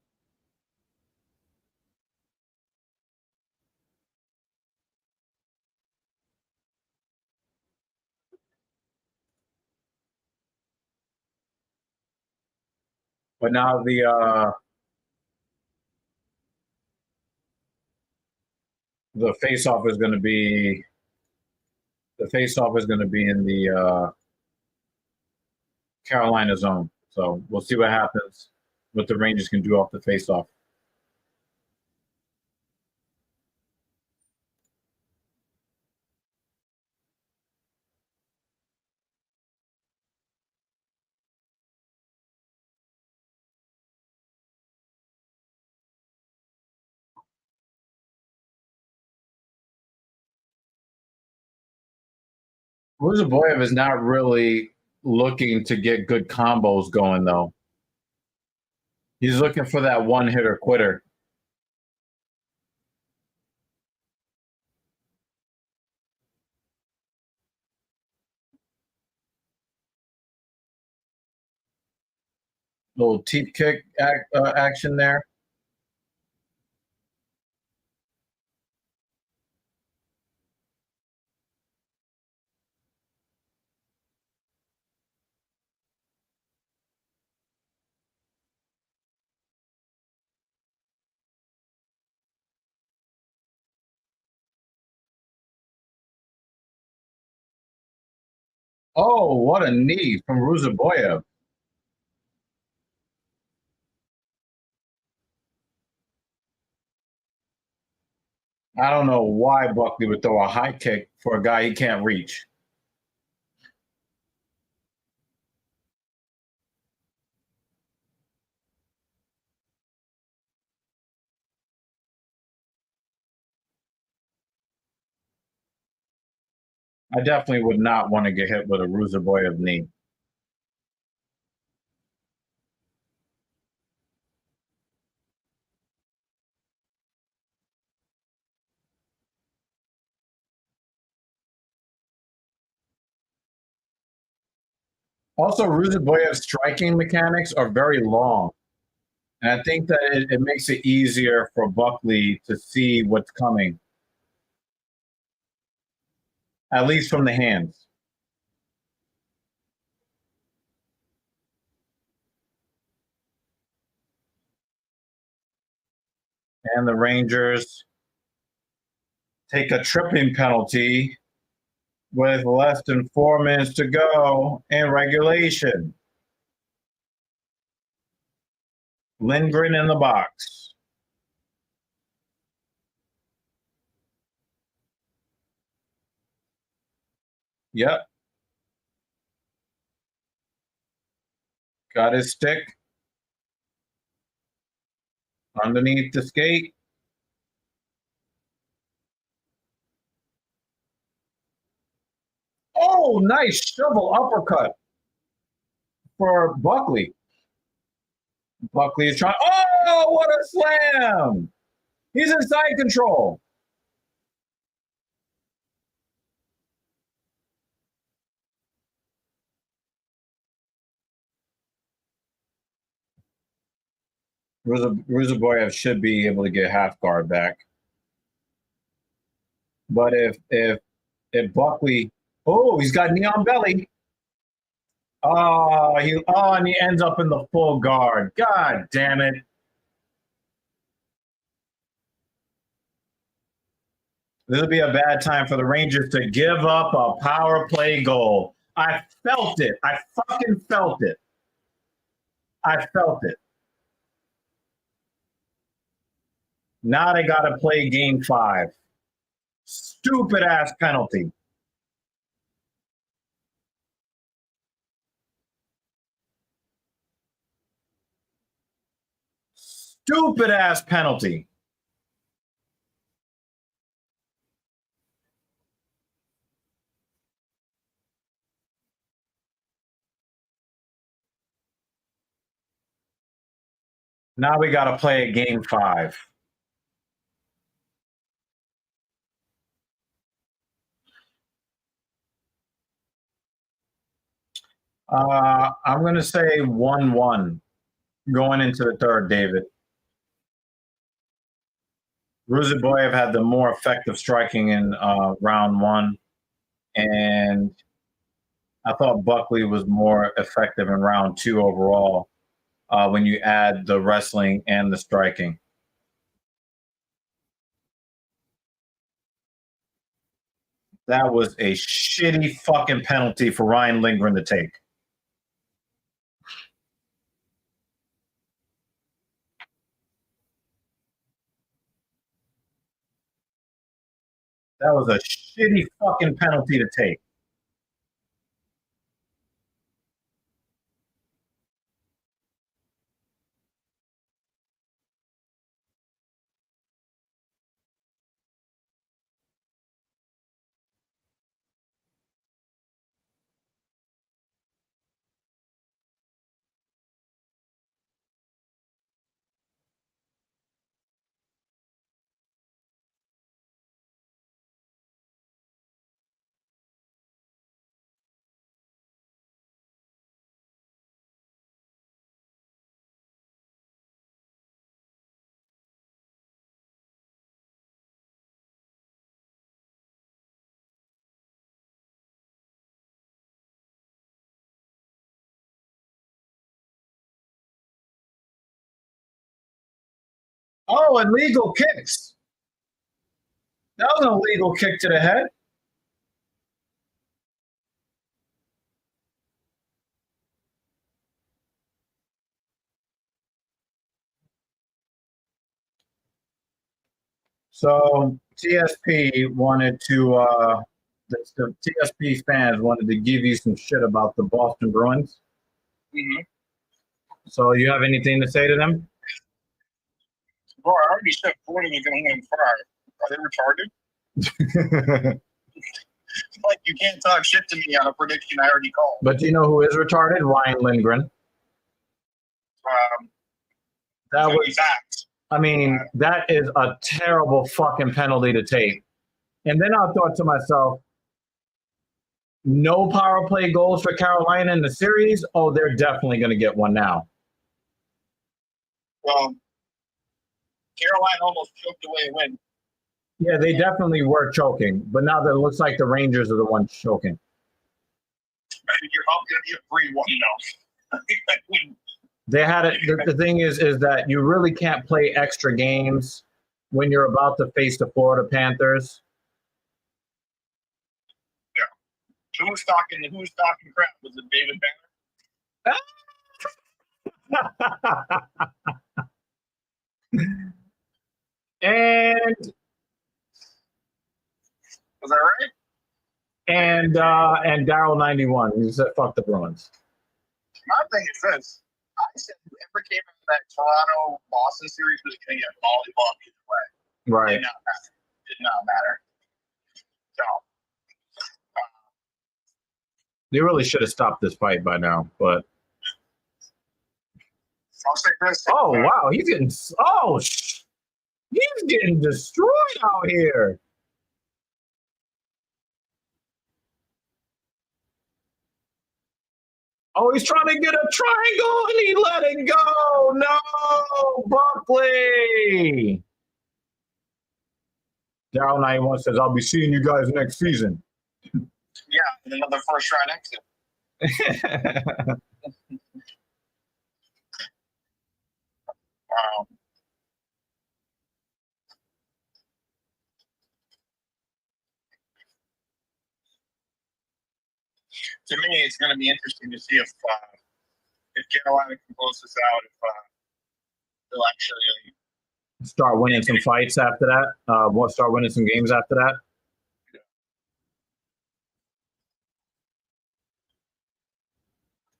but now the face off is going to be in the Carolina zone. So we'll see what happens, what the Rangers can do off the face off. Ruzaboyev is not really looking to get good combos going, though. He's looking for that one hitter quitter. Little teeth kick action there. Oh, what a knee from Ruzaboyev. I don't know why Buckley would throw a high kick for a guy he can't reach. I definitely would not want to get hit with a Ruzaboyev knee. Also, Ruzaboyev's striking mechanics are very long. And I think that it makes it easier for Buckley to see what's coming, at least from the hands. And the Rangers take a tripping penalty with less than 4 minutes to go in regulation. Lindgren in the box. Yep. Got his stick underneath the skate. Oh, nice shovel uppercut for Buckley. Buckley is trying. Oh, what a slam! He's in side control. Ruzaboyev should be able to get half guard back. But if Buckley, oh, he's got knee on belly. And he ends up in the full guard. God damn it. This will be a bad time for the Rangers to give up a power play goal. I felt it. I fucking felt it. I felt it. Now they got to play game 5. Stupid ass penalty. Stupid ass penalty. Now we got to play a game 5. I'm going to say 1-1 going into the third, David. Ruzaboyev had the more effective striking in round 1, and I thought Buckley was more effective in round 2 overall when you add the wrestling and the striking. That was a shitty fucking penalty for Ryan Lindgren to take. That was a shitty fucking penalty to take. Oh, illegal kicks. That was an illegal kick to the head. So TSP wanted to, the TSP fans wanted to give you some shit about the Boston Bruins. Mm-hmm. So you have anything to say to them? Bro, I already said Portland is going to win 5. Are they retarded? Like, you can't talk shit to me on a prediction I already called. But do you know who is retarded? Ryan Lindgren. That was, facts. I mean, that is a terrible fucking penalty to take. And then I thought to myself, no power play goals for Carolina in the series? Oh, they're definitely going to get one now. Well, Carolina almost choked away a win. Yeah, they definitely were choking. But now that it looks like the Rangers are the ones choking. You're up going to be a 3-1 now. They had it. The thing is that you really can't play extra games when you're about to face the Florida Panthers. Yeah. Who's talking crap? Was it David Banner? And Was that right? and Daryl 91. He said, "Fuck the Bruins." My thing is this: I said whoever came into that Toronto Boston series was going to get volleyball either way. Right. Did not matter. So They really should have stopped this fight by now, but I'll say this. oh wow, he's getting destroyed out here. Oh, he's trying to get a triangle and he let it go. No, Buckley. Daryl 91 says, "I'll be seeing you guys next season." Yeah, and another first round exit. Wow. To me, it's going to be interesting to see if Carolina can close this out. If they'll actually Start winning some fights after that. Start winning some games after that.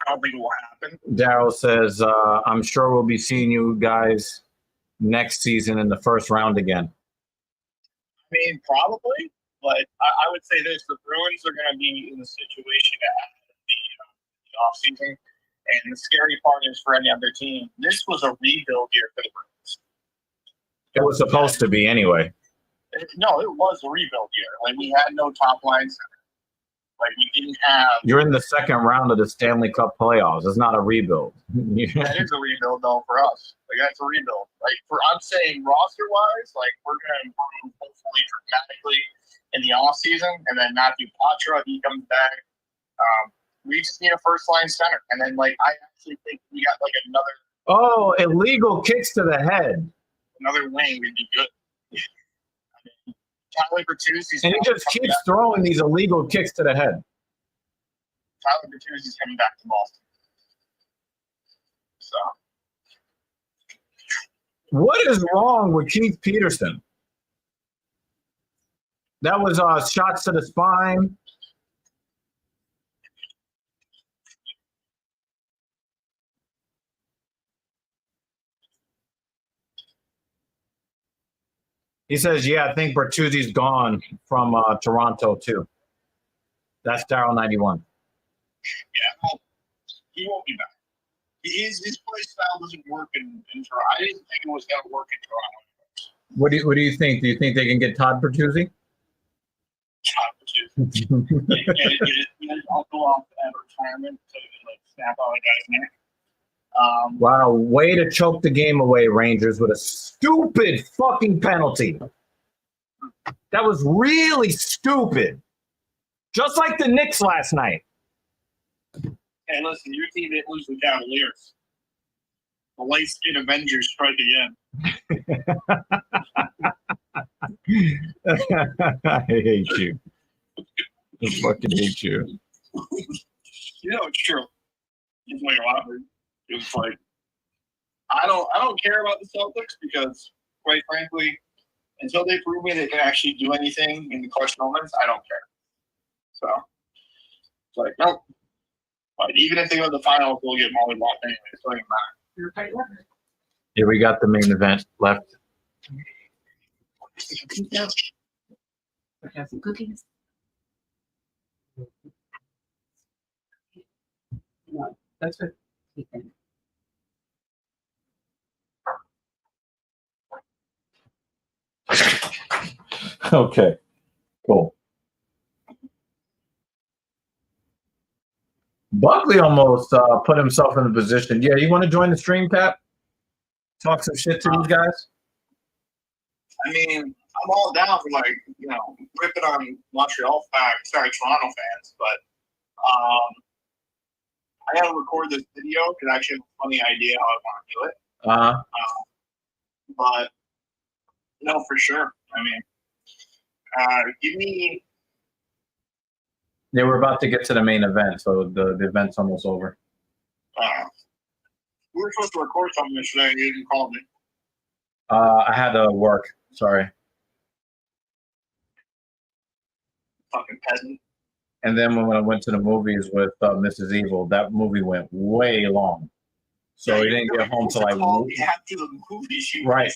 I don't think it will happen. Daryl says, "I'm sure we'll be seeing you guys next season in the first round again." I mean, probably, but I would say this: the Bruins are going to be in the situation at the offseason, and the scary part is for any other team, this was a rebuild year for the Bruins. It was supposed to be anyway. No, it was a rebuild year. Like, we had no top line center. Like, we didn't have. You're in the second round of the Stanley Cup playoffs. It's not a rebuild. That is a rebuild, though, for us. Like, that's a rebuild. Like, I'm saying roster-wise, like, we're going to improve hopefully dramatically in the offseason, and then Matthew Patra, he comes back. We just need a first-line center, and then, like, I actually think we got like another. Oh, illegal kicks to the head. Another wing would be good. I mean, Tyler Bertuzzi's And he just keeps throwing these illegal kicks to the head. Tyler Bertuzzi's coming back to Boston. So. What is wrong with Keith Peterson? That was shots to the spine. He says, "Yeah, I think Bertuzzi's gone from Toronto too." That's Daryl 91. Yeah, well, he won't be back. His play style doesn't work in Toronto. I didn't think it was going to work in Toronto. What do you think? Do you think they can get Todd Bertuzzi? Todd Bertuzzi. I'll go off at retirement to like snap all the guys' neck. Wow, way to choke the game away, Rangers, with a stupid fucking penalty. That was really stupid. Just like the Knicks last night. Hey, listen, your team didn't lose the Cavaliers. The light skin Avengers strike again. I hate you. I fucking hate you. You know it's true. It's like a lot. It's like I don't care about the Celtics because, quite frankly, until they prove me they can actually do anything in the clutch moments, I don't care. So it's like nope. But even if they go to the finals, they'll get mollywopped anyway. It doesn't matter. Yeah, we got the main event left. Have some cookies. No, that's what he said. Okay, cool. Buckley almost put himself in the position. Yeah, you want to join the stream, Cap? Talk some shit to these guys? I mean, I'm all down for ripping on Toronto fans, but I gotta record this video because I actually have a funny idea how I want to do it. But no, for sure. I mean, give me. Yeah, we're about to get to the main event, so the event's almost over. We were supposed to record something yesterday, and you didn't call me. I had to work. Sorry. Fucking peasant. And then when I went to the movies with Mrs. Evil, that movie went way long. So we didn't get home till after the movie. Right.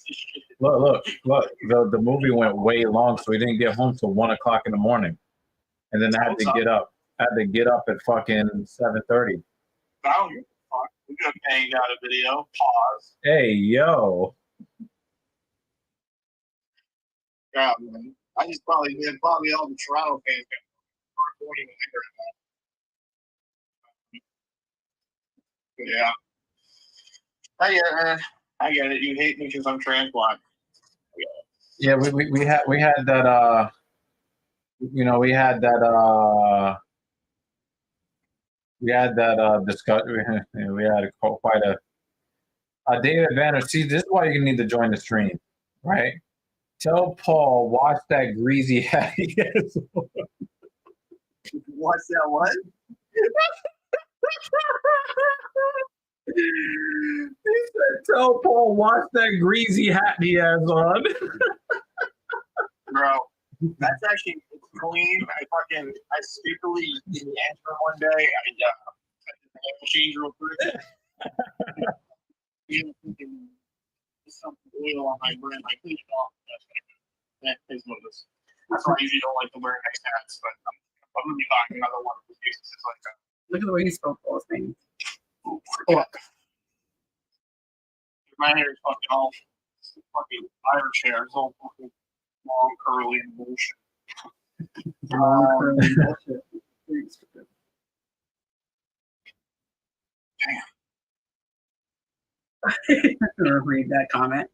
Look. The movie went way long, so we didn't get home till 1 o'clock in the morning. And then I had to get up. I had to get up at fucking 7:30. Wow, we could have banged out a video. Pause. Hey, yo. Yeah, man. I just probably all the Toronto fans got when they heard that. Yeah. I get it. You hate me because I'm trans black. Yeah, we had that discussion. We had quite a David Banner. See, this is why you need to join the stream, right? Tell Paul, watch that greasy hat he has. Watch that what? He said, tell Paul, watch that greasy hat he has on. Bro, that's actually clean. I stupidly didn't answer one day. I changed real quick. Something oil on my brain. I cleaned it off. That is what it is. That's why I usually don't like to wear nice hats, but I'm going to be buying another one of the cases like that. Look at the way he spelled those things. My hair is fucking all fucking Irish hair. It's all fucking long, curly, and bullshit. Damn. Read that comment.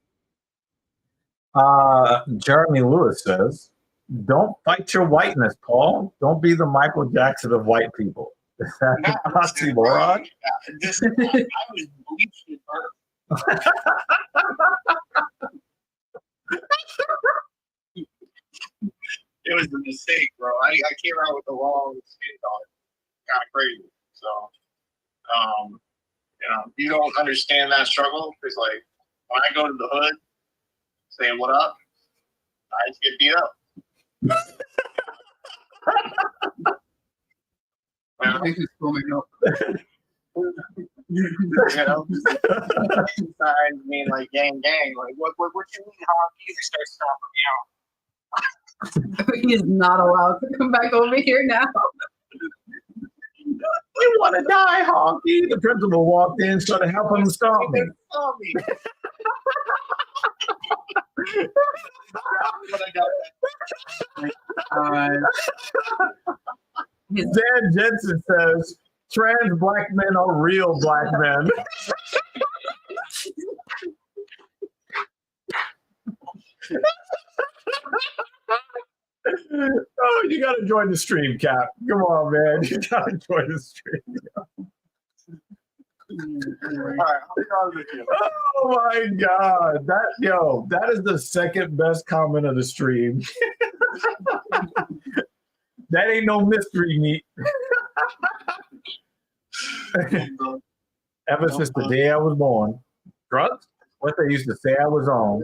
Jeremy Lewis says, don't fight your whiteness, Paul. Don't be the Michael Jackson of white people. Is that oxymoron? I was bleached at birth. It was a mistake, bro. I came out with the wrong skin color. Kind of crazy. So, you don't understand that struggle because, like, when I go to the hood saying what up, I just get beat up. Signs mean like gang. Like what you mean hockey? They start stomping me out. He is not allowed to come back over here now. We want to die, Honky. The principal walked in, started helping him stop me. Dan Jensen says, trans black men are real black men. Oh, you got to join the stream, Cap. Come on, man. You got to join the stream. right, I'll be honest with you. Oh my god, that is the second best comment of the stream. That ain't no mystery meat. Ever since the day I was born, drugs. What they used to say I was on.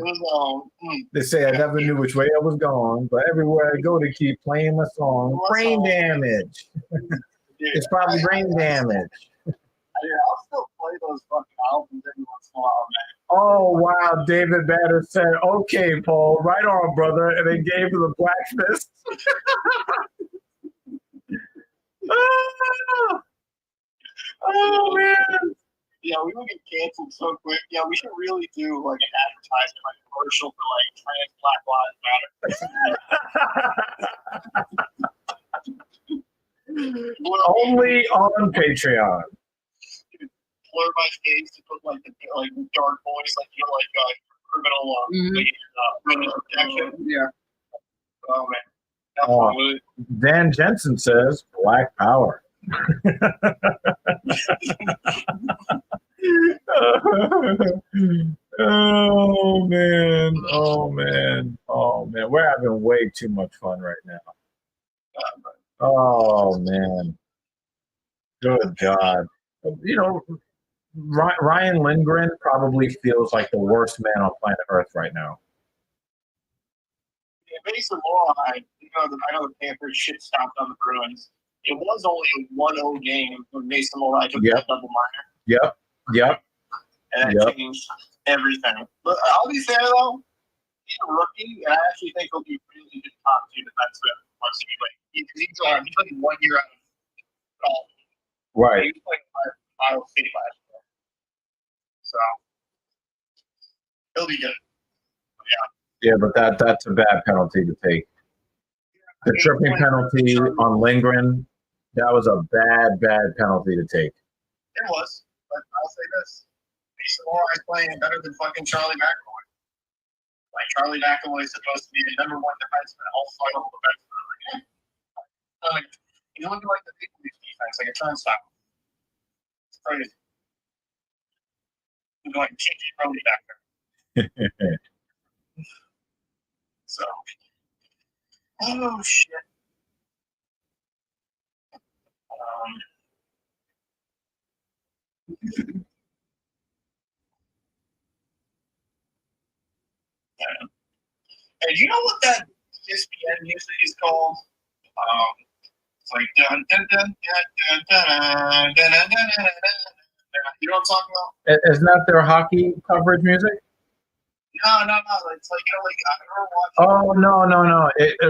They say I never knew which way I was going, but everywhere I go, they keep playing my song. Brain damage. It's probably brain damage. Yeah, I'll still play those fucking albums every once in a while, man. Oh wow, David Batter said, "Okay, Paul, right on, brother," and they gave him the black fist. Oh man. Yeah, we will get canceled so quick. Yeah, we should really do like an advertisement, like commercial for like trans Black Lives Matter. Only on Patreon. Blur my face to put like the dark voice, like criminal protection. Yeah. Oh man. That's Oh. fun with it. Dan Jensen says Black Power. Oh man. We're having way too much fun right now. Oh man. Good God. You know, Ryan Lindgren probably feels like the worst man on planet Earth right now. Yeah, based on law, I know the Panthers shit stopped on the Bruins. It was only a 1-0 game when Mason Morai took that double minor. Yep. And that changed everything. But I'll be fair though, he's a rookie, and I actually think he'll be really good top 2 defenseman once he's like 1 year out of college. Right. He was playing Iowa State last year. So he'll be good. Yeah, but that's a bad penalty to take. The tripping penalty on Lindgren, that was a bad penalty to take. It was, but I'll say this: Mason Morai is playing better than fucking Charlie McAvoy. Like Charlie McAvoy is supposed to be the #1 defenseman, also final defenseman. Like, he's looking like the Maple Leafs defense, like a turnstile. It's crazy. He's like TJ Brody back there. So, oh shit. Hey, do you know what that ESPN music is called? It's like dun dun dun dun dun dun dun dun dun dun dun. You know what I'm talking about? Isn't that their hockey coverage music? No. It's like I never watched. Oh no!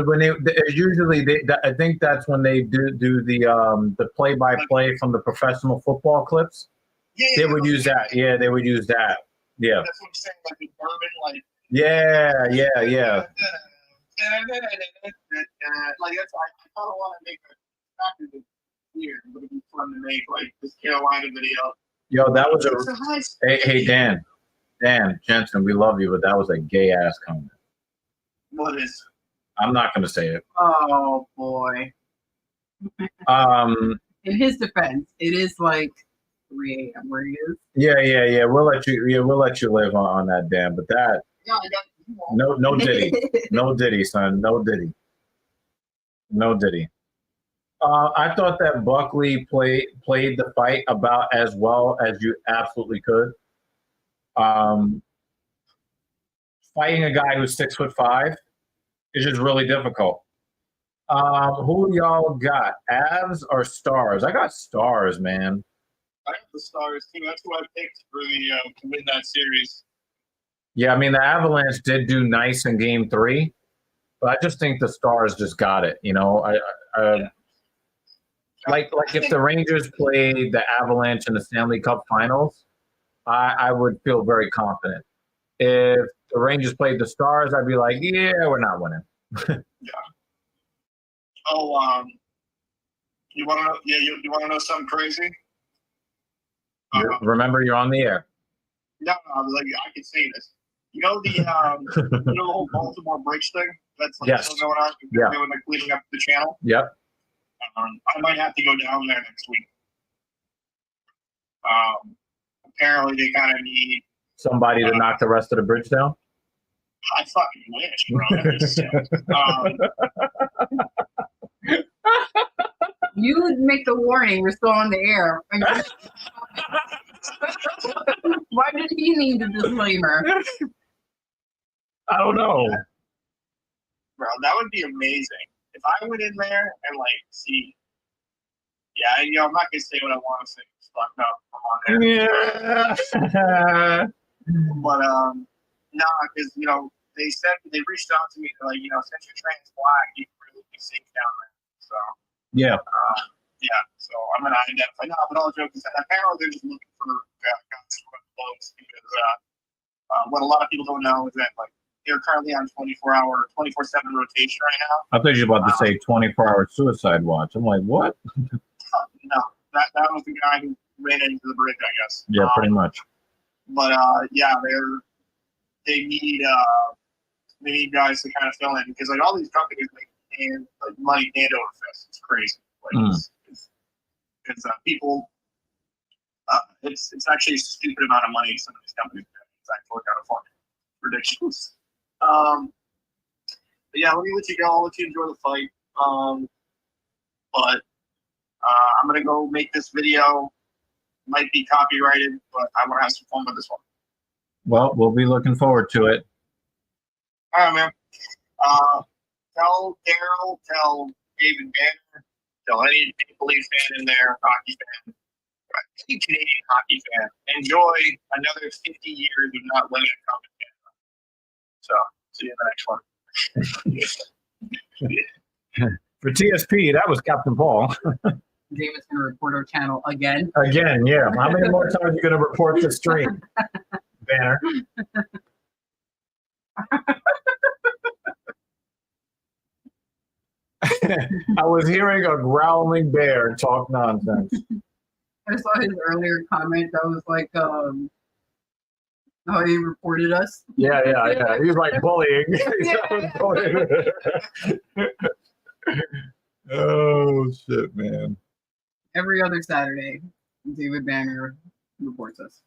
When they usually I think that's when they do the play-by-play from the professional football clips. Yeah, They would use that. Yeah, they would use that. Yeah. That's what I'm saying. Like the bourbon, like. Yeah. Like that's I kind of want to make a weird, but it'd be fun to make like this Carolina video. Yo, that was It's a high. Hey, Dan Jensen, we love you, but that was a gay ass comment. What is? I'm not going to say it. Oh boy. In his defense, it is like 3 a.m. where he is. Yeah. We'll let you live on that, Dan. But that Yeah, I got. no Diddy, no Diddy, son, no Diddy. I thought that Buckley played the fight about as well as you absolutely could. Fighting a guy who's 6'5" is just really difficult. Who y'all got? Avs or Stars? I got Stars, man. I have the Stars too. That's who I picked for the to win that series. Yeah, I mean the Avalanche did do nice in Game 3, but I just think the Stars just got it. You know, like if the Rangers played the Avalanche in the Stanley Cup Finals, I would feel very confident. If the Rangers played the Stars, I'd be like, yeah, we're not winning. Yeah. Oh, you want to know? Yeah, you want to know something crazy? Remember, you're on the air. No, like I can say this. You know the the whole Baltimore Bridge thing that's like still going on. Yeah. Doing like leading up to the channel. Yep. I might have to go down there next week. apparently they kind of need Somebody to knock the rest of the bridge down. I fucking wish, bro. That'd be sick. You would make the warning. We're still on the air. Why did he need the disclaimer? I don't know. Bro, that would be amazing. If I went in there and like see, yeah, you know, I'm not gonna say what I want to say. It's fucked up. I'm on there. Yeah. But because you know they reached out to me like, you know, since you're trans black, you can really be safe down there. So Yeah. yeah. So I'm gonna identify. No, but all jokes aside, apparently they're just looking for guys who are close because what a lot of people don't know is that like they're currently on 24/7 rotation right now. I thought you were about to say 24-hour suicide watch. I'm like, what? No, that was the guy who ran into the bridge, I guess. Yeah, pretty much. But yeah, they need guys to kind of fill in because like all these companies like money hand over fist. It's crazy. Like it's people. It's actually a stupid amount of money some of these companies pay. It's actually kind of fun. Ridiculous. But yeah, let me let you go. I'll let you enjoy the fight. But I'm gonna go make this video. Might be copyrighted, but I want to have some fun with this one. Well, we'll be looking forward to it. All right, man. Tell Daryl, tell David Banner, tell any Maple Leaf fan in there, hockey fan, any Canadian hockey fan, enjoy another 50 years of not winning a cup in Canada. So, see you in the next one. For TSP, that was Captain Paul. David's going to report our channel again. Again, yeah. How many more times are you going to report the stream, Banner? I was hearing a growling bear talk nonsense. I saw his earlier comment that was like, how he reported us. Yeah. He was like bullying. Oh, shit, man. Every other Saturday, David Banner reports us.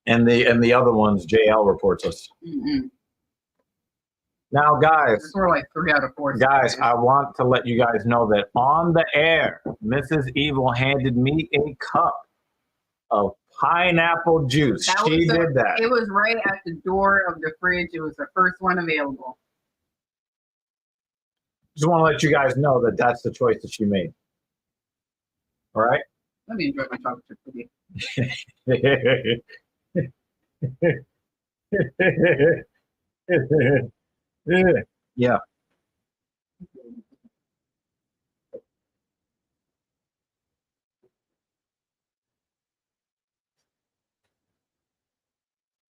And the other ones, JL reports us. Mm-hmm. Now, guys. We're like 3 out of 4. Guys, I want to let you guys know that on the air, Mrs. Evil handed me a cup of pineapple juice. She did that. It was right at the door of the fridge. It was the first one available. Just want to let you guys know that that's the choice that she made. All right? Let me enjoy my chocolate chip cookie. Yeah.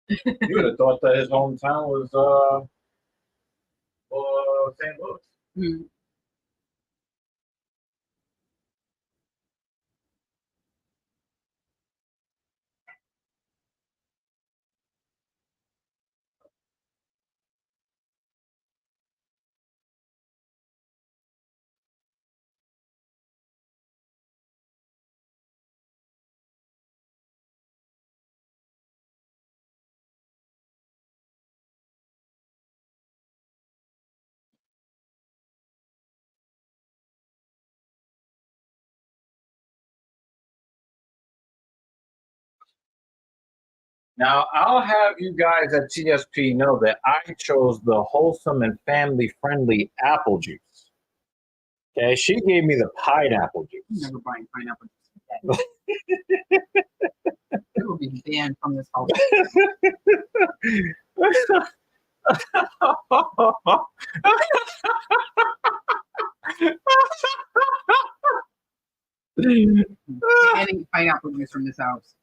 You would have thought that his hometown was St. Louis. Mm-hmm. Now, I'll have you guys at TSP know that I chose the wholesome and family-friendly apple juice. Okay, she gave me the pineapple juice. I'm never buying pineapple juice again. It will be banned from this house. Banning pineapple juice from this house.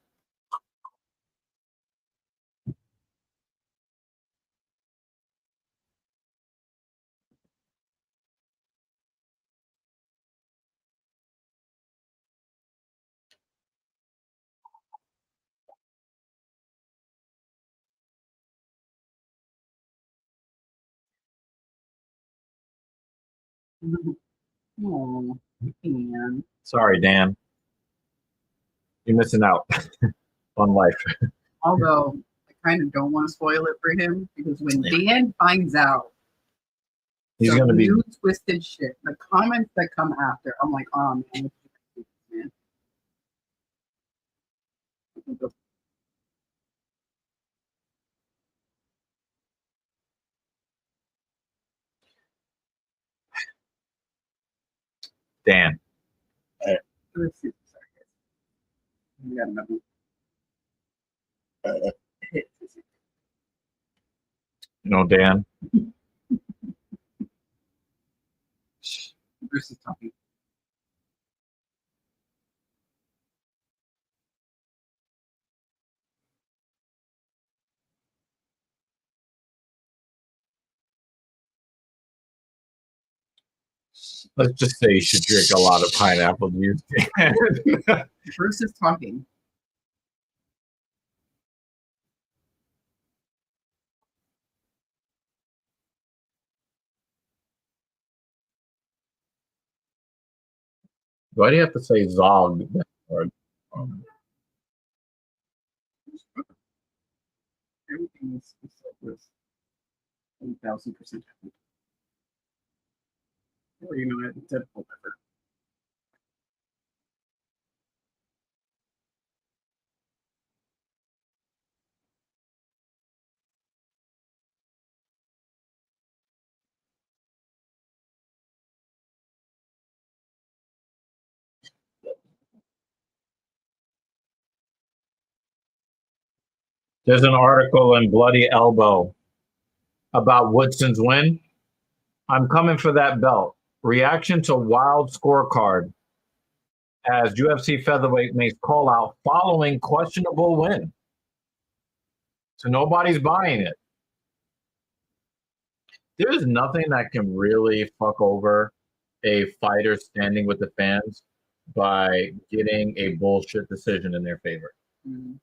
Oh, man. Sorry, Dan. You're missing out on life. Although I kind of don't want to spoil it for him because when Dan finds out He's the going to be. new twisted shit, the comments that come after, I'm like, oh man. Dan. Let's see. Sorry, guys. We got another hit. Dan. Bruce is talking. Let's just say you should drink a lot of pineapple juice. Bruce is talking. Why do you have to say Zog? Everything is with 1,000% happy. Or it's edible pepper. There's an article in Bloody Elbow about Woodson's win. I'm coming for that belt. Reaction to wild scorecard as UFC featherweight makes call out following questionable win. So nobody's buying it. There's nothing that can really fuck over a fighter standing with the fans by getting a bullshit decision in their favor. Mm-hmm.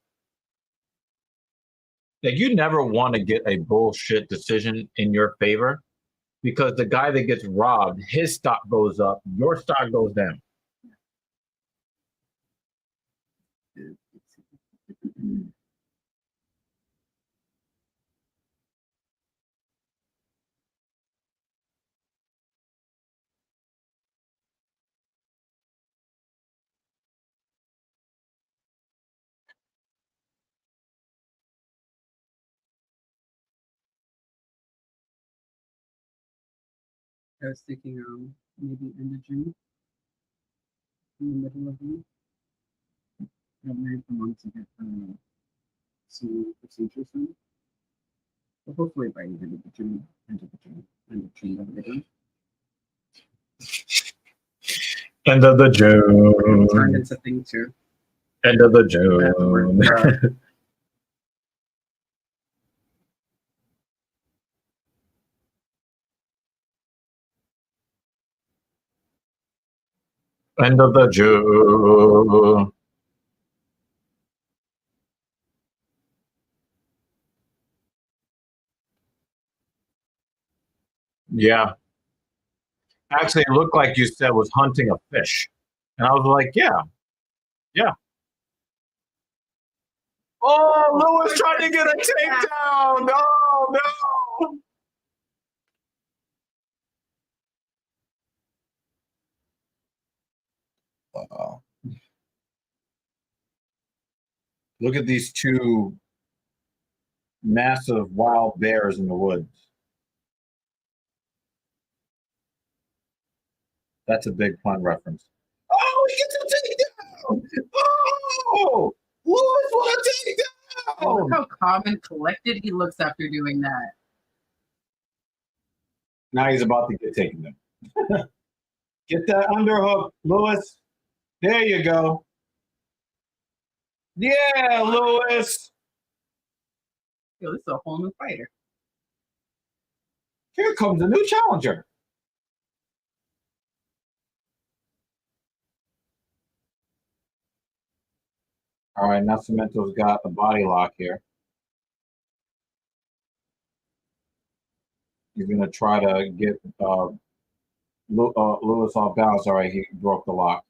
Like, you never want to get a bullshit decision in your favor because the guy that gets robbed, his stock goes up, your stock goes down. I was thinking maybe end of June. In the middle of June. I might want to get some procedures done. But hopefully by the end of June, end of June, that'll be done. End of the June. Turned into thing too. End of the June. End of the June. Yeah. Actually, it looked like you said was hunting a fish. And I was like, yeah. Yeah. Oh, Lewis trying to get a takedown. No, no. Wow. Look at these two massive wild bears in the woods. That's a big pun reference. Oh, he gets a takedown! Oh, Lewis with a takedown! Look how calm and collected he looks after doing that. Now he's about to get taken down. Get that underhook, Lewis. There you go. Yeah, Lewis. Yo, this is a whole new fighter. Here comes a new challenger. All right, Nascimento's got a body lock here. He's going to try to get Lewis off balance. All right, he broke the lock.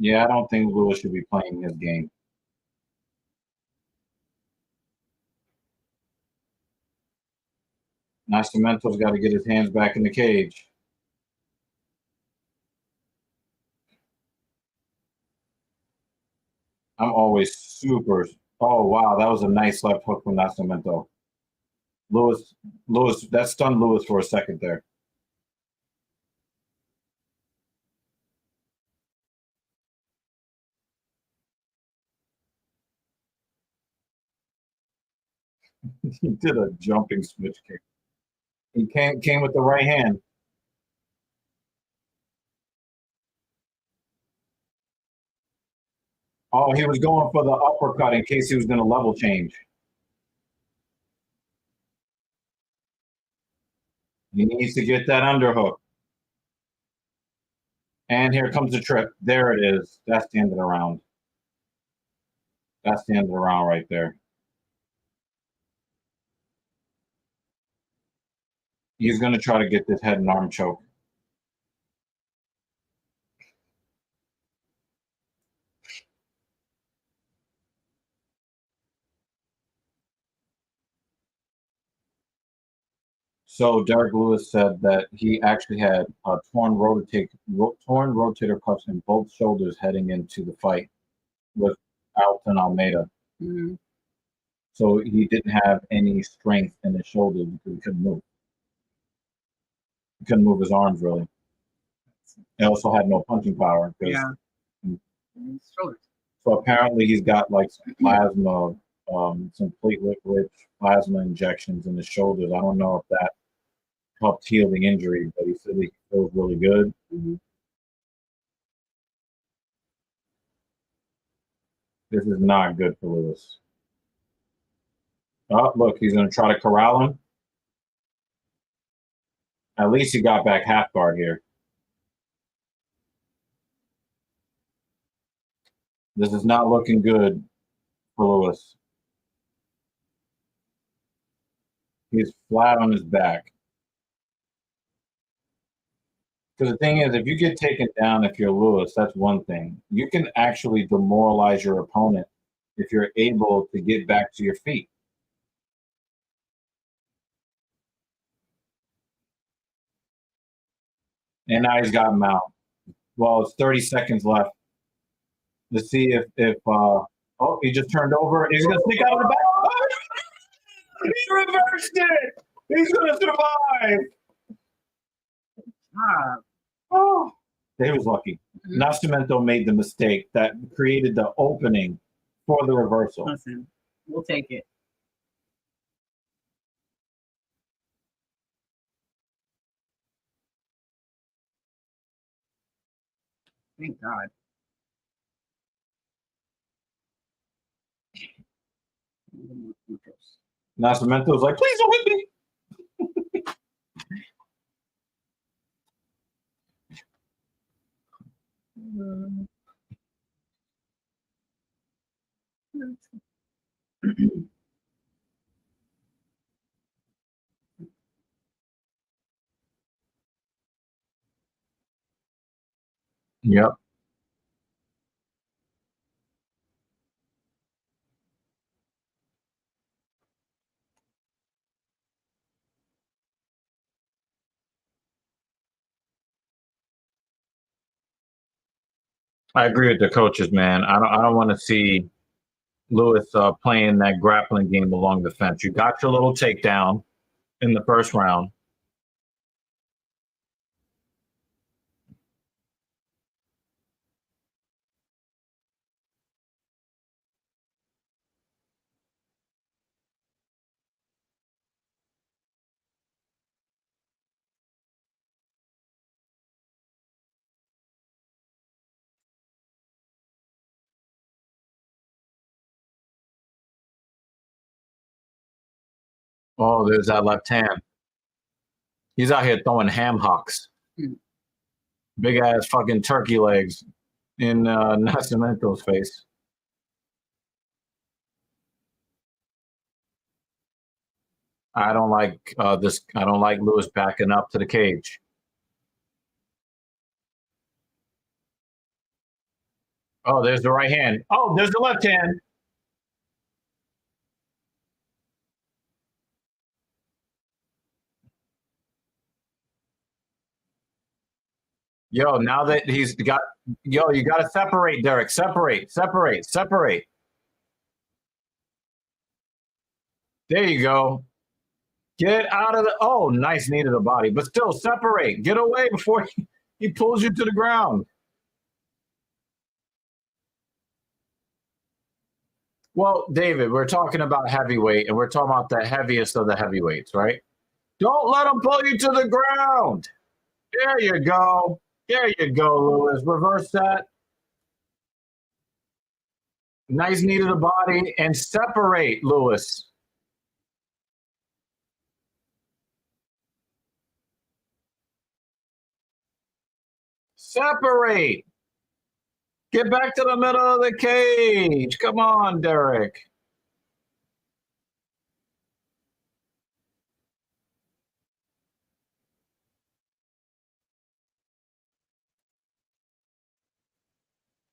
Yeah, I don't think Lewis should be playing his game. Nascimento's got to get his hands back in the cage. I'm always super. Oh wow, that was a nice left hook from Nascimento. Lewis, that stunned Lewis for a second there. He did a jumping switch kick. He came with the right hand. Oh, he was going for the uppercut in case he was going to level change. He needs to get that underhook. And here comes the trip. There it is. That's the end of the round. That's the end of the round right there. He's going to try to get this head and arm choke. So Derek Lewis said that he actually had torn rotator cuffs in both shoulders heading into the fight with Alton Almeida. Mm-hmm. So he didn't have any strength in his shoulders because he couldn't move. He couldn't move his arms really. He also had no punching power. Yeah. So apparently he's got like some plasma, some platelet-rich plasma injections in his shoulders. I don't know if that helped heal the injury, but he said he feels really good. Mm-hmm. This is not good for Lewis. Oh, look, he's going to try to corral him. At least he got back half guard here. This is not looking good for Lewis. He's flat on his back. Because the thing is, if you get taken down, if you're Lewis, that's one thing. You can actually demoralize your opponent if you're able to get back to your feet. And now he's got him out. Well, it's 30 seconds left. Let's see if oh, he just turned over. He's going to sneak out of the back. Oh, he reversed it. He's going to survive. Oh, he was lucky. Mm-hmm. Nascimento made the mistake that created the opening for the reversal. Listen, we'll take it. Thank God. Nascimento's like, please don't hit me. Yep. I agree with the coaches, man. I don't want to see Lewis playing that grappling game along the fence. You got your little takedown in the first round. Oh, there's that left hand. He's out here throwing ham hocks. Big ass fucking turkey legs in Nascimento's face. I don't like this. I don't like Lewis backing up to the cage. Oh, there's the right hand. Oh, there's the left hand. Yo, now that he's got, yo, you got to separate, Derek. Separate, separate, separate. There you go. Get out of the. Oh, nice knee to the body, but still separate. Get away before he pulls you to the ground. Well, David, we're talking about heavyweight, and we're talking about the heaviest of the heavyweights, right? Don't let him pull you to the ground. There you go. There you go, Lewis. Reverse that. Nice knee to the body and separate, Lewis. Separate. Get back to the middle of the cage. Come on, Derek.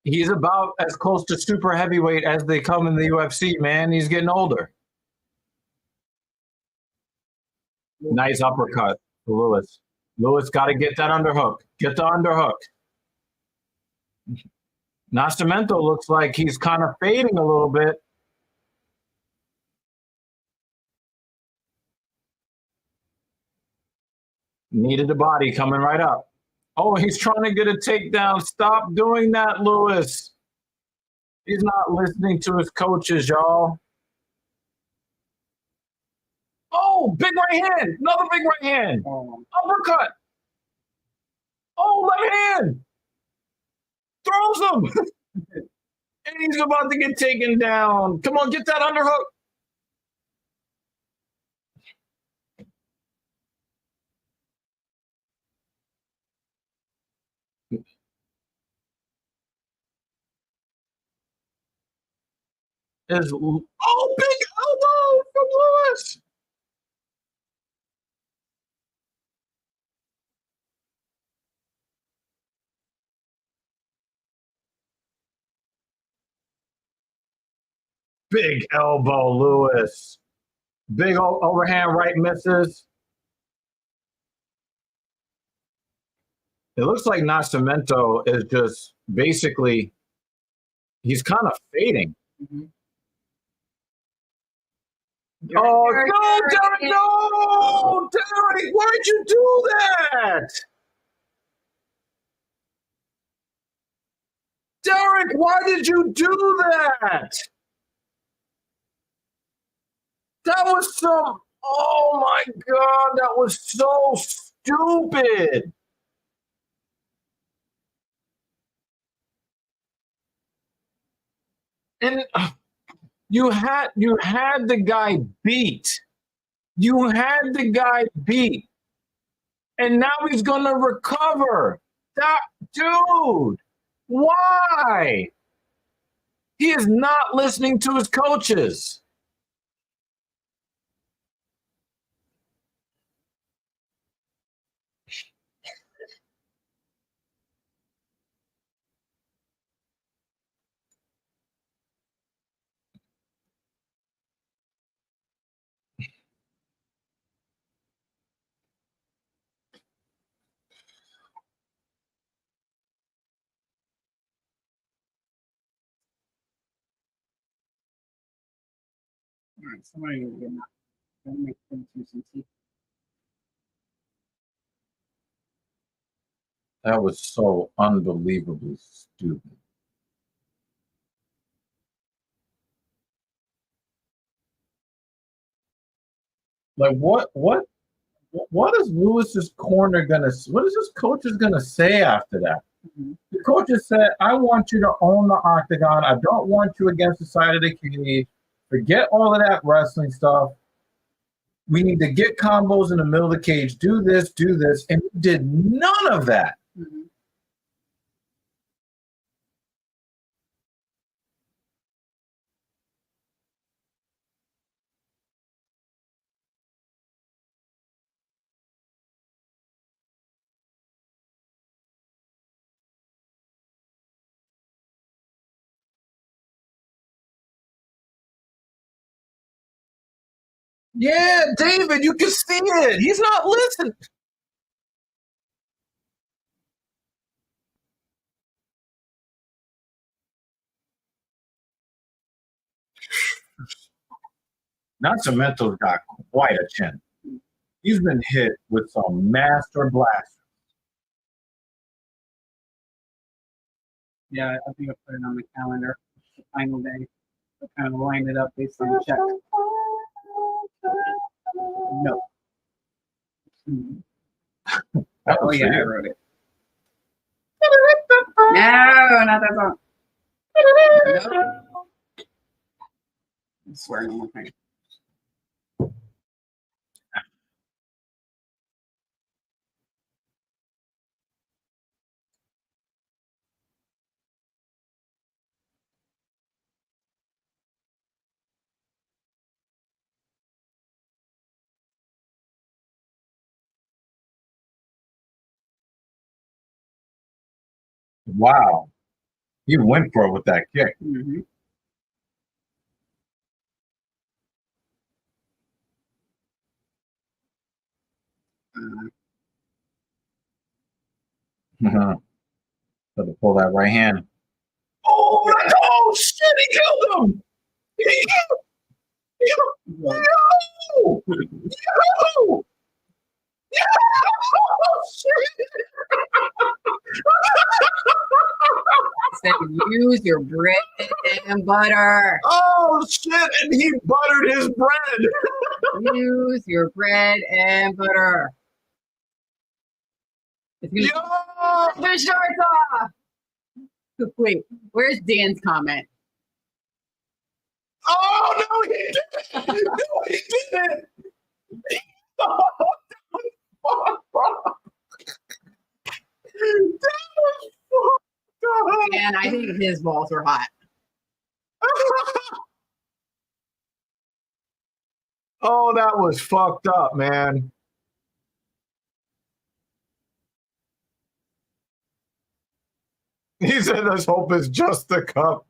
He's about as close to super heavyweight as they come in the UFC, man. He's getting older. Nice uppercut for Lewis. Lewis got to get that underhook. Get the underhook. Nascimento looks like he's kind of fading a little bit. Needed the body coming right up. Oh, he's trying to get a takedown. Stop doing that, Lewis. He's not listening to his coaches, y'all. Oh, big right hand. Another big right hand. Uppercut. Oh, left hand. Throws him. And he's about to get taken down. Come on, get that underhook. Big elbow from Lewis. Big elbow, Lewis. Big overhand right misses. It looks like Nascimento is just basically, he's kind of fading. Mm-hmm. Oh, no, Derek, no! Derek, why'd you do that? Derek, why did you do that? That was some, oh my God, that was so stupid. And you had the guy beat. You had the guy beat. And now he's gonna recover. That dude, why? He is not listening to his coaches. All right, somebody get that. Gonna make them do some teeth. That was so unbelievably stupid. Like what is Lewis's corner gonna? What is his coaches gonna say after that? Mm-hmm. The coaches said, "I want you to own the octagon. I don't want you against the side of the cage. Forget all of that wrestling stuff. We need to get combos in the middle of the cage. Do this, and he did none of that. Mm-hmm. Yeah, David, you can see it. He's not listening. Nascimento's got quite a chin. He's been hit with some master blasters. Yeah, I think I put it on the calendar. The final day. I kind of line it up based on the check. No. That Oh was yeah, I weird. wrote it. No, not that song. Nope. I swear no more thing. Wow. He went for it with that kick. Mm-hmm. Had to pull that right hand. Oh shit, he killed him! Yo! Yo! Yo! Said use your bread and butter. Oh shit! And he buttered his bread. Use your bread and butter. It's gonna Yo! the shorts off. Wait, where's Dan's comment? Oh no, he didn't! No, he didn't! Oh, that was fucked up. Dan, I think his balls were hot. Oh, that was fucked up, man. He said, let's hope it's just a cup.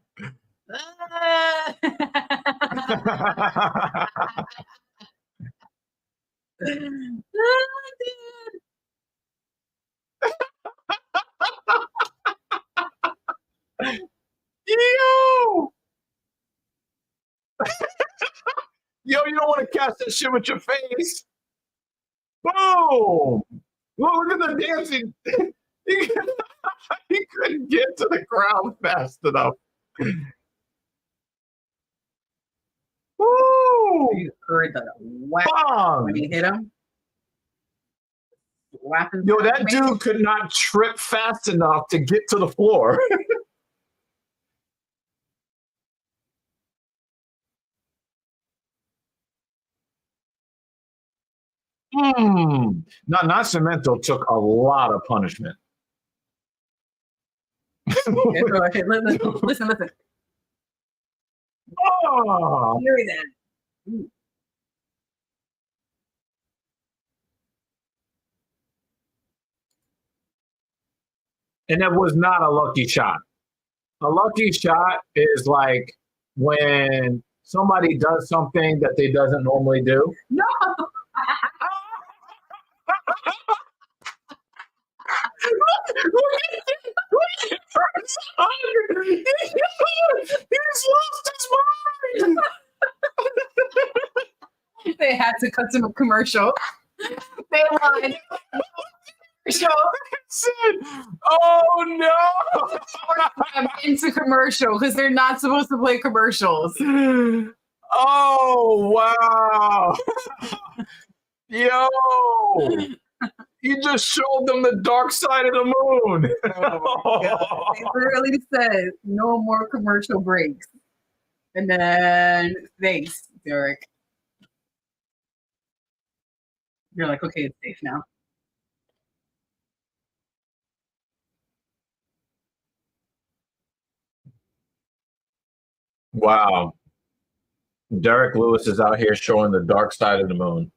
Yo! Yo, you don't want to catch that shit with your face. Boom! Look at the dancing. He couldn't get to the ground fast enough. Woo! You heard the whack Bang! when he hit him. Laughing. Yo, that dude could not trip fast enough to get to the floor. Now, Nascimento took a lot of punishment. Okay, listen. Oh, Hear that. and that was not a lucky shot. A lucky shot is like when somebody does something that they doesn't normally do. No. He's lost his mind. They had to cut to a commercial. They lied. Commercial. Said, oh no! I'm into commercial because they're not supposed to play commercials. Oh wow! Yo! He just showed them the dark side of the moon. They literally said no more commercial breaks. And then thanks, Derek. You're like, okay, it's safe now. Wow. Derek Lewis is out here showing the dark side of the moon.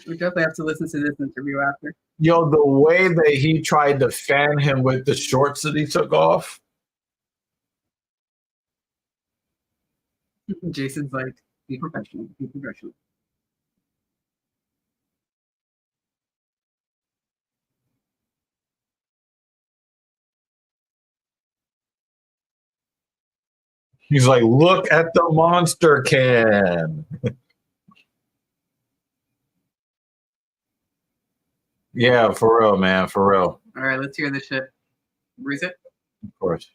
We definitely have to listen to this interview after. Yo, the way that he tried to fan him with the shorts that he took off. Jason's like, be professional, be professional. He's like, look at the monster can. Yeah, for real, man, for real. All right, let's hear this shit. Breeze it. Of course.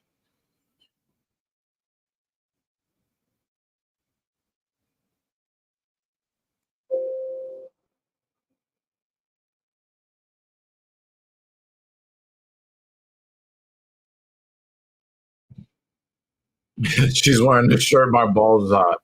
She's wearing the shirt my balls hot.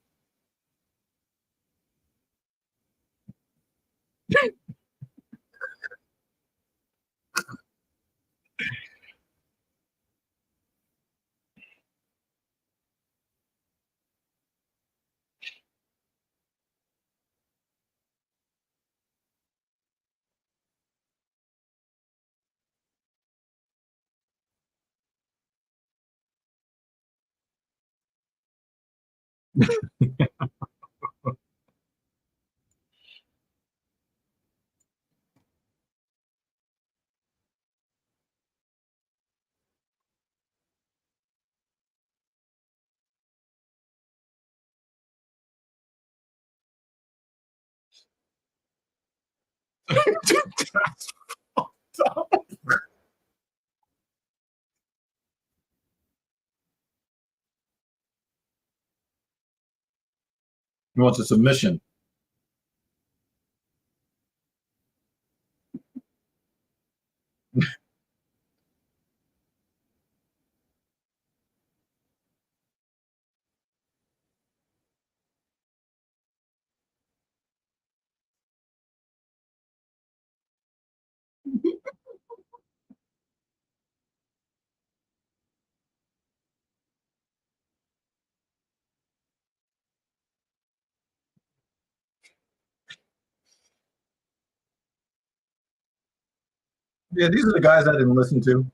He wants a submission. Yeah, these are the guys I didn't listen to.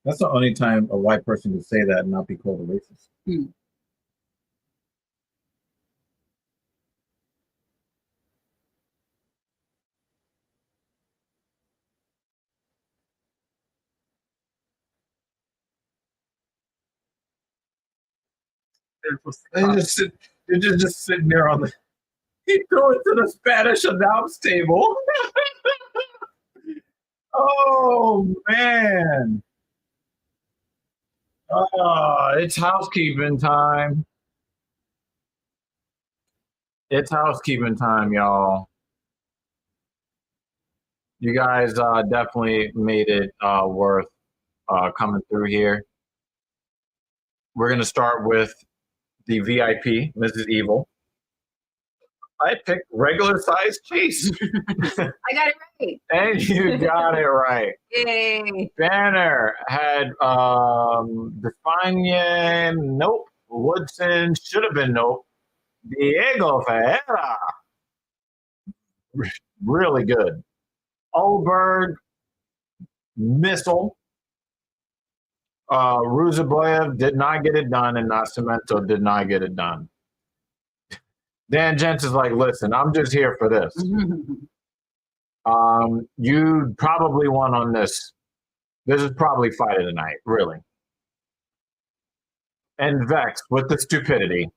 That's the only time a white person can say that and not be called a racist. They're just sitting there on the. He threw it to the Spanish announce table. Oh man! Oh, it's housekeeping time. It's housekeeping time, y'all. You guys definitely made it worth coming through here. We're gonna start with the VIP, Mrs. Evil. I picked regular size cheese. I got it right. And you got it right. Yay. Banner had Defanian, nope. Woodson should have been nope. Diego Ferreira, really good. Oberg, Missile. Ruzaboyev did not get it done, and Nascimento did not get it done. Dan Jentz is like, listen, I'm just here for this. You probably won on this. This is probably fight of the night, really. And Vex with the stupidity.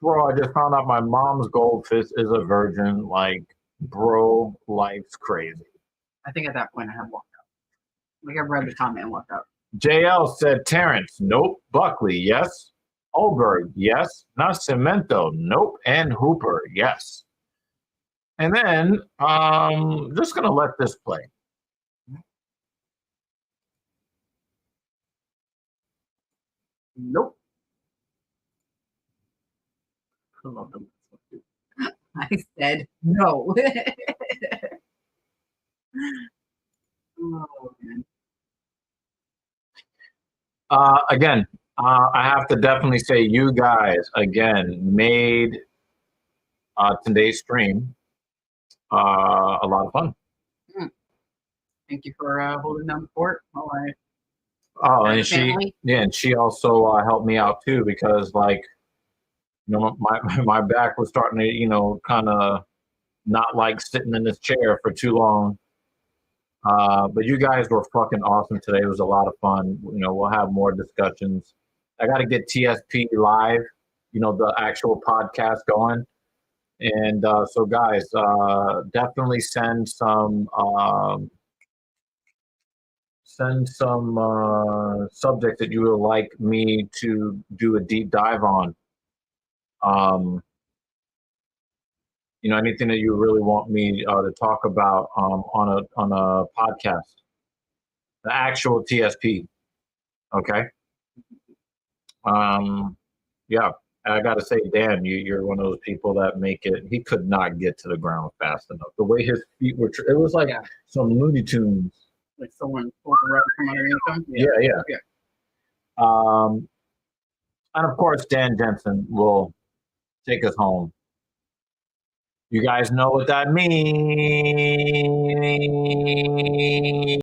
Bro, I just found out my mom's goldfish is a virgin. Like, bro, life's crazy. I think at that point I have walked out. Like I read the comment and walked out. JL said Terrence, nope. Buckley, yes. Oberg, yes. Nascimento, nope. And Hooper, yes. And then just gonna let this play. Nope. I said no. Oh, man. Again, I have to definitely say you guys again made today's stream a lot of fun. Thank you for holding down the fort while I Oh, and and the she family. and she also helped me out too because like my back was starting to kind of not like sitting in this chair for too long. But you guys were fucking awesome today. It was a lot of fun. We'll have more discussions. I got to get TSP live, the actual podcast going. And so, guys, definitely send some subjects that you would like me to do a deep dive on. Anything that you really want me to talk about on a podcast, the actual TSP. Okay. Yeah. I got to say, Dan, you're one of those people that make it. He could not get to the ground fast enough. The way his feet were, it was like some Looney Tunes. Like someone pulled the rug from underneath them. Yeah. And of course, Dan Jensen will take us home. You guys know what that means.